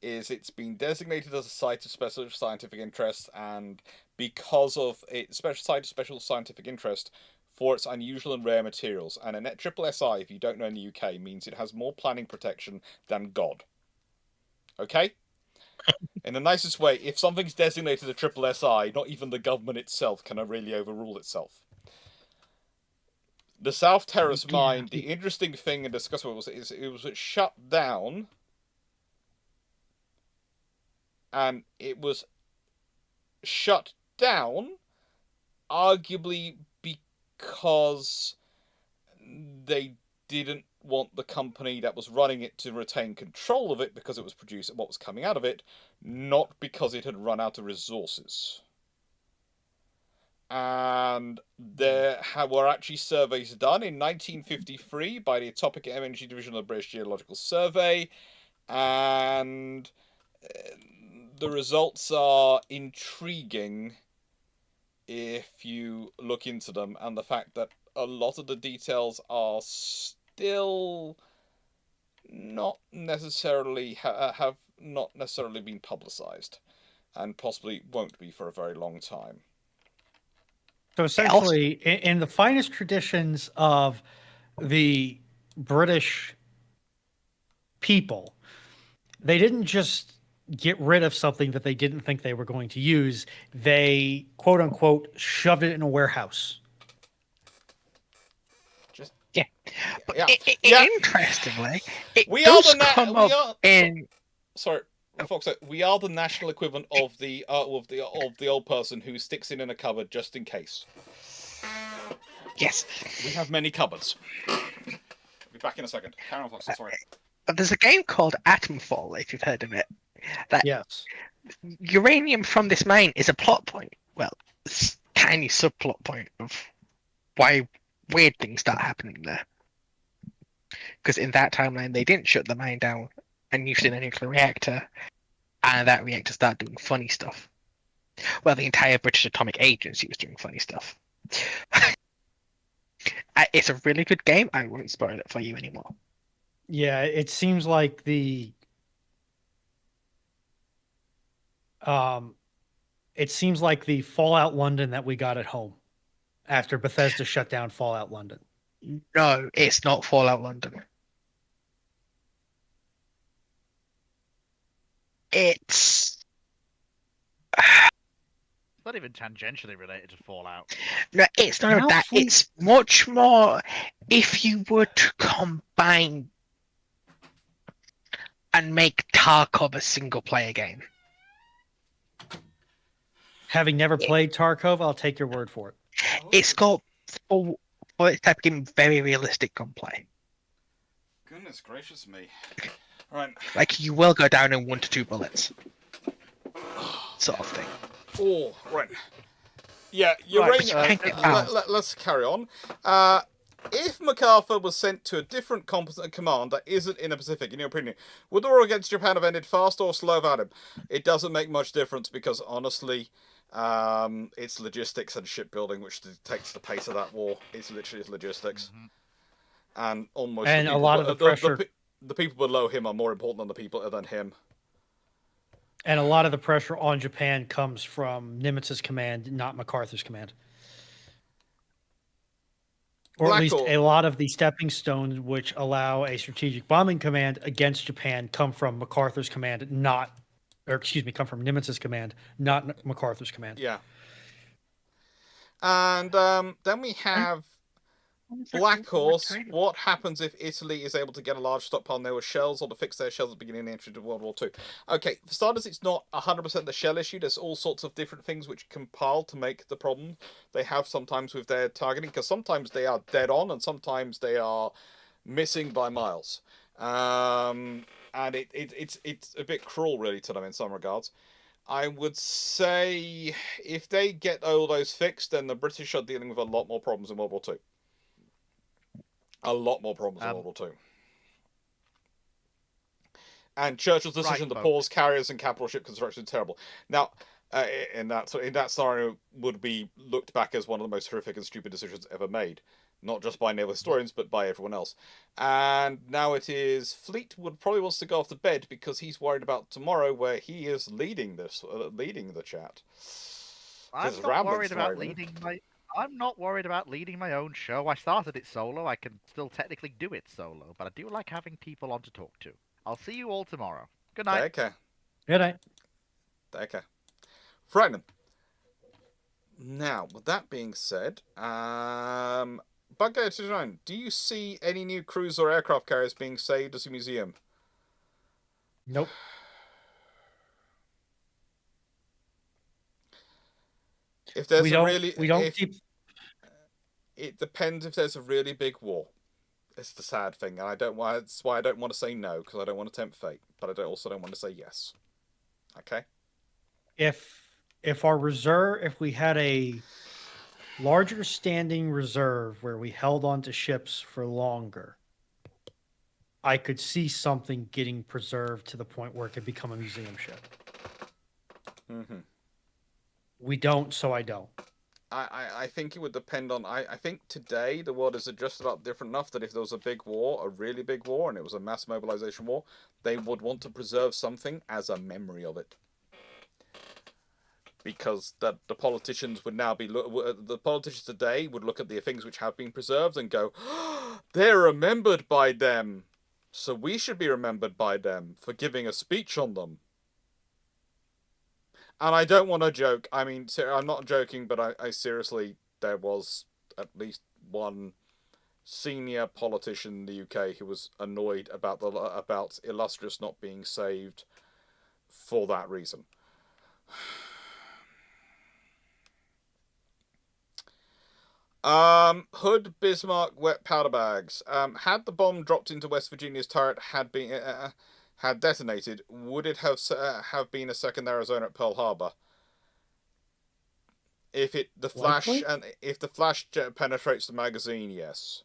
Speaker 1: is it's been designated as a site of special scientific interest, and because of its special scientific interest for its unusual and rare materials. And a triple SI, if you don't know in the UK, means it has more planning protection than God. Okay? In the nicest way, if something's designated a triple SI, not even the government itself can really overrule itself. The South Terrace Mine, the interesting thing in discussing it was shut down, and it was shut down arguably because they didn't want the company that was running it to retain control of it because it was producing what was coming out of it, not because it had run out of resources. And there were actually surveys done in 1953 by the Atomic Energy Division of the British Geological Survey, and the results are intriguing if you look into them, and the fact that a lot of the details are still not necessarily have not necessarily been publicized, and possibly won't be for a very long time.
Speaker 3: So essentially, in the finest traditions of the British people, they didn't just get rid of something that they didn't think they were going to use. They, quote unquote, shoved it in a warehouse.
Speaker 5: Yeah. But interestingly,
Speaker 1: Sorry, Foxxo, we are the national equivalent of the old person who sticks it in a cupboard just in case.
Speaker 5: Yes.
Speaker 1: We have many cupboards. I'll be back in a second. Carry on, Foxxo, sorry.
Speaker 5: There's a game called Atomfall, if you've heard of it.
Speaker 3: Yes.
Speaker 5: Uranium from this mine is a plot point. Well, it's a tiny subplot point of why weird things start happening there. Because in that timeline, they didn't shut the mine down and used a nuclear reactor, and that reactor started doing funny stuff. Well, the entire British Atomic Agency was doing funny stuff. It's a really good game. I won't spoil it for you anymore.
Speaker 3: Yeah, it seems like the Fallout London that we got at home after Bethesda shut down Fallout London.
Speaker 5: No, it's not Fallout London. It's
Speaker 2: not even tangentially related to Fallout.
Speaker 5: No, it's not about that. It's much more if you were to combine and make Tarkov a single-player game.
Speaker 3: Having never played Tarkov, I'll take your word for it.
Speaker 5: It's got, for its type of game, very realistic gunplay.
Speaker 1: Goodness gracious me. Right.
Speaker 5: Like you will go down in 1 to 2 bullets, sort of thing.
Speaker 1: Oh, right. Yeah,
Speaker 2: Right,
Speaker 1: uranium. Let's carry on. If MacArthur was sent to a different competent command that isn't in the Pacific, in your opinion, would the war against Japan have ended fast or slow without him? It doesn't make much difference because, honestly, it's logistics and shipbuilding which dictates the pace of that war. It's literally logistics. And almost
Speaker 3: And a lot of the pressure...
Speaker 1: The people below him are more important than the people than him.
Speaker 3: And a lot of the pressure on Japan comes from Nimitz's command, not MacArthur's command. Or at least a lot of the stepping stones which allow a strategic bombing command against Japan come from MacArthur's command, come from Nimitz's command, not MacArthur's command.
Speaker 1: Yeah. And then we have Black Horse. What happens if Italy is able to get a large stockpile near shells or to fix their shells at the beginning of the entry to World War II? Okay, for starters, it's not 100% the shell issue. There's all sorts of different things which compile to make the problem they have sometimes with their targeting, because sometimes they are dead on and sometimes they are missing by miles. And it's a bit cruel, really, to them in some regards. I would say if they get all those fixed, then the British are dealing with a lot more problems in World War II. A lot more problems in World War II. And Churchill's decision to pause carriers and capital ship construction is terrible. Now, in that scenario, would be looked back as one of the most horrific and stupid decisions ever made, not just by naval historians but by everyone else. And now it is Fleetwood probably wants to go off to bed because he's worried about tomorrow, where he is leading the chat.
Speaker 2: I'm not worried about leading my own show. I started it solo. I can still technically do it solo, but I do like having people on to talk to. I'll see you all tomorrow. Good night.
Speaker 1: Okay.
Speaker 3: Good night.
Speaker 1: Okay. Frightening. Now, with that being said, Bugger 29, do you see any new cruise or aircraft carriers being saved as a museum?
Speaker 3: Nope.
Speaker 1: If there's it depends if there's a really big war. It's the sad thing, and that's why I don't want to say no, because I don't want to tempt fate, but I also don't want to say yes. Okay.
Speaker 3: If we had a larger standing reserve where we held on to ships for longer, I could see something getting preserved to the point where it could become a museum ship.
Speaker 1: Mm-hmm.
Speaker 3: We don't, so I don't.
Speaker 1: I think it would depend on... I think today the world is just about different enough that if there was a big war, a really big war, and it was a mass mobilization war, they would want to preserve something as a memory of it. Because the politicians would now be... The politicians today would look at the things which have been preserved and go, oh, they're remembered by them, so we should be remembered by them for giving a speech on them. And I don't want to joke. I mean, I'm not joking, but I seriously, there was at least one senior politician in the UK who was annoyed about Illustrious not being saved for that reason. Hood, Bismarck, wet powder bags. Had the bomb dropped into West Virginia's turret had detonated, would it have been a second Arizona at Pearl Harbor? If the flash penetrates the magazine, yes.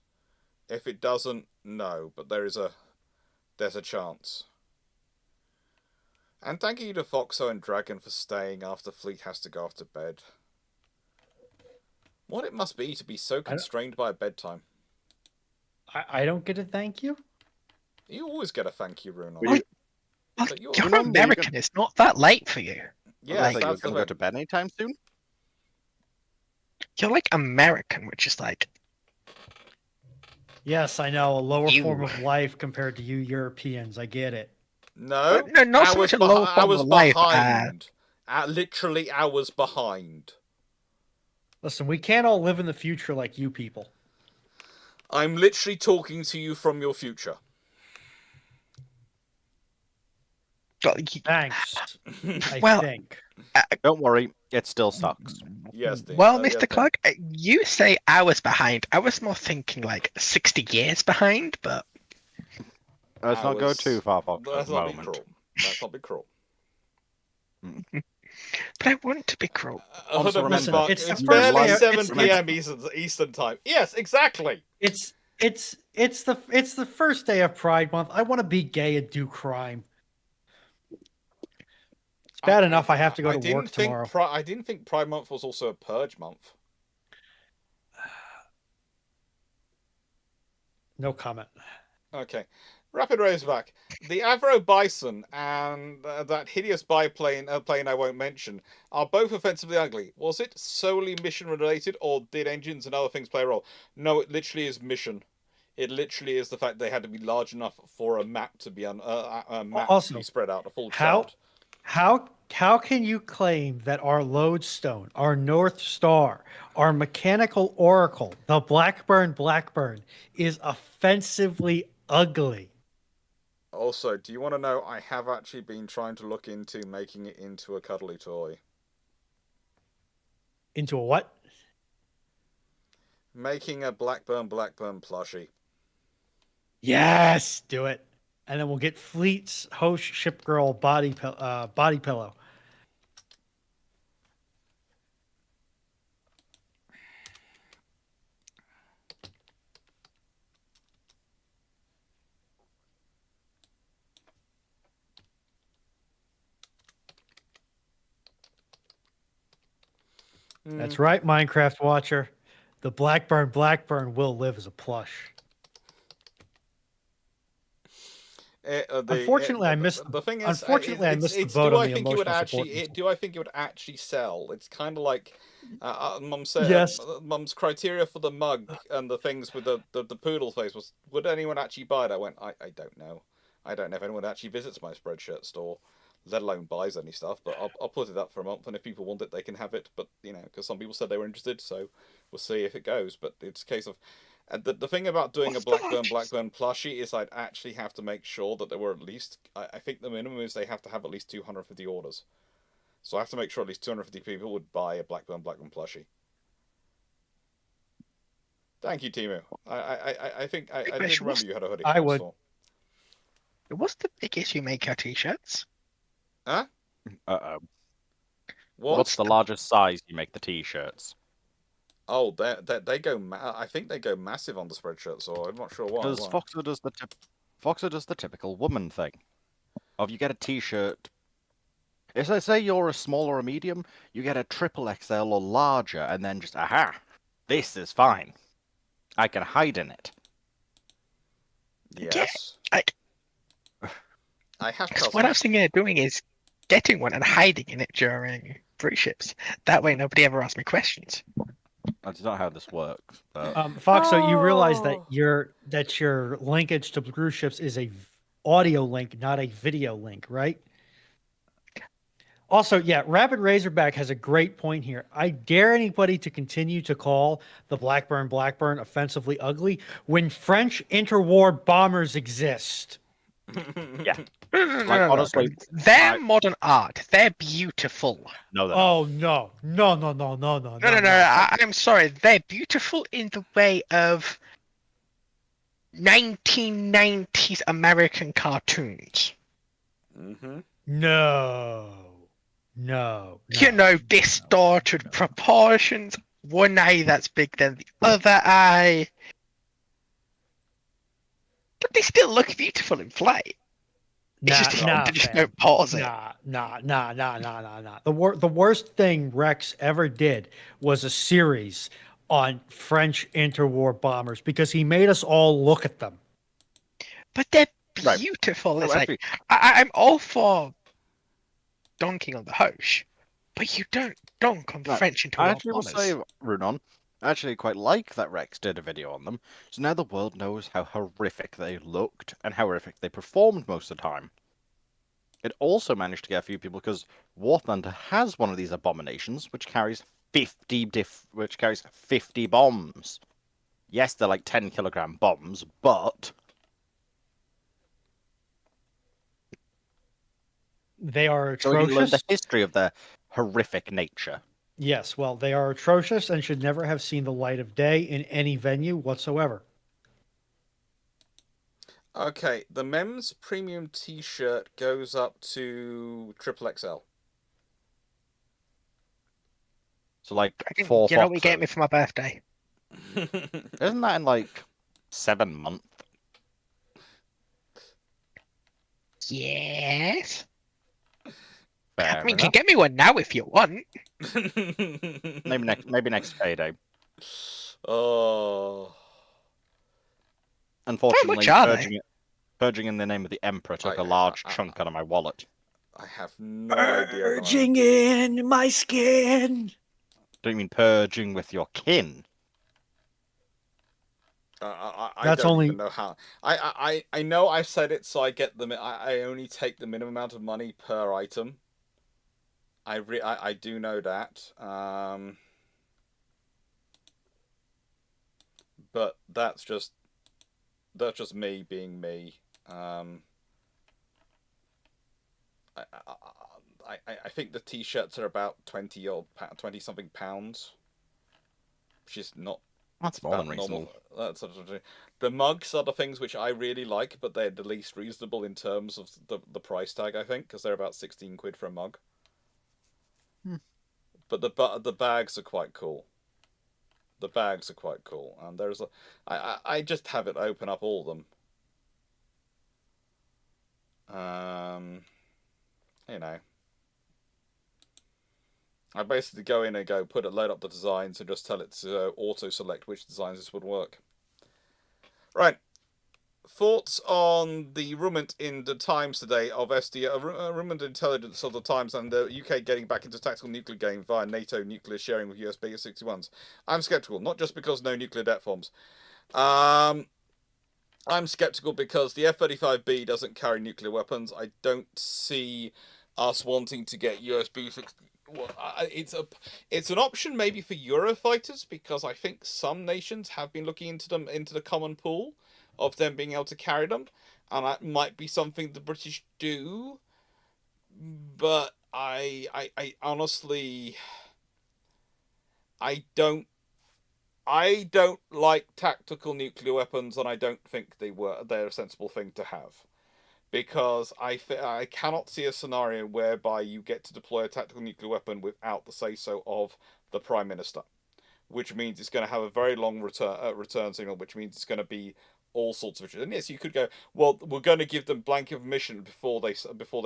Speaker 1: If it doesn't, no. But there's a chance. And thank you to Foxxo and Dragon for staying after Fleet has to go off to bed. What it must be to be so constrained by a bedtime.
Speaker 3: I don't get a thank you?
Speaker 1: You always get a thank you, Ruhnon.
Speaker 5: You're American. It's not that late for you.
Speaker 1: Yeah,
Speaker 4: like, you're going to go to bed anytime soon?
Speaker 5: You're like American, which is like...
Speaker 3: Yes, I know. A lower form of life compared to you Europeans. I get it.
Speaker 1: No,
Speaker 5: not so much a lower form of life.
Speaker 1: Literally hours behind.
Speaker 3: Listen, we can't all live in the future like you people.
Speaker 1: I'm literally talking to you from your future.
Speaker 3: Thanks. I think.
Speaker 4: Don't worry, it still sucks.
Speaker 1: Yes.
Speaker 5: Well, Mr. Clarke, you say hours behind. I was more thinking like 60 years behind, but
Speaker 4: Let's not go too far, Fox, at
Speaker 1: Let's
Speaker 4: the
Speaker 1: not be
Speaker 4: moment.
Speaker 1: cruel. Let's not be cruel.
Speaker 5: But I want to be cruel.
Speaker 4: Also,
Speaker 3: listen,
Speaker 1: Mark,
Speaker 3: it's the
Speaker 1: it's
Speaker 3: first
Speaker 1: barely
Speaker 3: day of-
Speaker 1: 7
Speaker 3: it's-
Speaker 1: p.m. Eastern time. Yes, exactly.
Speaker 3: It's the first day of Pride Month. I want to be gay and do crime. It's bad enough I have to go to work tomorrow.
Speaker 1: I didn't think Pride Month was also a purge month.
Speaker 3: No comment.
Speaker 1: Okay. Rapid Razorback. The Avro Bison and that hideous biplane plane I won't mention are both offensively ugly. Was it solely mission related, or did engines and other things play a role? No, it literally is mission. It literally is the fact they had to be large enough for a map to be
Speaker 3: Also,
Speaker 1: to be spread out, a full
Speaker 3: How
Speaker 1: chart.
Speaker 3: how can you claim that our lodestone, our North Star, our mechanical oracle, the Blackburn is offensively ugly?
Speaker 1: Also, do you want to know, I have actually been trying to look into making it into a cuddly toy.
Speaker 3: Into a what?
Speaker 1: Making a Blackburn plushie.
Speaker 3: Yes, do it. And then we'll get Fleet's host ship girl body pillow. That's right, Minecraft watcher. The Blackburn will live as a plush. Unfortunately, I missed.
Speaker 1: The thing is,
Speaker 3: Unfortunately, I missed the boat on the emotional support.
Speaker 1: Do I think it would actually sell? It's kind of like Mum said.
Speaker 3: Yes.
Speaker 1: Mum's criteria for the mug and the things with the poodle face was: would anyone actually buy it? I went, I don't know. I don't know if anyone actually visits my Spreadshirt store, let alone buys any stuff. But I'll put it up for a month, and if people want it, they can have it. But because some people said they were interested, so we'll see if it goes. But it's a case of. And the thing about doing a Blackburn plushie is I'd actually have to make sure that there were at least... I think the minimum is they have to have at least 250 orders. So I have to make sure at least 250 people would buy a Blackburn plushie. Thank you, Timu. I think I did remember you had a hoodie.
Speaker 3: I would.
Speaker 5: What's the biggest you make our t-shirts?
Speaker 1: Huh?
Speaker 4: Uh-oh.
Speaker 1: What's
Speaker 4: the largest size you make the t-shirts?
Speaker 1: Oh, they go. I think they go massive on the Spreadshirt, so I'm not sure why.
Speaker 4: Because Foxxo does the typical woman thing. Of you get a t-shirt. If I say you're a small or a medium, you get a triple XL or larger, and then just this is fine. I can hide in it.
Speaker 1: Yes.
Speaker 5: Yeah,
Speaker 1: I have
Speaker 5: because what I was thinking of doing is getting one and hiding in it during Bruships. That way, nobody ever asks me questions.
Speaker 4: That's not how this works. But...
Speaker 3: Foxxo, you realize that your linkage to Bruships is a audio link, not a video link, right? Also, yeah, Rapid Razorback has a great point here. I dare anybody to continue to call the Blackburn offensively ugly when French interwar bombers exist.
Speaker 4: Yeah.
Speaker 5: No.
Speaker 4: Honestly,
Speaker 5: they're modern art. They're beautiful.
Speaker 4: No, they're
Speaker 3: Oh no.
Speaker 5: No. I'm sorry. They're beautiful in the way of 1990s American cartoons.
Speaker 1: Mm-hmm.
Speaker 3: No.
Speaker 5: Distorted proportions. One eye that's big than the other eye. But they still look beautiful in flight. It's just they just don't pause it.
Speaker 3: Nah. The worst thing Rex ever did was a series on French interwar bombers because he made us all look at them.
Speaker 5: But they're beautiful.
Speaker 4: Right.
Speaker 5: It's like I'm all for donking on the Hoche, but you don't donk on the French interwar
Speaker 4: I actually will
Speaker 5: bombers.
Speaker 4: say, Ruhnon, I actually quite like that Rex did a video on them, so now the world knows how horrific they looked and how horrific they performed most of the time. It also managed to get a few people because War Thunder has one of these abominations which carries 50 bombs. Yes, they're like 10-kilogram bombs, but
Speaker 3: They are
Speaker 4: so you learn
Speaker 3: atrocious.
Speaker 4: the history of their horrific nature.
Speaker 3: Yes, well, they are atrocious and should never have seen the light of day in any venue whatsoever.
Speaker 1: Okay, the Mems Premium T-shirt goes up to XXL.
Speaker 4: So like
Speaker 5: I think,
Speaker 4: 4
Speaker 5: you know what you get me
Speaker 4: Foxxos.
Speaker 5: for my birthday?
Speaker 4: Isn't that in like 7 months?
Speaker 5: Yes.
Speaker 4: Fair
Speaker 5: I mean, you can
Speaker 4: enough.
Speaker 5: get me one now if you want.
Speaker 4: Maybe next payday.
Speaker 1: Oh,
Speaker 4: Unfortunately,
Speaker 5: are they?
Speaker 4: purging in the name of the Emperor took
Speaker 1: I-
Speaker 4: a large
Speaker 1: I-
Speaker 4: chunk out of my wallet.
Speaker 1: I have no idea. At the
Speaker 6: Purging
Speaker 1: moment.
Speaker 6: in my skin.
Speaker 4: Don't you mean purging with your kin?
Speaker 1: I
Speaker 3: That's
Speaker 1: don't
Speaker 3: only-
Speaker 1: even know how. I know I've said it, so I get the. I only take the minimum amount of money per item. I do know that. But that's just me being me. I think the t-shirts are about 20 something pounds, which is not
Speaker 4: That's more
Speaker 1: about
Speaker 4: than
Speaker 1: normal.
Speaker 4: reasonable.
Speaker 1: That's sort of, the mugs are the things which I really like, but they're the least reasonable in terms of the price tag. I think because they're about 16 quid for a mug. But the bags are quite cool. The bags are quite cool, and there's a I just have it open up all of them. You know, I basically go in and load up the designs and just tell it to auto select which designs this would work. Right. Thoughts on the rumored in the Times today of rumored intelligence of the Times and the UK getting back into tactical nuclear game via NATO nuclear sharing with US Beta 61s? I'm skeptical, not just because no nuclear debt forms. I'm skeptical because the F-35B doesn't carry nuclear weapons. I don't see us wanting to get USB 60. Well, it's an option maybe for Eurofighters because I think some nations have been looking into the common pool of them being able to carry them, and that might be something the British do. But I honestly, I don't like tactical nuclear weapons, and I don't think they're a sensible thing to have. Because I cannot see a scenario whereby you get to deploy a tactical nuclear weapon without the say-so of the Prime Minister, which means it's going to have a very long return signal, which means it's going to be all sorts of issues. And yes, you could go, well, we're going to give them blanket permission before they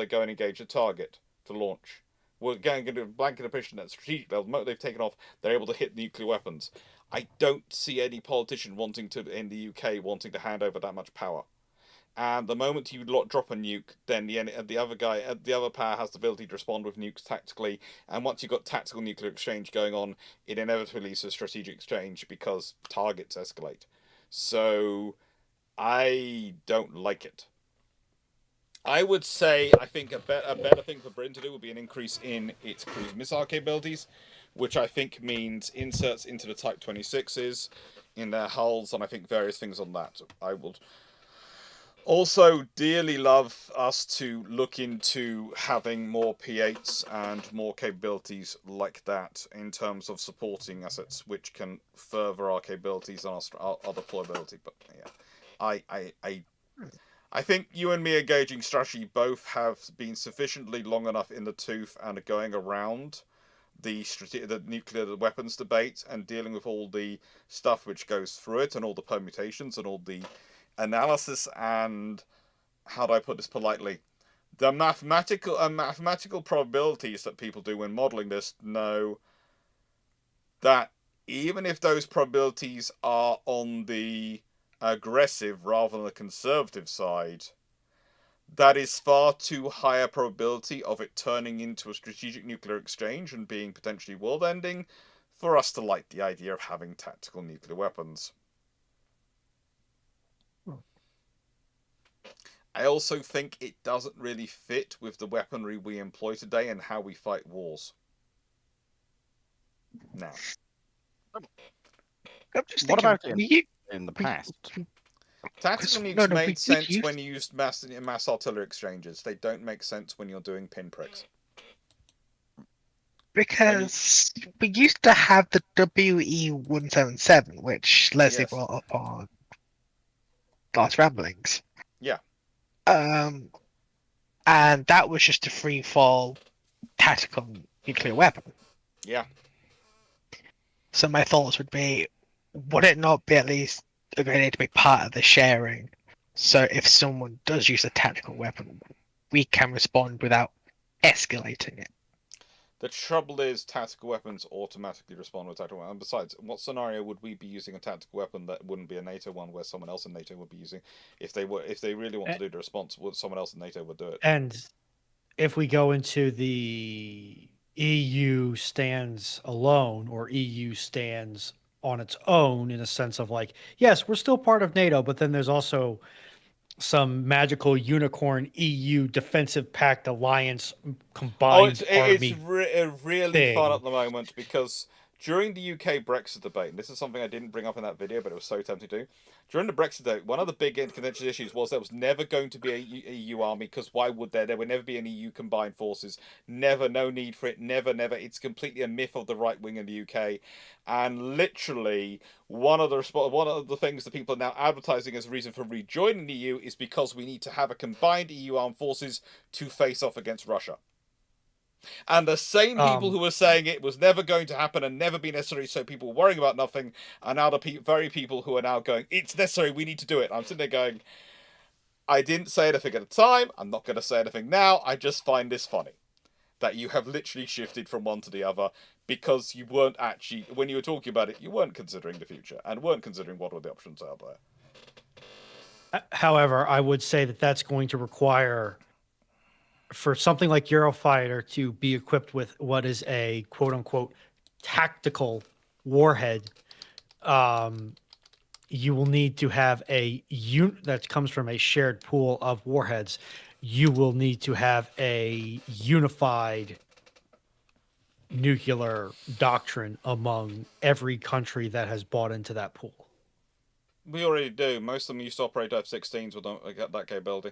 Speaker 1: go and engage a target to launch. We're going to do blanket permission at strategic level. They've taken off. They're able to hit nuclear weapons. I don't see any politician in the UK wanting to hand over that much power. And the moment you drop a nuke, then the other power has the ability to respond with nukes tactically. And once you've got tactical nuclear exchange going on, it inevitably leads to strategic exchange because targets escalate. So I don't like it. I would say I think a better thing for Britain to do would be an increase in its cruise missile capabilities, which I think means inserts into the Type 26s in their hulls, and I think various things on that. I would also dearly love us to look into having more P8s and more capabilities like that in terms of supporting assets which can further our capabilities and our deployability. But yeah, I think you and me engaging strategy both have been sufficiently long enough in the tooth and are going around the nuclear weapons debate and dealing with all the stuff which goes through it and all the permutations and all the analysis and, how do I put this politely, the mathematical probabilities that people do when modeling this know that even if those probabilities are on the aggressive rather than the conservative side, that is far too high a probability of it turning into a strategic nuclear exchange and being potentially world-ending for us to like the idea of having tactical nuclear weapons. I also think it doesn't really fit with the weaponry we employ today and how we fight wars. Now,
Speaker 5: I'm just
Speaker 4: What
Speaker 5: thinking,
Speaker 4: about in the past?
Speaker 1: tactical
Speaker 5: No,
Speaker 1: nukes
Speaker 5: no, we
Speaker 1: made
Speaker 5: did
Speaker 1: sense
Speaker 5: use-
Speaker 1: when you used mass artillery exchanges. They don't make sense when you're doing pinpricks.
Speaker 5: because we used to have the WE-177, which Leslie
Speaker 1: Yes.
Speaker 5: brought up on Last Ramblings.
Speaker 1: Yeah.
Speaker 5: And that was just a free fall tactical nuclear weapon.
Speaker 1: Yeah.
Speaker 5: So my thoughts would be, would it not be at least a good idea to be part of the sharing? So if someone does use a tactical weapon, we can respond without escalating it.
Speaker 1: The trouble is, tactical weapons automatically respond with tactical weapons. And besides, what scenario would we be using a tactical weapon that wouldn't be a NATO one, where someone else in NATO would be using? If they really want to do the response, someone else in NATO would do it.
Speaker 3: And if we go into the EU stands alone or EU stands on its own, in a sense of like, yes, we're still part of NATO, but then there's also some magical unicorn EU defensive pact alliance combined army
Speaker 1: really fun
Speaker 3: thing.
Speaker 1: at the moment, because during the UK Brexit debate, and this is something I didn't bring up in that video, but it was so tempting to do. During the Brexit debate, one of the big contentious issues was there was never going to be a EU army, because why would there? There would never be an EU combined forces. Never, no need for it. Never, never. It's completely a myth of the right wing in the UK. And literally, one of the things that people are now advertising as a reason for rejoining the EU is because we need to have a combined EU armed forces to face off against Russia. And the same people who were saying it was never going to happen and never be necessary, so people were worrying about nothing, are now the very people who are now going, it's necessary, we need to do it. I'm sitting there going, I didn't say anything at the time, I'm not going to say anything now, I just find this funny. That you have literally shifted from one to the other, because you weren't actually, when you were talking about it, you weren't considering the future, and weren't considering what were the options out there.
Speaker 3: However, I would say that that's going to require, for something like Eurofighter to be equipped with what is a quote unquote tactical warhead, you will need to have a that comes from a shared pool of warheads. You will need to have a unified nuclear doctrine among every country that has bought into that pool.
Speaker 1: We already do. Most of them used to operate F-16s with that capability.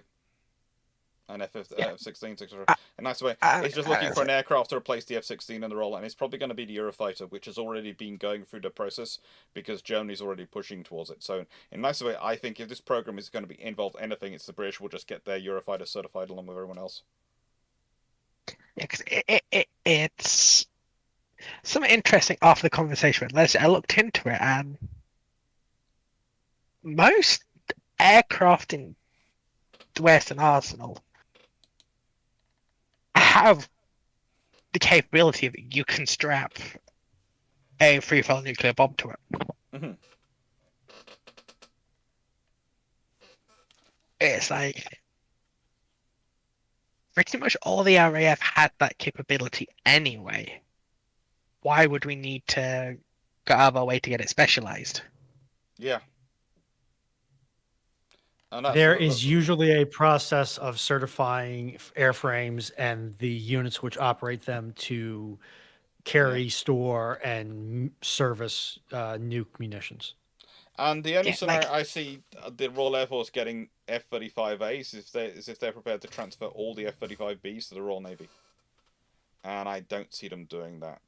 Speaker 1: And F-16s, etc. And that's the way. It's just looking for an aircraft to replace the F-16 in the role, and it's probably going to be the Eurofighter, which has already been going through the process because Germany's already pushing towards it. So, in a nice way, I think if this program is going to be involved in anything, it's the British will just get their Eurofighter certified along with everyone else.
Speaker 5: Yeah, because it's something interesting after the conversation with Leslie. I looked into it, and most aircraft in the Western Arsenal have the capability that you can strap a free-fall nuclear bomb to it.
Speaker 1: Mm-hmm.
Speaker 5: It's like pretty much all the RAF had that capability anyway. Why would we need to go out of our way to get it specialized?
Speaker 1: Yeah.
Speaker 3: There is usually a process of certifying airframes and the units which operate them to carry, store, and service nuke munitions.
Speaker 1: And the only scenario I see the Royal Air Force getting F-35As is if they're prepared to transfer all the F-35Bs to the Royal Navy. And I don't see them doing that.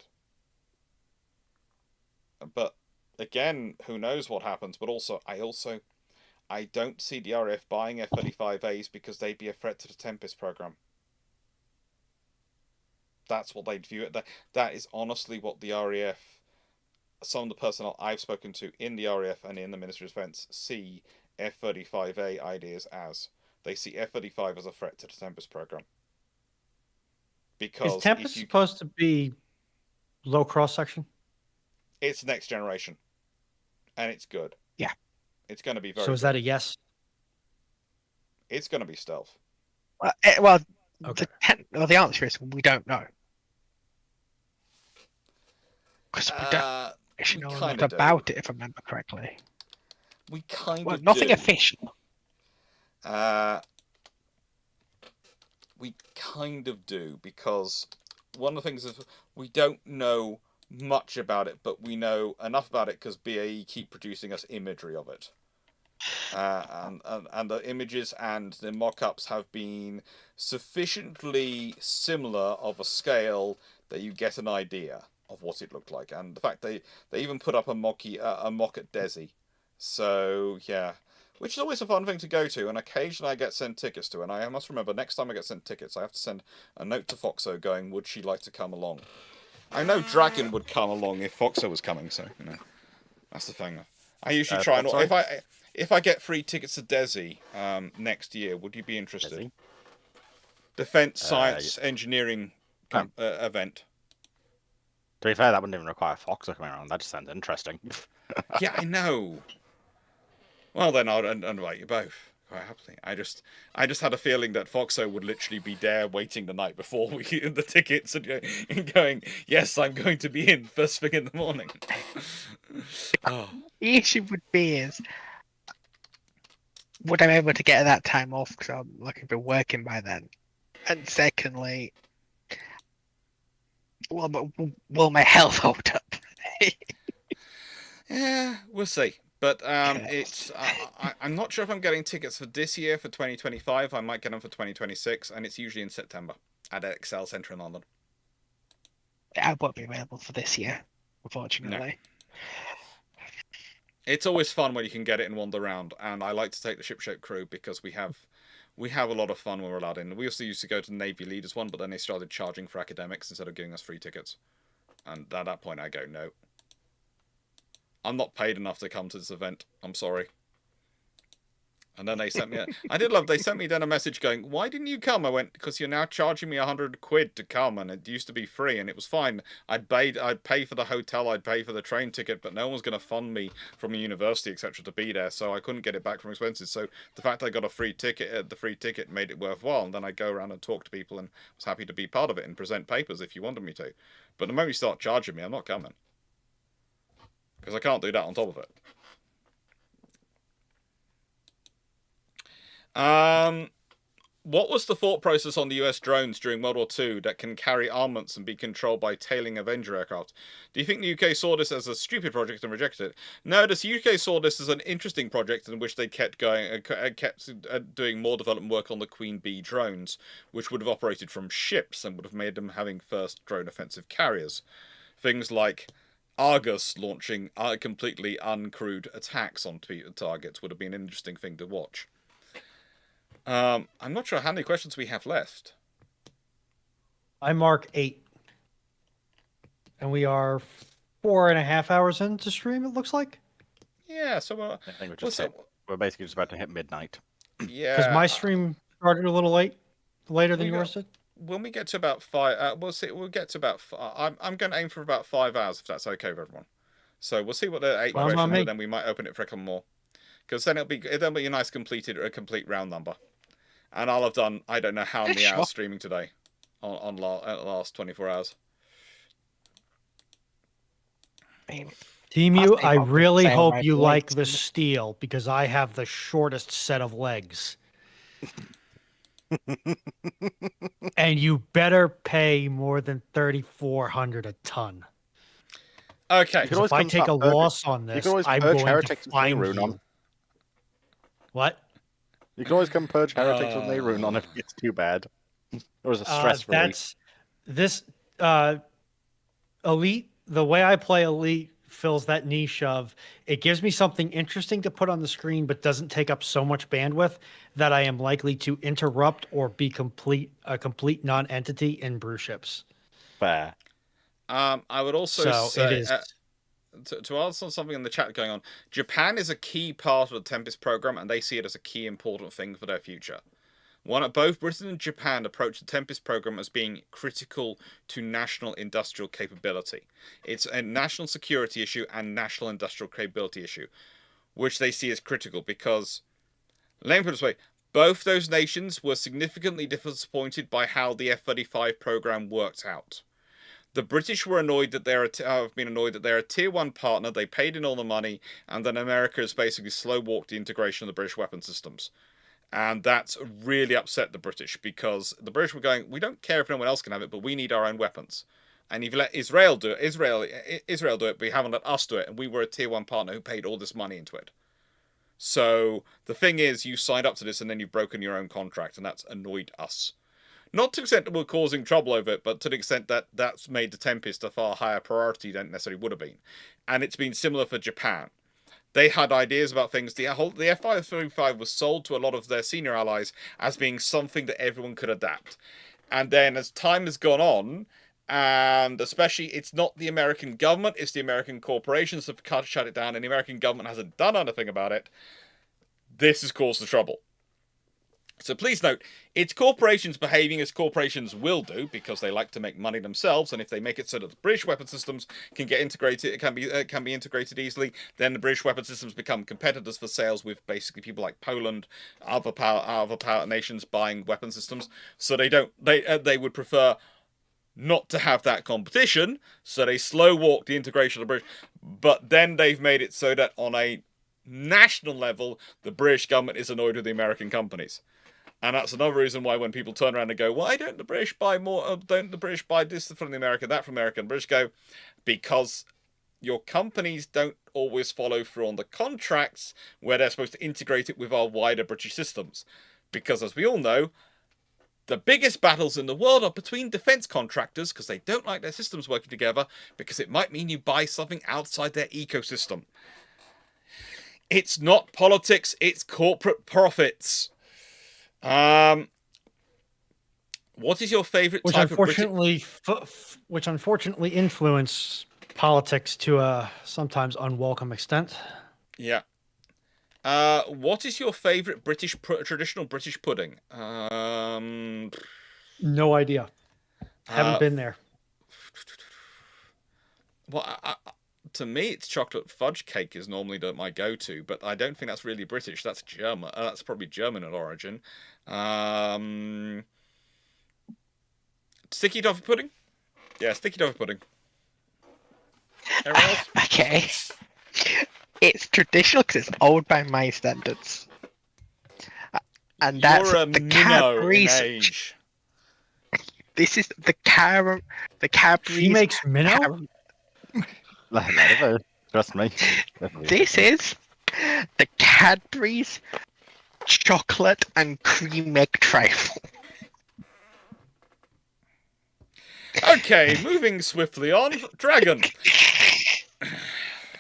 Speaker 1: But again, who knows what happens? But also, I don't see the RAF buying F-35As because they'd be a threat to the Tempest program. That's what they'd view it. That is honestly what the RAF, some of the personnel I've spoken to in the RAF and in the Ministry of Defence, see F-35A ideas as. They see F-35 as a threat to the Tempest program. Because
Speaker 3: is Tempest supposed to be low cross-section?
Speaker 1: It's next generation. And it's good.
Speaker 5: Yeah.
Speaker 1: It's going to be very
Speaker 3: So is
Speaker 1: good.
Speaker 3: that a yes?
Speaker 1: It's going to be stealth.
Speaker 5: Well,
Speaker 3: okay.
Speaker 5: The answer is we don't know. Because we don't actually know a lot about it, if I remember correctly.
Speaker 1: We kind of
Speaker 5: nothing
Speaker 1: do.
Speaker 5: Official.
Speaker 1: We kind of do, because one of the things is we don't know much about it, but we know enough about it because BAE keep producing us imagery of it. And the images and the mock-ups have been sufficiently similar of a scale that you get an idea of what it looked like. And the fact they even put up a mock at DESI. So yeah, which is always a fun thing to go to, and occasionally I get sent tickets to. And I must remember, next time I get sent tickets, I have to send a note to Foxxo going, would she like to come along? I know Dragon would come along if Foxxo was coming, so, you know, that's the thing. I usually try and... If I get free tickets to Desi next year, would you be interested?
Speaker 4: Desi?
Speaker 1: Defense, Science, Engineering event.
Speaker 4: To be fair, that wouldn't even require Foxxo coming around. That just sounds interesting.
Speaker 1: Yeah, I know. Well, then I'd invite you both quite happily. I just had a feeling that Foxxo would literally be there waiting the night before we get the tickets and going, yes, I'm going to be in first thing in the morning. Oh.
Speaker 5: The issue would be is, would I be able to get that time off because I'm looking to be working by then? And secondly, will my health hold up?
Speaker 1: Yeah, we'll see. But it's I'm not sure if I'm getting tickets for this year for 2025. I might get them for 2026, and it's usually in September at Excel Centre in London.
Speaker 5: I won't be available for this year, unfortunately.
Speaker 1: No. It's always fun when you can get it and wander around, and I like to take the Shipshape crew because we have a lot of fun when we're allowed in. We also used to go to the Navy Leaders one, but then they started charging for academics instead of giving us free tickets. And at that point I go, no. I'm not paid enough to come to this event. I'm sorry. And then they sent me they sent me then a message going, why didn't you come? I went, because you're now charging me £100 to come, and it used to be free, and it was fine. I'd pay for the hotel, I'd pay for the train ticket, but no one's going to fund me from a university, etc., to be there, so I couldn't get it back from expenses. So the fact I got a free ticket, the free ticket made it worthwhile, and then I go around and talk to people, and was happy to be part of it and present papers if you wanted me to. But the moment you start charging me, I'm not coming. Because I can't do that on top of it. What was the thought process on the US drones during World War II that can carry armaments and be controlled by tailing Avenger aircraft? Do you think the UK saw this as a stupid project and rejected it? No, the UK saw this as an interesting project in which they kept going, kept doing more development work on the Queen Bee drones, which would have operated from ships and would have made them having first drone offensive carriers. Things like Argus launching completely uncrewed attacks on targets would have been an interesting thing to watch. I'm not sure how many questions we have left.
Speaker 3: I mark 8. And we are 4.5 hours into stream, it looks like.
Speaker 1: Yeah, so
Speaker 4: I think we're basically just about to hit midnight.
Speaker 1: Yeah.
Speaker 3: Because my stream started a little later than yours did.
Speaker 1: When we get to about 5, we'll see. We'll get to about. I'm going to aim for about 5 hours, if that's okay with everyone. So we'll see what the 8 questions, and then we might open it for a couple more, because then it'll be a nice complete round number, and I'll have done I don't know how many hours streaming today, on last 24 hours.
Speaker 3: Team U, I really hope you like the steel because I have the shortest set of legs. And you better pay more than $3,400 a ton.
Speaker 1: Okay.
Speaker 3: If I take a loss on this, I'm going to find you. What?
Speaker 4: You can always come purge heretics with me, Ruhnon, if it's too bad. Or as a stress relief.
Speaker 3: This Elite, the way I play Elite fills that niche of it gives me something interesting to put on the screen but doesn't take up so much bandwidth that I am likely to interrupt or be a complete non-entity in Bruships.
Speaker 4: Fair.
Speaker 1: I would also say
Speaker 3: it is
Speaker 1: to answer something in the chat going on, Japan is a key part of the Tempest program, and they see it as a key important thing for their future. Both Britain and Japan approach the Tempest program as being critical to national industrial capability. It's a national security issue and national industrial capability issue, which they see as critical because, let me put it this way, both those nations were significantly disappointed by how the F-35 program worked out. The British were annoyed that they're a tier 1 partner, they paid in all the money, and then America has basically slow-walked the integration of the British weapon systems. And that's really upset the British, because the British were going, we don't care if no one else can have it, but we need our own weapons. And if you let Israel do it, Israel do it, but you haven't let us do it, and we were a tier 1 partner who paid all this money into it. So the thing is, you signed up to this and then you've broken your own contract, and that's annoyed us. Not to the extent that we're causing trouble over it, but to the extent that that's made the Tempest a far higher priority than it necessarily would have been. And it's been similar for Japan. They had ideas about things. The F-535 was sold to a lot of their senior allies as being something that everyone could adapt. And then as time has gone on, and especially it's not the American government, it's the American corporations that have shut it down, and the American government hasn't done anything about it, this has caused the trouble. So please note, it's corporations behaving as corporations will do, because they like to make money themselves, and if they make it so that the British weapon systems can get integrated, it can be integrated easily, then the British weapon systems become competitors for sales with basically people like Poland, other power nations buying weapon systems. So they would prefer not to have that competition, so they slow walk the integration of the British. But then they've made it so that on a national level, the British government is annoyed with the American companies. And that's another reason why when people turn around and go, why don't the British buy more? Don't the British buy this from the American, that from America? And British go, because your companies don't always follow through on the contracts where they're supposed to integrate it with our wider British systems. Because as we all know, the biggest battles in the world are between defense contractors because they don't like their systems working together, because it might mean you buy something outside their ecosystem. It's not politics, it's corporate profits. What is your favorite type of
Speaker 3: which unfortunately influence politics to a sometimes unwelcome extent?
Speaker 1: Yeah. What is your favorite traditional British pudding?
Speaker 3: No idea. Haven't been there.
Speaker 1: Well, to me, it's chocolate fudge cake is normally my go-to, but I don't think that's really British. That's German. That's probably German at origin. Sticky toffee pudding? Yeah, sticky toffee pudding. Everyone else?
Speaker 5: Okay. It's traditional because it's old by my standards. And that's
Speaker 1: You're a
Speaker 5: the
Speaker 1: minnow in
Speaker 5: Cadbury's.
Speaker 1: age.
Speaker 5: This is the Cadbury's.
Speaker 3: She makes minnow?
Speaker 4: Let her, trust me.
Speaker 5: This is the Cadbury's chocolate and cream egg trifle.
Speaker 1: Okay, moving swiftly on. Dragon.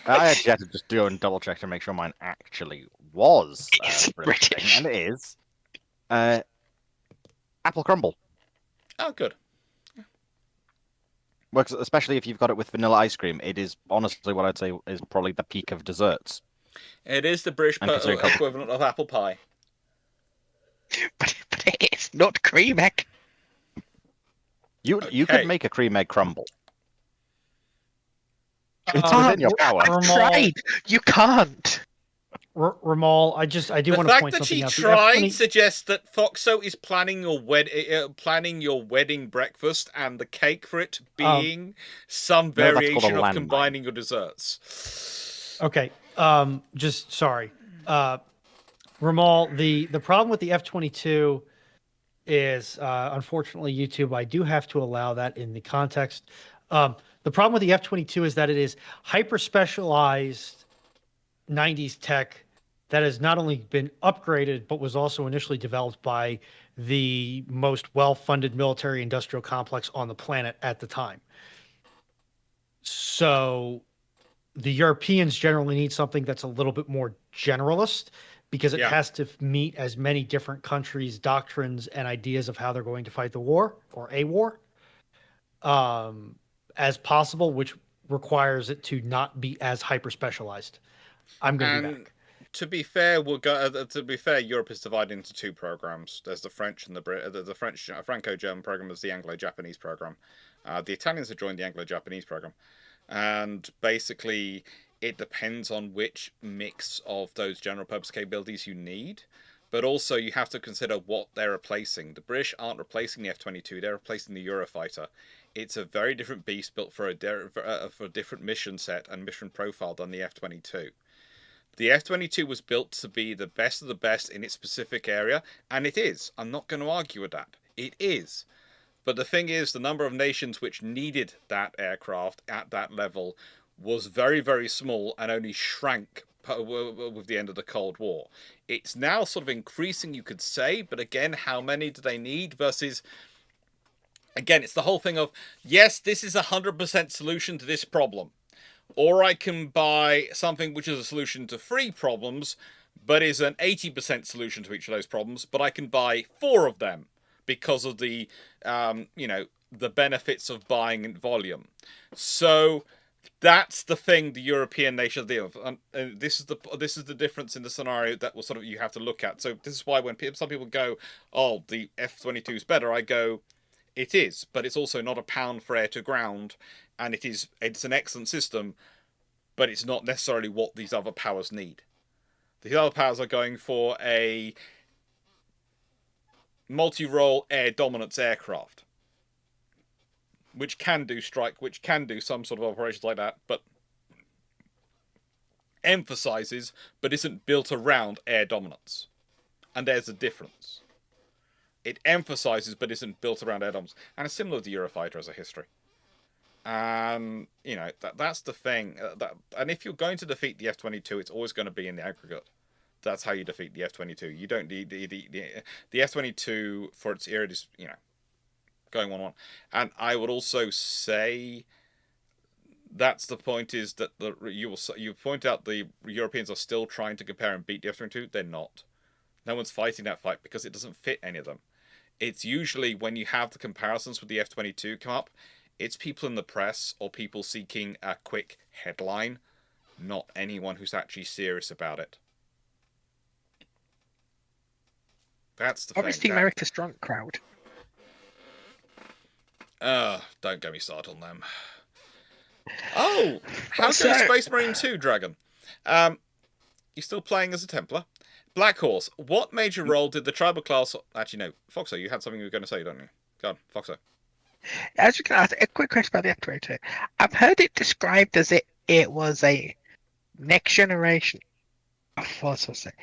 Speaker 4: I actually had to just do and double check to make sure mine actually was
Speaker 5: It's
Speaker 4: British,
Speaker 5: British.
Speaker 4: and it is. Apple crumble.
Speaker 1: Oh, good.
Speaker 4: Works especially if you've got it with vanilla ice cream. It is honestly what I'd say is probably the peak of desserts.
Speaker 1: It is the British equivalent of apple pie.
Speaker 5: But it's not cream egg.
Speaker 4: You
Speaker 1: Okay.
Speaker 4: could make a cream egg crumble. It's
Speaker 3: Uh,
Speaker 4: within your power.
Speaker 5: I've tried. You can't.
Speaker 3: Ramal, I do
Speaker 1: The
Speaker 3: want to
Speaker 1: fact
Speaker 3: point
Speaker 1: that
Speaker 3: something
Speaker 1: she
Speaker 3: out. The
Speaker 1: tried
Speaker 3: F-20
Speaker 1: suggests that Foxxo is planning your wedding breakfast, and the cake for it being some
Speaker 4: No, that's called a
Speaker 1: variation of
Speaker 4: landmine.
Speaker 1: combining your desserts.
Speaker 3: Okay. Just sorry. Ramal, the problem with the F-22 is, unfortunately, YouTube, I do have to allow that in the context. The problem with the F-22 is that it is hyper specialized 90s tech that has not only been upgraded, but was also initially developed by the most well-funded military industrial complex on the planet at the time. So the Europeans generally need something that's a little bit more generalist, because it has to meet as many different countries' doctrines and ideas of how they're going to fight the war or a war as possible, which requires it to not be as hyper specialized. I'm going to be back.
Speaker 1: To be fair, Europe is divided into two programs. There's the French and the French Franco-German program. There's the Anglo-Japanese program. The Italians have joined the Anglo-Japanese program, and basically it depends on which mix of those general purpose capabilities you need. But also you have to consider what they're replacing. The British aren't replacing the F-22; they're replacing the Eurofighter. It's a very different beast, built for a different mission set and mission profile than the F-22. The F-22 was built to be the best of the best in its specific area, and it is. I'm not going to argue with that. It is. But the thing is, the number of nations which needed that aircraft at that level was very, very small, and only shrank with the end of the Cold War. It's now sort of increasing, you could say, but again, how many do they need versus... Again, it's the whole thing of, yes, this is 100% solution to this problem. or I can buy something which is a solution to 3 problems, but is an 80% solution to each of those problems, but I can buy 4 of them because of the, the benefits of buying in volume. So that's the thing the European nations deal with, and this is the difference in the scenario that will sort of you have to look at. So this is why when some people go, "Oh, the F-22 is better," I go, "It is, but it's also not a pound for air to ground, and it's an excellent system, but it's not necessarily what these other powers need. These other powers are going for a multi-role air dominance aircraft, which can do some sort of operations like that, but emphasizes, but isn't built around air dominance. And there's a difference. It emphasizes, but isn't built around air dominance. And it's similar to the Eurofighter as a history. And, that's the thing. And if you're going to defeat the F-22, it's always going to be in the aggregate. That's how you defeat the F-22. You don't need the F-22 for its era is, going on. And I would also say that's the point, is that you point out the Europeans are still trying to compare and beat the F-22. They're not. No one's fighting that fight because it doesn't fit any of them. It's usually when you have the comparisons with the F-22 come up, it's people in the press or people seeking a quick headline, not anyone who's actually serious about it. That's the
Speaker 5: Obviously,
Speaker 1: thing.
Speaker 5: America's strong crowd.
Speaker 1: Don't get me started on them. Oh, how goes Space Marine 2, Dragon? You're still playing as a Templar. Black Horse, what major role did the tribal class... Actually, no. Foxxo, you had something you were going to say, don't you? Go on, Foxxo.
Speaker 5: I was just going to ask a quick question about the F-22. I've heard it described as it was a next generation... What was it?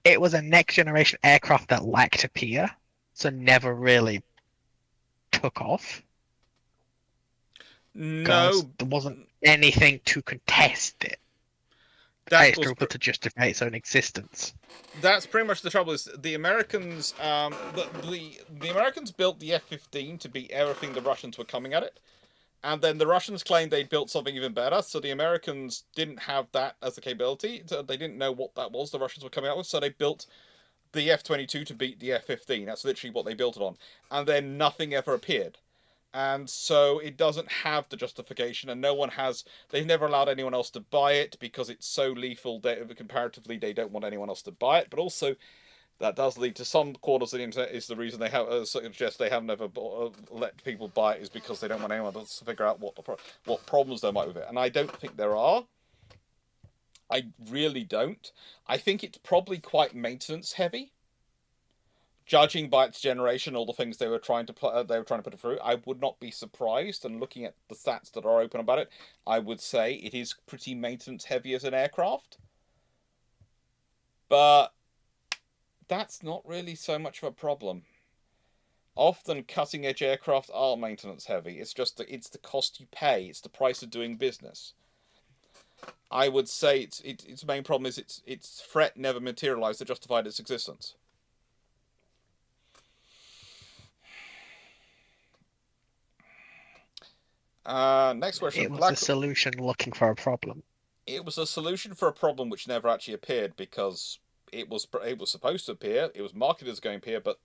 Speaker 5: It was a next generation aircraft that lacked a peer, so never really took off.
Speaker 1: No,
Speaker 5: there wasn't anything to contest it. It struggled to justify its own existence.
Speaker 1: That's pretty much the trouble. Is the Americans? The Americans built the F-15 to beat everything the Russians were coming at it, and then the Russians claimed they built something even better. So the Americans didn't have that as a capability. So they didn't know what that was the Russians were coming out with. So they built the F-22 to beat the F-15. That's literally what they built it on. And then nothing ever appeared. And so it doesn't have the justification, and they've never allowed anyone else to buy it because it's so lethal that comparatively they don't want anyone else to buy it. But also, that does lead to some corners of the internet is the reason they have suggest they have never let people buy it is because they don't want anyone else to figure out what problems there might be with it. And I don't think there are. I really don't. I think it's probably quite maintenance heavy. Judging by its generation, all the things they were trying to put it through, I would not be surprised. And looking at the stats that are open about it, I would say it is pretty maintenance heavy as an aircraft. But that's not really so much of a problem. Often cutting edge aircraft are maintenance heavy. It's just that it's the cost you pay. It's the price of doing business. I would say its main problem is its threat never materialized that justified its existence. Next question.
Speaker 5: It was a solution looking for a problem.
Speaker 1: It was a solution for a problem which never actually appeared because it was supposed to appear. It was marketed as going to appear, but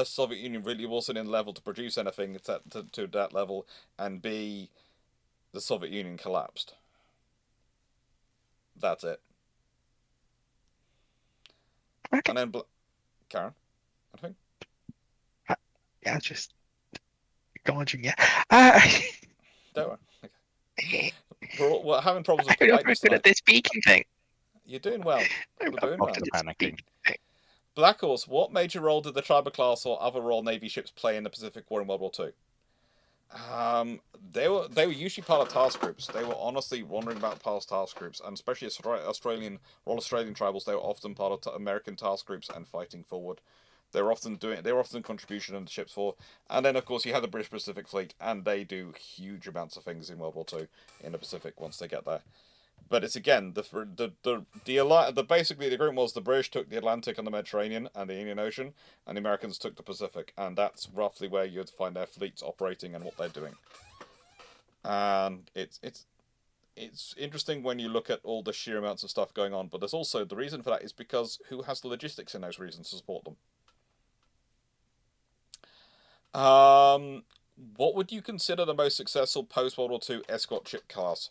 Speaker 1: Soviet Union really wasn't in level to produce anything to that level, and B, the Soviet Union collapsed. That's it.
Speaker 5: Okay.
Speaker 1: And then Karen, I think.
Speaker 5: Yeah, just gorging. Yeah.
Speaker 1: Don't worry. Okay. We're having problems with
Speaker 5: I'm not very good at this speaking thing.
Speaker 1: You're doing well. You're doing well.
Speaker 4: Panicking.
Speaker 1: Black Horse, what major role did the tribal class or other Royal Navy ships play in the Pacific War in World War II? They were usually part of task groups. They were honestly wandering about past task groups, and especially Royal Australian tribals. They were often part of American task groups and fighting forward. They were often contribution in the ships for, and then of course you have the British Pacific Fleet, and they do huge amounts of things in World War II in the Pacific once they get there. But it's again basically the agreement was the British took the Atlantic and the Mediterranean and the Indian Ocean, and the Americans took the Pacific, and that's roughly where you'd find their fleets operating and what they're doing. And it's interesting when you look at all the sheer amounts of stuff going on, but there's also the reason for that is because who has the logistics in those regions to support them? What would you consider the most successful post-World War II escort ship class?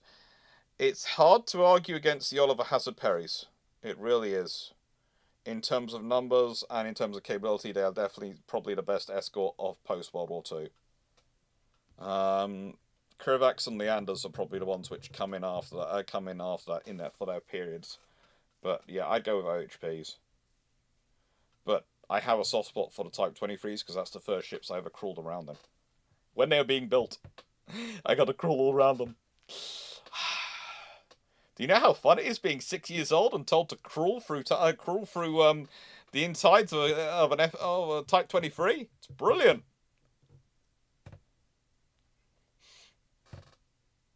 Speaker 1: It's hard to argue against the Oliver Hazard Perrys. It really is. In terms of numbers and in terms of capability, they are definitely probably the best escort of post-World War II. Krivaks and Leanders are probably the ones which come in after that, in there for their periods. But yeah, I'd go with OHPs. But I have a soft spot for the Type 23s because that's the first ships I ever crawled around them. When they were being built, I got to crawl all around them. Do you know how fun it is being 6 years old and told to crawl through the insides of a Type 23? It's brilliant.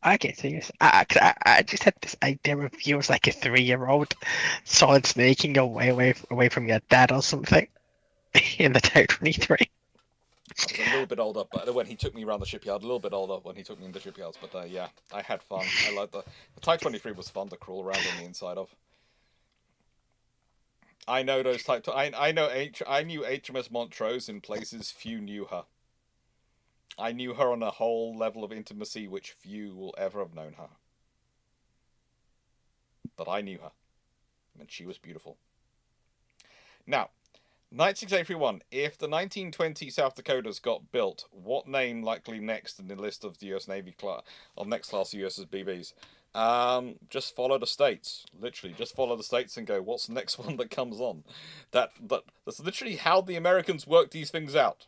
Speaker 5: I get serious. I just had this idea of you as like a 3-year-old solid snaking away from your dad or something in the Type 23.
Speaker 1: I was a little bit older, but when he took me around the shipyard, a little bit older when he took me into shipyards. But yeah, I had fun. I liked the Type 23 was fun to crawl around on the inside of. I know those I knew HMS Montrose in places few knew her. I knew her on a whole level of intimacy which few will ever have known her. But I knew her, and she was beautiful. Now, 1981. If the 1920 South Dakotas got built, what name likely next in the list of the U.S. Navy next class USS BBs? Just follow the states. Literally, just follow the states and go, what's the next one that comes on? That's literally how the Americans work these things out.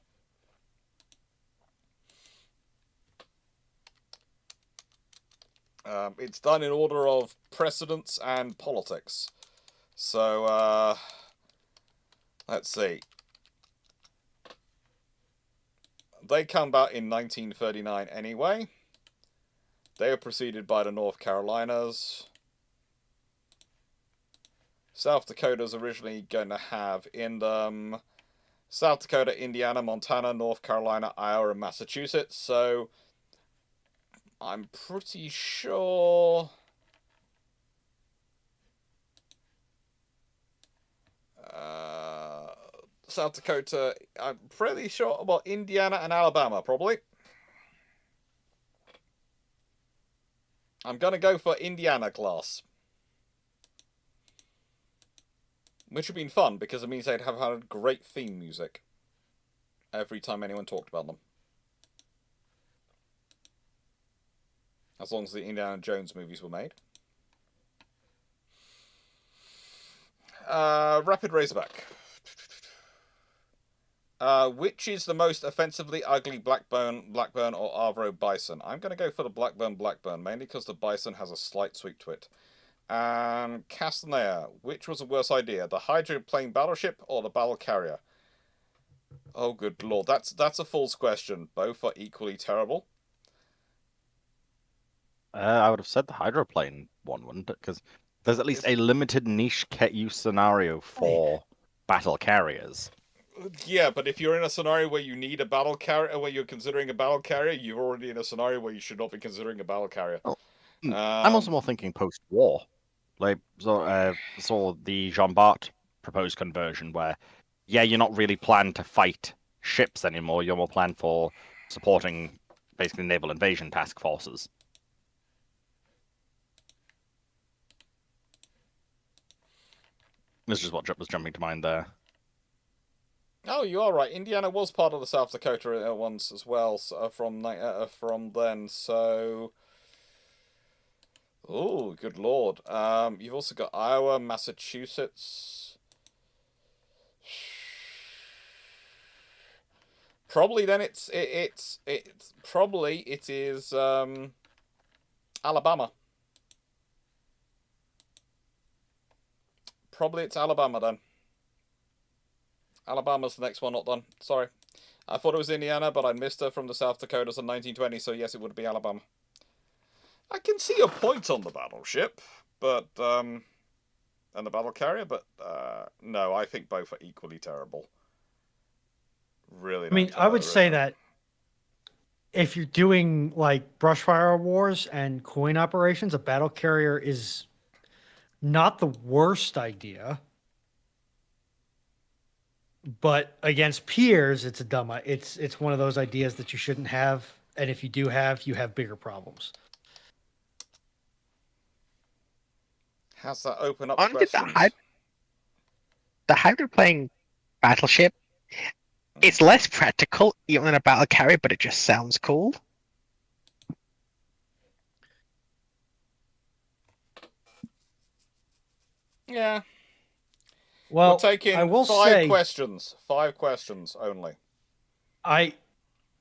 Speaker 1: It's done in order of precedence and politics. So, let's see. They come back in 1939 anyway. They were preceded by the North Carolinas. South Dakota's originally going to have in them South Dakota, Indiana, Montana, North Carolina, Iowa, and Massachusetts. So I'm pretty sure South Dakota, I'm pretty sure, well, Indiana and Alabama, probably. I'm going to go for Indiana class. Which would have been fun, because it means they'd have had great theme music every time anyone talked about them. As long as the Indiana Jones movies were made. Rapid Razorback. Which is the most offensively ugly Blackburn or Avro bison? I'm going to go for the Blackburn, mainly because the bison has a slight sweep to it. And Castanea, which was a worse idea, the hydroplane battleship or the battle carrier? Oh, good lord, that's a false question. Both are equally terrible.
Speaker 4: I would have said the hydroplane one, wouldn't it? Because there's at least a limited niche use scenario for battle carriers.
Speaker 1: Yeah, but if you're in a scenario where you need a battle carrier, where you're considering a battle carrier, you're already in a scenario where you should not be considering a battle carrier.
Speaker 4: Oh, I'm also more thinking post-war. Like, so the Jean Bart proposed conversion where, yeah, you're not really planned to fight ships anymore. You're more planned for supporting basically naval invasion task forces. This is what was jumping to mind there.
Speaker 1: Oh, you are right. Indiana was part of the South Dakota once as well, from then. So, oh, good lord. You've also got Iowa, Massachusetts. Probably then it is Alabama. Probably it's Alabama then. Alabama's the next one not done. Sorry. I thought it was Indiana, but I missed her from the South Dakotas in 1920, so yes, it would be Alabama. I can see a point on the battleship, but, and the battle carrier, but, no, I think both are equally terrible. Really.
Speaker 3: I mean, I would say that if you're doing like brushfire wars and coin operations, a battle carrier is not the worst idea. But against peers, it's a dumb. It's one of those ideas that you shouldn't have, and if you do have, you have bigger problems.
Speaker 1: How's that open up
Speaker 5: Under
Speaker 1: questions?
Speaker 5: the hybrid playing battleship, it's less practical even than a battle carrier, but it just sounds cool.
Speaker 1: Yeah.
Speaker 3: Well,
Speaker 1: We're taking
Speaker 3: I will
Speaker 1: five
Speaker 3: say,
Speaker 1: questions. 5 questions only.
Speaker 3: I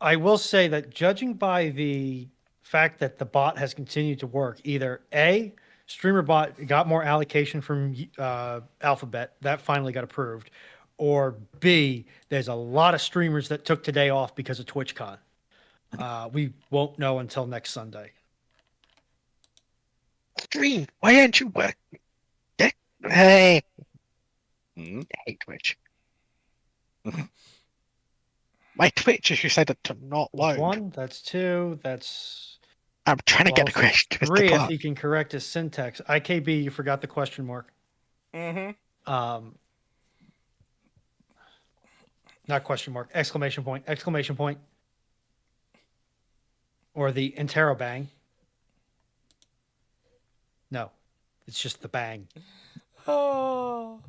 Speaker 3: will say that judging by the fact that the bot has continued to work, either A, streamer bot got more allocation from Alphabet, that finally got approved, or B, there's a lot of streamers that took today off because of TwitchCon. We won't know until next Sunday.
Speaker 5: Stream, why aren't you working? Hey,
Speaker 4: Hmm?
Speaker 5: I hate Twitch. My Twitch is decided to not
Speaker 3: That's
Speaker 5: load.
Speaker 3: 1, that's 2, that's
Speaker 5: I'm trying to get the
Speaker 3: 12,
Speaker 5: question to
Speaker 3: 3
Speaker 5: Mr.
Speaker 3: if
Speaker 5: Clarke.
Speaker 3: he can correct his syntax. IKB, you forgot the question mark.
Speaker 1: Mm-hmm.
Speaker 3: Not question mark, exclamation point, or the interrobang. No, it's just the bang.
Speaker 1: Oh,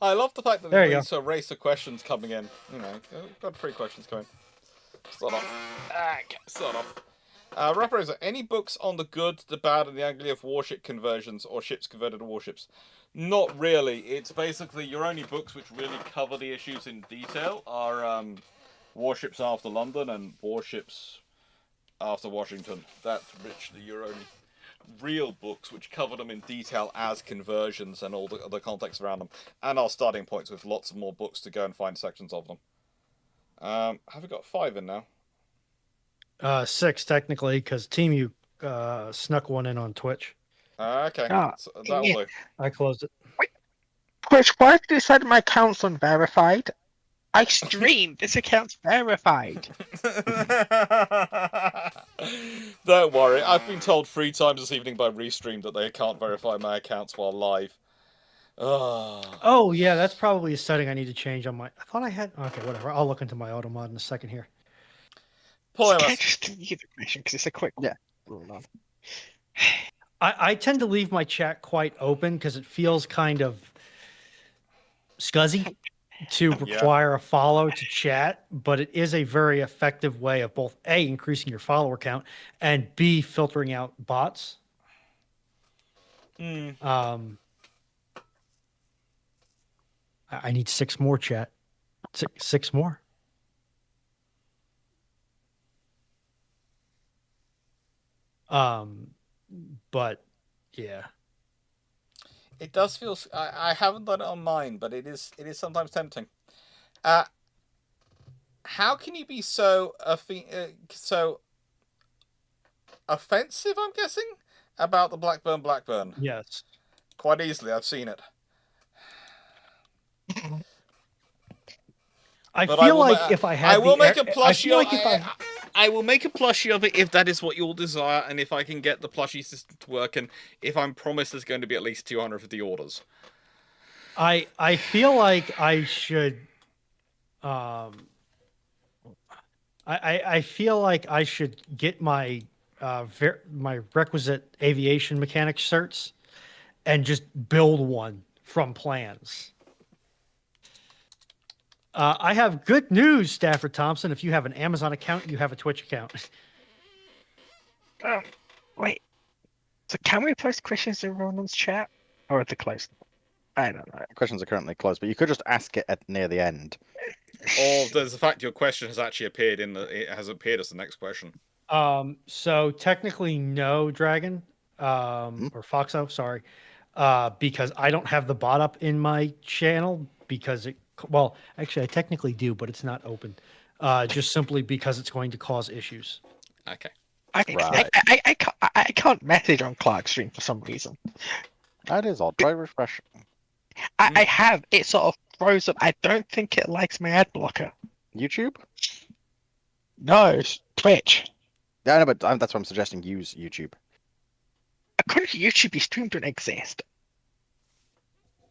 Speaker 1: I love the fact that
Speaker 3: There you
Speaker 1: these race of questions coming in. You know, got 3 questions coming. Start off. Rappers, any books on the good, the bad, and the ugly of warship conversions or ships converted to warships? Not really. It's basically your only books which really cover the issues in detail are Warships After London and Warships After Washington. That's literally your only real books which cover them in detail as conversions and all the context around them, and our starting points with lots of more books to go and find sections of them. Have we got 5 in now?
Speaker 3: 6 technically, because Team U snuck one in on Twitch.
Speaker 1: Okay,
Speaker 5: Ah,
Speaker 1: so that'll do.
Speaker 3: I closed it.
Speaker 5: Twitch, why did you say my account's unverified? I streamed. This account's verified.
Speaker 1: Don't worry, I've been told 3 times this evening by Restream that they can't verify my accounts while live.
Speaker 3: Oh yeah, that's probably a setting I need to change on my. I thought I had. Okay, whatever. I'll look into my auto mod in a second here.
Speaker 5: Can I just give you the question because it's a quick one.
Speaker 4: Yeah.
Speaker 3: I tend to leave my chat quite open because it feels kind of scuzzy to require a follow to chat, but it is a very effective way of both A, increasing your follower count, and B, filtering out bots. I need 6 more, chat. 6 more. But yeah,
Speaker 1: it does feel. I haven't done it on mine, but it is sometimes tempting. How can you be so offensive? I'm guessing about the Blackburn.
Speaker 3: yes.
Speaker 1: Quite easily, I've seen it.
Speaker 3: I feel like if I had,
Speaker 1: I will make a plushie.
Speaker 3: I feel like if
Speaker 1: I will make a plushie of it if that is what you'll desire, and if I can get the plushie system to work, and if I'm promised there's going to be at least 250 orders.
Speaker 3: I feel like I should. I feel like I should get my my requisite aviation mechanics certs and just build one from plans. I have good news, Stafford Thompson. If you have an Amazon account, you have a Twitch account.
Speaker 5: Wait. So can we post questions in Ruhnon's chat? Or are they closed? I don't know.
Speaker 4: Questions are currently closed, but you could just ask it near the end.
Speaker 1: Or there's the fact your question has actually appeared it has appeared as the next question.
Speaker 3: So technically no, Dragon. Or Foxxo, sorry. Because I don't have the bot up in my channel because well, actually I technically do, but it's not open. Just simply because it's going to cause issues.
Speaker 1: Okay.
Speaker 5: I can't message on Clarke's stream for some reason.
Speaker 4: That is odd. Try refresh.
Speaker 5: I have. It sort of froze up. I don't think it likes my ad blocker.
Speaker 4: YouTube?
Speaker 5: No, it's Twitch.
Speaker 4: Yeah, no, but that's what I'm suggesting. Use YouTube.
Speaker 5: According to YouTube, your stream don't exist.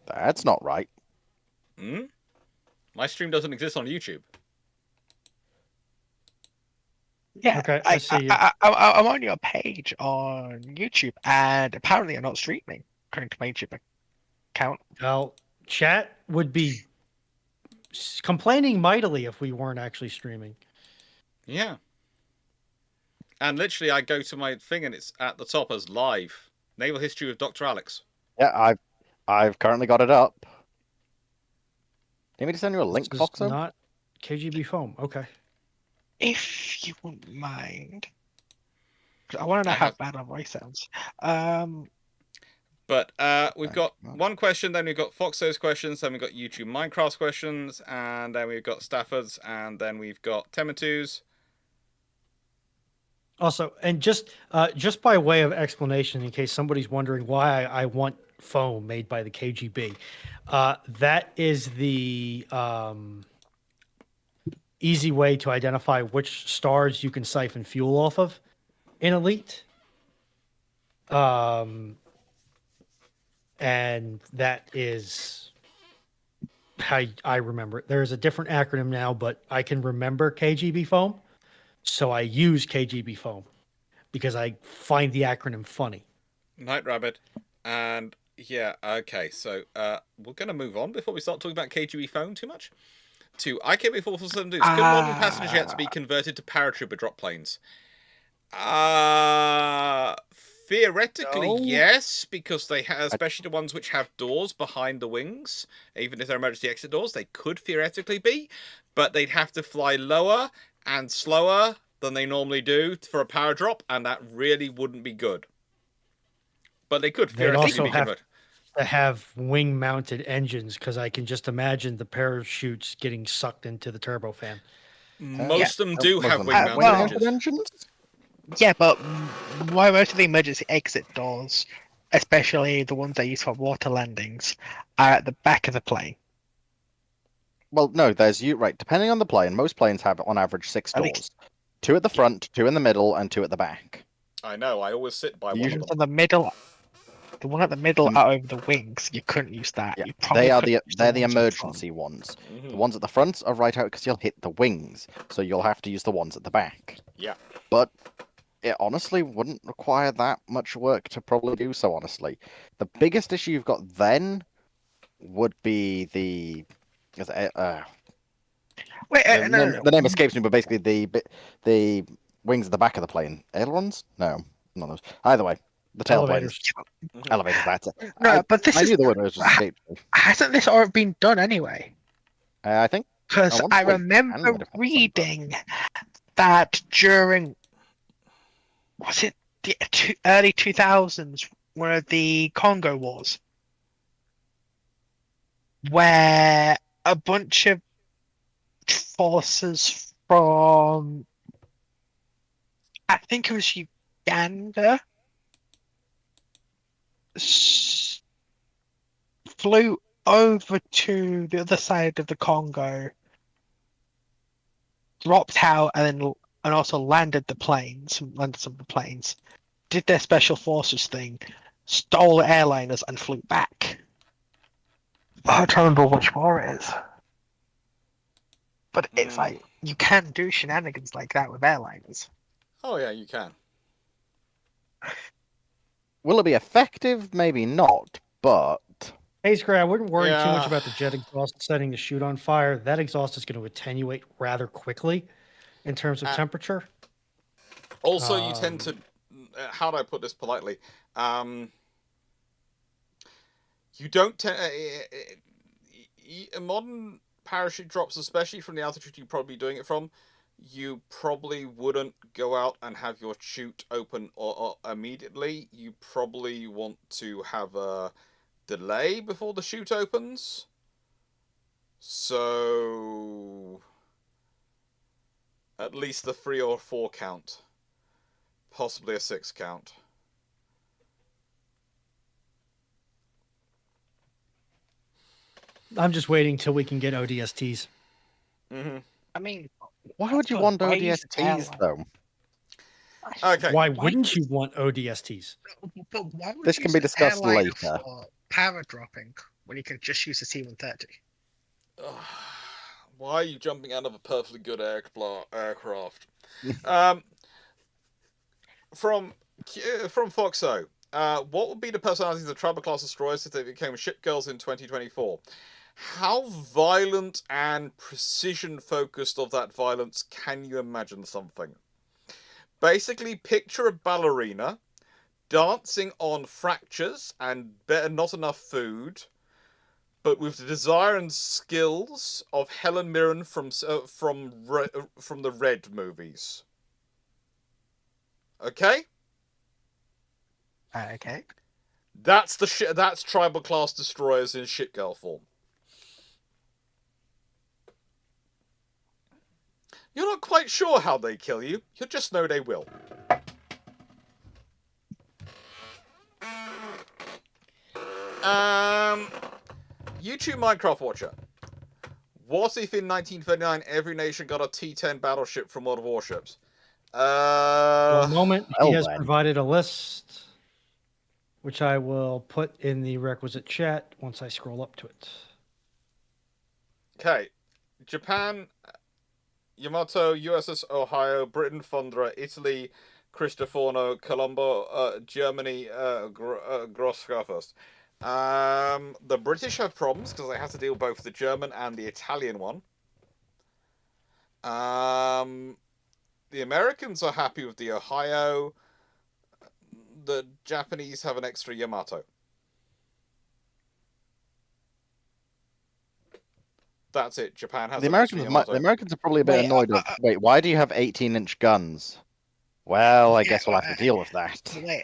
Speaker 4: That's not right.
Speaker 1: Hmm? My stream doesn't exist on YouTube.
Speaker 5: Yeah,
Speaker 3: Okay, I see you.
Speaker 5: I'm on your page on YouTube, and apparently I'm not streaming, according to my YouTube account.
Speaker 3: Well, chat would be complaining mightily if we weren't actually streaming.
Speaker 1: Yeah. And literally, I go to my thing and it's at the top as live. Naval History with Dr. Alex.
Speaker 4: Yeah, I've currently got it up. Need me to send you a link,
Speaker 3: This is
Speaker 4: Foxxo?
Speaker 3: not KGB foam. Okay.
Speaker 5: If you wouldn't mind, 'cause I want to know
Speaker 1: I
Speaker 5: how
Speaker 1: have-
Speaker 5: bad my voice sounds.
Speaker 1: But we've got one question, then we've got Foxxo's questions, then we've got YouTube Minecraft's questions, and then we've got Stafford's, and then we've got Tematu's.
Speaker 3: Also, and just by way of explanation, in case somebody's wondering why I want foam made by the KGB, that is the easy way to identify which stars you can siphon fuel off of in Elite. And that is how I remember it. There's a different acronym now, but I can remember KGB foam. So I use KGB foam because I find the acronym funny.
Speaker 1: Night Rabbit. And yeah, okay, so we're going to move on before we start talking about KGB phone too much. To IKB-447 Dukes. Could modern passenger jets be converted to paratrooper drop planes? Theoretically,
Speaker 3: No.
Speaker 1: yes, because they have, especially the ones which have doors behind the wings, even if they're emergency exit doors, they could theoretically be, but they'd have to fly lower and slower than they normally do for a power drop, and that really wouldn't be good. But they could
Speaker 3: They'd
Speaker 1: theoretically
Speaker 3: also
Speaker 1: be
Speaker 3: have
Speaker 1: converted.
Speaker 3: to have wing-mounted engines because I can just imagine the parachutes getting sucked into the turbofan.
Speaker 1: Most of them do
Speaker 4: Most
Speaker 1: have
Speaker 4: of them
Speaker 1: wing-mounted
Speaker 5: well-
Speaker 1: engines.
Speaker 4: engines?
Speaker 5: Yeah, but why most of the emergency exit doors, especially the ones they use for water landings, are at the back of the plane?
Speaker 4: Well, no, there's you right. Depending on the plane, most planes have on average 6
Speaker 5: At
Speaker 4: doors.
Speaker 5: least-
Speaker 4: 2 at the front, 2 in the middle, and 2 at the back.
Speaker 1: I know, I always sit by one
Speaker 4: Usually-
Speaker 1: of them.
Speaker 5: So the one at the middle
Speaker 4: Mm.
Speaker 5: out over the wings, you couldn't use that.
Speaker 4: Yeah,
Speaker 5: You probably
Speaker 4: they are
Speaker 5: couldn't use
Speaker 4: they're the
Speaker 5: ones at front.
Speaker 4: emergency ones.
Speaker 1: Mhm.
Speaker 4: The ones at the front are right out because you'll hit the wings, so you'll have to use the ones at the back.
Speaker 1: Yeah.
Speaker 4: But it honestly wouldn't require that much work to probably do so. Honestly, the biggest issue you've got then would be the
Speaker 5: Wait,
Speaker 4: the,
Speaker 5: no,
Speaker 4: name, the name escapes me, but basically the wings at the back of the plane, ailerons? No, not those. Either way, the tail planes, elevators. That's it.
Speaker 5: No, but this
Speaker 4: I
Speaker 5: is
Speaker 4: knew the word was just escaped me.
Speaker 5: hasn't this already been done anyway?
Speaker 4: I think
Speaker 5: Because
Speaker 4: I want
Speaker 5: I
Speaker 4: to wait,
Speaker 5: remember
Speaker 4: and what if it's
Speaker 5: reading that during was it the early 2000s, one of the Congo Wars, where a bunch of forces from I think it was Uganda flew over to the other side of the Congo, dropped out, and also landed some of the planes, did their special forces thing, stole airliners, and flew back. I don't remember which war it is. But it's like, you can do shenanigans like that with airliners.
Speaker 1: Oh yeah, you can.
Speaker 4: will it be effective? Maybe not, but
Speaker 3: Hey, Scray, I wouldn't worry too much
Speaker 1: Yeah.
Speaker 3: about the jet exhaust setting the chute on fire. That exhaust is going to attenuate rather quickly in terms of temperature.
Speaker 1: Also, you tend to. How do I put this politely? You don't tend. Modern parachute drops, especially from the altitude you're probably doing it from, you probably wouldn't go out and have your chute open or immediately. You probably want to have a delay before the chute opens. So at least the 3 or 4 count. Possibly a 6 count.
Speaker 3: I'm just waiting till we can get ODSTs.
Speaker 1: Mm-hmm.
Speaker 5: I mean,
Speaker 4: why would you
Speaker 5: That's
Speaker 4: want
Speaker 5: what raised
Speaker 4: ODSTs though?
Speaker 1: Okay.
Speaker 3: Why wouldn't you want ODSTs?
Speaker 5: But why would
Speaker 4: This
Speaker 5: you
Speaker 4: can be
Speaker 5: use an
Speaker 4: discussed
Speaker 5: airliner
Speaker 4: later.
Speaker 5: for power dropping when you could just use a C-130?
Speaker 1: Why are you jumping out of a perfectly good aircraft? um, from Foxxo, what would be the personalities of Tribal class destroyers if they became ship girls in 2024? How violent and precision focused of that violence can you imagine something? Basically, picture a ballerina dancing on fractures and not enough food, but with the desire and skills of Helen Mirren from the Red movies. Okay,
Speaker 5: Okay.
Speaker 1: that's that's Tribal class destroyers in shit girl form. You're not quite sure how they kill you. You just know they will. YouTube Minecraft Watcher. What if in 1939 every nation got a T-10 battleship from World of Warships?
Speaker 3: One moment. He
Speaker 4: well
Speaker 3: has
Speaker 4: then.
Speaker 3: provided a list, which I will put in the requisite chat once I scroll up to it.
Speaker 1: Okay. Japan, Yamato, USS Ohio, Britain, Thundra, Italy, Cristofano, Colombo, Germany, Grossgraffers. The British have problems because they have to deal with both the German and the Italian one. The Americans are happy with the Ohio. The Japanese have an extra Yamato. That's it. Japan has
Speaker 4: The
Speaker 1: an extra Yamato.
Speaker 4: Americans are probably a bit
Speaker 5: Wait,
Speaker 4: annoyed. Wait, why do you have 18-inch guns? Well, I guess we'll have to deal with that.
Speaker 5: Wait,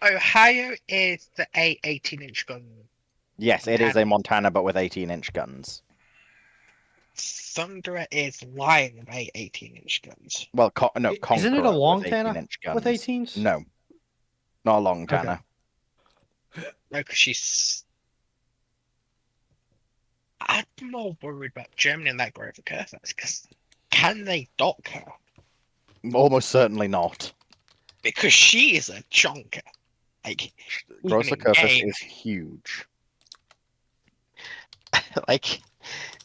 Speaker 5: Ohio is the 18-inch gun.
Speaker 4: Yes, it is a Montana, but with 18-inch guns.
Speaker 5: Thundra is lying about 18-inch guns.
Speaker 4: Well, no, Conqueror
Speaker 3: Isn't it a long
Speaker 4: with
Speaker 3: Tana
Speaker 4: 18-inch guns.
Speaker 3: with 18s?
Speaker 4: No, not a long Tana.
Speaker 5: No, because she's. I'm more worried about Germany and that Grove of Curfews, because can they dock her?
Speaker 4: Almost certainly not.
Speaker 5: Because she is a chonker. Like,
Speaker 4: Grosser
Speaker 5: even in
Speaker 4: Curfews
Speaker 5: game.
Speaker 4: is huge.
Speaker 5: Like,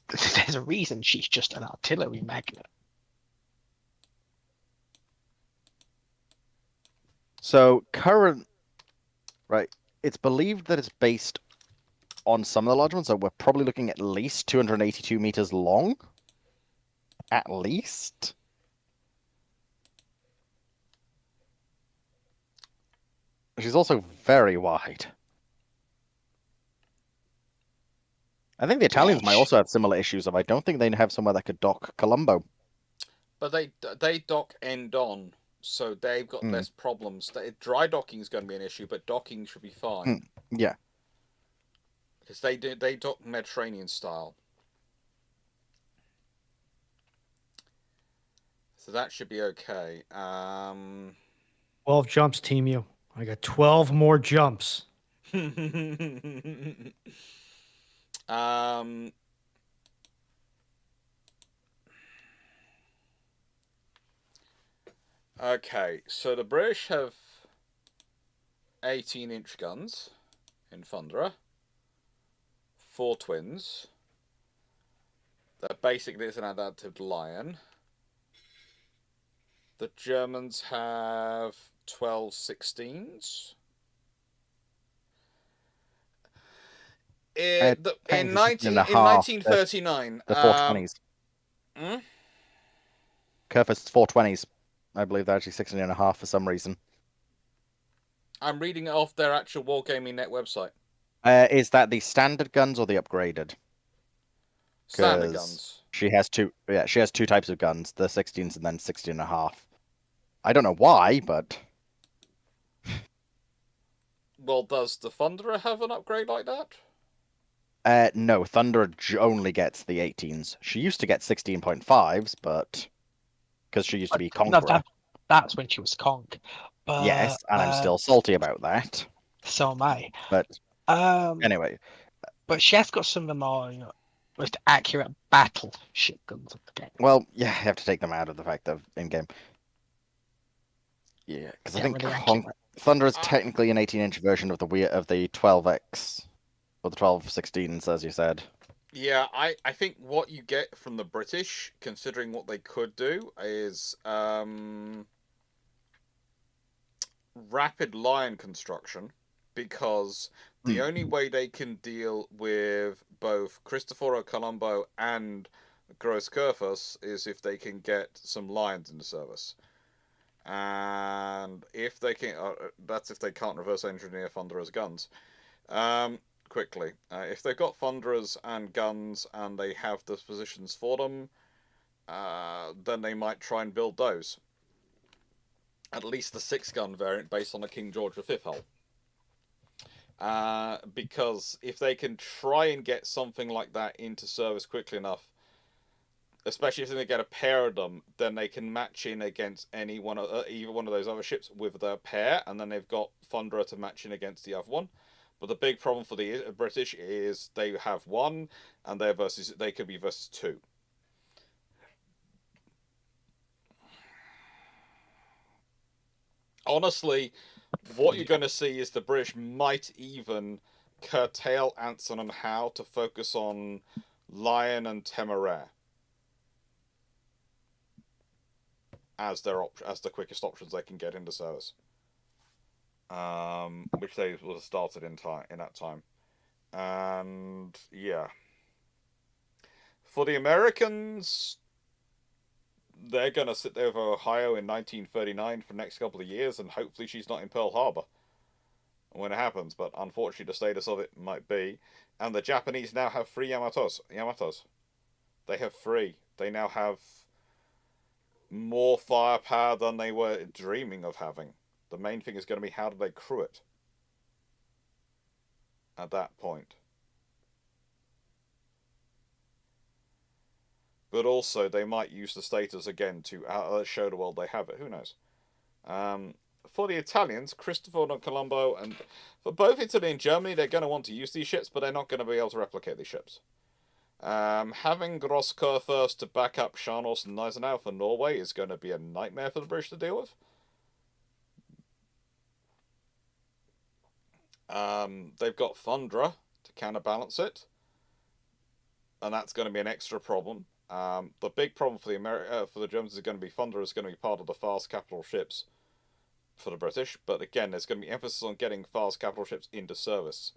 Speaker 5: there's a reason she's just an artillery magnet.
Speaker 4: So right, it's believed that it's based on some of the large ones, so we're probably looking at least 282 meters long. At least. She's also very wide. I think the Italians might also have similar issues of I don't think they have somewhere that could dock Colombo.
Speaker 1: But they dock end on, so they've got less problems. Dry docking is going to be an issue, but docking should be fine.
Speaker 4: Yeah.
Speaker 1: Because they dock Mediterranean style. So that should be okay.
Speaker 3: 12 jumps, Team U. I got 12 more jumps.
Speaker 1: Okay, so the British have 18-inch guns in Thundra. 4 twins. That basically is an adaptive Lion. The Germans have 12 16s. In 1939,
Speaker 4: the 420s. Curfews 420s. I believe they're actually 16 and a half for some reason.
Speaker 1: I'm reading it off their actual Wargaming Net website.
Speaker 4: Is that the standard guns or the upgraded?
Speaker 1: Standard guns.
Speaker 4: She has two. Yeah, she has two types of guns: the 16s and then 16 and a half. I don't know why, but
Speaker 1: well, does the Thunderer have an upgrade like that?
Speaker 4: No, Thunder only gets the 18s. She used to get 16.5s, but because she used to be Conqueror.
Speaker 5: No, that's when she was Conk. But,
Speaker 4: yes, and I'm still salty about that.
Speaker 5: So am I.
Speaker 4: But anyway.
Speaker 5: But she has got some of the more most accurate battleship guns of the game.
Speaker 4: Well, yeah, you have to take them out of the fact of in-game. Yeah, because I
Speaker 5: Yeah,
Speaker 4: think
Speaker 5: really ranking.
Speaker 4: Thunder is
Speaker 1: Ah.
Speaker 4: technically an 18-inch version of the 12X or the 1216s, as you said.
Speaker 1: Yeah, I think what you get from the British, considering what they could do, is rapid line construction, because the only way they can deal with both Cristoforo Colombo and Gross Kerfus is if they can get some lines into service. And if they can, that's if they can't reverse engineer Thunderer's guns. Quickly, if they've got Thunderers and guns and they have the positions for them, then they might try and build those. At least the 6-gun variant based on the King George V hull. Because if they can try and get something like that into service quickly enough, especially if they get a pair of them, then they can match in against either one of those other ships with their pair, and then they've got Thunderer to match in against the other one. But the big problem for the British is they have one, and they could be versus two. Honestly, what you're going to see is the British might even curtail Anson and Howe to focus on Lion and Temeraire as the quickest options they can get into service, which they would have started in that time. And yeah, for the Americans, they're going to sit there with Ohio in 1939 for the next couple of years, and hopefully she's not in Pearl Harbor when it happens, but unfortunately the status of it might be. And the Japanese now have 3 Yamatos. They have 3. They now have more firepower than they were dreaming of having. The main thing is going to be how do they crew it at that point. But also they might use the status again to show the world they have it. Who knows? For the Italians, Cristoforo and Colombo, and for both Italy and Germany, they're going to want to use these ships, but they're not going to be able to replicate these ships. Having Grosskor first to back up Scharnhorst and Gneisenau for Norway is going to be a nightmare for the British to deal with. They've got Thunderer to counterbalance it, and that's going to be an extra problem. The big problem for the Germans is going to be Thunderer is going to be part of the fast capital ships for the British, but again, there's going to be emphasis on getting fast capital ships into service.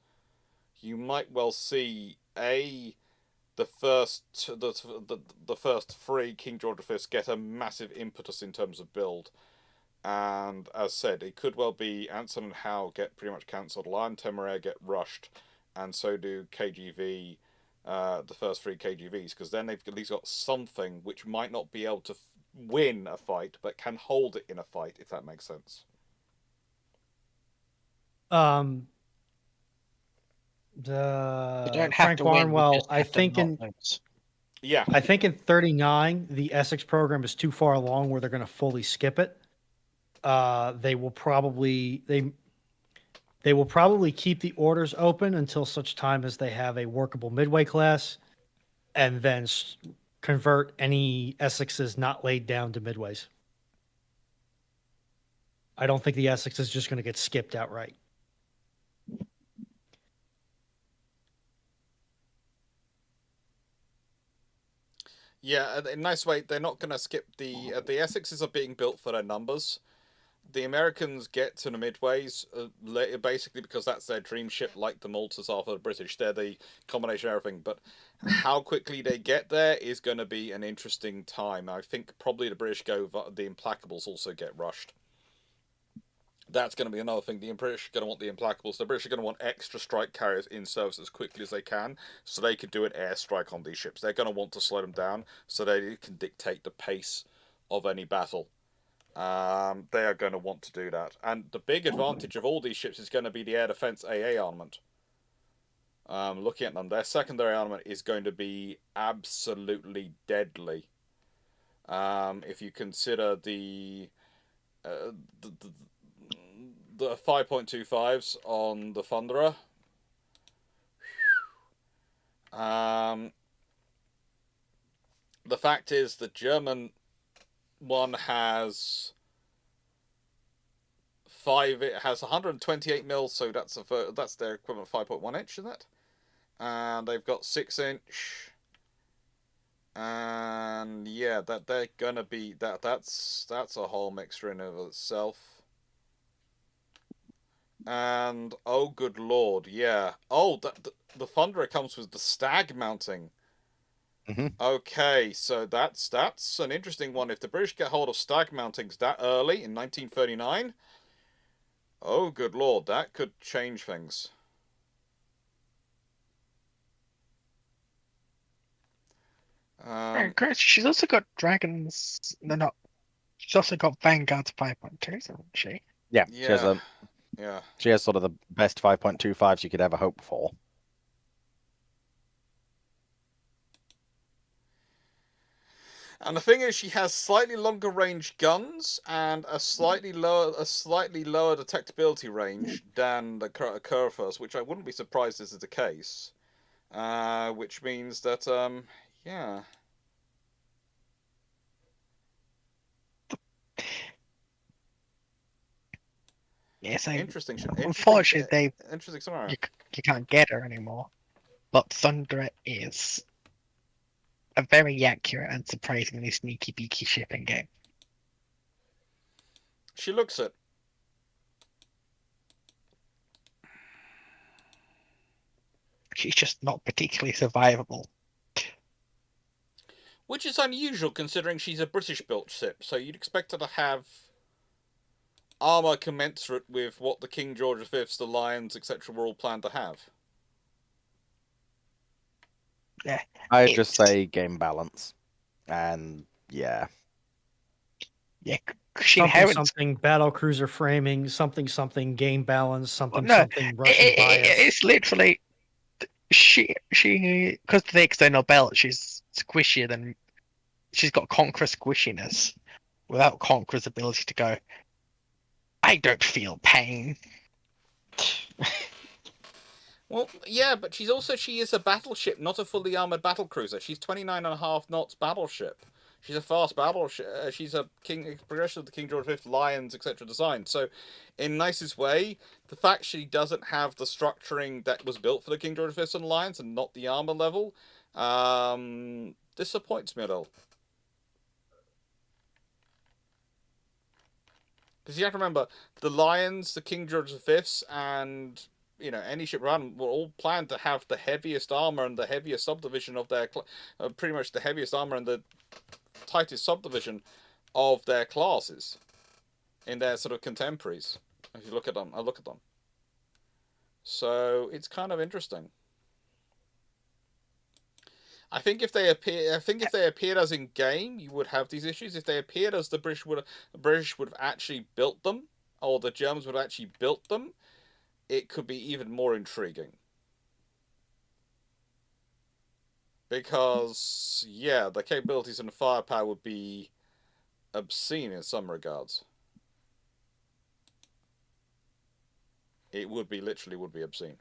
Speaker 1: You might well see the first 3 King George V's get a massive impetus in terms of build, and as said, it could well be Anson and Howe get pretty much cancelled, Lion Temeraire get rushed, and so do KGV, the first 3 KGVs, because then they've at least got something which might not be able to win a fight, but can hold it in a fight, if that makes sense.
Speaker 5: They don't have
Speaker 3: Frank
Speaker 5: to win. We
Speaker 3: Barnwell,
Speaker 5: just have to not lose.
Speaker 3: I think in 39, the Essex program is too far along where they're going to fully skip it. They will probably keep the orders open until such time as they have a workable midway class, and then convert any Essexes not laid down to midways. I don't think the Essex is just going to get skipped outright.
Speaker 1: Yeah, in a nice way, they're not going to skip the Essexes are being built for their numbers. The Americans get to the midways basically because that's their dream ship, like the Maltas are for the British. They're the combination of everything. But how quickly they get there is going to be an interesting time. I think probably the British the Implacables also get rushed. That's going to be another thing. The British are going to want the Implacables. The British are going to want extra strike carriers in service as quickly as they can, so they can do an airstrike on these ships. They're going to want to slow them down so they can dictate the pace of any battle. They are going to want to do that. And the big advantage of all these ships is going to be the air defense AA armament. Looking at them, their secondary armament is going to be absolutely deadly. If you consider the 5.25s on the Thunderer. The fact is the German one has It has 128 mil, so that's their equivalent 5.1 inch, isn't it? And they've got 6-inch. And yeah, that they're gonna be that's a whole mixture in of itself. And oh good lord, yeah. Oh, the Thunderer comes with the stag mounting. Okay, so that's an interesting one. If the British get hold of stag mountings that early in 1939, oh good lord, that could change things.
Speaker 5: Chris, she's also got dragons. No, not. She's also got Vanguard's 5.2, hasn't she?
Speaker 4: Yeah,
Speaker 1: Yeah.
Speaker 4: she has sort of the best 5.25s you could ever hope for.
Speaker 1: And the thing is, she has slightly longer range guns and a slightly lower detectability range than the Curvers, which I wouldn't be surprised this is the case. Which means that yeah.
Speaker 5: Yeah, so
Speaker 1: Interesting
Speaker 5: unfortunately,
Speaker 1: interesting scenario.
Speaker 5: you can't get her anymore. But Thunderer is a very accurate and surprisingly sneaky beaky shipping game.
Speaker 1: She looks it.
Speaker 5: She's just not particularly survivable.
Speaker 1: Which is unusual considering she's a British-built ship, so you'd expect her to have armour commensurate with what the King George V's, the Lions, etc. were all planned to have.
Speaker 5: Yeah,
Speaker 4: I'd just say game balance. And yeah.
Speaker 5: Yeah, she inherits
Speaker 3: something battle cruiser framing, something game balance, something
Speaker 5: Russian
Speaker 3: bias.
Speaker 5: It's literally she because of the external belt, she's squishier than she's got Conqueror squishiness without Conqueror's ability to go. I don't feel pain.
Speaker 1: Well, yeah, but she is a battleship, not a fully armoured battlecruiser. She's 29.5 knots battleship. She's a fast battleship. She's a progression of the King George V Lions, etc. design. So, in nicest way, the fact she doesn't have the structuring that was built for the King George V and Lions and not the armour level, disappoints me a little. Because you have to remember, the Lions, the King George V's, and any ship around were all planned to have the heaviest armor and the heaviest subdivision of their, pretty much the heaviest armor and the tightest subdivision of their classes in their sort of contemporaries. If you look at them, So it's kind of interesting. I think if they appeared as in game, you would have these issues. If they appeared as the British would have actually built them, or the Germans would have actually built them, it could be even more intriguing. Because yeah, the capabilities and the firepower would be obscene in some regards. It would be obscene.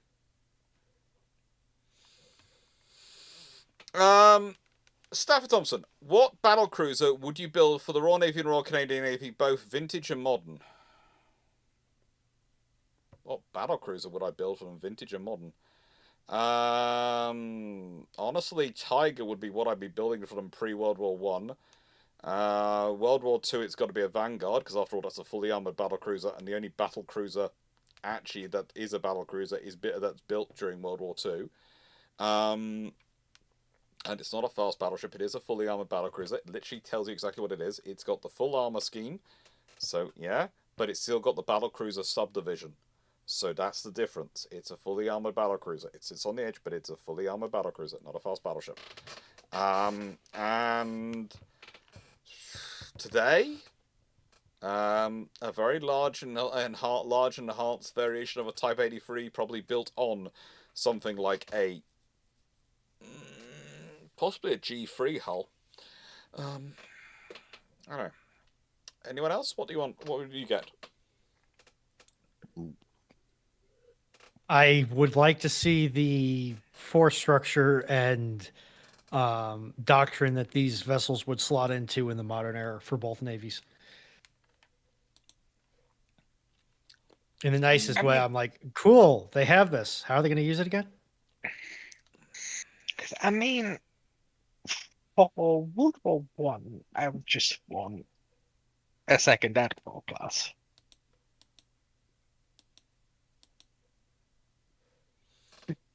Speaker 1: Stafford Thompson, what battlecruiser would you build for the Royal Navy and Royal Canadian Navy, both vintage and modern? What battlecruiser would I build for them, vintage and modern? Honestly, Tiger would be what I'd be building for them pre-World War One. World War Two, it's got to be a Vanguard, because after all, that's a fully armoured battlecruiser, and the only battlecruiser actually that is a battlecruiser is that's built during World War Two. And it's not a fast battleship, it is a fully armoured battlecruiser. It literally tells you exactly what it is. It's got the full armour scheme, so yeah, but it's still got the battlecruiser subdivision. So that's the difference. It's a fully armoured battlecruiser. It sits on the edge, but it's a fully armoured battlecruiser, not a fast battleship. And today, a very large and enhanced variation of a Type 83, probably built on something like a possibly a G3 hull. I don't know. Anyone else? What do you want? What would you get?
Speaker 3: I would like to see the force structure and doctrine that these vessels would slot into in the modern era for both navies. In the nicest
Speaker 5: I
Speaker 3: way,
Speaker 5: mean-
Speaker 3: I'm like, cool, they have this. How are they going to use it again?
Speaker 5: 'Cause, I mean, for World War One, I would just want a second admiral class.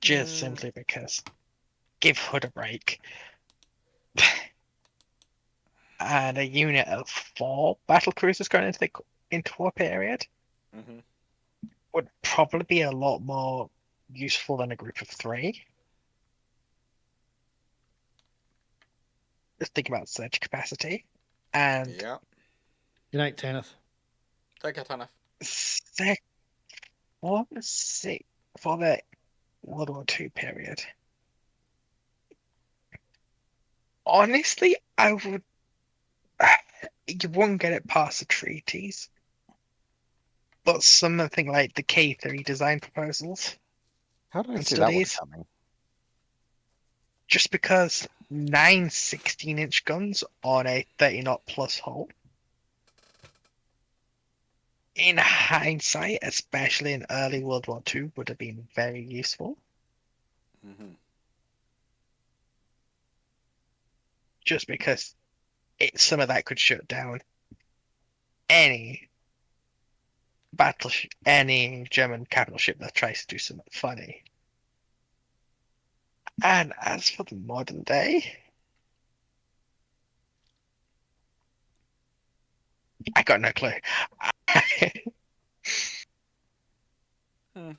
Speaker 5: Just simply because give Hood a break. And a unit of 4 battle cruisers going into the interwar period
Speaker 1: Mhm.
Speaker 5: would probably be a lot more useful than a group of 3. Just think about surge capacity. And
Speaker 1: Yeah.
Speaker 3: Good night, Tanith.
Speaker 1: Take it, Tanith.
Speaker 5: for the World War II period. Honestly, I would. You won't get it past the treaties, but something like the K3 design proposals
Speaker 4: How did I
Speaker 5: and
Speaker 4: see that one
Speaker 5: studies,
Speaker 4: coming?
Speaker 5: just because 9 16-inch guns on a 30-knot plus hull, in hindsight, especially in early World War II, would have been very useful.
Speaker 1: Mhm.
Speaker 5: Just because some of that could shut down any battleship, any German capital ship that tries to do something funny. And as for the modern day, I got no clue.
Speaker 1: Hmm.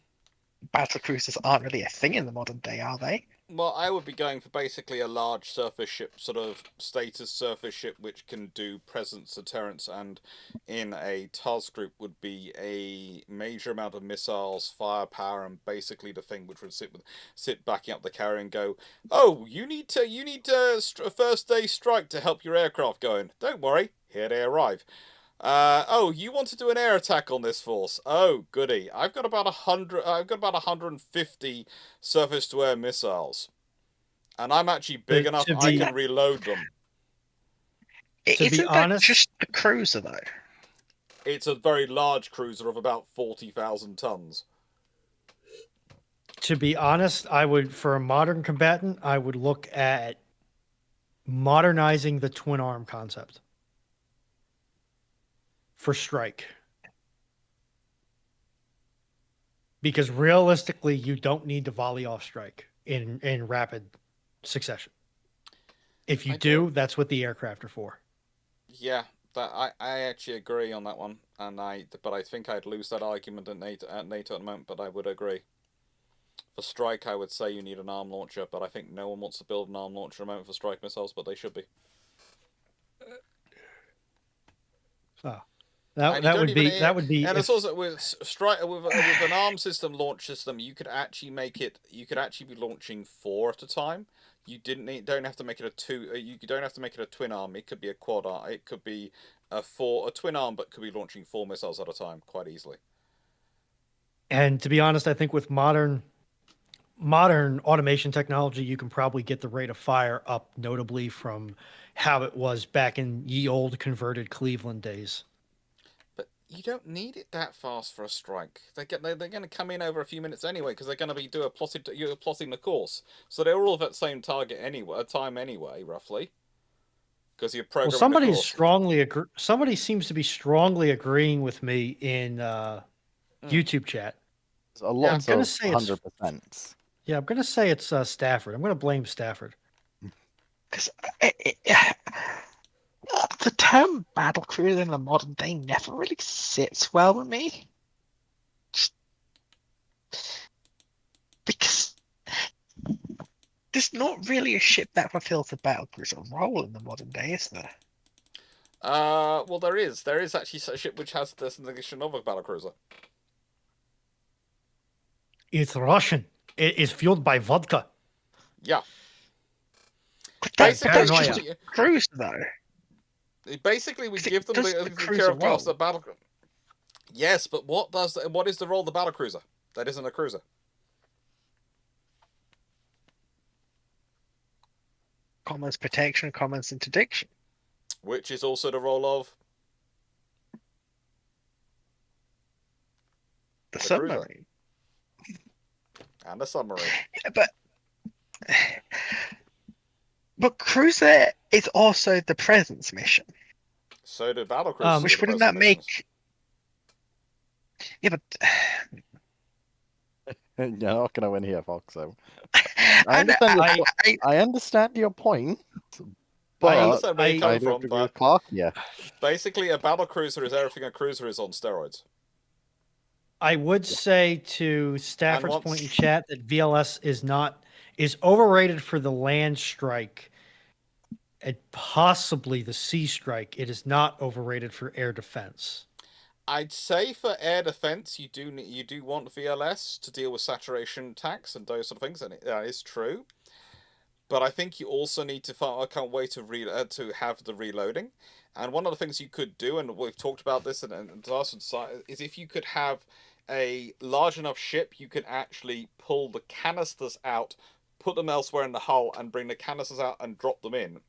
Speaker 5: Battle cruisers aren't really a thing in the modern day, are they?
Speaker 1: Well, I would be going for basically a large surface ship, sort of status surface ship, which can do presence deterrence, and in a task group would be a major amount of missiles, firepower, and basically the thing which would sit backing up the carrier and go, "Oh, you need a first day strike to help your aircraft going. Don't worry, here they arrive." Oh, you want to do an air attack on this force? Oh, goody! I've got about 100. I've got about 150 surface-to-air missiles, and I'm actually big enough.
Speaker 3: To
Speaker 1: I
Speaker 3: be
Speaker 1: can reload them.
Speaker 3: To be
Speaker 5: Isn't that
Speaker 3: honest-
Speaker 5: just a cruiser though?
Speaker 1: It's a very large cruiser of about 40,000 tons.
Speaker 3: to be honest, I would, for a modern combatant, I would look at modernizing the twin arm concept for strike. Because realistically, you don't need to volley off strike in rapid succession. If you
Speaker 1: I
Speaker 3: do,
Speaker 1: don't-
Speaker 3: that's what the aircraft are for.
Speaker 1: Yeah, I actually agree on that one, but I think I'd lose that argument at NATO at the moment. But I would agree. For strike, I would say you need an arm launcher, but I think no one wants to build an arm launcher at the moment for strike missiles, but they should be.
Speaker 3: So
Speaker 1: And you
Speaker 3: that
Speaker 1: don't
Speaker 3: would be
Speaker 1: even-
Speaker 3: that would be
Speaker 1: And
Speaker 3: if-
Speaker 1: it's also with strike with an arm system launch system, you could actually make it. You could actually be launching 4 at a time. You don't have to make it a two. You don't have to make it a twin arm. It could be a quad arm. It could be a twin arm, but could be launching 4 missiles at a time quite easily.
Speaker 3: and to be honest, I think with modern automation technology, you can probably get the rate of fire up notably from how it was back in ye old converted Cleveland days.
Speaker 1: But you don't need it that fast for a strike. They're going to come in over a few minutes anyway because they're going to be you're plotting the course. So they're all of that same target anyway, time anyway, roughly. Because you're
Speaker 3: Well,
Speaker 1: programming the course.
Speaker 3: somebody seems to be strongly agreeing with me in YouTube chat.
Speaker 4: There's a lot
Speaker 3: gonna
Speaker 4: of
Speaker 3: say it's-
Speaker 4: 100%.
Speaker 3: Yeah, I'm gonna say it's Stafford. I'm gonna blame Stafford.
Speaker 5: Because the term battle cruiser in the modern day never really sits well with me. Just because there's not really a ship that fulfills a battle cruiser role in the modern day, is there?
Speaker 1: Well, there is. There is actually a ship which has the designation of a battlecruiser.
Speaker 3: It's Russian. It is fueled by vodka.
Speaker 1: Yeah.
Speaker 5: But
Speaker 3: That's
Speaker 5: that's
Speaker 3: paranoia.
Speaker 5: just a cruiser, though.
Speaker 1: Basically, we
Speaker 5: It
Speaker 1: give them
Speaker 5: does
Speaker 1: the
Speaker 5: the
Speaker 1: care
Speaker 5: cruiser
Speaker 1: of class
Speaker 5: role.
Speaker 1: the battle. Yes, but what is the role of the battlecruiser? That isn't a cruiser.
Speaker 5: Commons protection, commons interdiction.
Speaker 1: Which is also the role of.
Speaker 5: a
Speaker 4: It's a cruiser.
Speaker 5: submarine.
Speaker 4: And a submarine.
Speaker 5: Yeah, but cruiser is also the presence mission,
Speaker 4: So do battle cruisers.
Speaker 5: which
Speaker 4: with the
Speaker 5: wouldn't that
Speaker 4: present missions.
Speaker 5: make? Yeah, but
Speaker 4: You're not going to win here, Foxxo.
Speaker 5: and
Speaker 4: I understand your point,
Speaker 1: I
Speaker 4: but
Speaker 1: understand where you're
Speaker 4: I
Speaker 1: coming
Speaker 4: don't
Speaker 1: from,
Speaker 4: agree
Speaker 1: but
Speaker 4: with Clarke. Yeah,
Speaker 1: basically a battle cruiser is everything a cruiser is on steroids.
Speaker 3: I would say to Stafford's
Speaker 1: once-
Speaker 3: point in chat that VLS is overrated for the land strike and possibly the sea strike. It is not overrated for air defense.
Speaker 1: I'd say for air defense, you do want VLS to deal with saturation attacks and those sort of things, and that is true. But I think you also need to find a way to have the reloading. And one of the things you could do, and we've talked about this and is if you could have a large enough ship, you could actually pull the canisters out, put them elsewhere in the hull, and bring the canisters out and drop them in.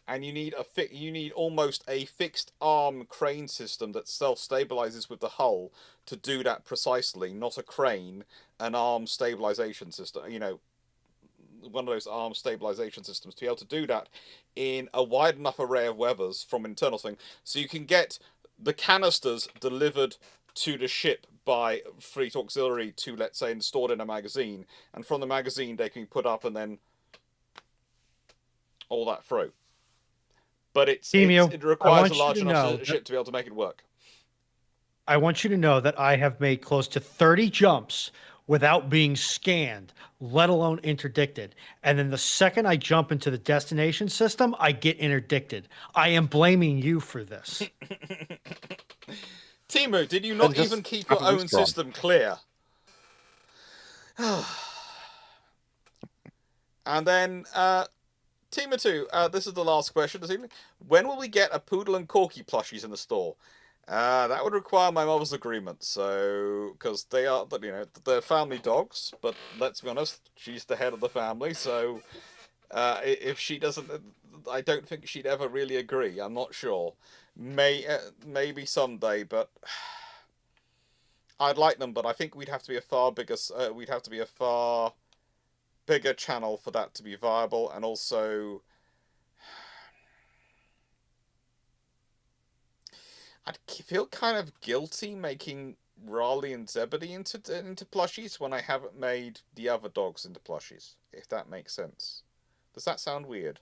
Speaker 1: And you need almost a fixed arm crane system that self-stabilizes with the hull to do that precisely, not a crane, an arm stabilization system. One of those arm stabilization systems to be able to do that in a wide enough array of weathers from internal thing, so you can get the canisters delivered to the ship by Fleet Auxiliary to, let's say, stored in a magazine, and from the magazine they can be put up and then all that through. But it requires a large enough ship to be able to make it work.
Speaker 3: I want you to know that I have made close to 30 jumps without being scanned, let alone interdicted. And then the second I jump into the destination system, I get interdicted. I am blaming you for this.
Speaker 1: Timu, did you not even keep your own system clear? And then, Timu 2, this is the last question this evening. When will we get a Poodle and Corky plushies in the store? That would require my mother's agreement, so, because they are, they're family dogs, but let's be honest, she's the head of the family, so if she doesn't, I don't think she'd ever really agree. I'm not sure. Maybe someday, but I'd like them, but I think we'd have to be a far bigger channel for that to be viable, and also I'd feel kind of guilty making Raleigh and Zebedee into plushies when I haven't made the other dogs into plushies, if that makes sense. Does that sound weird?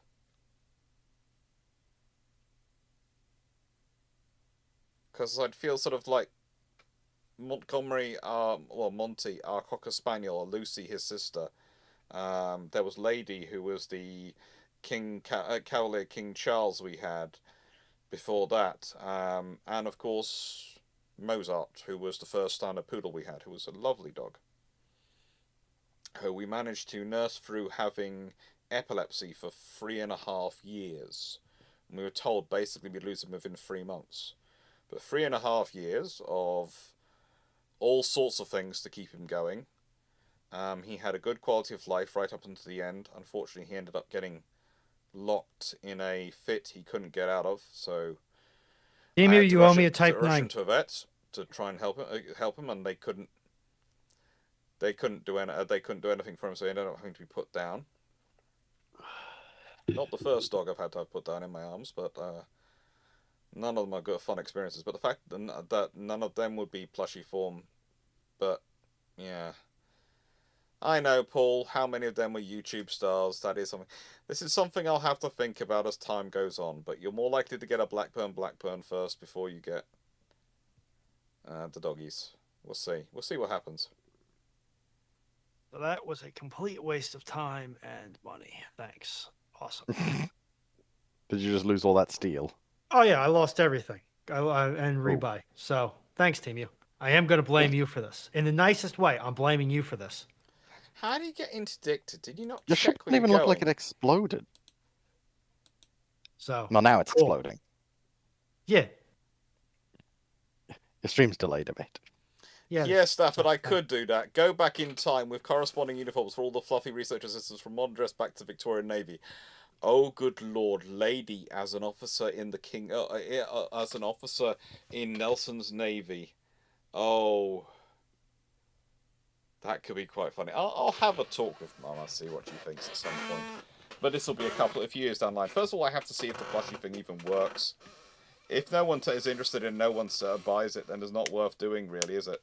Speaker 1: Because I'd feel sort of like Monty, our Cocker Spaniel, or Lucy, his sister. There was Lady, who was the Cavalier King Charles we had before that. And of course, Mozart, who was the first standard poodle we had, who was a lovely dog, who we managed to nurse through having epilepsy for 3.5 years. And we were told basically we'd lose him within 3 months. But 3.5 years of all sorts of things to keep him going. He had a good quality of life right up until the end. Unfortunately, he ended up getting locked in a fit he couldn't get out of. So,
Speaker 3: Emu, you owe me a Type 9.
Speaker 1: Rush him to a vet to try and help him, and they couldn't. They couldn't do anything for him, so he ended up having to be put down. Not the first dog I've had to have put down in my arms, but none of them are good fun experiences. But the fact that none of them would be plushy form, but yeah. I know, Paul, how many of them were YouTube stars? That is something. This is something I'll have to think about as time goes on, but you're more likely to get a Blackburn first before you get the doggies. We'll see. We'll see what happens.
Speaker 3: So that was a complete waste of time and money. Thanks. Awesome.
Speaker 4: Did you just lose all that steel?
Speaker 3: Oh, yeah, I lost everything and rebuy. So thanks, Team U. I am going to blame you for this. In the nicest way, I'm blaming you for this.
Speaker 1: How do you get interdicted? Did you not
Speaker 4: Your
Speaker 1: check
Speaker 4: ship
Speaker 1: where
Speaker 4: didn't even
Speaker 1: you're
Speaker 4: look like it
Speaker 1: going?
Speaker 4: exploded.
Speaker 3: So
Speaker 4: Well, now it's
Speaker 3: Cool.
Speaker 4: exploding.
Speaker 3: yeah.
Speaker 4: Your stream's delayed a bit.
Speaker 3: Yeah,
Speaker 1: Yes, Stafford, I could do that. Go back in time with corresponding uniforms for all the fluffy research assistants from modern dress back to Victorian Navy. Oh, good lord, Lady as an officer in the as an officer in Nelson's Navy. Oh, That could be quite funny. I'll have a talk with Mama, see what she thinks at some point. But this will be a few years down the line. First of all, I have to see if the plushie thing even works. If no one is interested and no one buys it, then it's not worth doing, really, is it?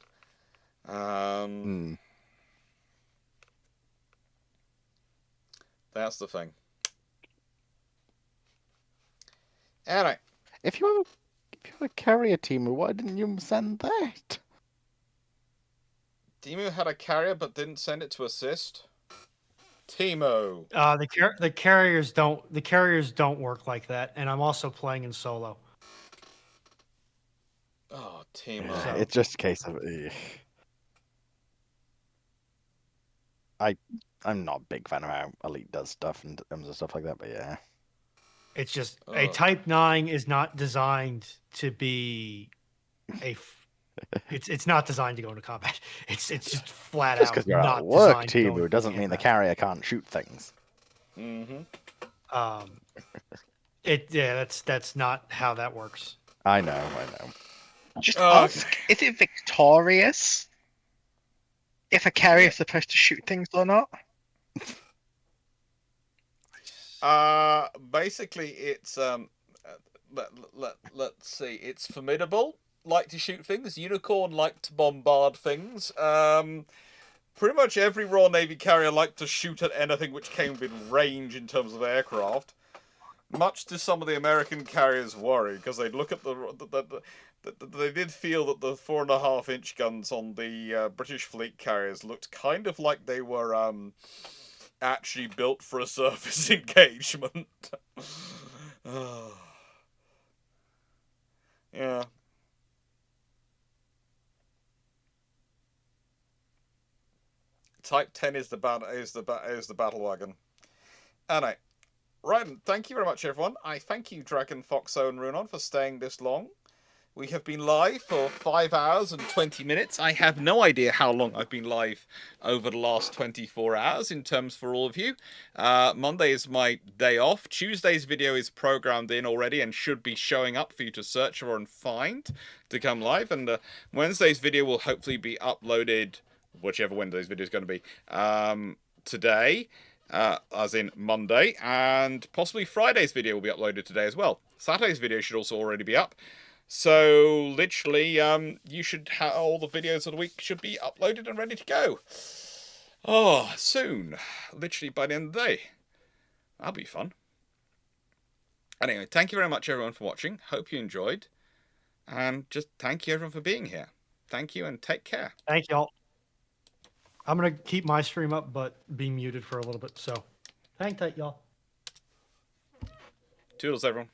Speaker 1: That's the thing. Anyway.
Speaker 4: If you have a carrier, Timu, why didn't you send that?
Speaker 1: Timu had a carrier but didn't send it to assist. Timu.
Speaker 3: The carriers don't work like that, and I'm also playing in solo.
Speaker 1: Oh, Timu.
Speaker 3: So-
Speaker 4: It's just a case of. I'm not a big fan of how Elite does stuff and stuff like that, but yeah.
Speaker 3: It's just a Type 9 is not designed to be it's not designed to go into combat. It's just flat
Speaker 4: Just
Speaker 3: out
Speaker 4: because you're
Speaker 3: not
Speaker 4: at work,
Speaker 3: designed to go
Speaker 4: Timu,
Speaker 3: into
Speaker 4: doesn't mean the
Speaker 3: combat.
Speaker 4: carrier can't shoot things.
Speaker 1: Mm-hmm.
Speaker 3: That's not how that works.
Speaker 4: I know.
Speaker 5: Just ask, is it victorious if a carrier is supposed to shoot things or not?
Speaker 1: Basically, it's let's see. It's formidable, like to shoot things. Unicorn like to bombard things. Pretty much every Royal Navy carrier liked to shoot at anything which came within range in terms of aircraft. Much to some of the American carriers' worry, because they'd look at they did feel that the 4.5-inch guns on the British fleet carriers looked kind of like they were actually built for a surface engagement. Yeah. Type 10 is the battle wagon. Anyway, right. Thank you very much, everyone. I thank you, Dragon, Foxxo, and Ruhnon, for staying this long. We have been live for 5 hours and 20 minutes. I have no idea how long I've been live over the last 24 hours in terms for all of you. Monday is my day off. Tuesday's video is programmed in already and should be showing up for you to search for and find to come live. And Wednesday's video will hopefully be uploaded, whichever Wednesday's video is going to be, today, as in Monday. And possibly Friday's video will be uploaded today as well. Saturday's video should also already be up. So, literally, you should have all the videos of the week should be uploaded and ready to go. Oh, soon. Literally by the end of the day. That'll be fun. Anyway, thank you very much, everyone, for watching. Hope you enjoyed. And just thank you, everyone, for being here. Thank you and take care.
Speaker 3: Thank y'all. I'm going to keep my stream up, but be muted for a little bit. So, hang tight, y'all.
Speaker 1: Toodles, everyone.